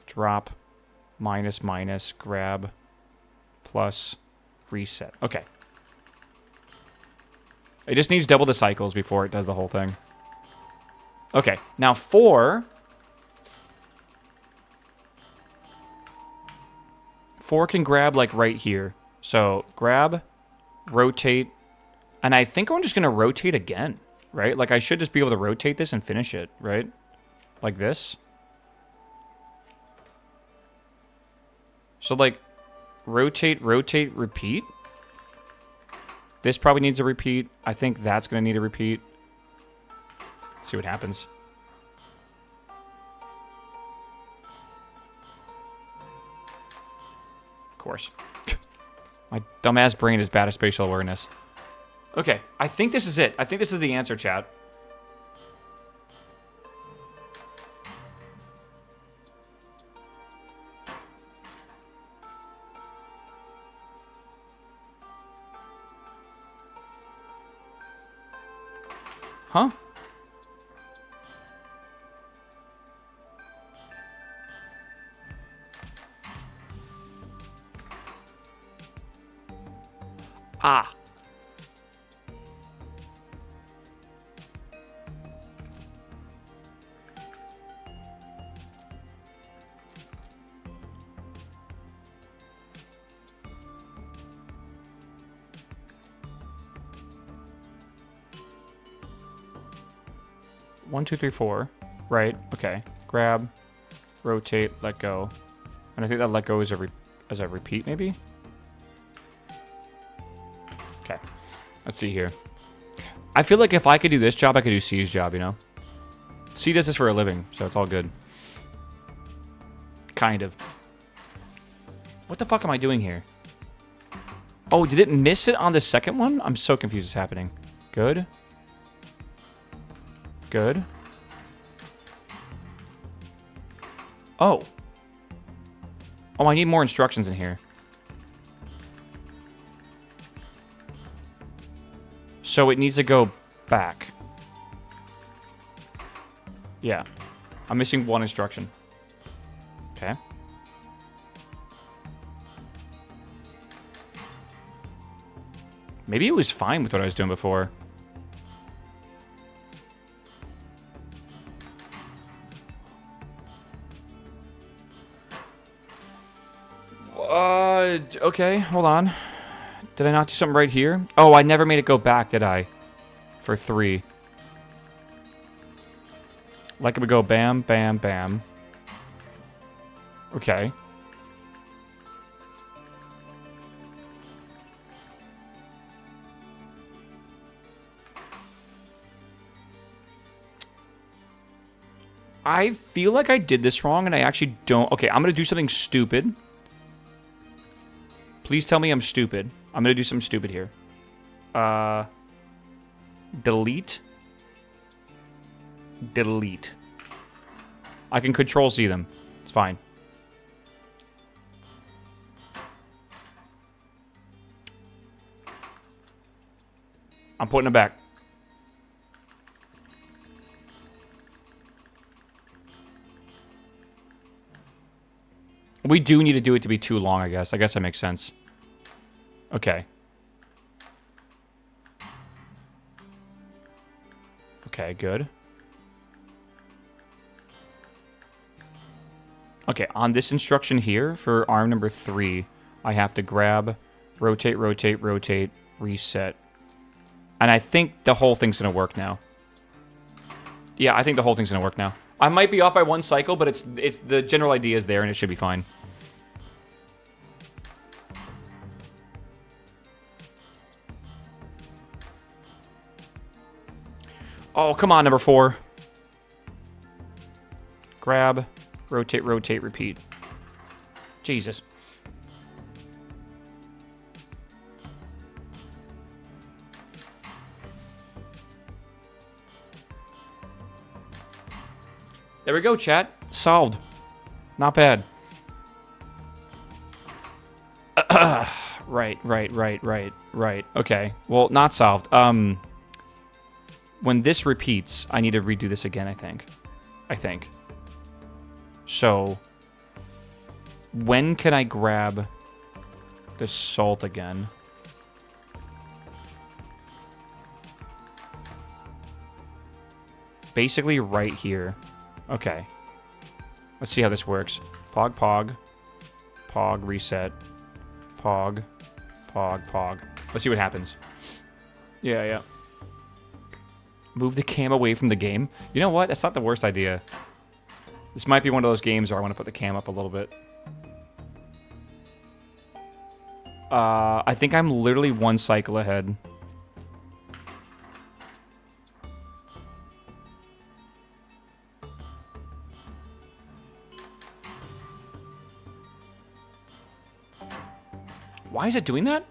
drop, minus, grab, plus, reset. Okay. It just needs double the cycles before it does the whole thing. Okay, now 4... 4 can grab, like, right here. So, grab, rotate, and I think I'm just going to rotate again, right? Like, I should just be able to rotate this and finish it, right? Like this. So, like, rotate, repeat. This probably needs a repeat. I think that's going to need a repeat. See what happens. Course. My dumbass brain is bad at spatial awareness. Okay, I think this is it. I think this is the answer, chat. Huh? Ah. One, two, three, four. Right. Okay. Grab, rotate, let go. And I think that let go is a repeat, maybe? Okay. Let's see here. I feel like if I could do this job, I could do C's job, you know? C does this for a living, so it's all good. Kind of. What the fuck am I doing here? Oh, did it miss it on the second one? I'm so confused what's happening. Good. Good. Oh. Oh, I need more instructions in here. So it needs to go back. Yeah. I'm missing one instruction. Okay. Maybe it was fine with what I was doing before. Okay, hold on. Did I not do something right here? Oh, I never made it go back, did I? For 3. Like it would go bam, bam, bam. Okay. I feel like I did this wrong, and I actually don't... Okay, I'm going to do something stupid. Please tell me I'm stupid. I'm going to do something stupid here. Delete. Delete. I can Control-Z them. It's fine. I'm putting it back. We do need to do it to be too long, I guess. I guess that makes sense. Okay. Okay, good. Okay, on this instruction here, for arm number 3, I have to grab, rotate, rotate, rotate, reset. And I think the whole thing's going to work now. Yeah, I think the whole thing's going to work now. I might be off by 1 cycle, but it's the general idea is there, and it should be fine. Oh, come on, number 4. Grab, rotate, rotate, repeat. Jesus. There we go, chat. Solved. Not bad. Right. Okay. Well, not solved. When this repeats, I need to redo this again, I think. So, when can I grab the salt again? Basically right here. Okay. Let's see how this works. Pog, pog. Pog, reset. Pog. Pog, pog. Let's see what happens. Yeah. Move the cam away from the game. You know what? That's not the worst idea. This might be one of those games where I want to put the cam up a little bit. I think I'm literally 1 cycle ahead. Why is it doing that?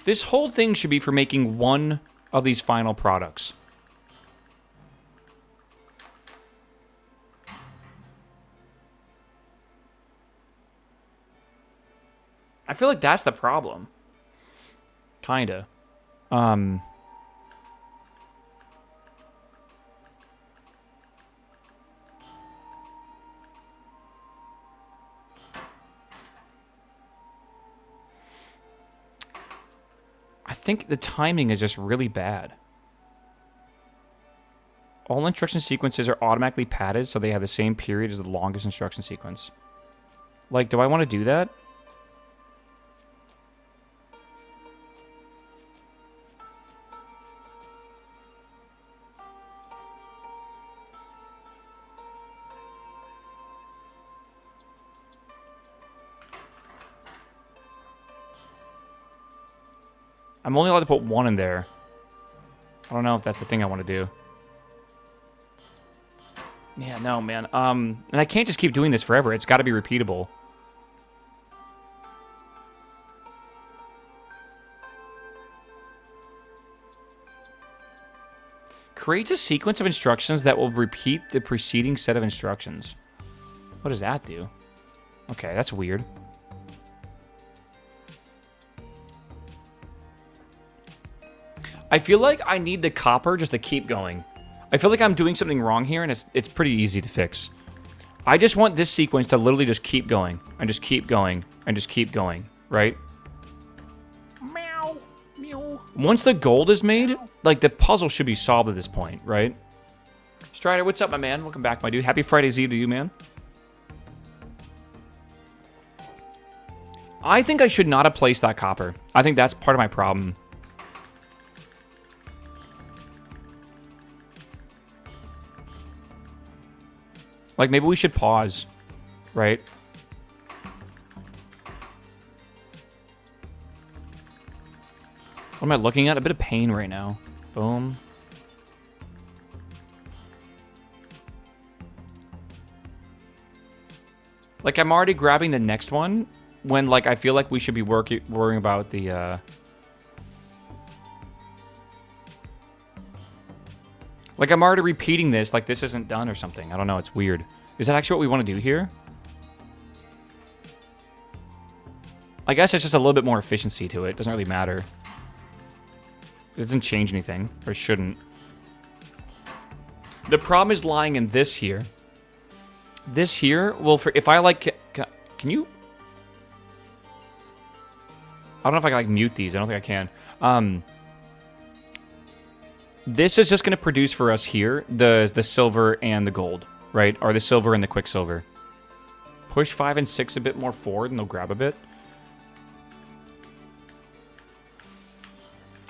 This whole thing should be for making one of these final products. I feel like that's the problem. Kinda. I think the timing is just really bad. All instruction sequences are automatically padded so they have the same period as the longest instruction sequence. Like, do I want to do that? I'm only allowed to put 1 in there. I don't know if that's the thing I want to do. Yeah, no, man. And I can't just keep doing this forever. It's got to be repeatable. Creates a sequence of instructions that will repeat the preceding set of instructions. What does that do? Okay, that's weird. I feel like I need the copper just to keep going. I feel like I'm doing something wrong here, and it's pretty easy to fix. I just want this sequence to literally just keep going, and just keep going, and just keep going, right? Meow. Meow. Once the gold is made, like, the puzzle should be solved at this point, right? Strider, what's up, my man? Welcome back, my dude. Happy Friday's Eve to you, man. I think I should not have placed that copper. I think that's part of my problem. Like, maybe we should pause, right? What am I looking at? A bit of pain right now. Boom. Like, I'm already grabbing the next one when, like, I feel like we should be worrying about the, Like, I'm already repeating this, like this isn't done or something. I don't know, it's weird. Is that actually what we want to do here? I guess it's just a little bit more efficiency to it. It doesn't really matter. It doesn't change anything, or it shouldn't. The problem is lying in this here. This here, well, if I, like, can you? I don't know if I can, like, mute these. I don't think I can. This is just going to produce for us here the silver and the gold, right? Or the silver and the quicksilver. Push 5 and 6 a bit more forward and they'll grab a bit.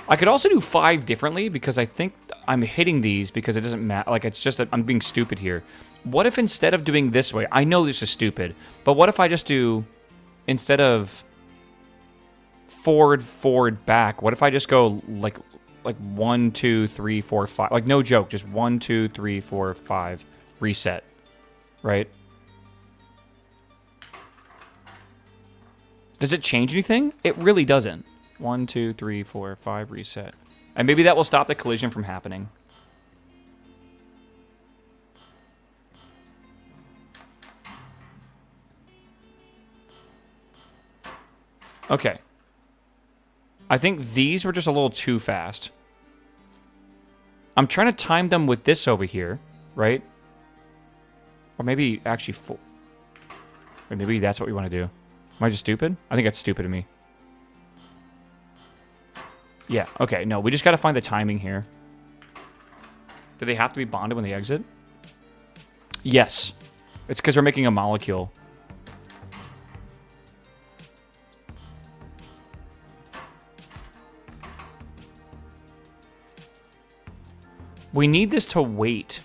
I could also do 5 differently because I think I'm hitting these because it doesn't matter. Like, it's just that I'm being stupid here. What if instead of doing this way, I know this is stupid, but what if I just do, instead of forward, forward, back, what if I just go like 1, 2, 3, 4, 5. Like, no joke, just 1, 2, 3, 4, 5. Reset. Right? Does it change anything? It really doesn't. 1, 2, 3, 4, 5, reset. And maybe that will stop the collision from happening. Okay. I think these were just a little too fast. I'm trying to time them with this over here, right? Or maybe actually or maybe that's what we want to do. Am I just stupid? I think that's stupid of me. Yeah, okay, no, we just got to find the timing here. Do they have to be bonded when they exit? Yes. It's because we're making a molecule. We need this to wait.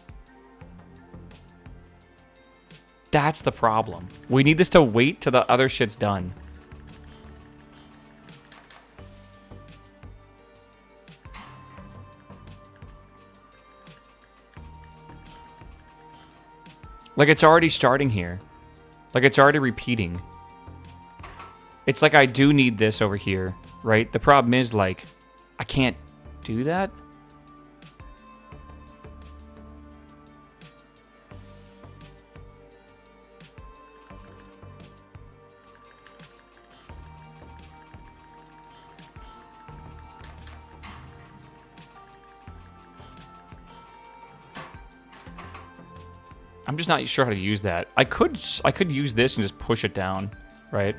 That's the problem. We need this to wait till the other shit's done. Like, it's already starting here. Like, it's already repeating. It's like I do need this over here, right? The problem is, like, I can't do that. I'm just not sure how to use that. I could use this and just push it down, right?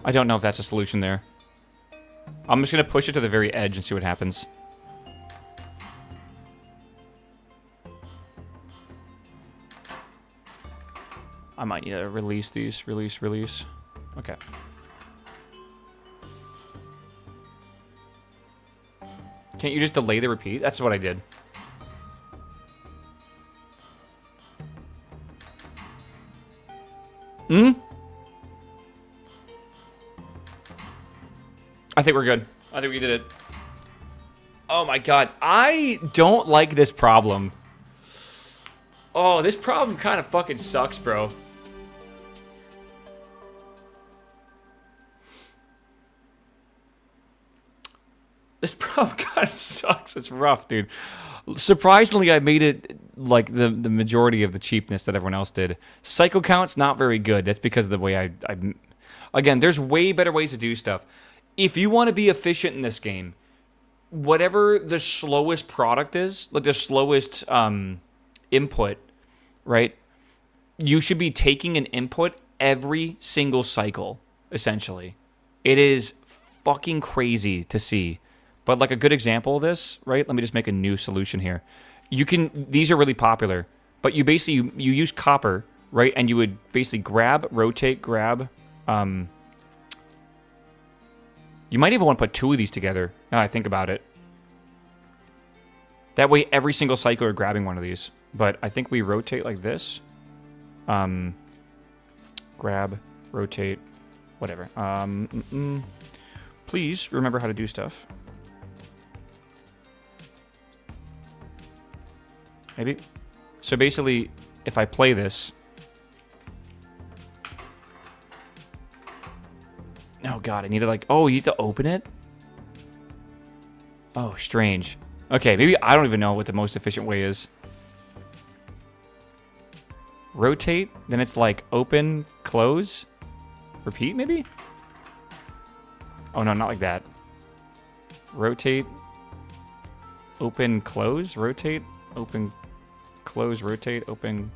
I don't know if that's a solution there. I'm just going to push it to the very edge and see what happens. I might need to release these. Release. Okay. Can't you just delay the repeat? That's what I did. I think we're good. I think we did it. Oh my god. I don't like this problem. Oh, this problem kind of fucking sucks, bro. This problem kind of sucks. It's rough, dude. Surprisingly, I made it like the majority of the cheapness that everyone else did. Cycle count's not very good. That's because of the way I again, there's way better ways to do stuff. If you want to be efficient in this game, whatever the slowest product is, like the slowest input, right? You should be taking an input every single cycle, essentially. It is fucking crazy to see. But like a good example of this, right? Let me just make a new solution here. You can, these are really popular, but you basically, you use copper, right? And you would basically grab, rotate, grab. You might even want to put two of these together, now I think about it. That way every single cycle you're grabbing one of these. But I think we rotate like this. Grab, rotate, whatever. Please remember how to do stuff. Maybe. So basically, if I play this... Oh god, I need to like... Oh, you need to open it? Oh, strange. Okay, maybe I don't even know what the most efficient way is. Rotate, then it's like open, close, repeat maybe? Oh no, not like that. Rotate, open, close, rotate, open, close, rotate, open,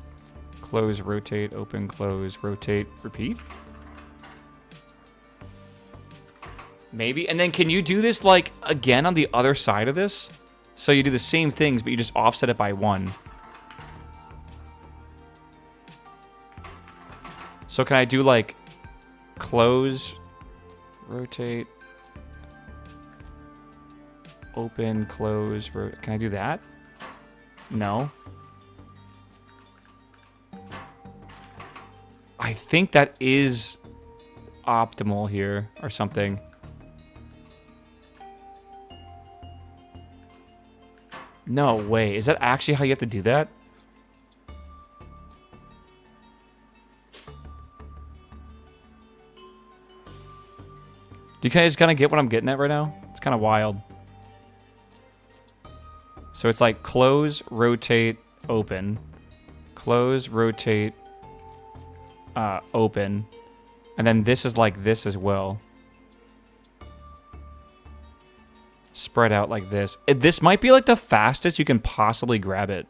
close, rotate, open, close, rotate, repeat? Maybe. And then can you do this like again on the other side of this? So you do the same things, but you just offset it by 1. So can I do like close, rotate, open, close, can I do that? No. I think that is optimal here or something. No way. Is that actually how you have to do that? Do you guys kind of get what I'm getting at right now? It's kind of wild. So it's like close, rotate, open. Close, rotate, open. And then this is like this as well. Spread out like this. This might be like the fastest you can possibly grab it.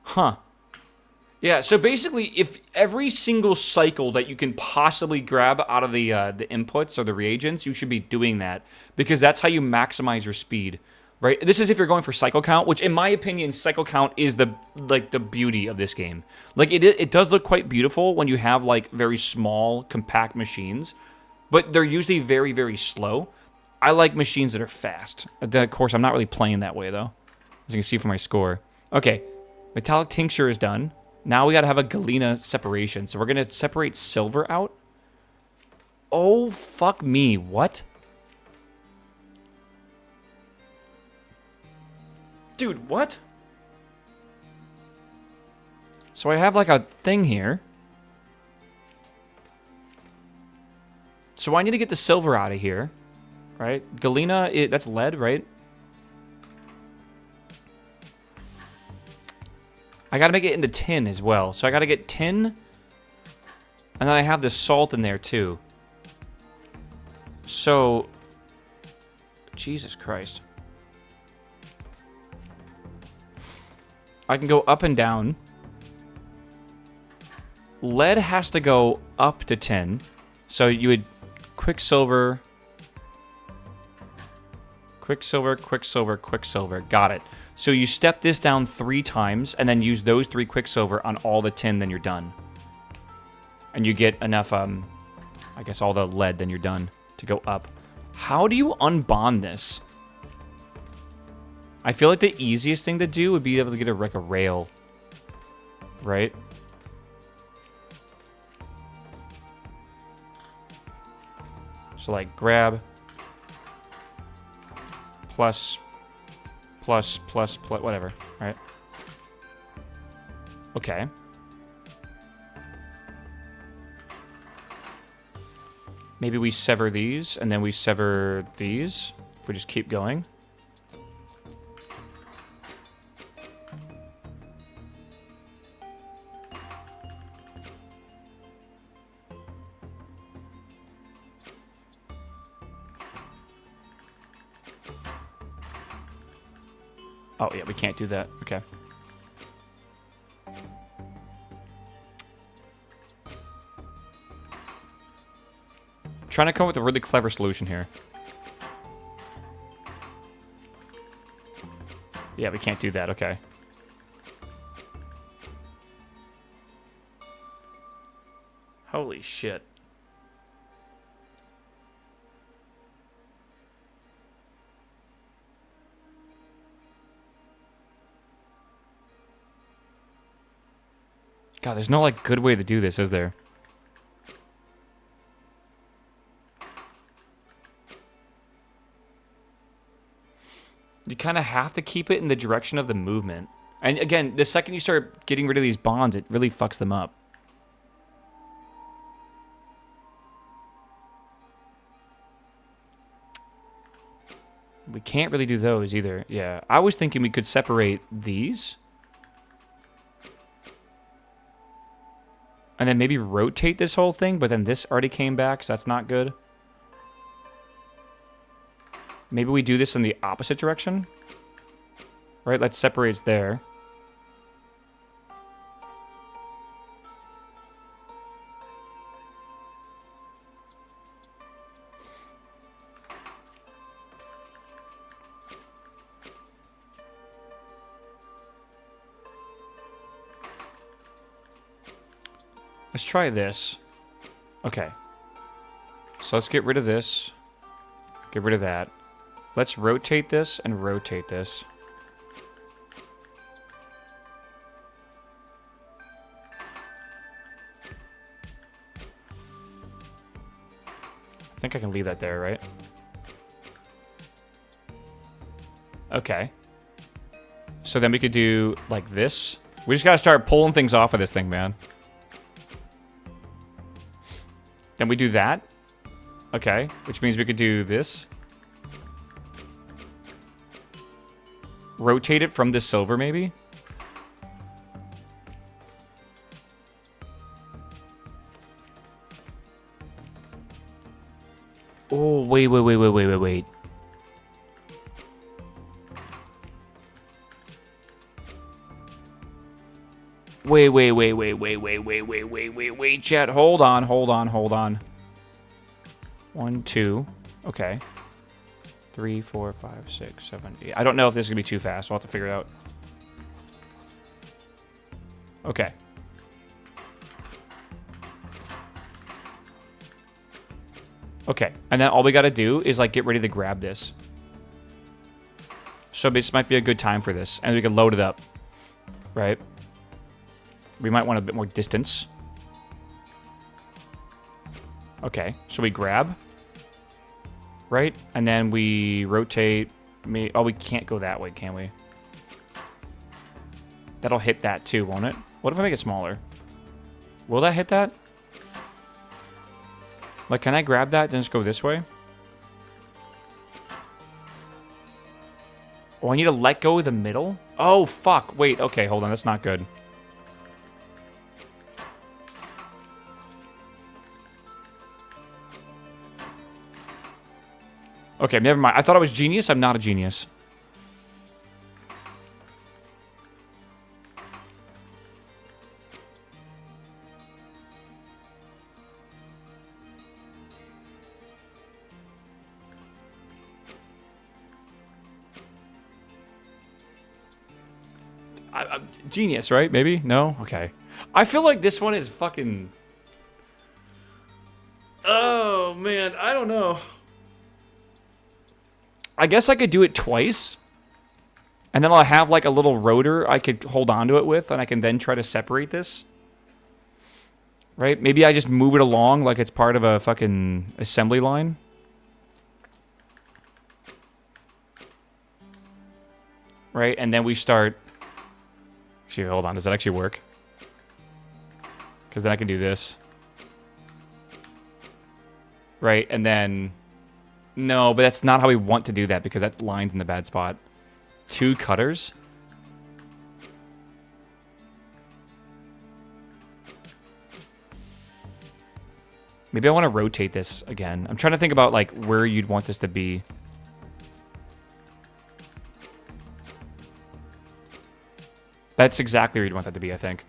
Huh. Yeah, so basically, if every single cycle that you can possibly grab out of the inputs or the reagents, you should be doing that. Because that's how you maximize your speed. Right? This is if you're going for cycle count, which in my opinion, cycle count is the beauty of this game. Like it does look quite beautiful when you have like very small, compact machines, but they're usually very, very slow. I like machines that are fast. Of course, I'm not really playing that way though, as you can see from my score. Okay, metallic tincture is done. Now we gotta have a galena separation. So we're gonna separate silver out. Oh, fuck me, what? Dude, what? So I have like a thing here. So I need to get the silver out of here, right? Galena, that's lead, right? I gotta make it into tin as well. So I gotta get tin. And then I have the salt in there too. So, Jesus Christ. I can go up and down. Lead has to go up to 10. So you would quicksilver, quicksilver, quicksilver, quicksilver. Got it. So you step this down 3 times and then use those 3 quicksilver on all the tin, then you're done. And you get enough, I guess all the lead, then you're done to go up. How do you unbond this? I feel like the easiest thing to do would be able to get like a rail. Right? So like grab plus whatever, right? Okay. Maybe we sever these and then we sever these if we just keep going. Oh, yeah, we can't do that. Okay. Trying to come up with a really clever solution here. Yeah, we can't do that. Okay. Holy shit. God, there's no, like, good way to do this, is there? You kind of have to keep it in the direction of the movement. And again, the second you start getting rid of these bonds, it really fucks them up. We can't really do those either. Yeah, I was thinking we could separate these. And then maybe rotate this whole thing, but then this already came back, so that's not good. Maybe we do this in the opposite direction. Right, that separates there. Let's try this. Okay. So let's get rid of this. Get rid of that. Let's rotate this and rotate this. I think I can leave that there, right? Okay. So then we could do like this. We just gotta start pulling things off of this thing, man. Then we do that. Okay, which means we could do this. Rotate it from this silver, maybe? Oh, wait. Wait. Wait, chat. Hold on. 1, 2. Okay. 3, 4, 5, 6, 7, 8. I don't know if this is gonna be too fast. We'll have to figure it out. Okay. Okay, and then all we gotta do is like get ready to grab this. So this might be a good time for this, and we can load it up, right? We might want a bit more distance. Okay, so we grab, right? And then we rotate. Oh, we can't go that way, can we? That'll hit that too, won't it? What if I make it smaller? Will that hit that? Like, can I grab that and just go this way? Oh, I need to let go of the middle? Oh, fuck. Wait, okay, hold on. That's not good. Okay, never mind. I thought I was genius. I'm not a genius. I'm genius, right? Maybe? No? Okay. I feel like this one is fucking... Oh, man. I don't know. I guess I could do it twice. And then I'll have like a little rotor I could hold onto it with, and I can then try to separate this. Right? Maybe I just move it along like it's part of a fucking assembly line. Right? And then we start... Actually, hold on. Does that actually work? Because then I can do this. Right? And then... No, but that's not how we want to do that because that line's in the bad spot. 2 cutters? Maybe I want to rotate this again. I'm trying to think about like where you'd want this to be. That's exactly where you'd want that to be, I think.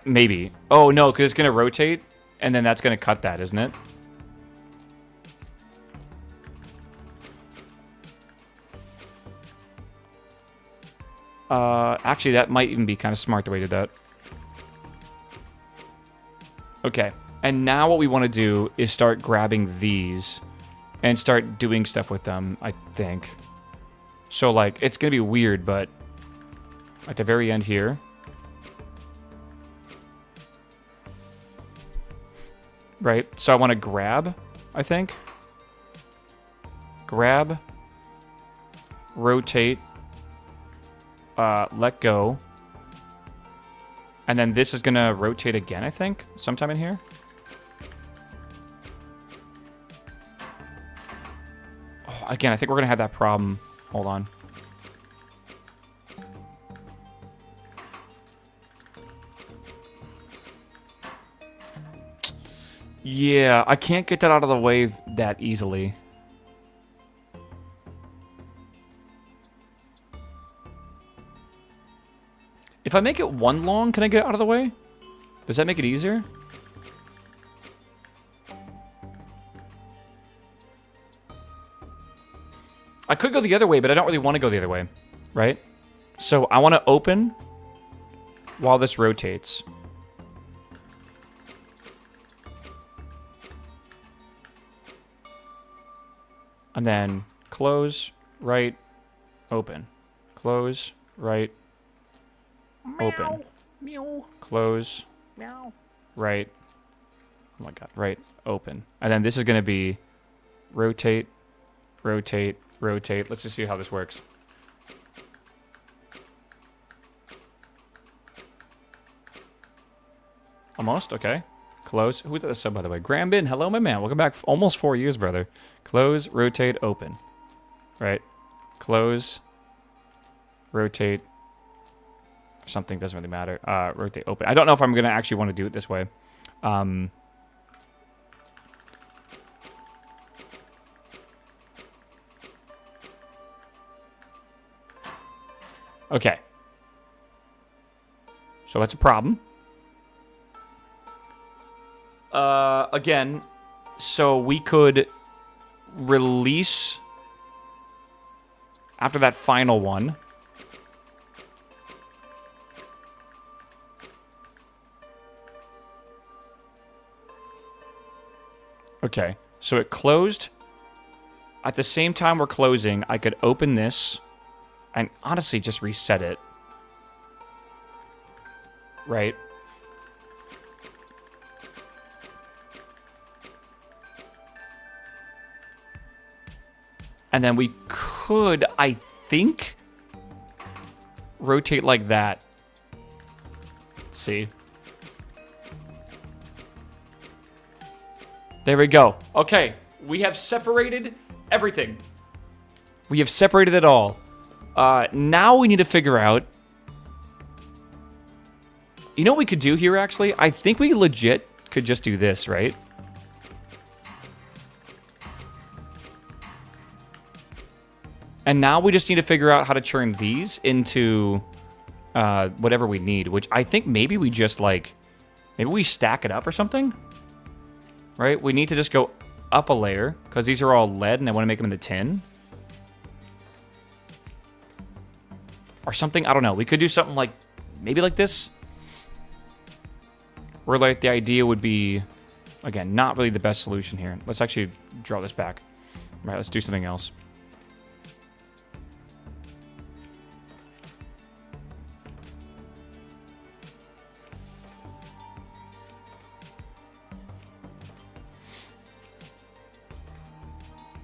Maybe. Oh, no, because it's going to rotate, and then that's going to cut that, isn't it? Actually, that might even be kind of smart the way to do that. Okay. And now what we want to do is start grabbing these and start doing stuff with them, I think. So, like, it's going to be weird, but at the very end here. Right? So I want to grab, I think. Grab. Rotate. Let go. And then this is going to rotate again, I think, sometime in here. Oh, again, I think we're going to have that problem. Hold on. Yeah, I can't get that out of the way that easily. If I make it 1 long, can I get it out of the way? Does that make it easier? I could go the other way, but I don't really want to go the other way, right? So I want to open while this rotates. And then close, right, open. Close, right, open. Meow. Close, Meow. right. Oh my god, right, open. And then this is going to be rotate, rotate, rotate. Let's just see how this works. Almost, okay. Close. Who's at the sub, by the way? Grambin, hello, my man. Welcome back. Almost 4 years, brother. Close, rotate, open. Right. Close, rotate. Something doesn't really matter. Rotate, open. I don't know if I'm going to actually want to do it this way. Okay. So that's a problem. Again, so we could release after that final one. Okay, so it closed. At the same time we're closing, I could open this and honestly just reset it. Right? And then we could, I think, rotate like that. Let's see. There we go. Okay, we have separated everything. We have separated it all. Now we need to figure out... You know what we could do here, actually? I think we legit could just do this, right? And now we just need to figure out how to turn these into whatever we need, which I think maybe we just, like... Maybe we stack it up or something? Right? We need to just go up a layer, because these are all lead, and I want to make them into tin. Or something, I don't know. We could do something like, maybe like this. Where, like, the idea would be, again, not really the best solution here. Let's actually draw this back. All right, let's do something else.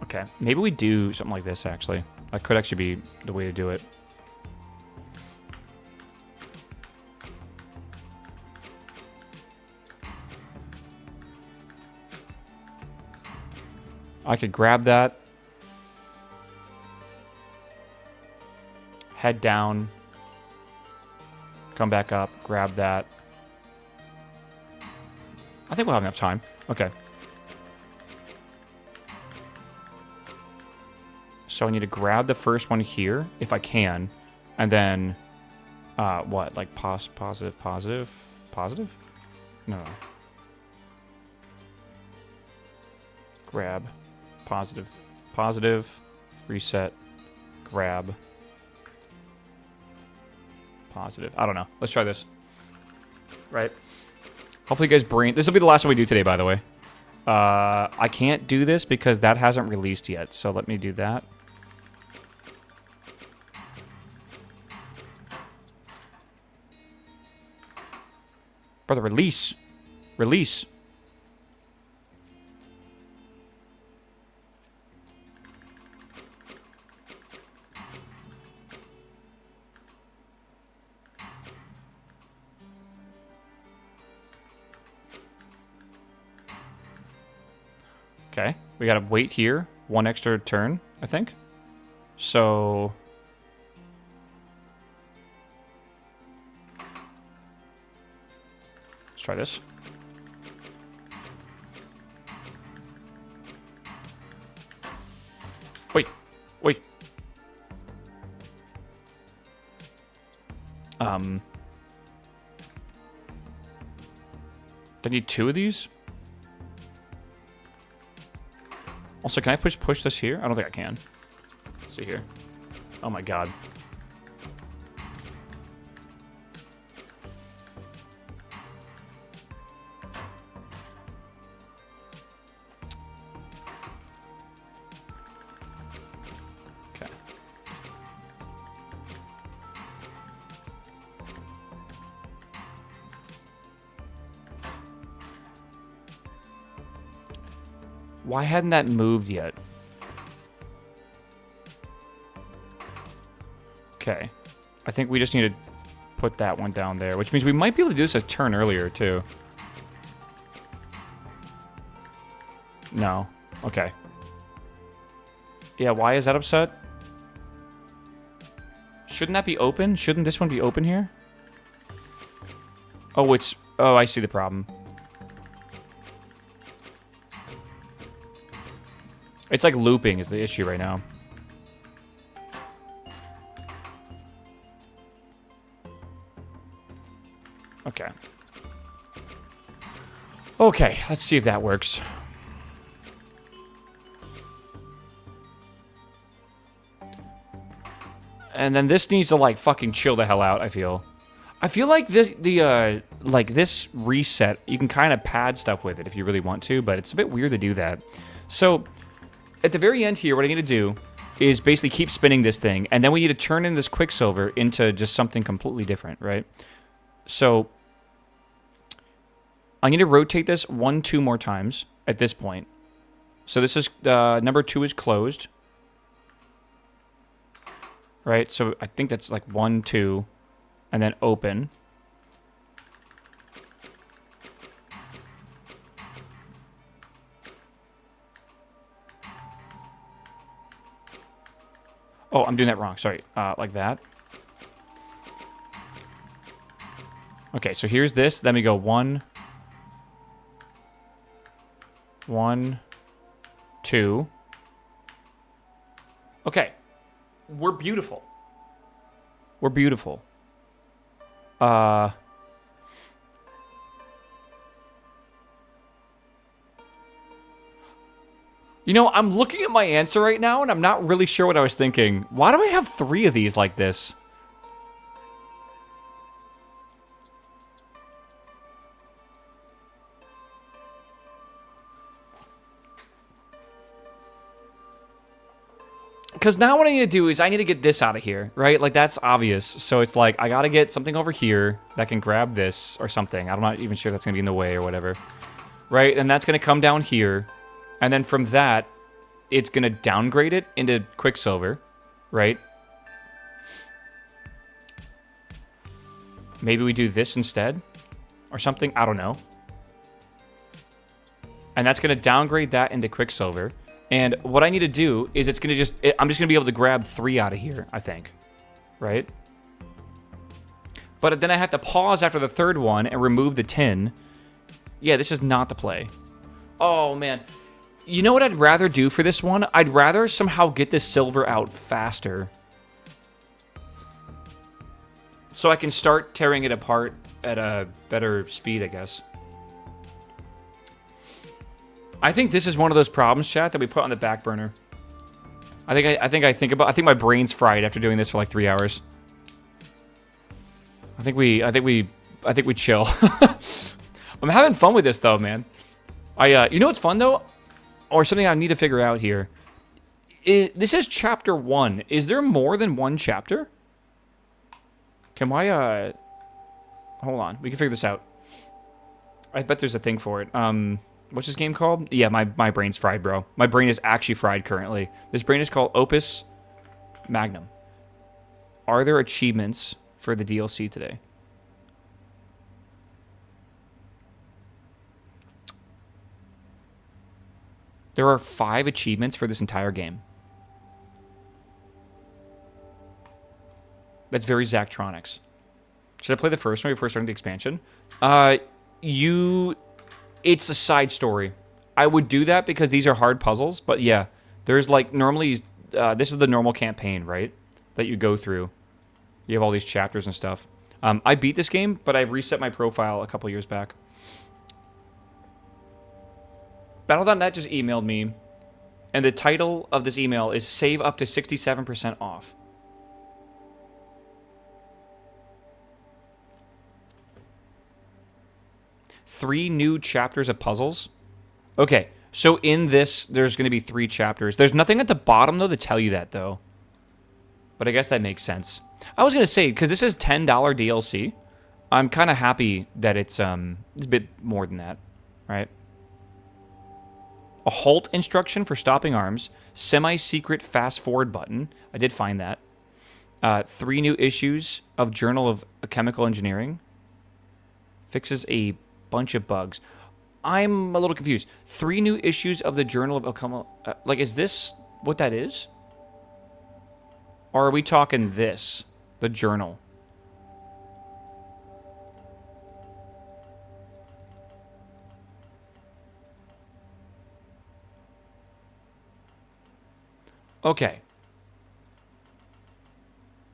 Okay, maybe we do something like this, actually. That could actually be the way to do it. I could grab that. Head down. Come back up. Grab that. I think we'll have enough time. Okay. So I need to grab the first one here, if I can. And then, what? Like positive? Positive? No. Grab. Positive. Reset. Grab. Positive. I don't know. Let's try this. Right. Hopefully you guys brain... This will be the last one we do today, by the way. I can't do this because that hasn't released yet. So let me do that. Brother, release. Release. Okay, we gotta wait here. One extra turn, I think. So... let's try this. Wait. I need 2 of these? Also, can I push this here? I don't think I can. Let's see here. Oh my god. Okay. Why hadn't that moved yet? Okay. I think we just need to put that one down there, which means we might be able to do this a turn earlier, too. No. Okay. Yeah, why is that upset? Shouldn't that be open? Shouldn't this one be open here? Oh, it's... oh, I see the problem. It's like looping is the issue right now. Okay. Okay, let's see if that works. And then this needs to like fucking chill the hell out, I feel. I feel like like this reset, you can kind of pad stuff with it if you really want to, but it's a bit weird to do that. So at the very end here, what I need to do is basically keep spinning this thing, and then we need to turn in this Quicksilver into just something completely different, right? So I need to rotate this 2 more times at this point. So this is, number 2 is closed. Right, so I think that's like 1, 2, and then open. Oh, I'm doing that wrong. Sorry. Like that. Okay, so here's this. Then we go 1, 1, 2. Okay. We're beautiful. We're beautiful. You know, I'm looking at my answer right now, and I'm not really sure what I was thinking. Why do I have 3 of these like this? Because now what I need to do is I need to get this out of here, right? Like, that's obvious. So it's like, I got to get something over here that can grab this or something. I'm not even sure that's going to be in the way or whatever. Right? And that's going to come down here. And then from that, it's going to downgrade it into Quicksilver, right? Maybe we do this instead or something. I don't know. And that's going to downgrade that into Quicksilver. And what I need to do is I'm just going to be able to grab 3 out of here, I think. Right? But then I have to pause after the 3rd one and remove the tin. Yeah, this is not the play. Oh, man. You know what I'd rather do for this one? I'd rather somehow get this silver out faster. So I can start tearing it apart at a better speed, I guess. I think this is one of those problems, chat, that we put on the back burner. I think my brain's fried after doing this for like 3 hours. I think we chill. I'm having fun with this though, man. You know what's fun though? Or something I need to figure out here. This is chapter 1. Is there more than one chapter? Can I, hold on. We can figure this out. I bet there's a thing for it. What's this game called? Yeah, my brain's fried, bro. My brain is actually fried currently. This brain is called Opus Magnum. Are there achievements for the DLC today? There are 5 achievements for this entire game. That's very Zachtronics. Should I play the first one before starting the expansion? It's a side story. I would do that because these are hard puzzles, but yeah, there's like normally, this is the normal campaign, right? That you go through. You have all these chapters and stuff. I beat this game, but I reset my profile a couple years back. Battle.net just emailed me, and the title of this email is Save Up to 67% Off. Three new chapters of puzzles. Okay, so in this, there's going to be 3 chapters. There's nothing at the bottom, though, to tell you that, though. But I guess that makes sense. I was going to say, because this is $10 DLC, I'm kind of happy that it's a bit more than that, right? A halt instruction for stopping arms. Semi-secret fast-forward button. I did find that. 3 new issues of Journal of Chemical Engineering. Fixes a bunch of bugs. I'm a little confused. 3 new issues of the Journal of Chemical... like, is this what that is? Or are we talking this? The journal. Okay.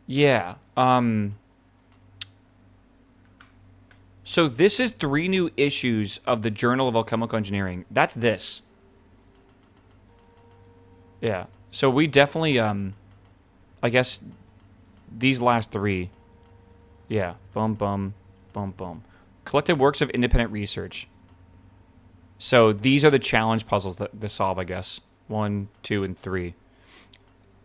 Yeah. So this is 3 new issues of the Journal of Alchemical Engineering. That's this. Yeah. So we definitely, I guess these last 3. Yeah. Boom, boom, boom, boom. Collected works of independent research. So these are the challenge puzzles that they solve, I guess. 1, 2, and 3.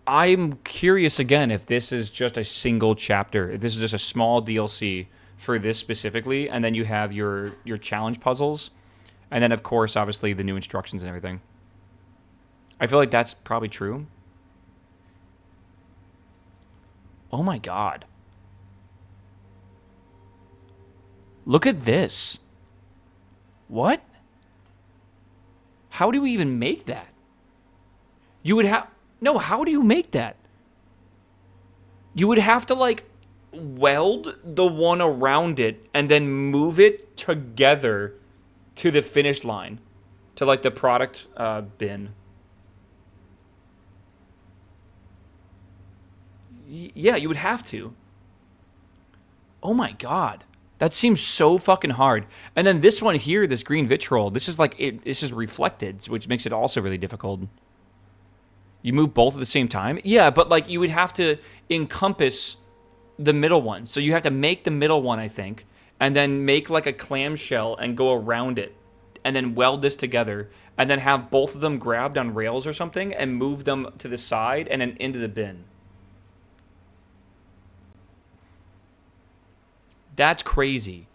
I'm curious again if this is just a single chapter, if this is just a small DLC for this specifically, and then you have your challenge puzzles, and then of course, obviously, the new instructions and everything. I feel like that's probably true. Oh my god. Look at this. What? How do we even make that? You would have... No, how do you make that? You would have to, like, weld the one around it and then move it together to the finish line, to, like, the product bin. Yeah, you would have to. Oh my god. That seems so fucking hard. And then this one here, this green vitriol, this is like, this is reflected, which makes it also really difficult. You move both at the same time? Yeah, but like you would have to encompass the middle one. So you have to make the middle one, I think, and then make like a clamshell and go around it, and then weld this together, and then have both of them grabbed on rails or something and move them to the side and then into the bin. That's crazy.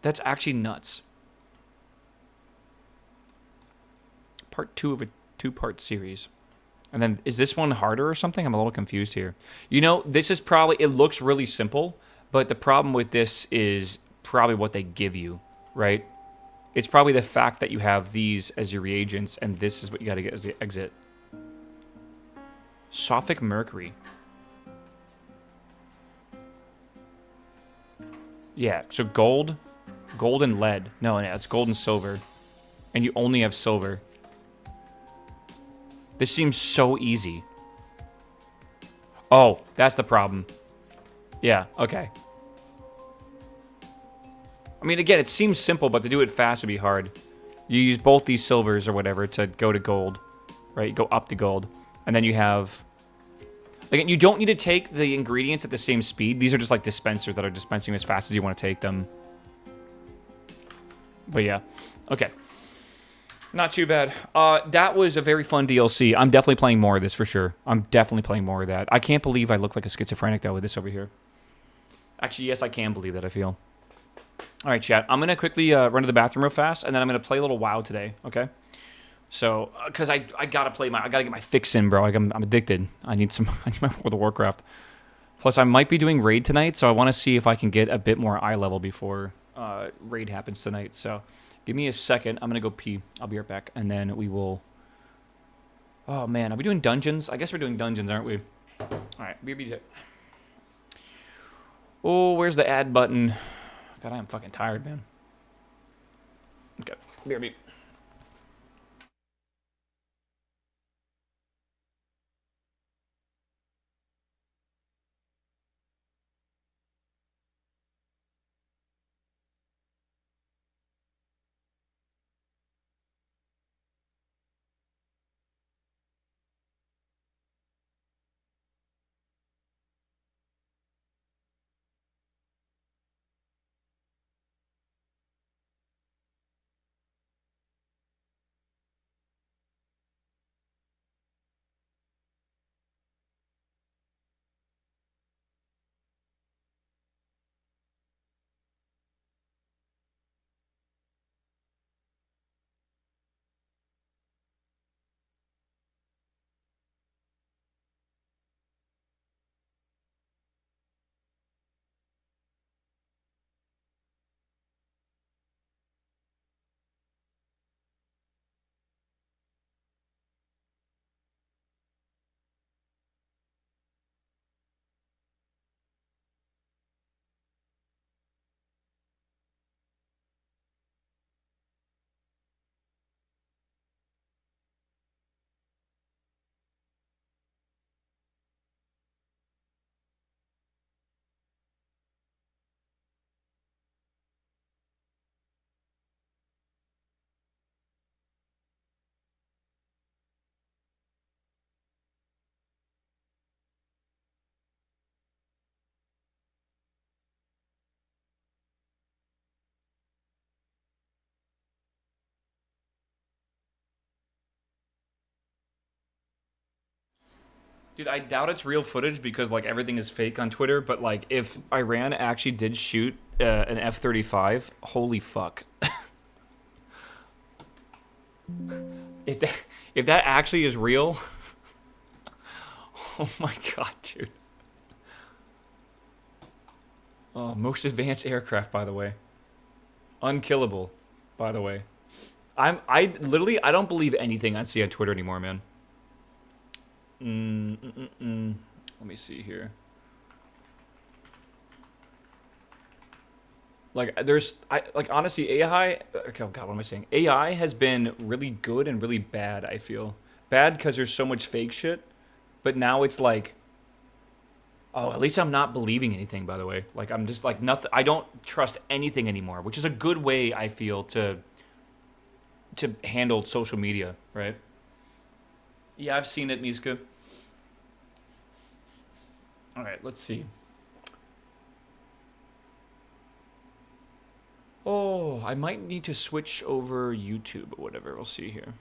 That's actually nuts. part 2 of a 2-part series. And then, is this one harder or something? I'm a little confused here. You know, this is probably, it looks really simple, but the problem with this is probably what they give you, right? It's probably the fact that you have these as your reagents, and this is what you got to get as the exit. Sophic Mercury. Yeah, so gold and lead. No, it's gold and silver. And you only have silver. This seems so easy. Oh, that's the problem. Yeah, okay. I mean, again, it seems simple, but to do it fast would be hard. You use both these silvers or whatever to go to gold, right? You go up to gold. And then you have... Again, you don't need to take the ingredients at the same speed. These are just like dispensers that are dispensing as fast as you want to take them. But yeah, okay. Not too bad. That was a very fun DLC. I'm definitely playing more of this for sure. I'm definitely playing more of that. I can't believe I look like a schizophrenic though with this over here. Actually, yes, I can believe that, I feel. All right, chat. I'm going to quickly run to the bathroom real fast, and then I'm going to play a little WoW today, okay? So, because I got to play I got to get my fix in, bro. Like, I'm addicted. I need my World of Warcraft. Plus, I might be doing Raid tonight, so I want to see if I can get a bit more eye level before Raid happens tonight. So, give me a second. I'm going to go pee. I'll be right back, and then we will... Oh, man. Are we doing dungeons? I guess we're doing dungeons, aren't we? All right. BB. Oh, where's the add button? God, I am fucking tired, man. Okay. BB. Dude, I doubt it's real footage because, like, everything is fake on Twitter, but, like, if Iran actually did shoot an F-35, holy fuck. if that actually is real... Oh my god, dude. Oh, most advanced aircraft, by the way. Unkillable, by the way. I don't believe anything I see on Twitter anymore, man. Let me see here. Like, honestly, AI... Oh, God, what am I saying? AI has been really good and really bad, I feel. Bad because there's so much fake shit. But now it's like... Oh, at least I'm not believing anything, by the way. Like, I'm just, like, nothing... I don't trust anything anymore, which is a good way, I feel, to handle social media, right? Yeah, I've seen it, Miska. All right, let's see. Oh, I might need to switch over YouTube or whatever. We'll see here.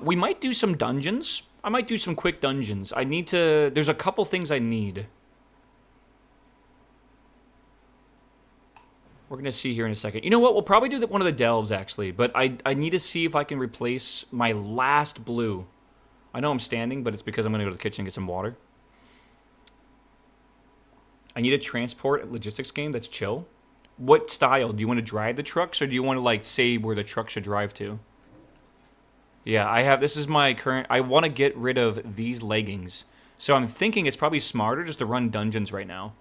We might do some dungeons. I might do some quick dungeons. I need to... There's a couple things I need. We're going to see here in a second. You know what? We'll probably do one of the delves, actually. But I need to see if I can replace my last blue. I know I'm standing, but it's because I'm going to go to the kitchen and get some water. I need a transport logistics game that's chill. What style? Do you want to drive the trucks, or do you want to, like, say where the truck should drive to? Yeah, I have... This is my current... I want to get rid of these leggings. So I'm thinking it's probably smarter just to run dungeons right now.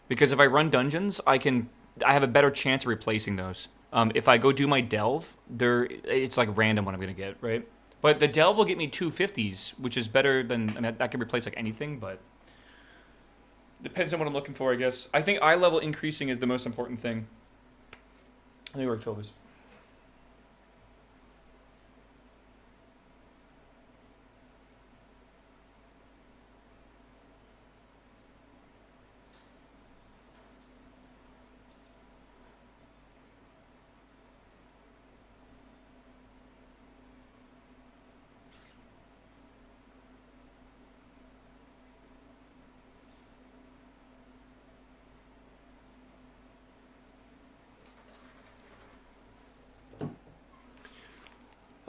Because if I run dungeons, I have a better chance of replacing those. If I go do my delve, it's like random what I'm going to get, right? But the delve will get me 250s, which is better than... I mean, that can replace, like, anything, but... Depends on what I'm looking for, I guess. I think eye level increasing is the most important thing. Let me refill this.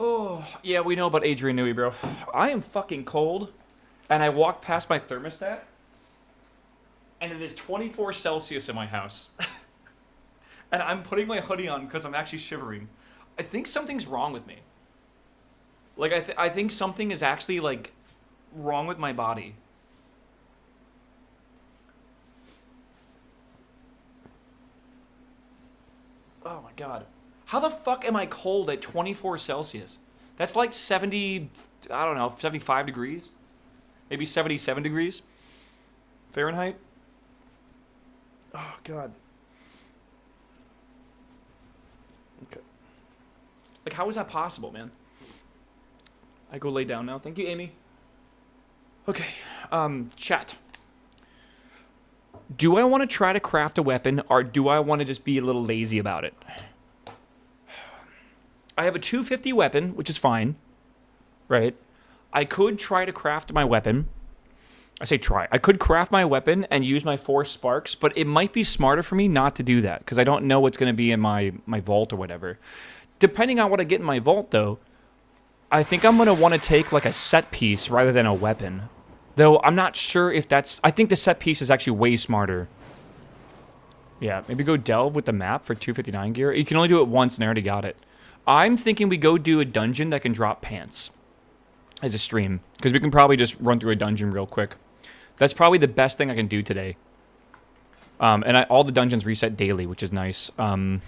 Oh, yeah, we know about Adrian Newey, bro. I am fucking cold, and I walk past my thermostat, and it is 24 Celsius in my house. And I'm putting my hoodie on because I'm actually shivering. I think something's wrong with me. Like, I think something is actually, like, wrong with my body. Oh, my God. How the fuck am I cold at 24 Celsius? That's like 70, I don't know, 75 degrees? Maybe 77 degrees? Fahrenheit? Oh, God. Okay. Like, how is that possible, man? I go lay down now. Thank you, Amy. Okay, chat. Do I want to try to craft a weapon, or do I want to just be a little lazy about it? I have a 250 weapon, which is fine, right? I could try to craft my weapon. I say try. I could craft my weapon and use my 4 sparks, but it might be smarter for me not to do that because I don't know what's going to be in my vault or whatever. Depending on what I get in my vault, though, I think I'm going to want to take like a set piece rather than a weapon. Though I'm not sure if that's... I think the set piece is actually way smarter. Yeah, maybe go delve with the map for 259 gear. You can only do it once and I already got it. I'm thinking we go do a dungeon that can drop pants as a stream. Because we can probably just run through a dungeon real quick. That's probably the best thing I can do today. And all the dungeons reset daily, which is nice. But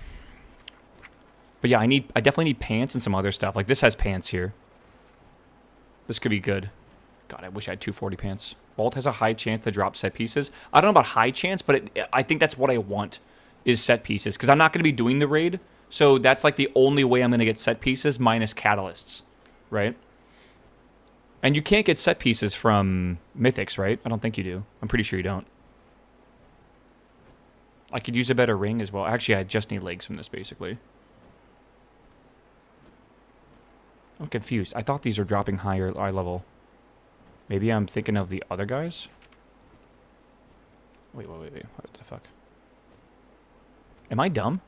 yeah, I definitely need pants and some other stuff. Like this has pants here. This could be good. God, I wish I had 240 pants. Vault has a high chance to drop set pieces. I don't know about high chance, but I think that's what I want is set pieces. Because I'm not going to be doing the raid. So that's like the only way I'm going to get set pieces minus catalysts, right? And you can't get set pieces from mythics, right? I don't think you do. I'm pretty sure you don't. I could use a better ring as well. Actually, I just need legs from this, basically. I'm confused. I thought these were dropping higher eye level. Maybe I'm thinking of the other guys? Wait. What the fuck? Am I dumb?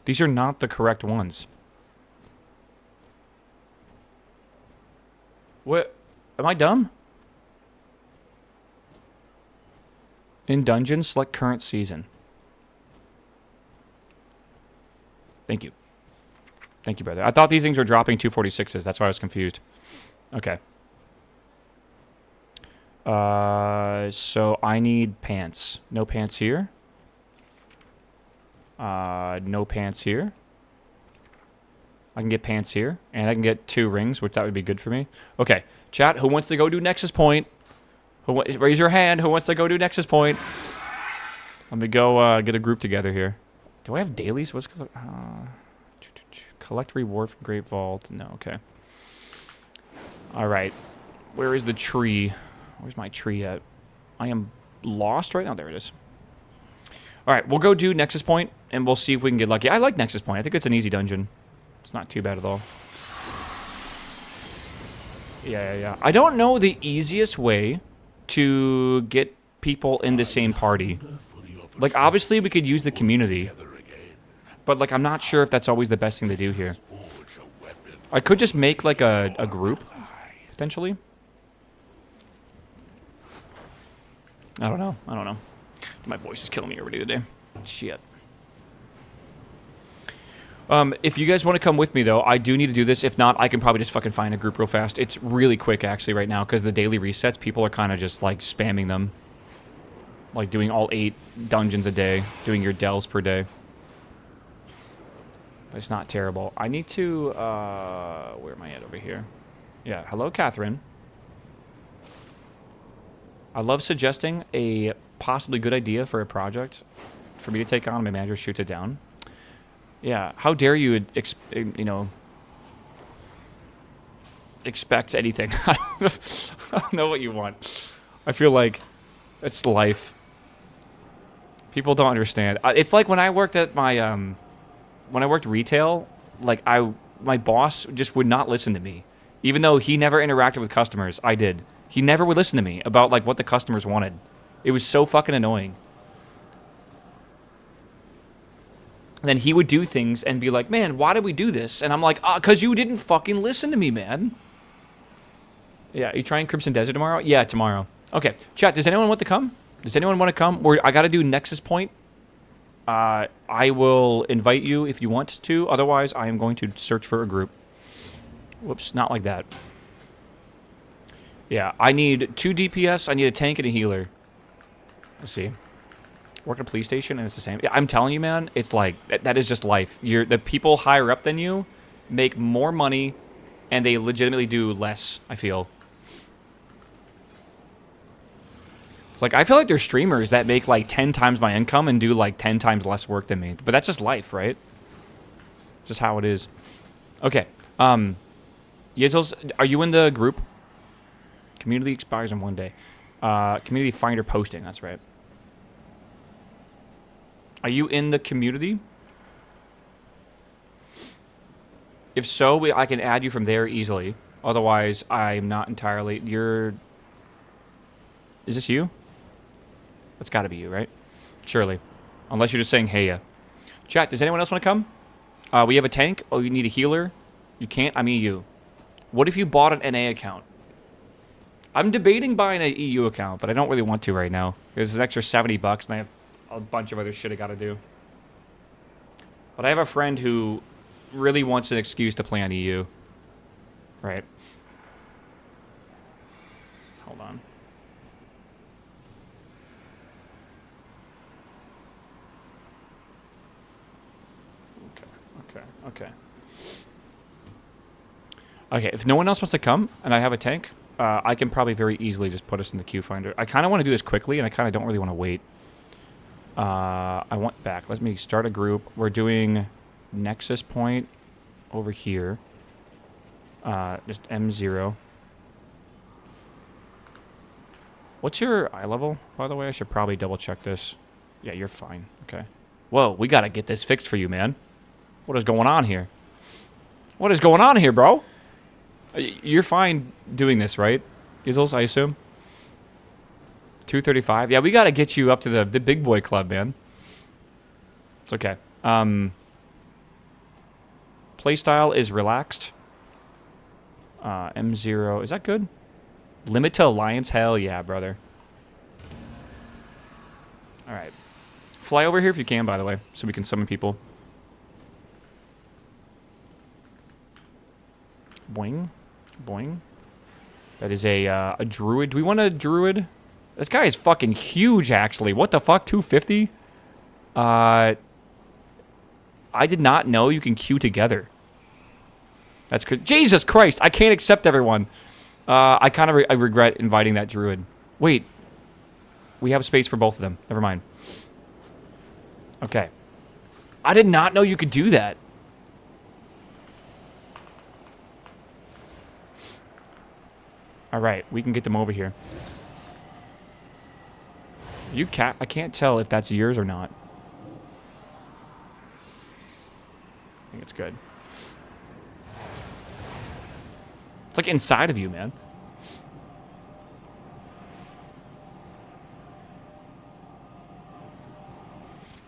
These are not the correct ones. What? Am I dumb? In dungeons, select current season. Thank you. Thank you, brother. I thought these things were dropping 246s. That's why I was confused. Okay. So I need pants. No pants here. No pants here. I can get pants here. And I can get 2 rings, which that would be good for me. Okay. Chat, who wants to go do Nexus Point? Raise your hand. Who wants to go do Nexus Point? Let me go get a group together here. Do I have dailies? What's... collect reward from Great Vault. No, okay. Alright. Where is the tree? Where's my tree at? I am lost right now. There it is. Alright, we'll go do Nexus Point, and we'll see if we can get lucky. I like Nexus Point. I think it's an easy dungeon. It's not too bad at all. Yeah. I don't know the easiest way to get people in the same party. Like, obviously, we could use the community. But, like, I'm not sure if that's always the best thing to do here. I could just make, like, a group, potentially. I don't know. My voice is killing me already today. Shit. If you guys want to come with me, though, I do need to do this. If not, I can probably just fucking find a group real fast. It's really quick, actually, right now, because the daily resets, people are kind of just, like, spamming them. Like, doing all 8 dungeons a day, doing your delves per day. But it's not terrible. I need to, where am I at over here? Yeah, hello, Catherine. I love suggesting a possibly good idea for a project for me to take on. My manager shoots it down. Yeah, how dare you, you know, expect anything? I don't know what you want. I feel like it's life. People don't understand. It's like when I worked at my, when I worked retail, like my boss just would not listen to me. Even though he never interacted with customers, I did. He never would listen to me about, like, what the customers wanted. It was so fucking annoying. And then he would do things and be like, man, why did we do this? And I'm like, because you didn't fucking listen to me, man. Yeah, you trying Crimson Desert tomorrow? Yeah, tomorrow. Okay, chat, does anyone want to come? Does anyone want to come? I got to do Nexus Point. I will invite you if you want to. Otherwise, I am going to search for a group. Whoops, not like that. Yeah, I need 2 DPS. I need a tank and a healer. Let's see. Work at a police station and it's the same. I'm telling you, man, it's like, that is just life. The people higher up than you make more money and they legitimately do less, I feel. It's like, I feel like there's streamers that make like 10 times my income and do like 10 times less work than me. But that's just life, right? Just how it is. Okay. Yizzles, are you in the group? Community expires in 1 day. Community finder posting, that's right. Are you in the community? If so, I can add you from there easily. Otherwise, I'm not entirely... Is this you? That's gotta be you, right? Surely. Unless you're just saying, hey, yeah. Chat, does anyone else want to come? We have a tank. Oh, you need a healer? You can't? I mean, you. What if you bought an NA account? I'm debating buying an EU account, but I don't really want to right now. There's an extra $70 and I have a bunch of other shit I gotta do. But I have a friend who really wants an excuse to play on EU. Right. Hold on. Okay. Okay, if no one else wants to come, and I have a tank, I can probably very easily just put us in the queue finder. I kind of want to do this quickly, and I kind of don't really want to wait. I want back. Let me start a group. We're doing Nexus Point over here. Just M0. What's your eye level, by the way? I should probably double check this. Yeah, you're fine. Okay. Whoa, we got to get this fixed for you, man. What is going on here? What is going on here, bro? You're fine doing this, right? Gizzles, I assume? 235? Yeah, we got to get you up to the big boy club, man. It's okay. Playstyle is relaxed. M0. Is that good? Limit to Alliance? Hell yeah, brother. Alright. Fly over here if you can, by the way, so we can summon people. Boing. Boing. That is a druid. Do we want a druid? This guy is fucking huge, actually. What the fuck? 250? I did not know you can queue together. That's good. Jesus Christ! I can't accept everyone. I kind of I regret inviting that druid. Wait. We have space for both of them. Never mind. Okay. I did not know you could do that. Alright, we can get them over here. I can't tell if that's yours or not. I think it's good. It's like inside of you, man.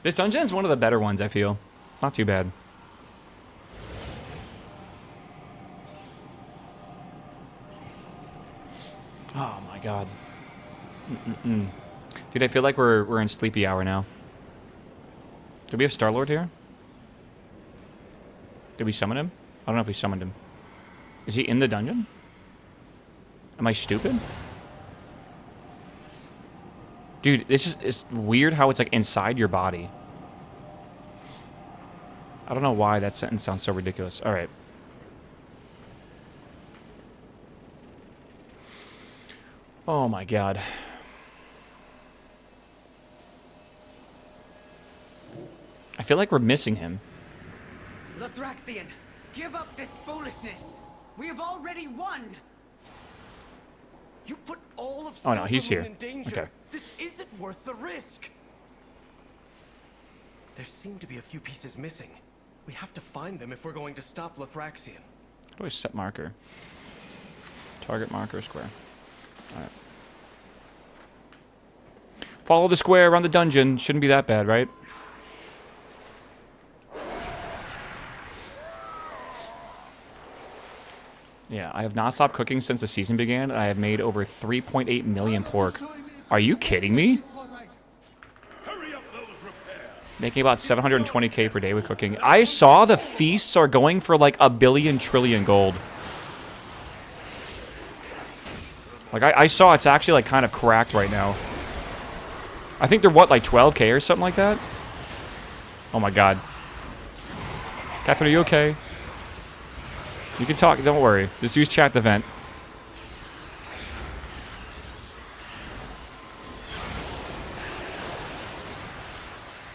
This dungeon is one of the better ones, I feel. It's not too bad. Oh my god. Dude, I feel like we're in sleepy hour now. Do we have Star-Lord here? Did we summon him? I don't know if we summoned him. Is he in the dungeon? Am I stupid? Dude, it's weird how it's like inside your body. I don't know why that sentence sounds so ridiculous. All right. Oh my god. I feel like we're missing him. Lothraxian, give up this foolishness. We have already won. You put all of Oh no, he's Silvermoon here. in danger. Okay. This isn't worth the risk. There seem to be a few pieces missing. We have to find them if we're going to stop Lothraxian. How do I set marker? Target marker square. Alright. Follow the square around the dungeon. Shouldn't be that bad, right? Yeah, I have not stopped cooking since the season began, and I have made over 3.8 million pork. Are you kidding me? Making about 720k per day with cooking. I saw the feasts are going for like 1 billion trillion gold. Like, I saw it's actually like kind of cracked right now. I think they're what, like 12k or something like that? Oh my god. Catherine, are you okay? You can talk, don't worry. Just use chat to vent.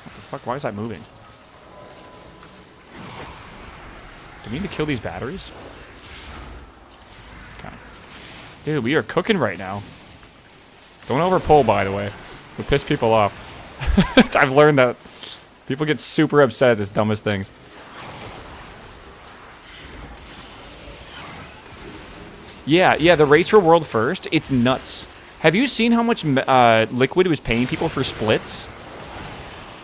What the fuck? Why is that moving? Do we need to kill these batteries? Okay. Dude, we are cooking right now. Don't overpull, by the way. We piss people off. I've learned that. People get super upset at this dumbest things. Yeah, the race for world first, it's nuts. Have you seen how much Liquid was paying people for splits?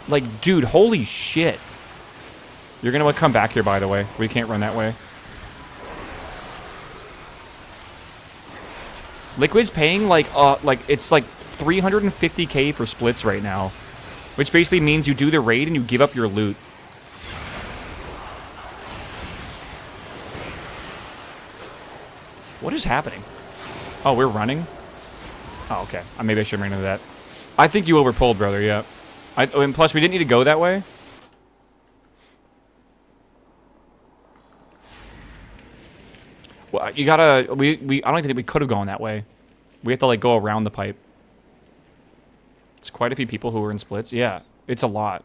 Like, dude, holy shit. You're gonna come back here, by the way. We can't run that way. Liquid's paying like it's like 350k for splits right now, which basically means you do the raid and you give up your loot. What is happening? Oh, we're running? Oh, okay. Maybe I should run into that. I think you overpulled, brother, yeah. And plus, we didn't need to go that way. Well, you gotta... I don't even think we could have gone that way. We have to, like, go around the pipe. It's quite a few people who are in splits. Yeah, it's a lot.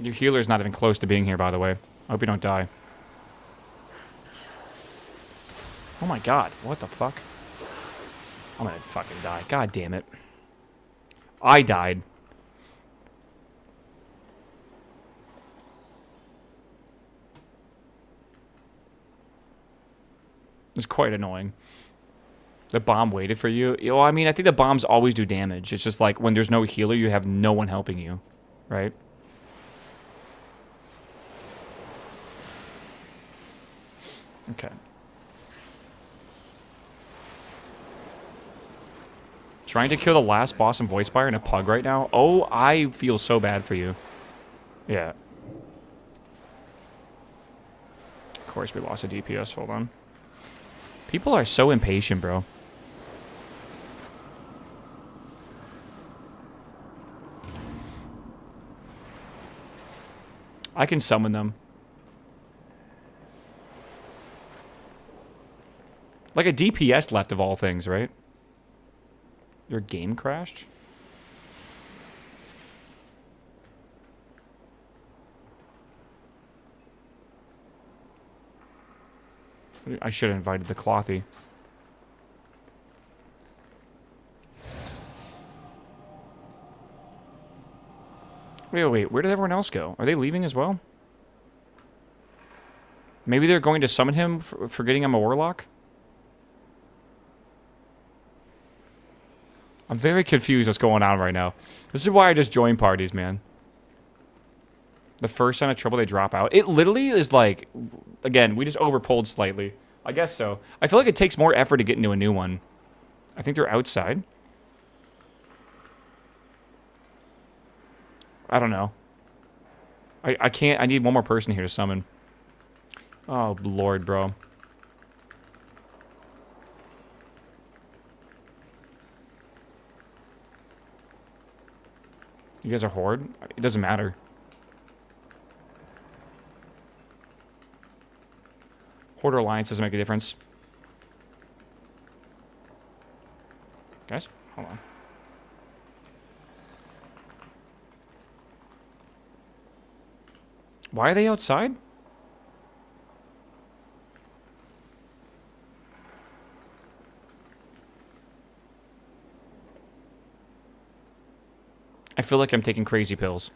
Your healer's not even close to being here, by the way. I hope you don't die. Oh my god, what the fuck? I'm gonna fucking die. God damn it. I died. It's quite annoying. The bomb waited for you. Well, I mean, I think the bombs always do damage. It's just like when there's no healer, you have no one helping you, right? Okay. Trying to kill the last boss in Voice Spire in a pug right now? Oh, I feel so bad for you. Yeah. Of course we lost a DPS. Hold on. People are so impatient, bro. I can summon them. Like a DPS left of all things, right? Your game crashed? I should have invited the Clothy. Wait, where did everyone else go? Are they leaving as well? Maybe they're going to summon him, forgetting I'm a warlock? I'm very confused what's going on right now. This is why I just join parties, man. The first sign of trouble, they drop out. It literally is like... Again, we just overpulled slightly. I guess so. I feel like it takes more effort to get into a new one. I think they're outside. I don't know. I can't... I need one more person here to summon. Oh, Lord, bro. You guys are Horde? It doesn't matter. Horde or Alliance doesn't make a difference. Guys, hold on. Why are they outside? I feel like I'm taking crazy pills.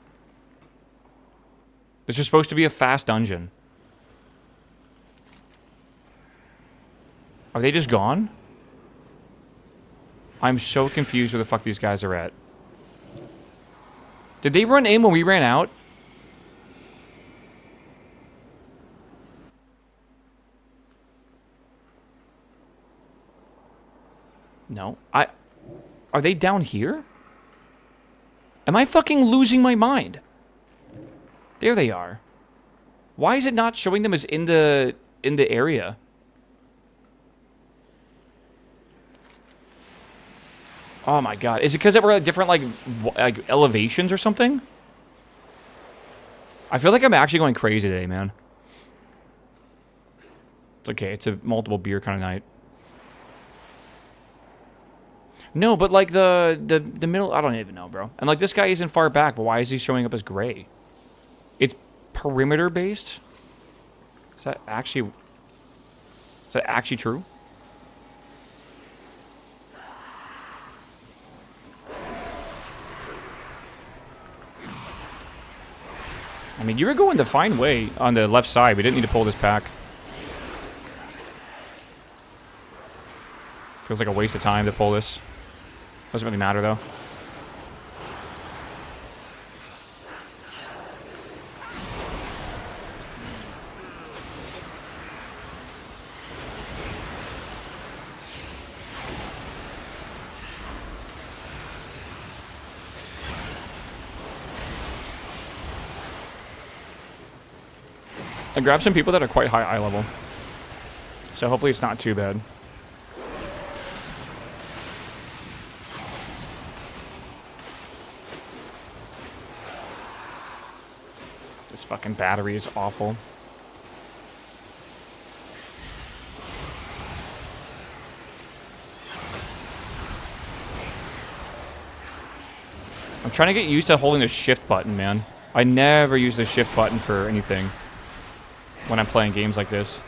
This is supposed to be a fast dungeon. Are they just gone? I'm so confused where the fuck these guys are at. Did they run in when we ran out? No. Are they down here? Am I fucking losing my mind? There they are. Why is it not showing them as in the area? Oh my god. Is it because we're at different like elevations or something? I feel like I'm actually going crazy today, man. It's okay. It's a multiple beer kind of night. No, but like the middle, I don't even know, bro. And like this guy isn't far back, but why is he showing up as gray? It's perimeter based? Is that actually true? I mean, you were going the fine way on the left side. We didn't need to pull this pack. Feels like a waste of time to pull this. Doesn't really matter, though. I grabbed some people that are quite high eye level. So hopefully it's not too bad. This fucking battery is awful. I'm trying to get used to holding the shift button, man. I never use the shift button for anything when I'm playing games like this.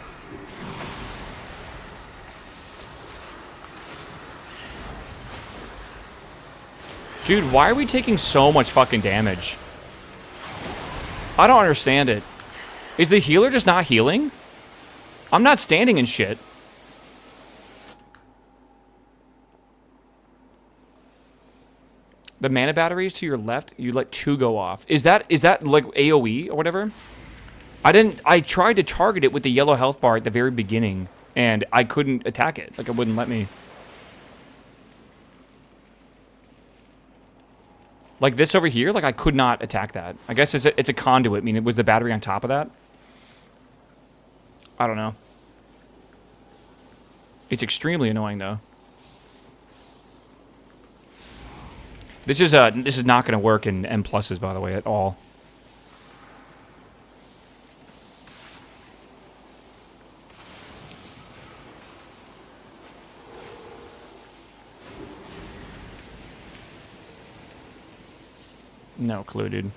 Dude, why are we taking so much fucking damage? I don't understand it. Is the healer just not healing? I'm not standing in shit. The mana batteries to your left, you let 2 go off. Is that like AoE or whatever? I tried to target it with the yellow health bar at the very beginning, and I couldn't attack it. Like, it wouldn't let me. Like this over here, like I could not attack that. I guess it's a conduit. I mean, was the battery on top of that? I don't know. It's extremely annoying, though. This is not going to work in M pluses, by the way, at all. No clue, dude.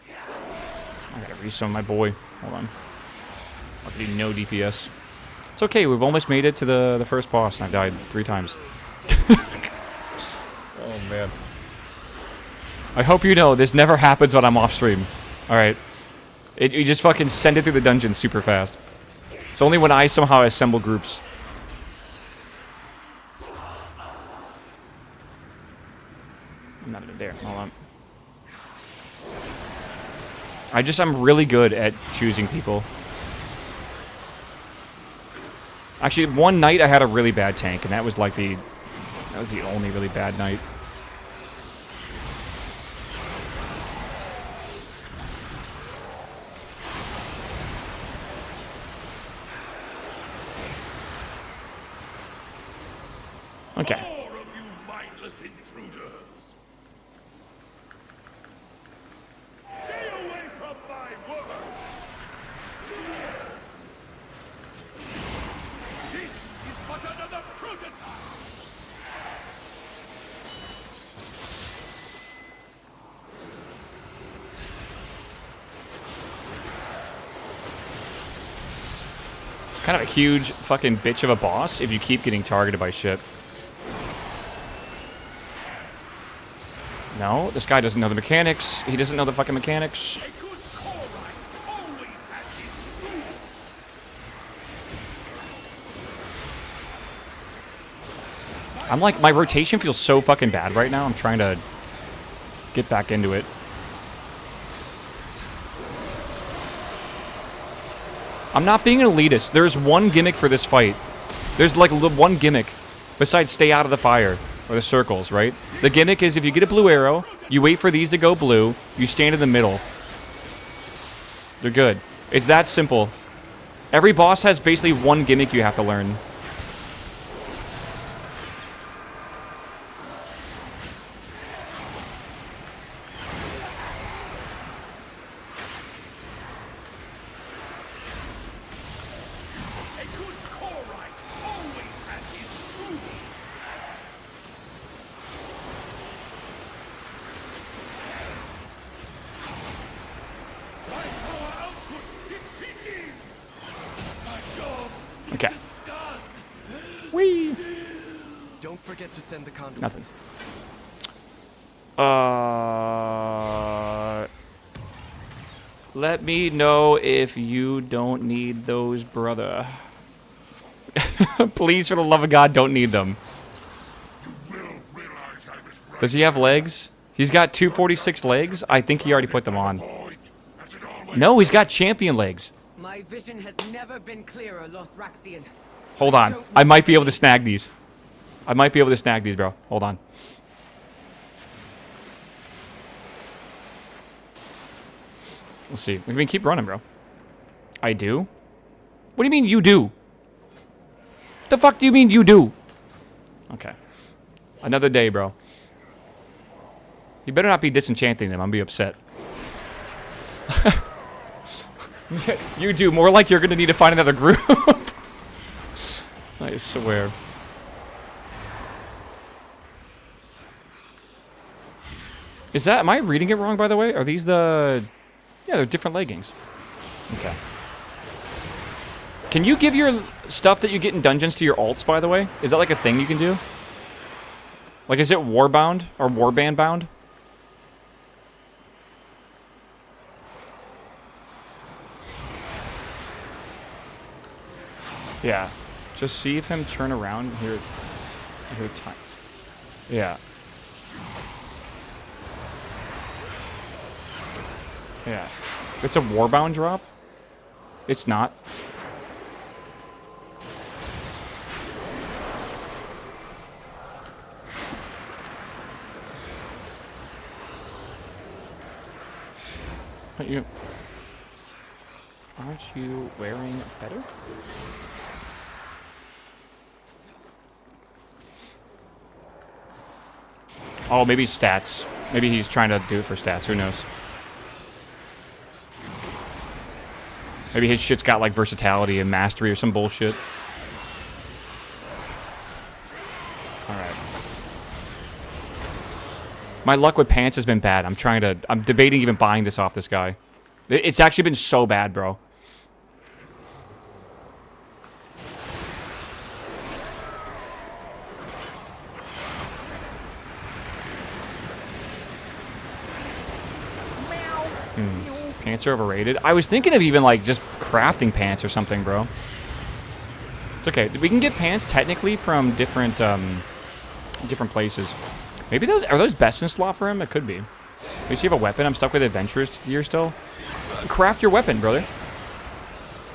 I gotta resummon my boy. Hold on. I do no DPS. It's okay, we've almost made it to the first boss, and I've died 3 times. Oh, man. I hope you know, this never happens when I'm off stream. Alright. You just fucking send it through the dungeon super fast. It's only when I somehow assemble groups. I'm not even there. Hold on. I'm really good at choosing people. Actually, one night I had a really bad tank, and that was like that was the only really bad night. Okay. More of you mindless intruders! Stay away from my work! This is but another prototype! Kind of a huge fucking bitch of a boss if you keep getting targeted by shit. No, this guy doesn't know the mechanics. He doesn't know the fucking mechanics. A good Corite always has his truth! I'm like, my rotation feels so fucking bad right now. I'm trying to get back into it. I'm not being an elitist. There's one gimmick for this fight. There's like one gimmick besides stay out of the fire or the circles, right? The gimmick is if you get a blue arrow, you wait for these to go blue, you stand in the middle. They're good. It's that simple. Every boss has basically one gimmick you have to learn. A good Corite always has his truth! My power output is peaking! My job Okay. done! Whee! Don't forget to send the conduits. Nothing. Let me know if you don't need those, brother. Please, for the love of God, don't need them. Does he have legs? He's got 246 legs? I think he already put them on. No, he's got champion legs. My vision has never been clearer, Lothraxian. Hold on. I might be able to snag these. I might be able to snag these, bro. Hold on. Let's see. We can keep running, bro. I do? What do you mean you do? The fuck do you mean you do? Okay. Another day, bro. You better not be disenchanting them. I'm gonna be upset. You do. More like you're gonna need to find another group. I swear. Is that... Am I reading it wrong, by the way? Are these the... Yeah, they're different leggings. Okay. Can you give your stuff that you get in dungeons to your alts, by the way? Is that like a thing you can do? Like, is it warbound or warband bound? Yeah. Just see if him turn around here. Here time. Yeah. Yeah. It's a warbound drop? It's not. Aren't you wearing better? Oh, maybe stats. Maybe he's trying to do it for stats. Who knows? Maybe his shit's got like versatility and mastery or some bullshit. Alright. My luck with pants has been bad. I'm debating even buying this off this guy. It's actually been so bad, bro. Pants are overrated. I was thinking of even like just crafting pants or something, bro. It's okay. We can get pants technically from different places. Maybe are those best in slot for him? It could be. At least you have a weapon. I'm stuck with adventurers gear still. Craft your weapon, brother.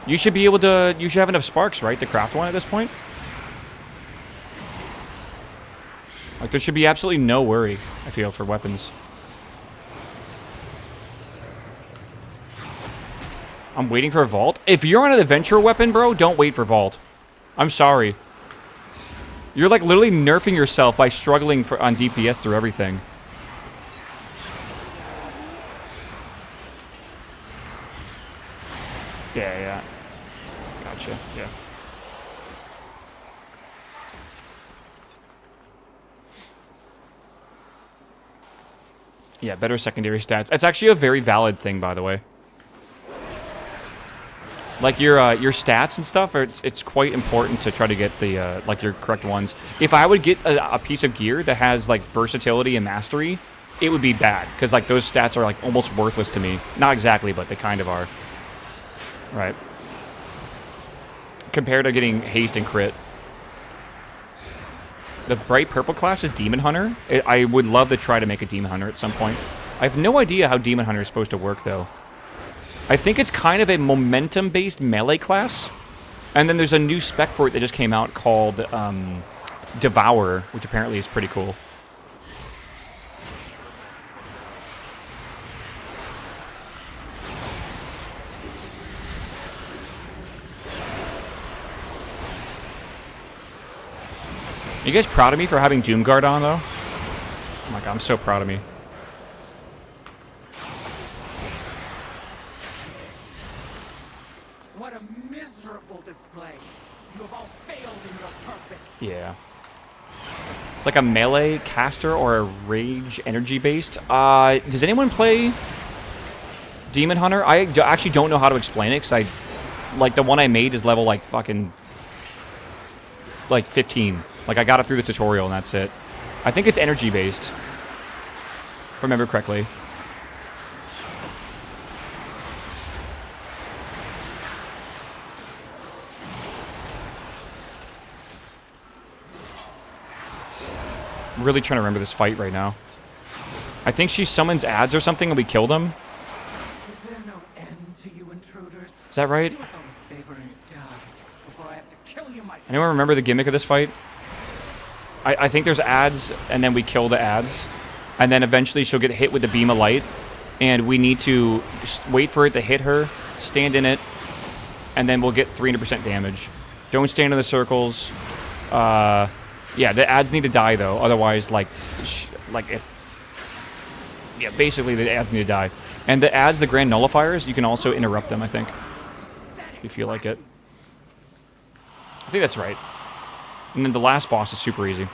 You should be able to. You should have enough sparks, right, to craft one at this point. Like there should be absolutely no worry, I feel, for weapons. I'm waiting for a vault. If you're on an adventure weapon, bro, don't wait for vault. I'm sorry. You're like literally nerfing yourself by struggling on DPS through everything. Yeah. Gotcha, yeah. Yeah, better secondary stats. It's actually a very valid thing, by the way. Like your stats and stuff, it's quite important to try to get the like your correct ones. If I would get a piece of gear that has like versatility and mastery, it would be bad because like those stats are like almost worthless to me. Not exactly, but they kind of are. Right. Compared to getting haste and crit. The bright purple class is Demon Hunter. I would love to try to make a Demon Hunter at some point. I have no idea how Demon Hunter is supposed to work though. I think it's kind of a momentum-based melee class. And then there's a new spec for it that just came out called Devour, which apparently is pretty cool. You guys proud of me for having Doomguard on, though? Oh my god, I'm so proud of me. What a miserable display. You have all failed in your purpose. Yeah. It's like a melee caster or a rage energy based. Does anyone play Demon Hunter? I actually don't know how to explain it because like the one I made is level like fucking like 15. Like I got it through the tutorial and that's it. I think it's energy based. If I remember correctly. I'm really trying to remember this fight right now. I think she summons ads or something and we kill them. Is there no end to you intruders? Is that right? Do us all a favor and die before I have to kill you myself. Anyone remember the gimmick of this fight? I think there's ads, and then we kill the ads. And then eventually she'll get hit with the beam of light. And we need to wait for it to hit her, stand in it, and then we'll get 300% damage. Don't stand in the circles. Yeah, the ads need to die, though. Otherwise, yeah, basically the ads need to die. And the ads, the grand nullifiers, you can also interrupt them, I think. If you feel like it. I think that's right. And then the last boss is super easy.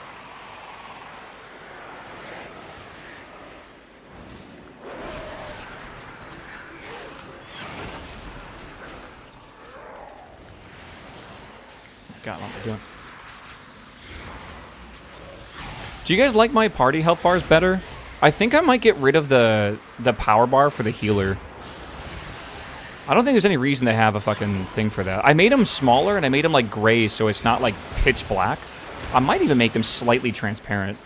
God, what am I doing? Do you guys like my party health bars better? I think I might get rid of the power bar for the healer. I don't think there's any reason to have a fucking thing for that. I made them smaller and I made them like gray so it's not like pitch black. I might even make them slightly transparent.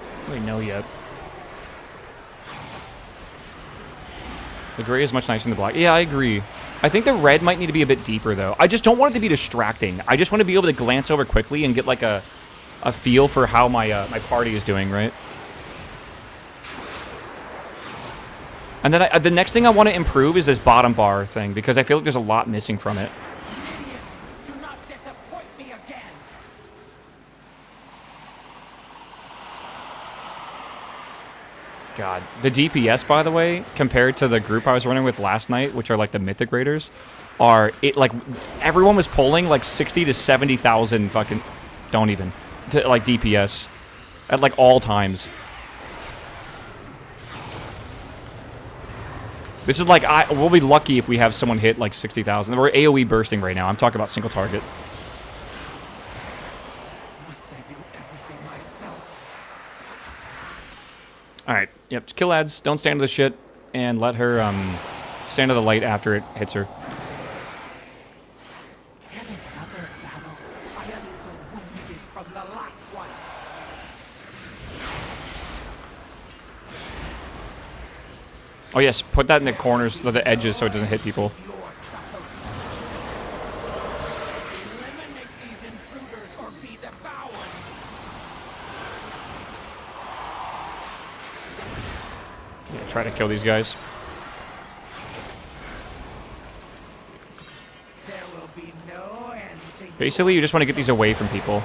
I don't really know yet. The gray is much nicer than the black. Yeah, I agree. I think the red might need to be a bit deeper though. I just don't want it to be distracting. I just want to be able to glance over quickly and get like a feel for how my my party is doing, right? And then the next thing I want to improve is this bottom bar thing, because I feel like there's a lot missing from it. Do not disappoint me again. God. The DPS, by the way, compared to the group I was running with last night, which are like the Mythic Raiders, like everyone was pulling like 60 to 70,000 fucking, don't even, like DPS at like all times. This is like, we'll be lucky if we have someone hit like 60,000. We're AoE bursting right now. I'm talking about single target. Must I do everything myself? All right. Yep. Just kill ads. Don't stand to the shit, and let her stand to the light after it hits her. Can another battle? I am still wounded from the last one. Oh yes, put that in the corners, the edges, so it doesn't hit people. Eliminate these intruders or be devoured. Yeah, try to kill these guys. There will be no end to you. Basically, you just want to get these away from people.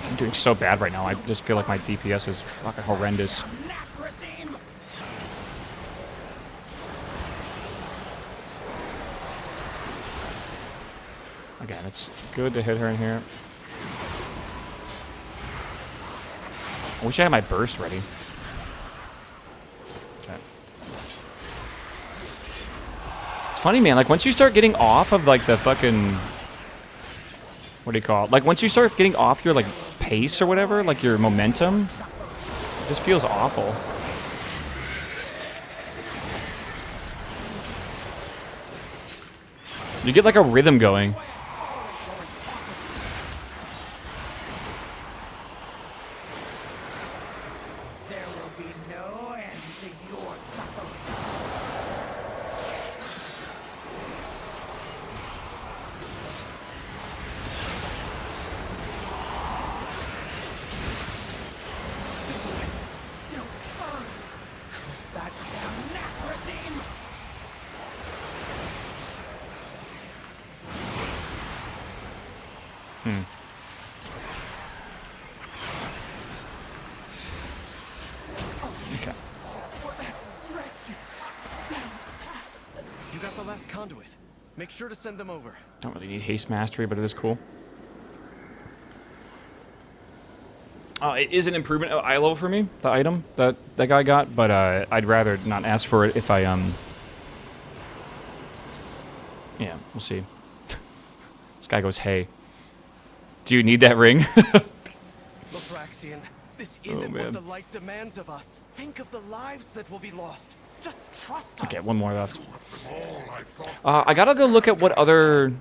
I'm doing so bad right now. I just feel like my DPS is fucking horrendous. Natrazine! Again, it's good to hit her in here. I wish I had my burst ready. Okay. It's funny, man. Like, once you start getting off of, like, the fucking... What do you call it? Like, once you start getting off your, like, pace or whatever, like, your momentum, it just feels awful. You get, like, a rhythm going. There will be no end to your suffering. Still burns. Curse that damn Natrazine! Okay. You got the last conduit. Make sure to send them over. Don't really need haste mastery, but it is cool. It is an improvement of eye level for me, the item that that guy got, but I'd rather not ask for it if I yeah, we'll see. This guy goes, "Hey, do you need that ring?" Lothraxian, this isn't man. what the light demands of us. Think of the lives that will be lost. Just trust us. Okay, one more left. I gotta go look at what other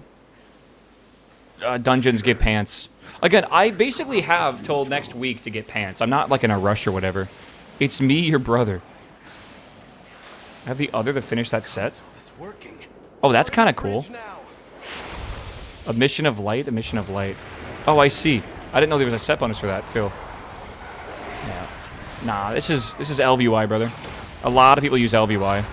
dungeons give pants. Again, I basically have till next week to get pants. I'm not like in a rush or whatever. It's me, your brother. I have the other to finish that set. It's working. Oh, that's kind of cool. Bridge now. A mission of light, a mission of light. Oh, I see. I didn't know there was a set bonus for that too. Yeah. Nah, this is LVY, brother. A lot of people use LVY.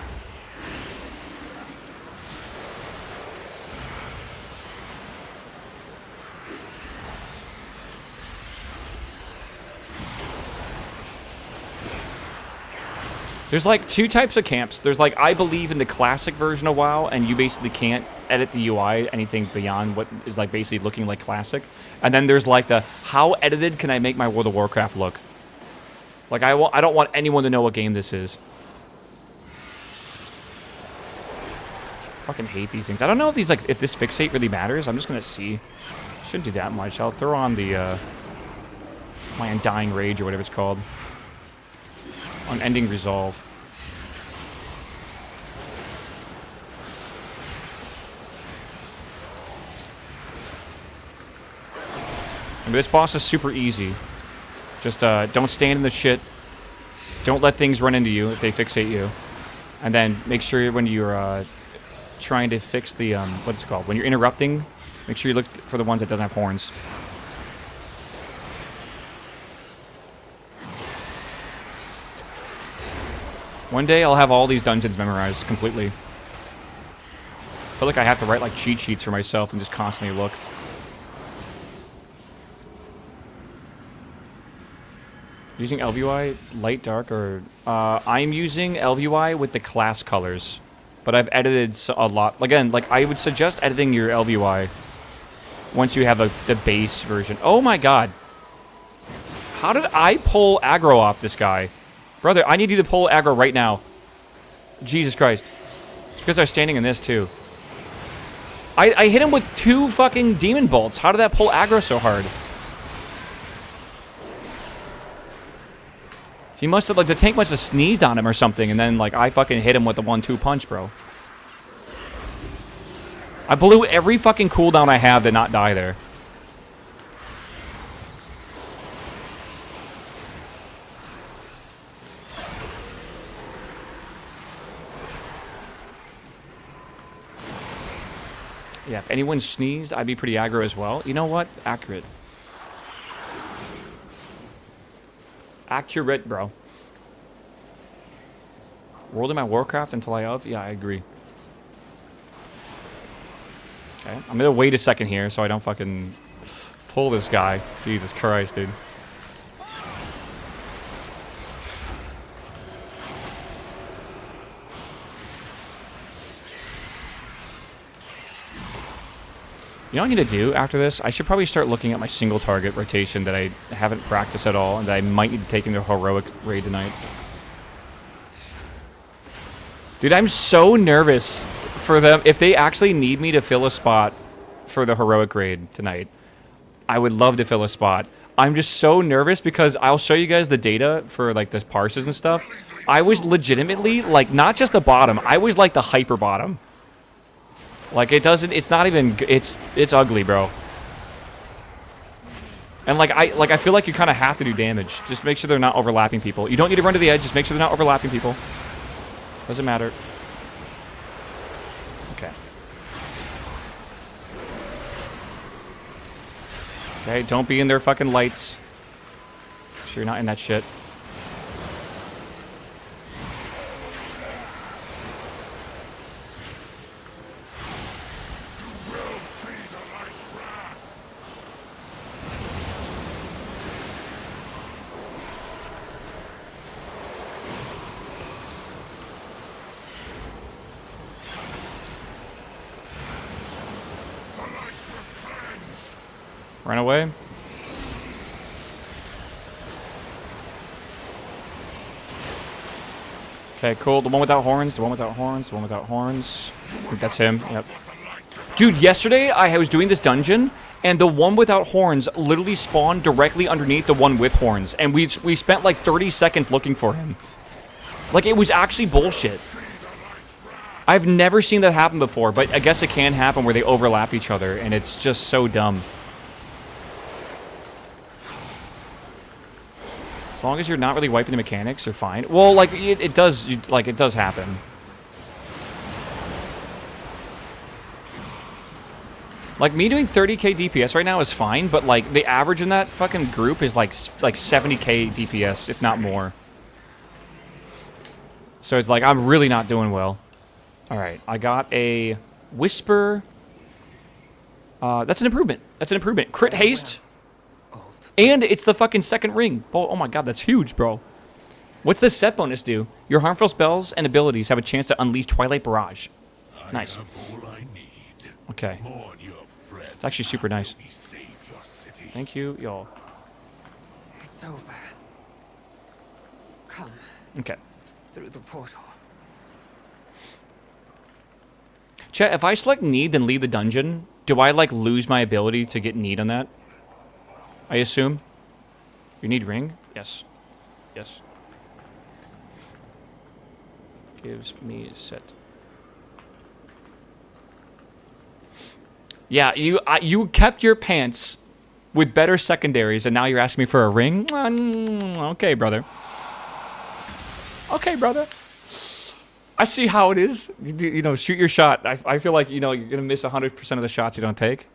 There's like two types of camps. There's like, I believe in the classic version of WoW, and you basically can't edit the UI anything beyond what is like basically looking like classic. And then there's like the, how edited can I make my World of Warcraft look? Like I don't want anyone to know what game this is. Fucking hate these things. I don't know if these like, if this fixate really matters. I'm just gonna see. Shouldn't do that much. I'll throw on the my Undying Rage or whatever it's called. Unending Resolve. I mean, this boss is super easy. Just don't stand in the shit. Don't let things run into you if they fixate you. And then make sure when you're trying to fix the, what's it called? When you're interrupting, make sure you look for the ones that doesn't have horns. One day I'll have all these dungeons memorized completely. I feel like I have to write like cheat sheets for myself and just constantly look. Using LVY, light, dark, or... I'm using LVY with the class colors. But I've edited a lot. Again, like, I would suggest editing your LVY once you have the base version. Oh my god. How did I pull aggro off this guy? Brother, I need you to pull aggro right now. Jesus Christ. It's because I was standing in this, too. I hit him with 2 fucking demon bolts. How did that pull aggro so hard? He must have, like, the tank must have sneezed on him or something, and then, like, I fucking hit him with the 1-2 punch, bro. I blew every fucking cooldown I have to not die there. Yeah, if anyone sneezed, I'd be pretty aggro as well. You know what? Accurate. Accurate, bro. World in my Warcraft until I of? Yeah, I agree. Okay, I'm gonna wait a second here so I don't fucking pull this guy. Jesus Christ, dude. You know what I need to do after this? I should probably start looking at my single target rotation that I haven't practiced at all and that I might need to take into a heroic raid tonight. Dude, I'm so nervous for them. If they actually need me to fill a spot for the heroic raid tonight, I would love to fill a spot. I'm just so nervous because I'll show you guys the data for like the parses and stuff. I was legitimately like not just the bottom, I was like the hyper bottom. Like it doesn't, it's not even, it's ugly, bro. And like I feel like you kind of have to do damage. Just make sure they're not overlapping people. You don't need to run to the edge, just make sure they're not overlapping people. Doesn't matter. Okay. Okay, don't be in their fucking lights. Make sure you're not in that shit. Run away. Okay, cool. The one without horns, the one without horns, the one without horns. I think that's him. Yep. Dude, yesterday I was doing this dungeon, and the one without horns literally spawned directly underneath the one with horns, and we spent like 30 seconds looking for him. Like, it was actually bullshit. I've never seen that happen before, but I guess it can happen where they overlap each other, and it's just so dumb. As long as you're not really wiping the mechanics, you're fine. Well, like, it does happen. Like, me doing 30k DPS right now is fine, but, like, the average in that fucking group is, like 70k DPS, if not more. So it's like, I'm really not doing well. Alright, I got a Whisper. That's an improvement. That's an improvement. Crit haste. And it's the fucking second ring. Oh my god, that's huge, bro. What's this set bonus do? Your harmful spells and abilities have a chance to unleash Twilight Barrage. Nice. Okay. It's actually super nice. Thank you, y'all. It's over. Come. Okay. Through the portal. Chat, if I select need, then leave the dungeon, do I, like, lose my ability to get need on that? I assume. You need ring? Yes. Yes. Gives me set. Yeah, you kept your pants with better secondaries, and now you're asking me for a ring? Okay, brother. Okay, brother. I see how it is. You know, shoot your shot. I feel like, you know, you're going to miss 100% of the shots you don't take.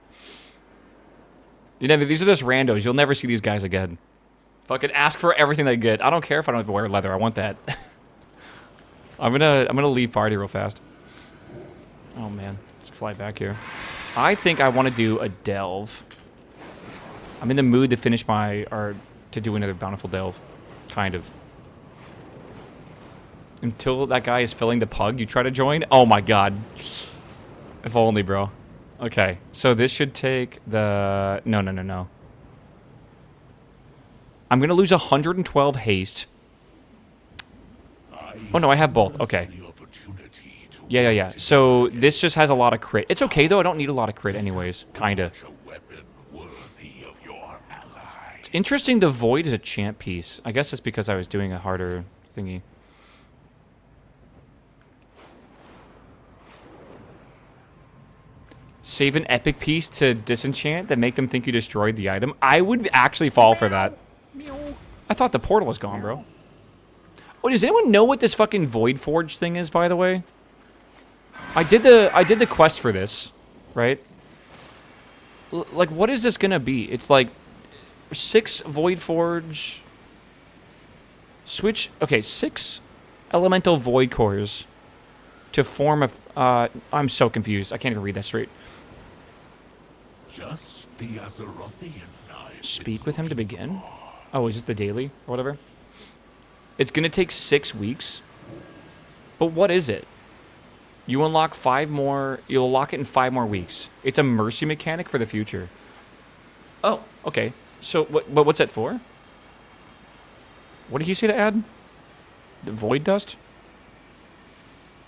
You know, these are just randos. You'll never see these guys again. Fucking ask for everything they get. I don't care if I don't even wear leather. I want that. I'm gonna leave party real fast. Oh man, let's fly back here. I think I want to do a delve. I'm in the mood to finish to do another bountiful delve, kind of. Until that guy is filling the pug, you try to join. Oh my god. If only, bro. Okay, so this should take the... No. I'm going to lose 112 haste. Oh, no, I have both. Okay. Yeah. So this just has a lot of crit. It's okay, though. I don't need a lot of crit anyways. Kinda. interesting the Void is a champ piece. I guess it's because I was doing a harder thingy. Save an epic piece to disenchant that make them think you destroyed the item. I would actually fall for that. I thought the portal was gone, bro. Oh, does anyone know what this fucking Void Forge thing is, by the way? I did the quest for this, right? Like, what is this gonna be? It's like 6 Void Forge. Switch. Okay, 6 elemental Void cores to form a. I'm so confused. I can't even read that straight. Just the Azerothian knife. Speak with him to begin. Oh, is it the daily or whatever? It's gonna take 6 weeks. But what is it? You unlock 5 more. You'll lock it in 5 more weeks. It's a mercy mechanic for the future. Oh, okay. So what's that for? What did he say to add? The void dust?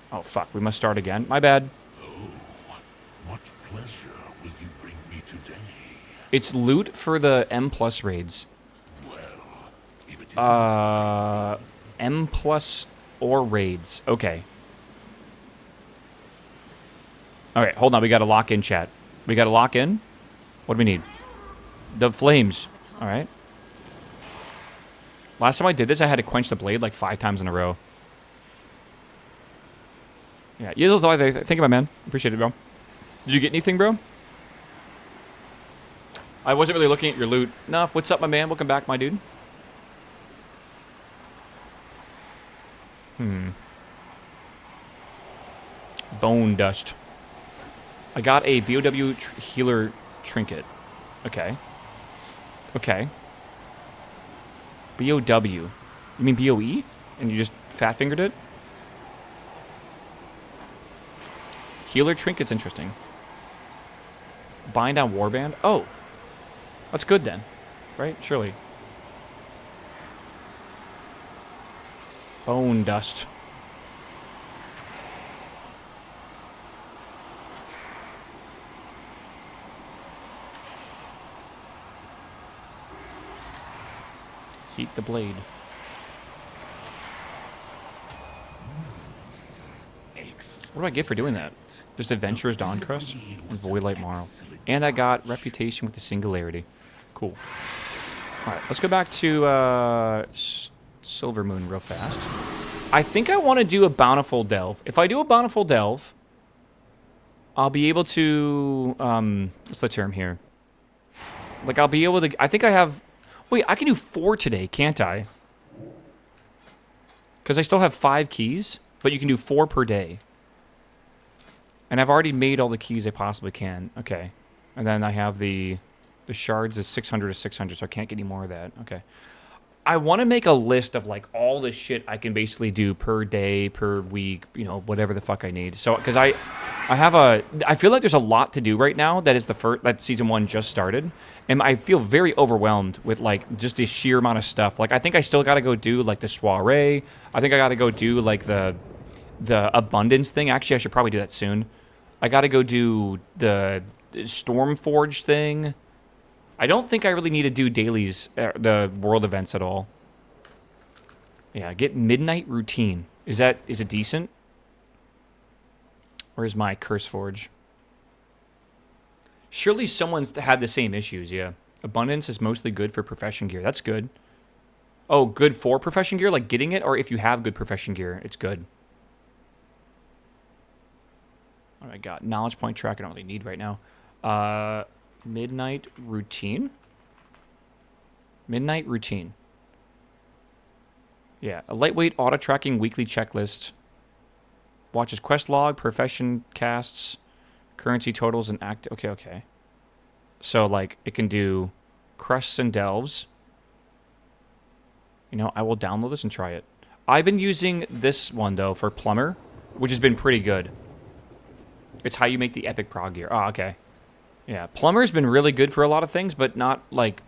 Oh fuck, we must start again. My bad. Oh, what pleasure will you bring me today? It's loot for the M+ raids. Well, if it isn't M+ or raids. Okay. Alright, hold on. We gotta lock in, chat. We gotta lock in? What do we need? The flames. Alright. Last time I did this, I had to quench the blade like 5 times in a row. Yeah, thank you, my man. Appreciate it, bro. Did you get anything, bro? I wasn't really looking at your loot. Nuff, what's up, my man? Welcome back, my dude. Bone dust. I got a BOW healer trinket. Okay. Okay. BOW. You mean BOE? And you just fat fingered it? Healer trinket's interesting. Bind down warband? Oh. That's good then. Right? Surely. Bone dust. Heat the blade. What do I get for doing that? Just Adventurer's Dawn Crust and Voidlight Marl. And I got Reputation with the Singularity. Cool. Alright, let's go back to Silver Moon real fast. I think I want to do a Bountiful Delve. If I do a Bountiful Delve, I'll be able to... what's the term here? Like, I'll be able to... I think I have... Wait, I can do 4 today, can't I? Because I still have 5 keys, but you can do 4 per day. And I've already made all the keys I possibly can. Okay. And then I have the shards is 600 to 600, so I can't get any more of that. Okay. I want to make a list of, like, all the shit I can basically do per day, per week, you know, whatever the fuck I need. So, because I feel like there's a lot to do right now that is that season 1 just started. And I feel very overwhelmed with, like, just the sheer amount of stuff. Like, I think I still got to go do, like, the soiree. I think I got to go do, like, the abundance thing. Actually, I should probably do that soon. I got to go do the Stormforge thing. I don't think I really need to do dailies, the world events at all. Yeah, get Midnight Routine. Is it decent? Where's my Curse Forge? Surely someone's had the same issues, yeah. Abundance is mostly good for profession gear. That's good. Oh, good for profession gear? Like getting it? Or if you have good profession gear, it's good. All right, got knowledge point track I don't really need right now. Midnight Routine? Midnight Routine. Yeah, a lightweight auto-tracking weekly checklist. Watches quest log, profession casts, currency totals, and act... Okay. So, like, it can do crests and delves. You know, I will download this and try it. I've been using this one, though, for Plumber, which has been pretty good. It's how you make the epic prog gear. Oh, okay. Yeah, Plumber's been really good for a lot of things, but not, like...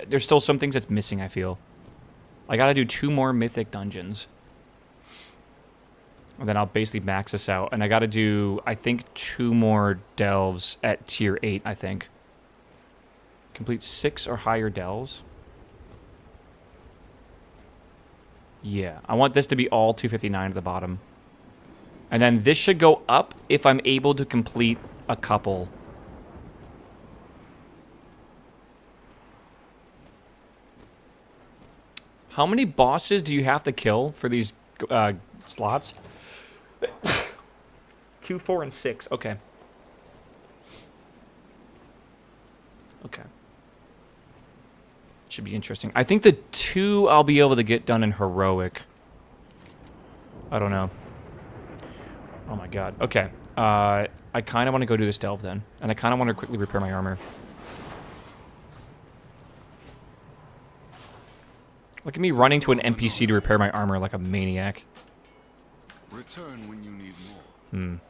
There's still some things that's missing, I feel. I gotta do 2 more mythic dungeons. And then I'll basically max this out. And I gotta do, I think, 2 more delves at tier 8, I think. Complete 6 or higher delves. Yeah, I want this to be all 259 at the bottom. And then this should go up if I'm able to complete a couple. How many bosses do you have to kill for these slots? 2, 4, and 6. Okay. Okay. Should be interesting. I think the 2 I'll be able to get done in heroic. I don't know. Oh my god. Okay. I kind of want to go do this delve then. And I kind of want to quickly repair my armor. Look at me running to an NPC to repair my armor like a maniac. Return when you need more.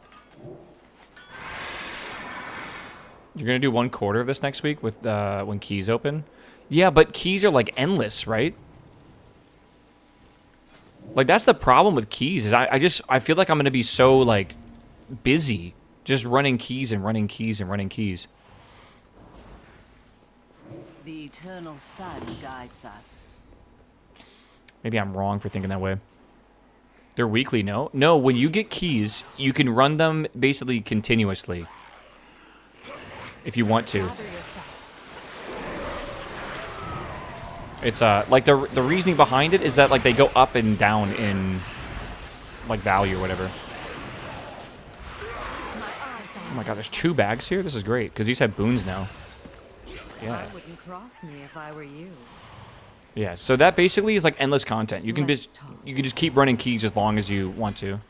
You're gonna do 1/4 of this next week with when keys open? Yeah, but keys are like endless, right? Like that's the problem with keys is I feel like I'm gonna be so like busy just running keys and running keys and running keys. The eternal sun guides us. Maybe I'm wrong for thinking that way. They're weekly, no? No, when you get keys, you can run them basically continuously. If you want to. It's like the reasoning behind it is that like they go up and down in like value or whatever. Oh my god, there's 2 bags here? This is great, because these have boons now. Yeah. I wouldn't cross me if I were you. Yeah, so that basically is like endless content. You can just keep running keys as long as you want to.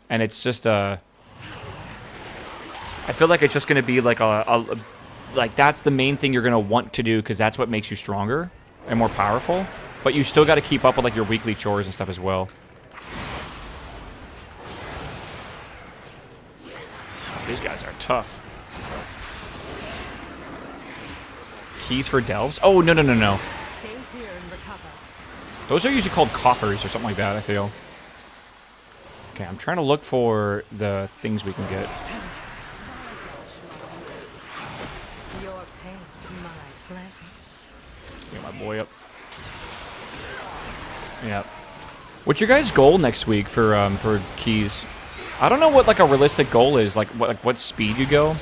And it's just I feel like it's just going to be like like that's the main thing you're going to want to do because that's what makes you stronger and more powerful. But you still got to keep up with like your weekly chores and stuff as well. These guys are tough. Keys for delves? Oh, no, no, no, no. Stay here and recover. Those are usually called coffers or something like that, I feel. Okay, I'm trying to look for the things we can get. Your pain, my pleasure. Get my boy up. Yeah. What's your guys' goal next week for keys? I don't know what like a realistic goal is, like what speed you go.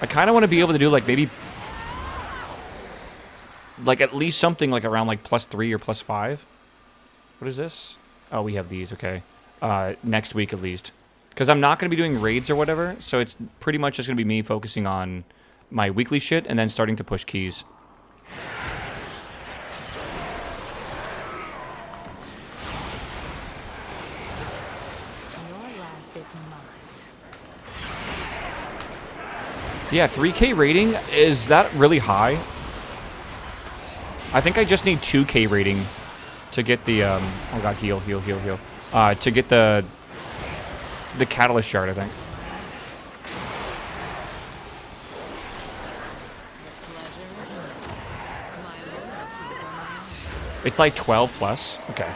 I kind of want to be able to do like maybe like at least something like around like +3 or +5. What is this? Oh, we have these. Okay. Next week at least. Because I'm not going to be doing raids or whatever, so it's pretty much just going to be me focusing on my weekly shit and then starting to push keys. Your life is mine. Yeah, 3K rating, is that really high? I think I just need 2K rating to get the, oh god, heal. To get the catalyst shard, I think. It's like 12 plus? Okay.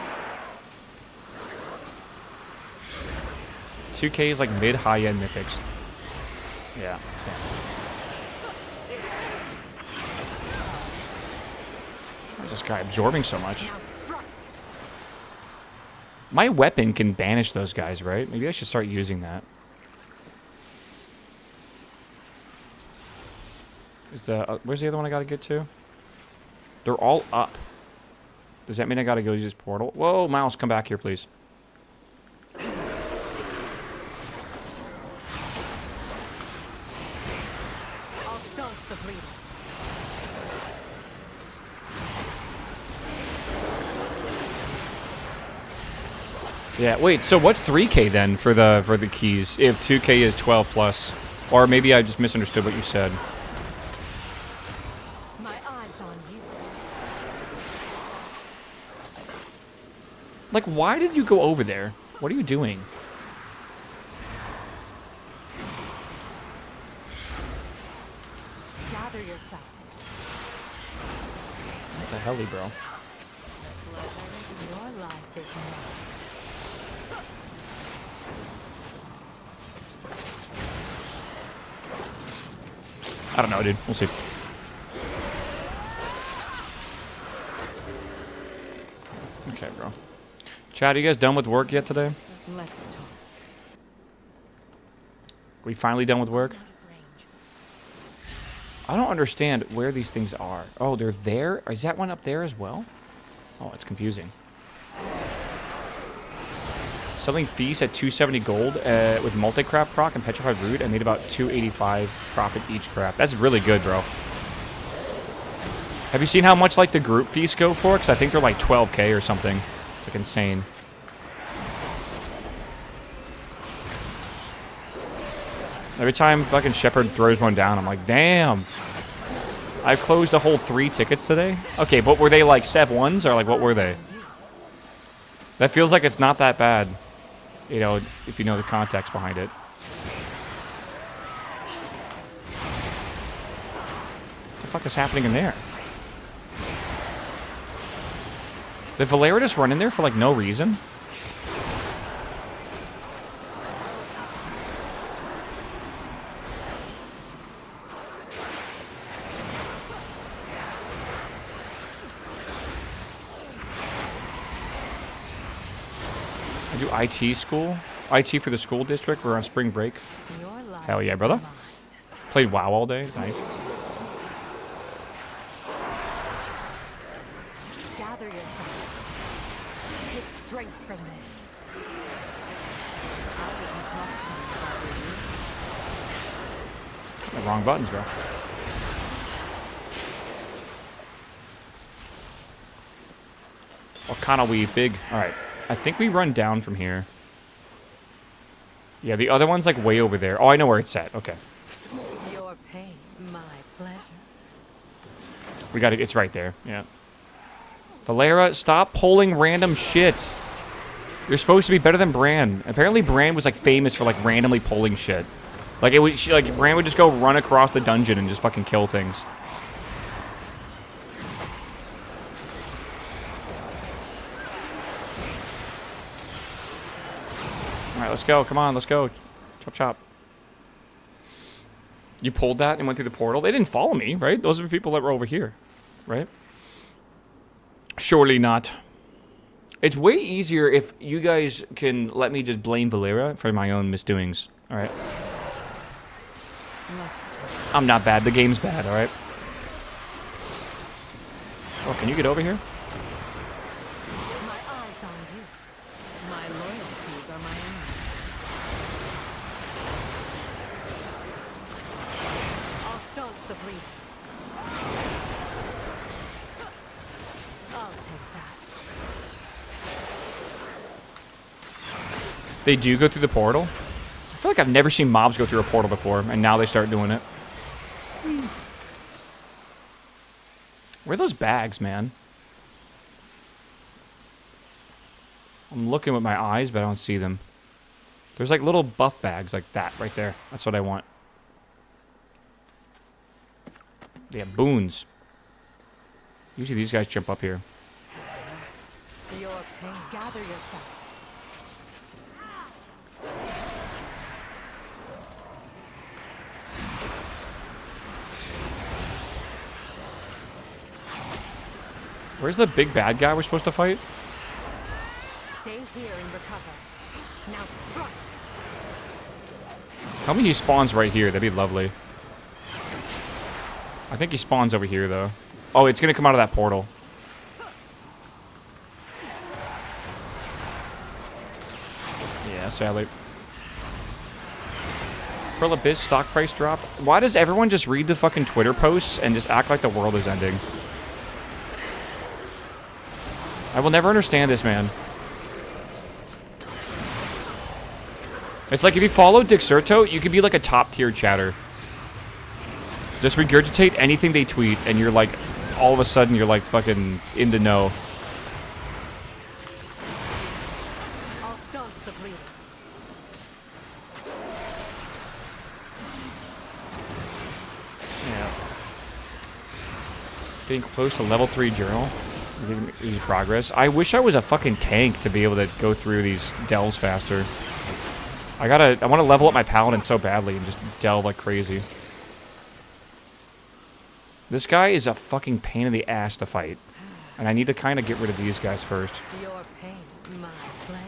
2K is like mid-high-end mythics. Yeah. Why is this guy absorbing so much? My weapon can banish those guys, right? Maybe I should start using that. Is where's the other one I gotta get to? They're all up. Does that mean I gotta go use this portal? Whoa, mouse, come back here, please. I'll stop the bleeding. Yeah, wait, so what's 3K then for the keys if 2K is 12 plus? Or maybe I just misunderstood what you said. My eyes on you. Like, why did you go over there? What are you doing? Gather yourself. What the hell, bro? Your life is mine. I don't know, dude. We'll see. Okay, bro. Chad, are you guys done with work yet today? Let's talk. We finally done with work? I don't understand where these things are. Oh, they're there? Is that one up there as well? Oh, it's confusing. Selling feast at 270 gold with multi-craft proc and petrified root. I made about 285 profit each craft. That's really good, bro. Have you seen how much like the group feasts go for? Because I think they're like 12k or something. It's like insane. Every time fucking Shepard throws one down, I'm like, damn. I closed a whole 3 tickets today. Okay, but were they like Sev 1s or like what were they? That feels like it's not that bad. You know, if you know the context behind it. What the fuck is happening in there? Did Valera just run in there for like no reason? I do IT school. IT for the school district. We're on spring break. Hell yeah, brother. Played WoW all day. Nice. Gather yourself. Take strength from this. The wrong buttons, bro. What kind of weave? Big. Alright. I think we run down from here. Yeah, the other one's like way over there. Oh, I know where it's at. Okay. Your pain, my pleasure. We got it. It's right there. Yeah. Valera, stop pulling random shit. You're supposed to be better than Bran. Apparently, Bran was like famous for like randomly pulling shit. Like it would, like Bran would just go run across the dungeon and just fucking kill things. All right, let's go. Come on, let's go. Chop, chop. You pulled that and went through the portal. They didn't follow me, right? Those are the people that were over here, right? Surely not. It's way easier if you guys can let me just blame Valera for my own misdoings. All right. I'm not bad. The game's bad. All right. Oh, can you get over here? My eyes on you. My loyalties are my own. I'll staunch the bleeding. I'll take that. They do go through the portal? I feel like I've never seen mobs go through a portal before, and now they start doing it. Where are those bags, man? I'm looking with my eyes, but I don't see them. There's like little buff bags like that right there. That's what I want. They have boons. Usually these guys jump up here. Your pain. Gather yourself. Where's the big bad guy we're supposed to fight? Stay here and recover. Now strike. Tell me he spawns right here. That'd be lovely. I think he spawns over here, though. Oh, it's going to come out of that portal. Yeah, sadly. Pearl Abyss stock price dropped. Why does everyone just read the fucking Twitter posts and just act like the world is ending? I will never understand this, man. It's like if you follow Dixerto, you could be like a top tier chatter. Just regurgitate anything they tweet, and you're like, all of a sudden, you're like fucking in the know. I'll staunch the bleeding. Yeah. Getting close to level 3 journal. Easy progress. I wish I was a fucking tank to be able to go through these delves faster. I want to level up my paladin so badly and just delve like crazy. This guy is a fucking pain in the ass to fight. And I need to kind of get rid of these guys first. Your pain, my pleasure.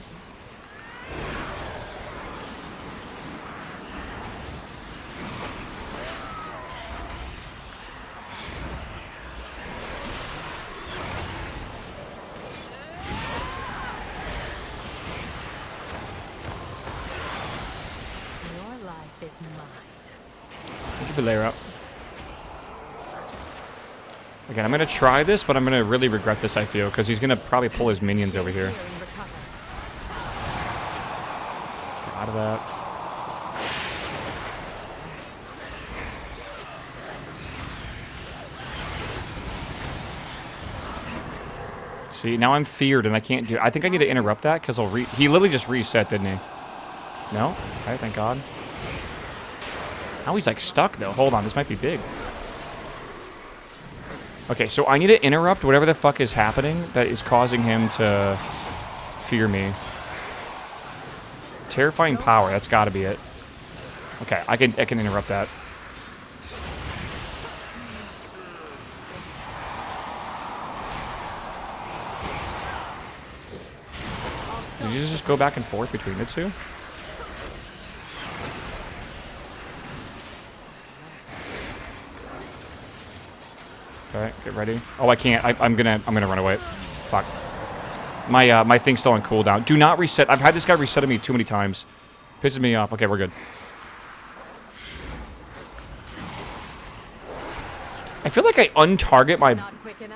Your life is mine. Get the layer up. Again, I'm going to try this, but I'm going to really regret this, I feel, because he's going to probably pull his minions over here. Heal and recover. Get out of that. See, now I'm feared and I can't do... I think I need to interrupt that because he literally just reset, didn't he? No? Okay, thank God. Now he's like stuck though. Hold on, this might be big. Okay, so I need to interrupt whatever the fuck is happening that is causing him to fear me. Terrifying power, that's gotta be it. Okay, I can interrupt that. Did you just go back and forth between the two? Okay, get ready. Oh, I can't. I'm gonna run away. Fuck. My thing's still on cooldown. Do not reset. I've had this guy reset me too many times. Pisses me off. Okay, we're good. I feel like I untarget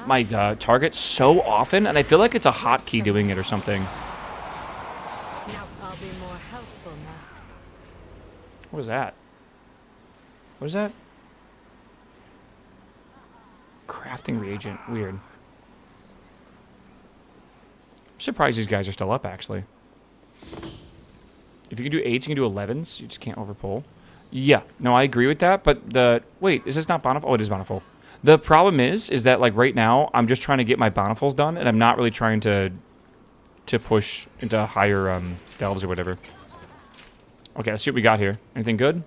my target so often, and I feel like it's a hotkey doing it or something. Now I'll be more helpful now. What was that? What is that? Crafting reagent. Weird. I'm surprised these guys are still up, actually. If you can do 8s, you can do 11s. You just can't overpull. Yeah. No, I agree with that, but the... Wait, is this not Bountiful? Oh, it is Bountiful. The problem is that, like, right now, I'm just trying to get my Bountifuls done, and I'm not really trying to push into higher delves or whatever. Okay, let's see what we got here. Anything good?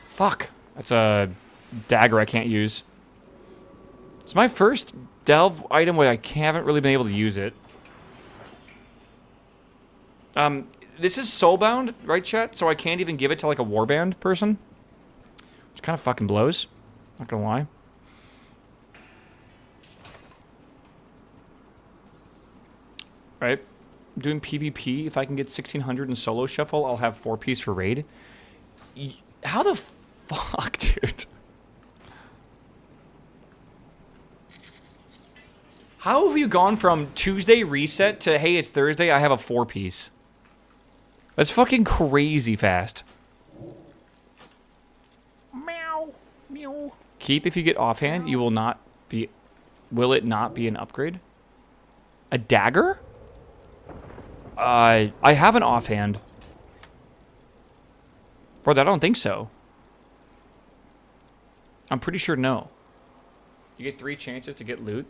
Fuck. That's a dagger I can't use. It's my first delve item where I haven't really been able to use it. This is soulbound, right, chat? So I can't even give it to, like, a warband person. Which kind of fucking blows. Not gonna lie. Right. I'm doing PvP. If I can get 1600 in solo shuffle, I'll have 4-piece for raid. How the fuck, dude? How have you gone from Tuesday reset to, hey, it's Thursday, I have a 4-piece? That's fucking crazy fast. Meow. Meow. Keep if you get offhand, you will not be... Will it not be an upgrade? A dagger? I have an offhand. Brother, I don't think so. I'm pretty sure no. You get 3 chances to get loot?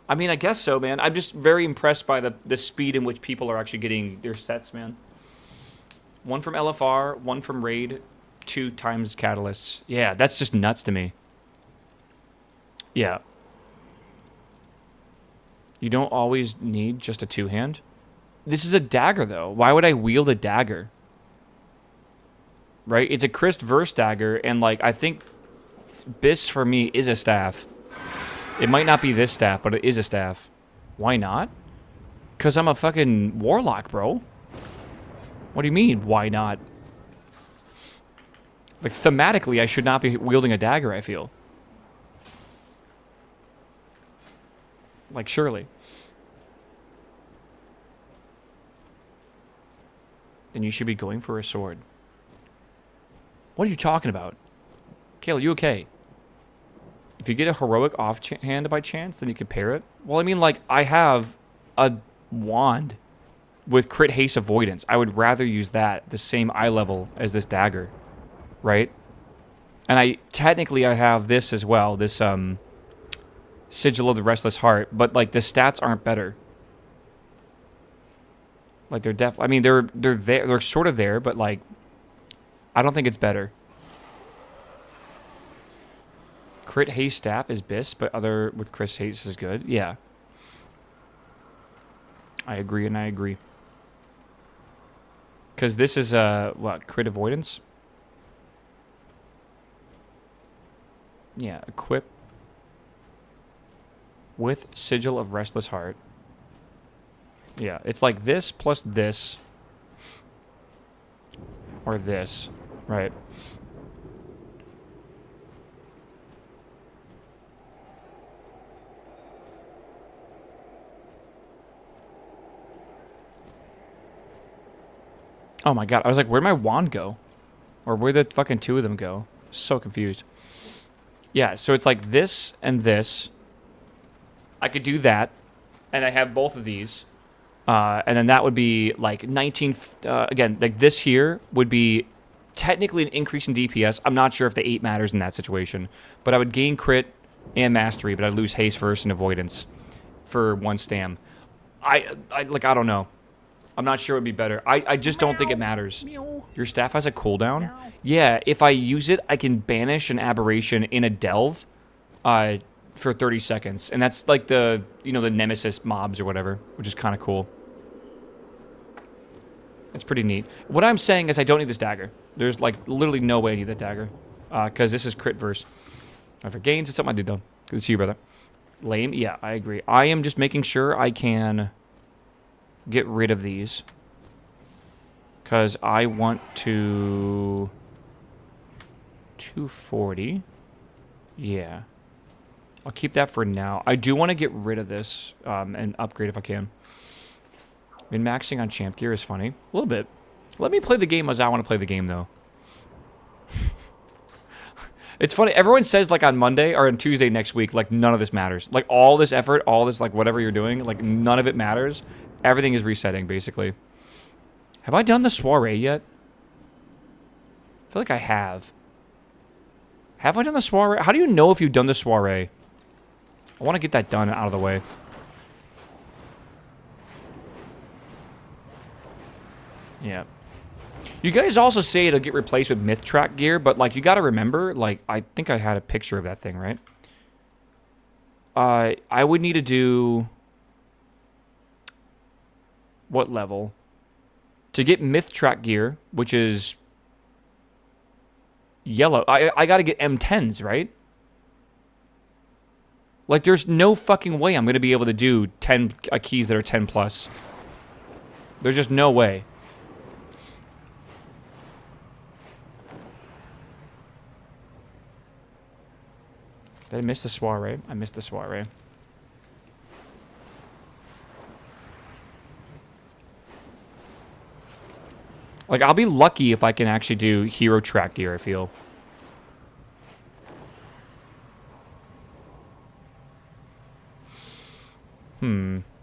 I mean, I guess so, man. I'm just very impressed by the speed in which people are actually getting their sets, man. 1 from LFR, 1 from Raid, 2 times Catalysts. Yeah, that's just nuts to me. Yeah. You don't always need just a 2-hand. This is a dagger, though. Why would I wield a dagger? Right? It's a Christ verse dagger, and, like, I think Bis, for me, is a staff. It might not be this staff, but it is a staff. Why not? Because I'm a fucking warlock, bro. What do you mean, why not? Like, thematically, I should not be wielding a dagger, I feel. Like, surely. Then you should be going for a sword. What are you talking about? Kayla, you okay? If you get a heroic offhand by chance, then you can pair it. Well, I mean, like, I have a wand with crit haste avoidance. I would rather use that, the same eye level as this dagger. Right? And I have this as well, this Sigil of the Restless Heart, but, like, the stats aren't better. Like, they're I mean, they're there, they're sort of there, but, like, I don't think it's better. Crit haste staff is bis, but other with crit haste is good. Yeah. I agree and I agree. Because this is, what, crit avoidance? Yeah, equip with Sigil of Restless Heart. Yeah, it's like this plus this. Or this, right? Oh my god, I was like, where'd my wand go? Or where'd the fucking two of them go? So confused. Yeah, so it's like this and this. I could do that, and I have both of these. And then that would be like 19... again, like this here would be technically an increase in DPS. I'm not sure if the 8 matters in that situation. But I would gain crit and mastery, but I'd lose haste first and avoidance for 1 stam. I don't know. I'm not sure it would be better. I just don't think it matters. Your staff has a cooldown? Yeah, if I use it, I can banish an aberration in a delve for 30 seconds. And that's like the, you know, the nemesis mobs or whatever, which is kind of cool. That's pretty neat. What I'm saying is I don't need this dagger. There's like literally no way I need that dagger. Because this is crit verse. For gains, it's something I do though. Good to see you, brother. Lame? Yeah, I agree. I am just making sure I can get rid of these. Because I want to... 240. Yeah. I'll keep that for now. I do want to get rid of this and upgrade if I can. Min-maxing on champ gear is funny. A little bit. Let me play the game as I want to play the game, though. It's funny. Everyone says, like, on Monday or on Tuesday next week, like, none of this matters. Like, all this effort, all this, like, whatever you're doing, like, none of it matters. Everything is resetting, basically. Have I done the soiree yet? I feel like I have. Have I done the soiree? How do you know if you've done the soiree? I want to get that done out of the way. Yeah. You guys also say it'll get replaced with myth track gear, but like you got to remember, like I think I had a picture of that thing, right? I would need to do what level to get myth track gear, which is yellow. I got to get M10s, right? Like there's no fucking way I'm going to be able to do 10 keys that are 10 plus. There's just no way. Did I miss the soiree? I missed the soiree. Like, I'll be lucky if I can actually do hero track gear, I feel.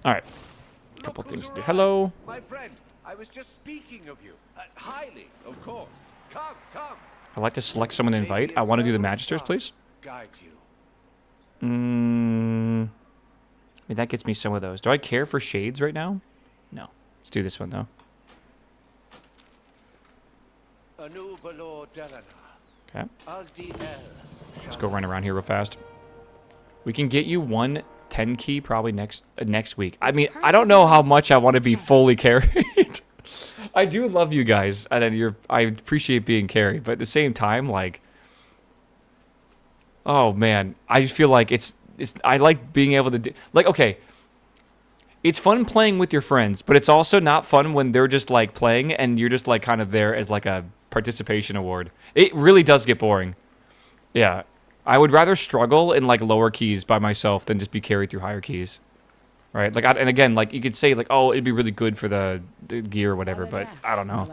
Alright. Couple things to do. Hello. My friend, I was just speaking of you. Highly, of course. Come, come. I'd like to select someone to invite. I want to do the Magisters, please. Guide you. I mean, that gets me some of those. Do I care for shades right now? No. Let's do this one, though. Okay. Let's go run around here real fast. We can get you one 10 key probably next week. I mean, I don't know how much I want to be fully carried. I do love you guys, and I appreciate being carried, but at the same time, like, oh man, I just feel like it's I like being able to do, like, okay, it's fun playing with your friends, but it's also not fun when they're just like playing and you're just like kind of there as like a participation award. It really does get boring. Yeah, I would rather struggle in like lower keys by myself than just be carried through higher keys, right? Like, and again, like you could say like, oh, it'd be really good for the gear or whatever, but I don't know.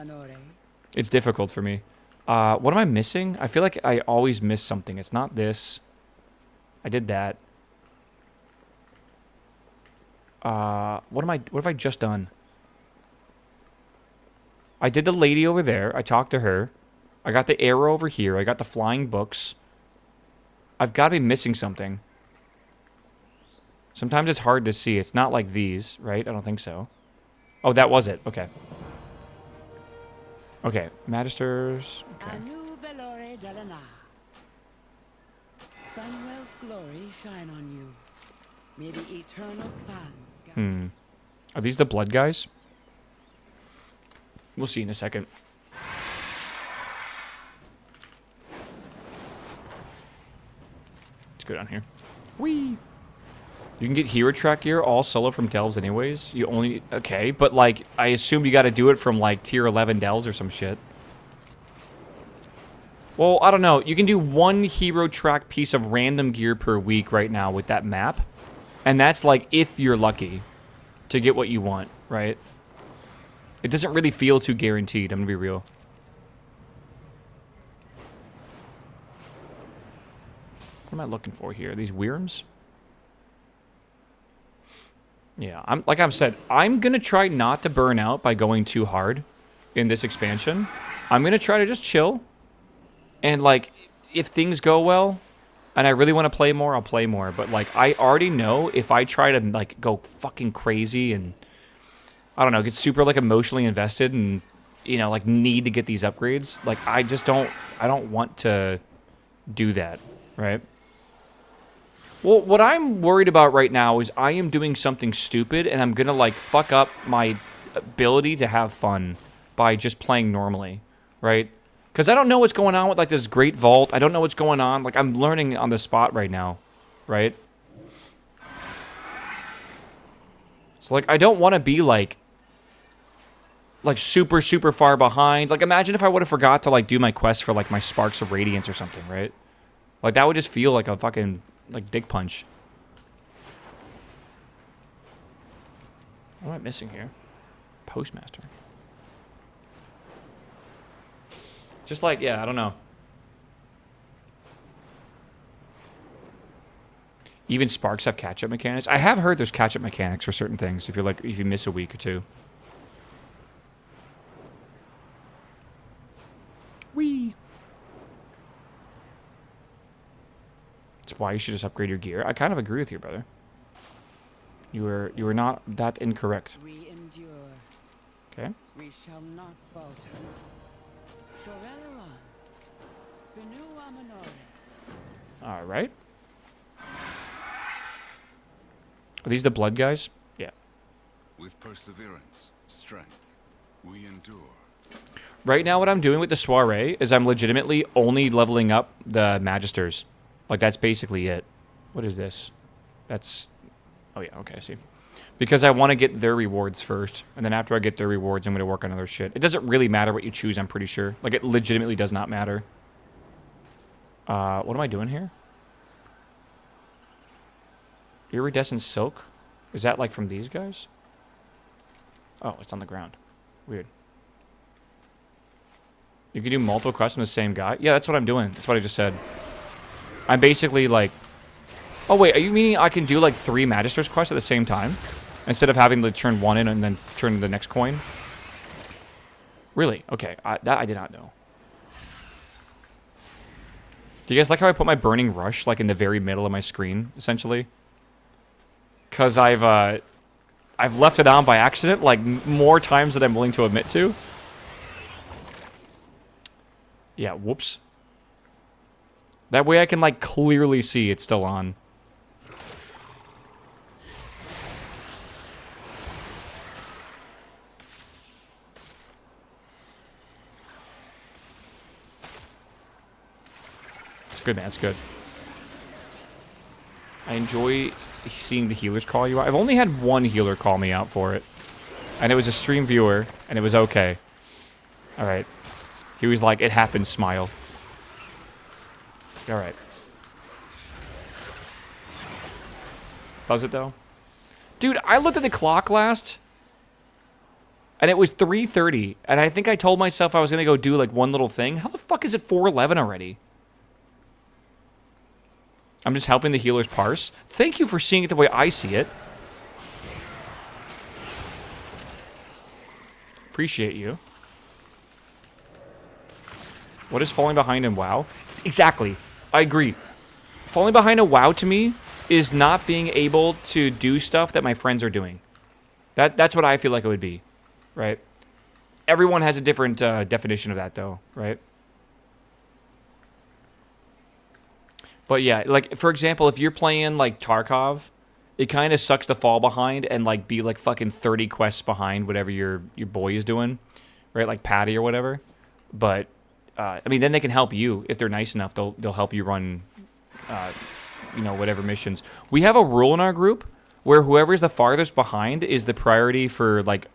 It's difficult for me. What am I missing? I feel like I always miss something. It's not this. I did that. What have I just done? I did the lady over there. I talked to her. I got the arrow over here. I got the flying books. I've got to be missing something. Sometimes it's hard to see. It's not like these, right? I don't think so. Oh, that was it. Okay. Okay, Magisters. Okay. glory shine on you. May the eternal sun. Are these the blood guys? We'll see in a second. Let's go down here. Whee! You can get hero track gear all solo from delves anyways. You only... Okay, but like, I assume you gotta do it from like tier 11 delves or some shit. Well, I don't know. You can do one hero track piece of random gear per week right now with that map. And that's like if you're lucky to get what you want, right? It doesn't really feel too guaranteed, I'm gonna be real. What am I looking for here? These worms? Yeah, like I've said, I'm gonna try not to burn out by going too hard in this expansion. I'm gonna try to just chill. And like, if things go well, and I really want to play more, I'll play more. But like, I already know if I try to like go fucking crazy and I don't know, get super like emotionally invested and you know like need to get these upgrades, like I don't want to do that, right? Well, what I'm worried about right now is I am doing something stupid and I'm gonna like fuck up my ability to have fun by just playing normally, right? Because I don't know what's going on with, like, this great vault. I don't know what's going on. Like, I'm learning on the spot right now, right? So, like, I don't want to be, like, super, super far behind. Like, imagine if I would have forgot to, like, do my quest for, like, my Sparks of Radiance or something, right? Like, that would just feel like a fucking, like, dick punch. What am I missing here? Postmaster. Just like, yeah, I don't know. Even Sparks have catch-up mechanics. I have heard there's catch-up mechanics for certain things if you're like if you miss a week or two. Whee! That's why you should just upgrade your gear. I kind of agree with you, brother. You were not that incorrect. We endure. Okay. We shall not falter. All right. Are these the blood guys? Yeah. With perseverance, strength, we endure. Right now, what I'm doing with the soiree is I'm legitimately only leveling up the magisters. Like, that's basically it. What is this? That's... Oh, yeah, okay, I see. Because I want to get their rewards first. And then after I get their rewards, I'm going to work on other shit. It doesn't really matter what you choose, I'm pretty sure. Like, it legitimately does not matter. What am I doing here? Iridescent silk? Is that, like, from these guys? Oh, it's on the ground. Weird. You can do multiple quests from the same guy? Yeah, that's what I'm doing. That's what I just said. I'm basically, like... Oh, wait, are you meaning I can do, like, 3 Magister's quests at the same time? Instead of having to turn one in and then turn the next coin? Really? Okay, that I did not know. Do you guys like how I put my Burning Rush, like, in the very middle of my screen, essentially? Because I've left it on by accident, like, more times than I'm willing to admit to. Yeah, whoops. That way I can, like, clearly see it's still on. It's good, man. It's good. I enjoy seeing the healers call you out. I've only had one healer call me out for it. And it was a stream viewer, and it was okay. Alright. He was like, it happened, smile. Alright. Does it, though? Dude, I looked at the clock last, and it was 3:30, and I think I told myself I was going to go do, like, one little thing. How the fuck is it 4:11 already? I'm just helping the healers parse. Thank you for seeing it the way I see it. Appreciate you. What is falling behind in WoW? Exactly. I agree. Falling behind in WoW to me is not being able to do stuff that my friends are doing. That's what I feel like it would be, right? Everyone has a different definition of that, though, right? But yeah, like for example, if you're playing like Tarkov, it kind of sucks to fall behind and like be like fucking 30 quests behind whatever your boy is doing, right? Like Patty or whatever. But I mean, then they can help you if they're nice enough. They'll help you run, you know, whatever missions. We have a rule in our group where whoever's the farthest behind is the priority for like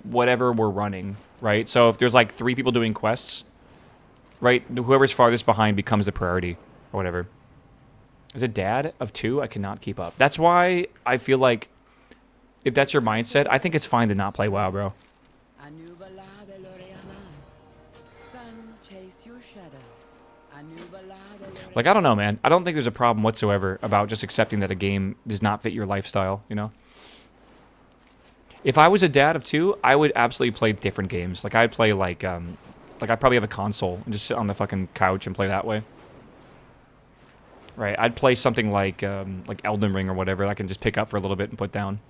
whatever we're running, right? So if there's like 3 people doing quests, right, whoever's farthest behind becomes the priority or whatever. As a dad of 2, I cannot keep up. That's why I feel like if that's your mindset, I think it's fine to not play WoW, bro. Like, I don't know, man. I don't think there's a problem whatsoever about just accepting that a game does not fit your lifestyle, you know? If I was a dad of 2, I would absolutely play different games. Like, I'd play, like I'd probably have a console and just sit on the fucking couch and play that way. Right, I'd play something like Elden Ring or whatever that I can just pick up for a little bit and put down.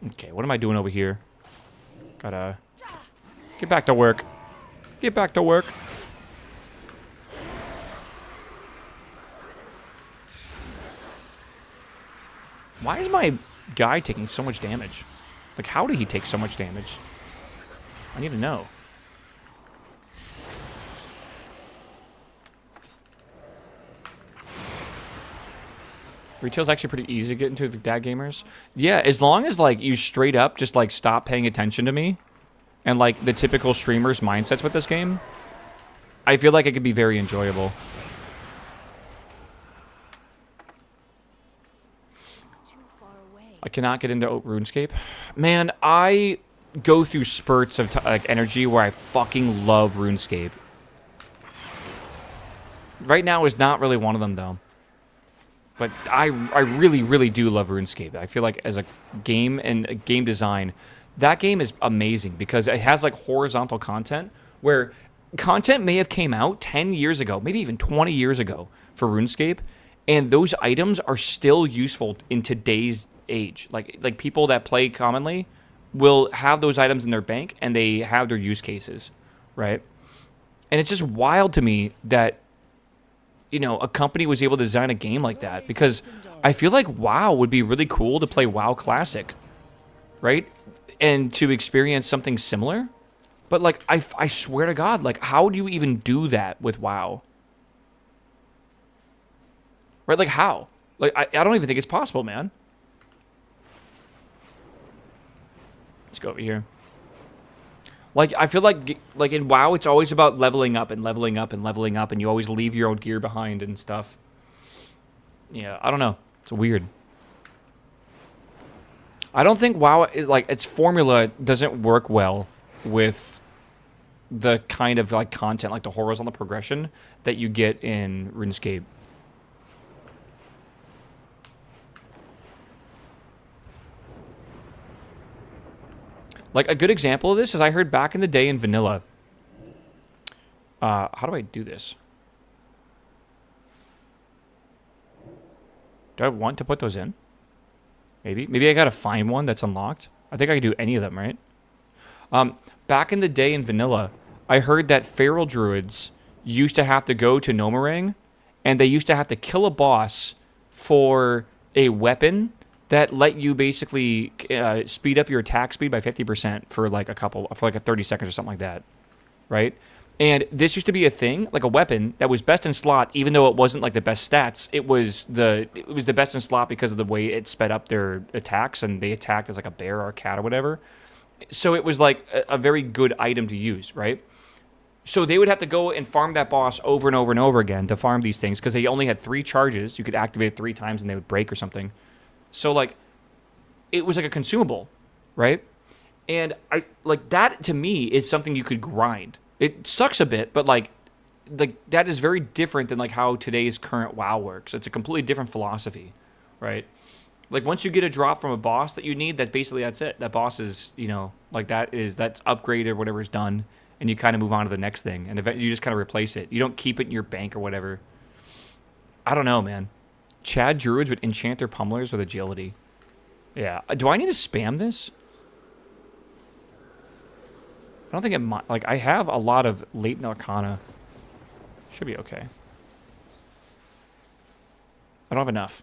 Okay, what am I doing over here? Gotta get back to work. Get back to work. Why is my guy taking so much damage? Like, how did he take so much damage? I need to know. Retail's actually pretty easy to get into with dad gamers. Yeah, as long as, like, you straight up just, like, stop paying attention to me and, like, the typical streamer's mindsets with this game, I feel like it could be very enjoyable. I cannot get into RuneScape. Man, I go through spurts of like energy where I fucking love RuneScape. Right now is not really one of them, though. But I really, really do love RuneScape. I feel like as a game and a game design, that game is amazing because it has like horizontal content where content may have came out 10 years ago, maybe even 20 years ago for RuneScape, and those items are still useful in today's age. Like people that play commonly will have those items in their bank and they have their use cases, right? And it's just wild to me that, you know, a company was able to design a game like that because I feel like WoW would be really cool to play WoW Classic, right? And to experience something similar. But, like, I swear to God, like, how do you even do that with WoW? Right? Like, how? Like, I don't even think it's possible, man. Let's go over here. Like, I feel like in WoW, it's always about leveling up and leveling up and leveling up, and you always leave your old gear behind and stuff. Yeah, I don't know. It's weird. I don't think WoW is, like, its formula doesn't work well with the kind of, like, content, like the horizontal progression that you get in RuneScape. Like, a good example of this is I heard back in the day in vanilla. How do I do this? Do I want to put those in? Maybe. Maybe I gotta find one that's unlocked. I think I can do any of them, right? Back in the day in vanilla, I heard that feral druids used to have to go to Nomarang, and they used to have to kill a boss for a weapon that let you basically speed up your attack speed by 50% for like a 30 seconds or something like that, right? And this used to be a thing, like a weapon that was best in slot, even though it wasn't like the best stats. It was the best in slot because of the way it sped up their attacks, and they attacked as like a bear or a cat or whatever. So it was like a very good item to use, right? So they would have to go and farm that boss over and over and over again to farm these things because they only had 3 charges. You could activate it 3 times and they would break or something. So, like, it was like a consumable, right? And I like that to me is something you could grind. It sucks a bit, but like that is very different than like how today's current WoW works. It's a completely different philosophy, right? Like once you get a drop from a boss that you need, that's it. That boss is, you know, like that's upgraded, whatever is done, and you kind of move on to the next thing, and eventually you just kind of replace it. You don't keep it in your bank or whatever. I don't know, man. Chad druids would enchant their pummelers with agility. Yeah. Do I need to spam this? I don't think it might. Like, I have a lot of latent arcana. Should be okay. I don't have enough.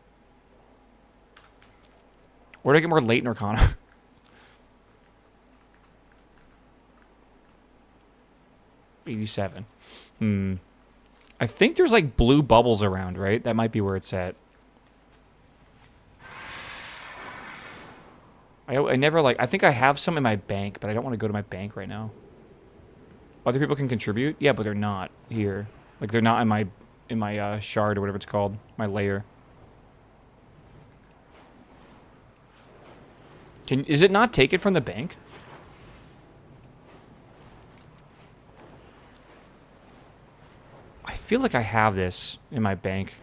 Where do I get more latent arcana? $87. I think there's like blue bubbles around, right? That might be where it's at. I never like... I think I have some in my bank, but I don't want to go to my bank right now. Other people can contribute? Yeah, but they're not here. Like, they're not in my shard or whatever it's called. My layer. Is it not taken from the bank? I feel like I have this in my bank.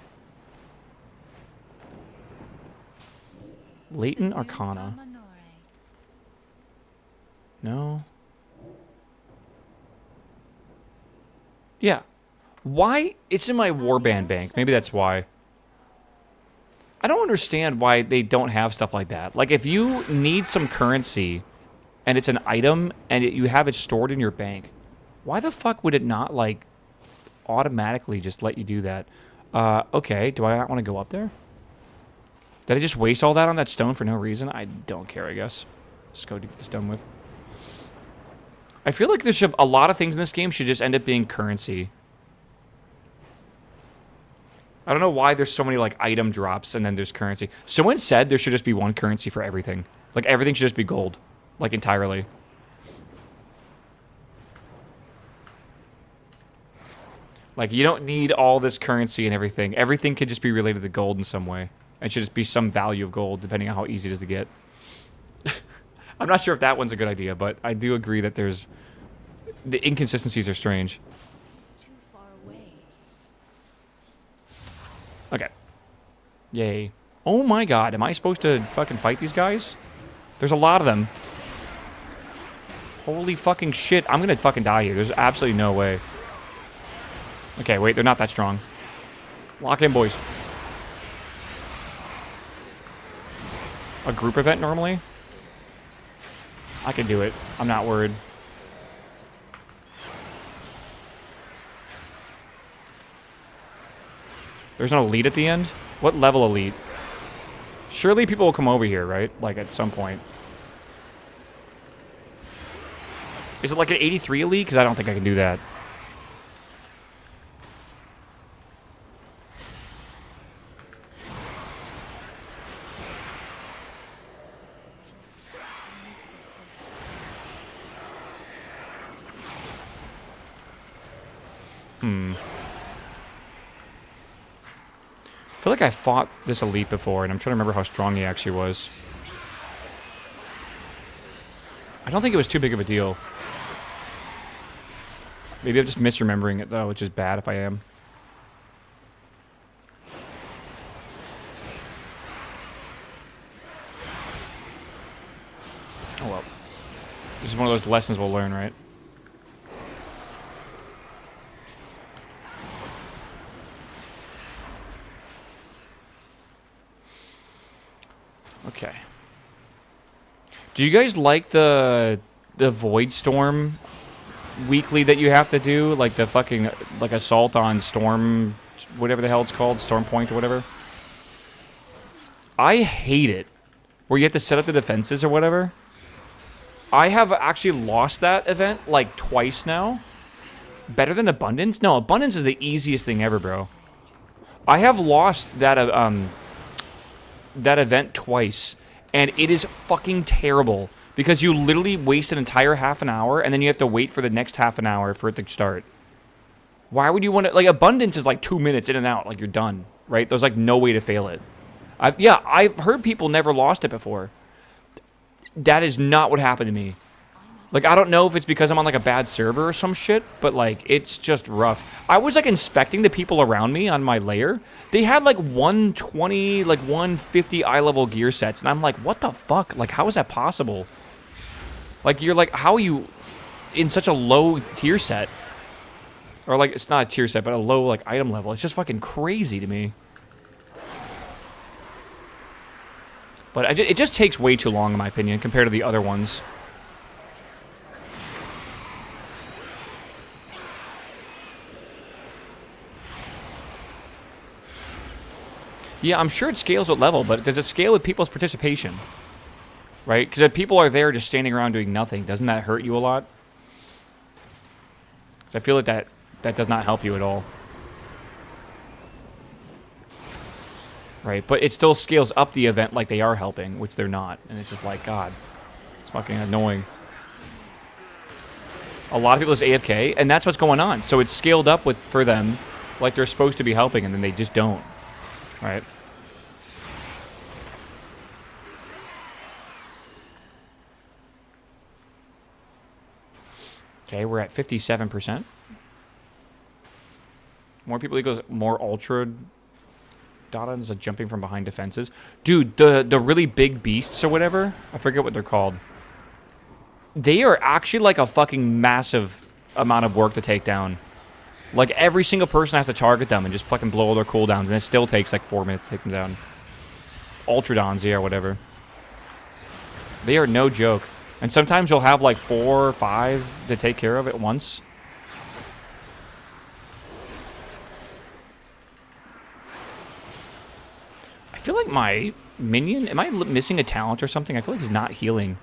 Latent Arcana. No. Yeah. Why? It's in my warband bank. Maybe that's why. I don't understand why they don't have stuff like that. Like, if you need some currency and it's an item and you have it stored in your bank, why the fuck would it not, like, automatically just let you do that? Okay, do I not want to go up there? Did I just waste all that on that stone for no reason? I don't care, I guess. Let's go get this done with. I feel like a lot of things in this game should just end up being currency. I don't know why there's so many, like, item drops and then there's currency. Someone said there should just be one currency for everything. Like, everything should just be gold. Like, entirely. Like, you don't need all this currency and everything. Everything could just be related to gold in some way. It should just be some value of gold, depending on how easy it is to get. I'm not sure if that one's a good idea, but I do agree that there's... The inconsistencies are strange. Okay. Yay. Oh my god, am I supposed to fucking fight these guys? There's a lot of them. Holy fucking shit, I'm gonna fucking die here. There's absolutely no way. Okay, wait, they're not that strong. Lock in, boys. A group event normally? I can do it. I'm not worried. There's an elite at the end? What level elite? Surely people will come over here, right? Like, at some point. Is it like an 83 elite? Because I don't think I can do that. I feel like I fought this elite before, and I'm trying to remember how strong he actually was. I don't think it was too big of a deal. Maybe I'm just misremembering it, though, which is bad if I am. Oh well. This is one of those lessons we'll learn, right? Okay. Do you guys like the Void Storm weekly that you have to do? Like the fucking, like, assault on Storm, whatever the hell it's called, Storm Point or whatever? I hate it. Where you have to set up the defenses or whatever. I have actually lost that event, like, twice now. Better than Abundance? No, Abundance is the easiest thing ever, bro. I have lost that, that event twice, and it is fucking terrible because you literally waste an entire half an hour and then you have to wait for the next half an hour for it to start. Why would you want to, like, Abundance is like 2 minutes in and out, like, you're done, right? There's like no way to fail it. I've heard people never lost it before. That is not what happened to me. Like, I don't know if it's because I'm on, like, a bad server or some shit, but, like, it's just rough. I was, like, inspecting the people around me on my layer. They had, like, 120, like, 150 eye-level gear sets, and I'm like, what the fuck? Like, how is that possible? Like, you're like, how are you in such a low tier set? Or, like, it's not a tier set, but a low, like, item level. It's just fucking crazy to me. But it just takes way too long, in my opinion, compared to the other ones. Yeah, I'm sure it scales with level, but does it scale with people's participation? Right? Because if people are there just standing around doing nothing, doesn't that hurt you a lot? Because I feel like that does not help you at all. Right? But it still scales up the event like they are helping, which they're not. And it's just like, God, it's fucking annoying. A lot of people is AFK, and that's what's going on. So it's scaled up for them like they're supposed to be helping, and then they just don't. Right? Okay, we're at 57%. More people equals more ultra data is jumping from behind defenses. Dude, the really big beasts or whatever, I forget what they're called. They are actually like a fucking massive amount of work to take down. Like every single person has to target them and just fucking blow all their cooldowns, and it still takes like 4 minutes to take them down. Ultradons, yeah, whatever. They are no joke. And sometimes you'll have like 4 or 5 to take care of at once. I feel like my minion... Am I missing a talent or something? I feel like he's not healing.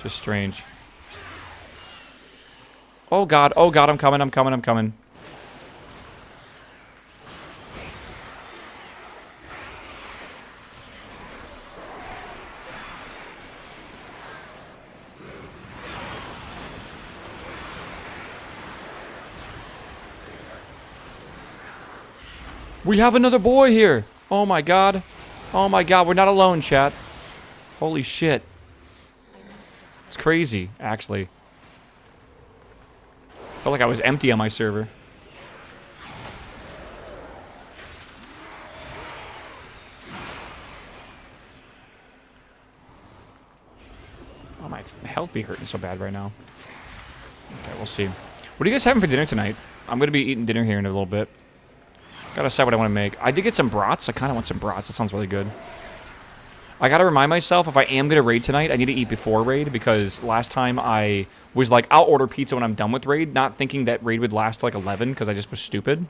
Just strange. Oh god, I'm coming. We have another boy here. Oh my god. Oh my god, we're not alone, chat. Holy shit. It's crazy, actually. Felt like I was empty on my server. Oh, my health be hurting so bad right now. Okay, we'll see. What are you guys having for dinner tonight? I'm going to be eating dinner here in a little bit. Gotta decide what I want to make. I did get some brats. I kind of want some brats. That sounds really good. I gotta remind myself, if I am gonna raid tonight, I need to eat before raid, because last time I was like, I'll order pizza when I'm done with raid, not thinking that raid would last like 11, because I just was stupid.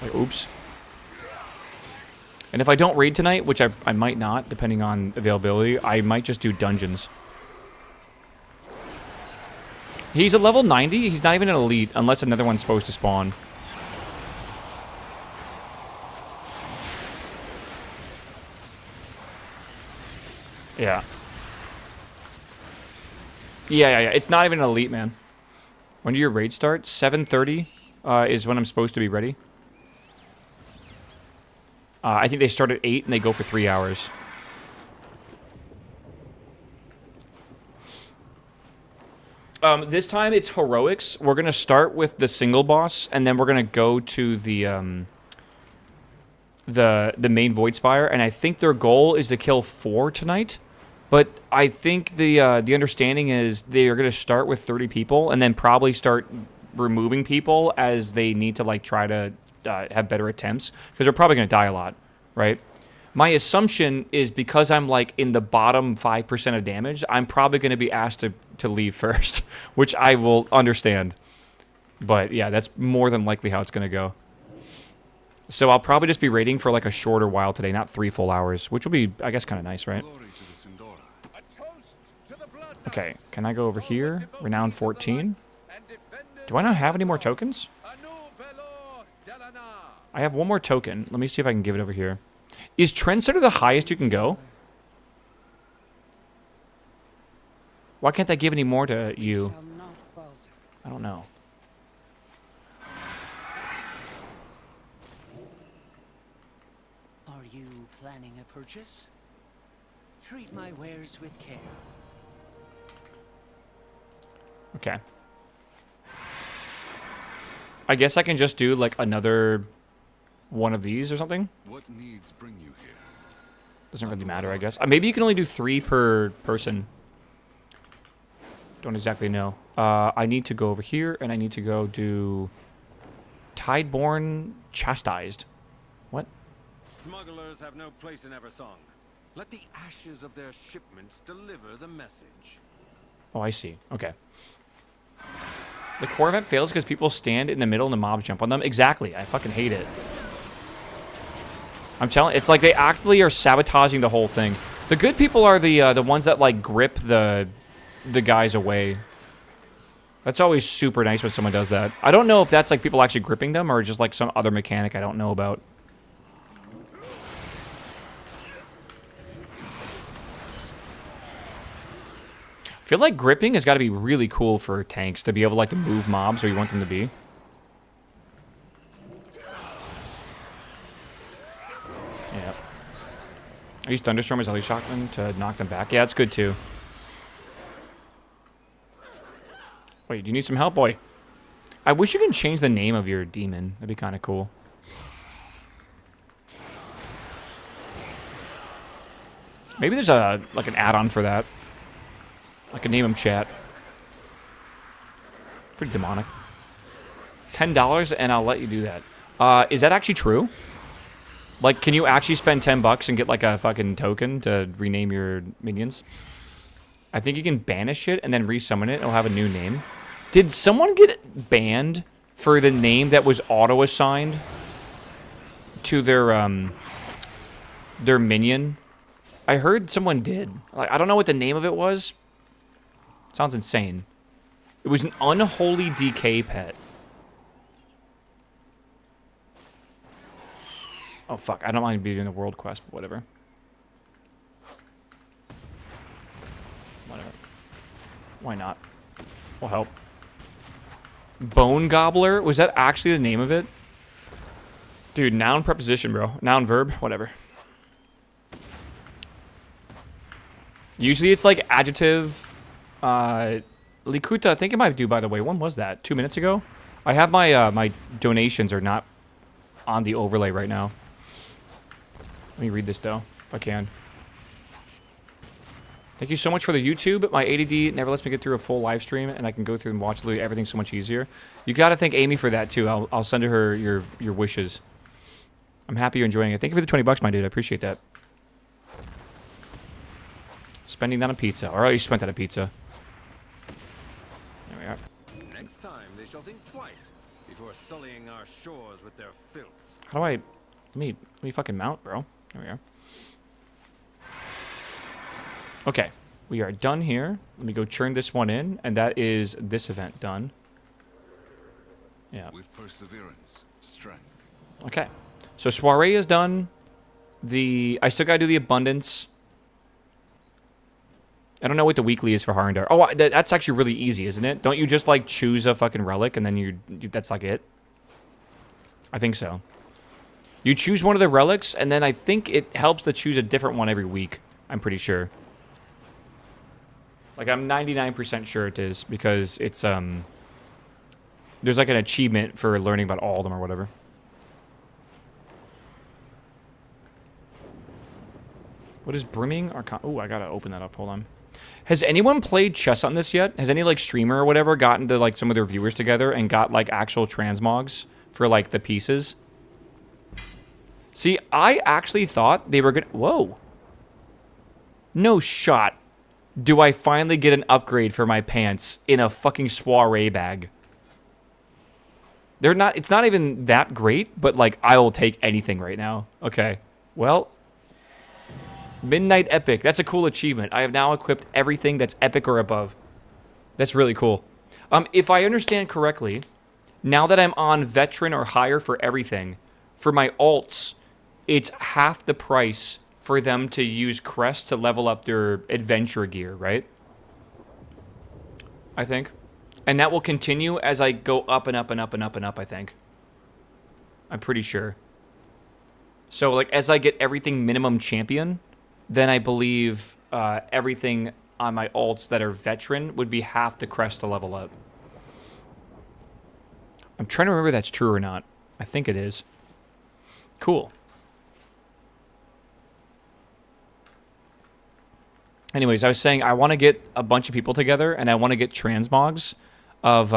Like, oops. And if I don't raid tonight, which I might not, depending on availability, I might just do dungeons. He's a level 90. He's not even an elite, unless another one's supposed to spawn. Yeah. Yeah. It's not even an elite, man. When do your raids start? 7:30 is when I'm supposed to be ready. I think they start at 8 and they go for 3 hours. This time it's heroics. We're gonna start with the single boss, and then we're gonna go to the main Void Spire. And I think their goal is to kill 4 tonight. But I think the understanding is they are going to start with 30 people and then probably start removing people as they need to like try to have better attempts, because they're probably going to die a lot, right? My assumption is because I'm like in the bottom 5% of damage, I'm probably going to be asked to leave first, which I will understand. But yeah, that's more than likely how it's going to go. So I'll probably just be raiding for like a shorter while today, not 3 full hours, which will be, I guess, kind of nice, right? Okay, can I go over here? Renown 14. Do I not have any more tokens? I have one more token. Let me see if I can give it over here. Is Trendsetter the highest you can go? Why can't I give any more to you? I don't know. Are you planning a purchase? Treat my wares with care. Okay. I guess I can just do like another one of these or something. What needs bring you here? Doesn't really matter, I guess. Maybe you can only do 3 per person. Don't exactly know. I need to go over here, and I need to go do Tideborn Chastised. What? Smugglers have no place in Eversong. Let the ashes of their shipments deliver the message. Oh, I see. Okay. The core event fails because people stand in the middle and the mobs jump on them. Exactly. I fucking hate it. I'm telling, it's like they actively are sabotaging the whole thing. The good people are the ones that like grip the guys away. That's always super nice when someone does that. I don't know if that's like people actually gripping them or just like some other mechanic I don't know about. I feel like gripping has got to be really cool for tanks to be able like to move mobs where you want them to be. Yeah. I use Thunderstorm as a shotgun to knock them back. Yeah, that's good too. Wait, do you need some help, boy? I wish you could change the name of your demon. That'd be kind of cool. Maybe there's a like an add-on for that. I could name him Chat. Pretty demonic. $10 and I'll let you do that. Is that actually true? Like, can you actually spend $10 and get like a fucking token to rename your minions? I think you can banish it and then resummon it. It'll have a new name. Did someone get banned for the name that was auto-assigned to their minion? I heard someone did. Like, I don't know what the name of it was. Sounds insane. It was an unholy DK pet. Oh, fuck. I don't mind being doing the world quest, but whatever. Whatever. Why not? Will help. Bone Gobbler? Was that actually the name of it? Dude, noun preposition, bro. Noun verb, whatever. Usually it's like adjective. Likuta, I think it might do, by the way. When was that? 2 minutes ago? I have my my donations are not on the overlay right now. Let me read this, though, if I can. Thank you so much for the YouTube. My ADD never lets me get through a full live stream, and I can go through and watch literally everything so much easier. You got to thank Amy for that, too. I'll send her your wishes. I'm happy you're enjoying it. Thank you for the $20, my dude. I appreciate that. Spending that on pizza. Or you spent that on pizza. There we are. Next time, they shall think twice before sullying our shores with their filth. How do I... Let me fucking mount, bro. There we are. Okay. We are done here. Let me go churn this one in. And that is this event done. Yeah. With perseverance, strength. Okay. So Soiree is done. I still gotta do the Abundance. I don't know what the weekly is for Harndar. Oh, that's actually really easy, isn't it? Don't you just, like, choose a fucking relic and then you that's, like, it? I think so. You choose one of the relics, and then I think it helps to choose a different one every week. I'm pretty sure. Like, I'm 99% sure it is, because it's, there's, like, an achievement for learning about all of them or whatever. What is Brimming Arcana? Oh, I gotta open that up. Hold on. Has anyone played chess on this yet? Has any, like, streamer or whatever gotten to, like, some of their viewers together and got, like, actual transmogs for, like, the pieces? See, I actually thought they were gonna... Whoa. No shot. Do I finally get an upgrade for my pants in a fucking soiree bag? They're not... It's not even that great, but, like, I will take anything right now. Okay. Well... Midnight Epic. That's a cool achievement. I have now equipped everything that's epic or above. That's really cool. If I understand correctly, now that I'm on veteran or higher for everything, for my alts, it's half the price for them to use crests to level up their adventure gear, right? I think. And that will continue as I go up and up and up and up and up, I think. I'm pretty sure. So, like, as I get everything minimum champion... then I believe everything on my alts that are veteran would be half the crest to level up. I'm trying to remember if that's true or not. I think it is. Cool. Anyways, I was saying I want to get a bunch of people together, and I want to get transmogs of...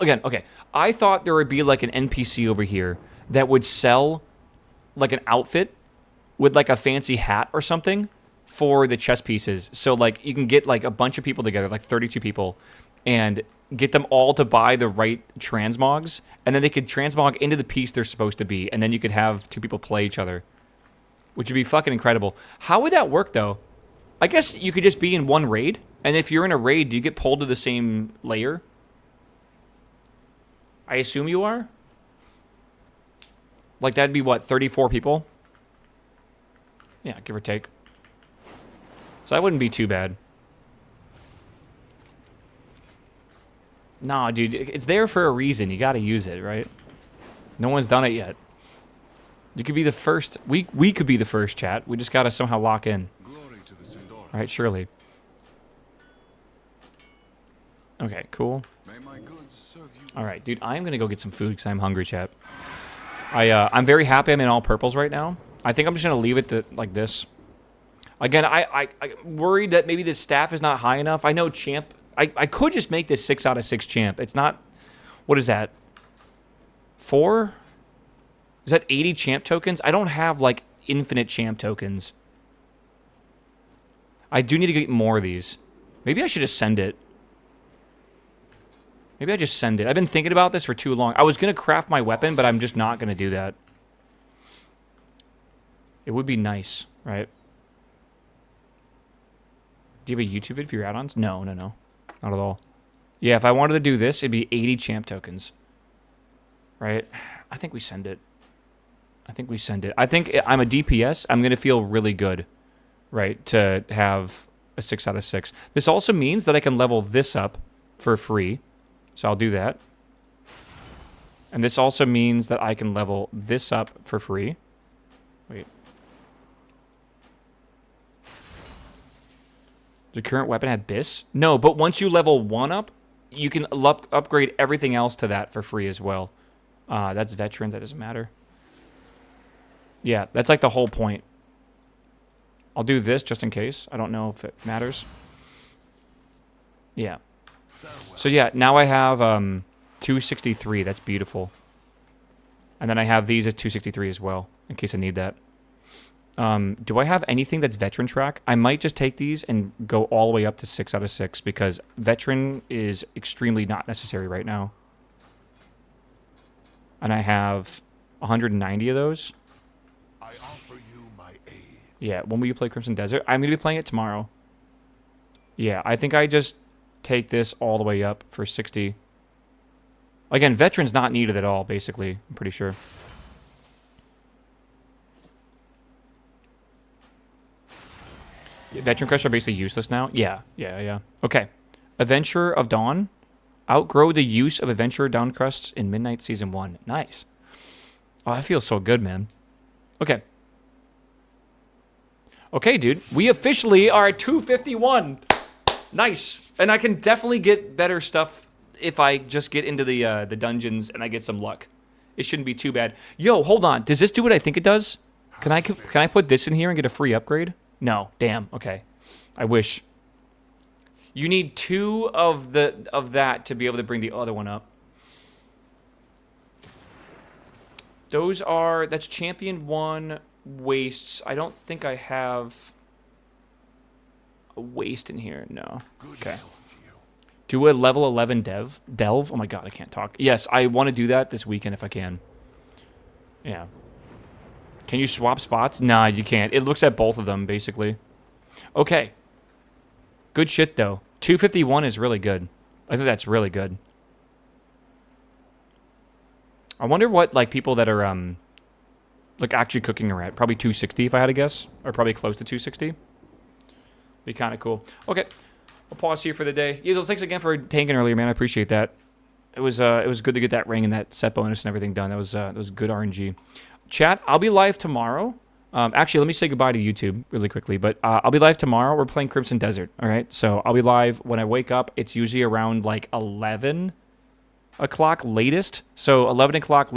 again, okay. I thought there would be like an NPC over here that would sell like an outfit with like a fancy hat or something for the chess pieces. So like you can get like a bunch of people together, like 32 people, and get them all to buy the right transmogs, and then they could transmog into the piece they're supposed to be, and then you could have two people play each other. which would be fucking incredible. How would that work, though? I guess you could just be in one raid, and if you're in a raid, do you get pulled to the same layer? I assume you are? Like, that'd be, what, 34 people? Yeah, give or take. So that wouldn't be too bad. Nah, dude, it's there for a reason. You gotta use it, right? No one's done it yet. You could be the first. We could be the first, chat. We just gotta somehow lock in. Glory to the Sindor. All right, surely. Okay, cool. May my goods serve you. All right, dude, I'm gonna go get some food because I'm hungry, chat. I'm very happy I'm in all purples right now. I think I'm just gonna leave it like this. Again, I'm worried that maybe the staff is not high enough. I know champ. I could just make this 6 out of 6 champ. It's not. What is that? 4? Is that 80 champ tokens? I don't have, like, infinite champ tokens. I do need to get more of these. Maybe I should just send it. Maybe I just send it. I've been thinking about this for too long. I was going to craft my weapon, but I'm just not going to do that. It would be nice, right? Do you have a YouTube vid for your add-ons? No. Not at all. Yeah, if I wanted to do this, it'd be 80 champ tokens. Right? I think we send it. I think I'm a DPS. I'm going to feel really good, right, to have a 6 out of 6. This also means that I can level this up for free. So I'll do that. And this also means that I can level this up for free. Wait. Does the current weapon have BIS? No, but once you level 1 up, you can upgrade everything else to that for free as well. That's veteran. That doesn't matter. Yeah, that's like the whole point. I'll do this just in case. I don't know if it matters. Yeah. So yeah, now I have 263. That's beautiful. And then I have these at 263 as well, in case I need that. Do I have anything that's veteran track? I might just take these and go all the way up to 6 out of 6 because veteran is extremely not necessary right now. And I have 190 of those. I offer you my aid. Yeah, when will you play Crimson Desert? I'm going to be playing it tomorrow. Yeah, I think I just take this all the way up for 60. Again, veteran's not needed at all, basically. I'm pretty sure. Yeah, veteran quests are basically useless now? Yeah. Okay. Adventurer of Dawn. Outgrow the use of Adventurer Dawn quests in Midnight Season 1. Nice. Oh, that feels so good, man. Okay. Okay, dude. We officially are at 251. Nice. And I can definitely get better stuff if I just get into the dungeons and I get some luck. It shouldn't be too bad. Yo, hold on. Does this do what I think it does? Can I put this in here and get a free upgrade? No. Damn. Okay. I wish. You need 2 of that to be able to bring the other one up. That's champion 1 wastes. I don't think I have a waste in here. No. Okay. Do a level 11 delve. Oh my god, I can't talk. Yes, I want to do that this weekend if I can. Yeah. Can you swap spots? Nah, you can't. It looks at both of them, basically. Okay. Good shit, though. 251 is really good. I think that's really good. I wonder what, like, people that are, like, actually cooking are at. Probably 260, if I had to guess. Or probably close to 260. Be kind of cool. Okay. I'll pause here for the day. Yeezels, thanks again for tanking earlier, man. I appreciate that. It was good to get that ring and that set bonus and everything done. That was good RNG. Chat, I'll be live tomorrow. Actually, let me say goodbye to YouTube really quickly. But I'll be live tomorrow. We're playing Crimson Desert, all right? So I'll be live when I wake up. It's usually around, like, 11 o'clock latest. So 11 o'clock latest.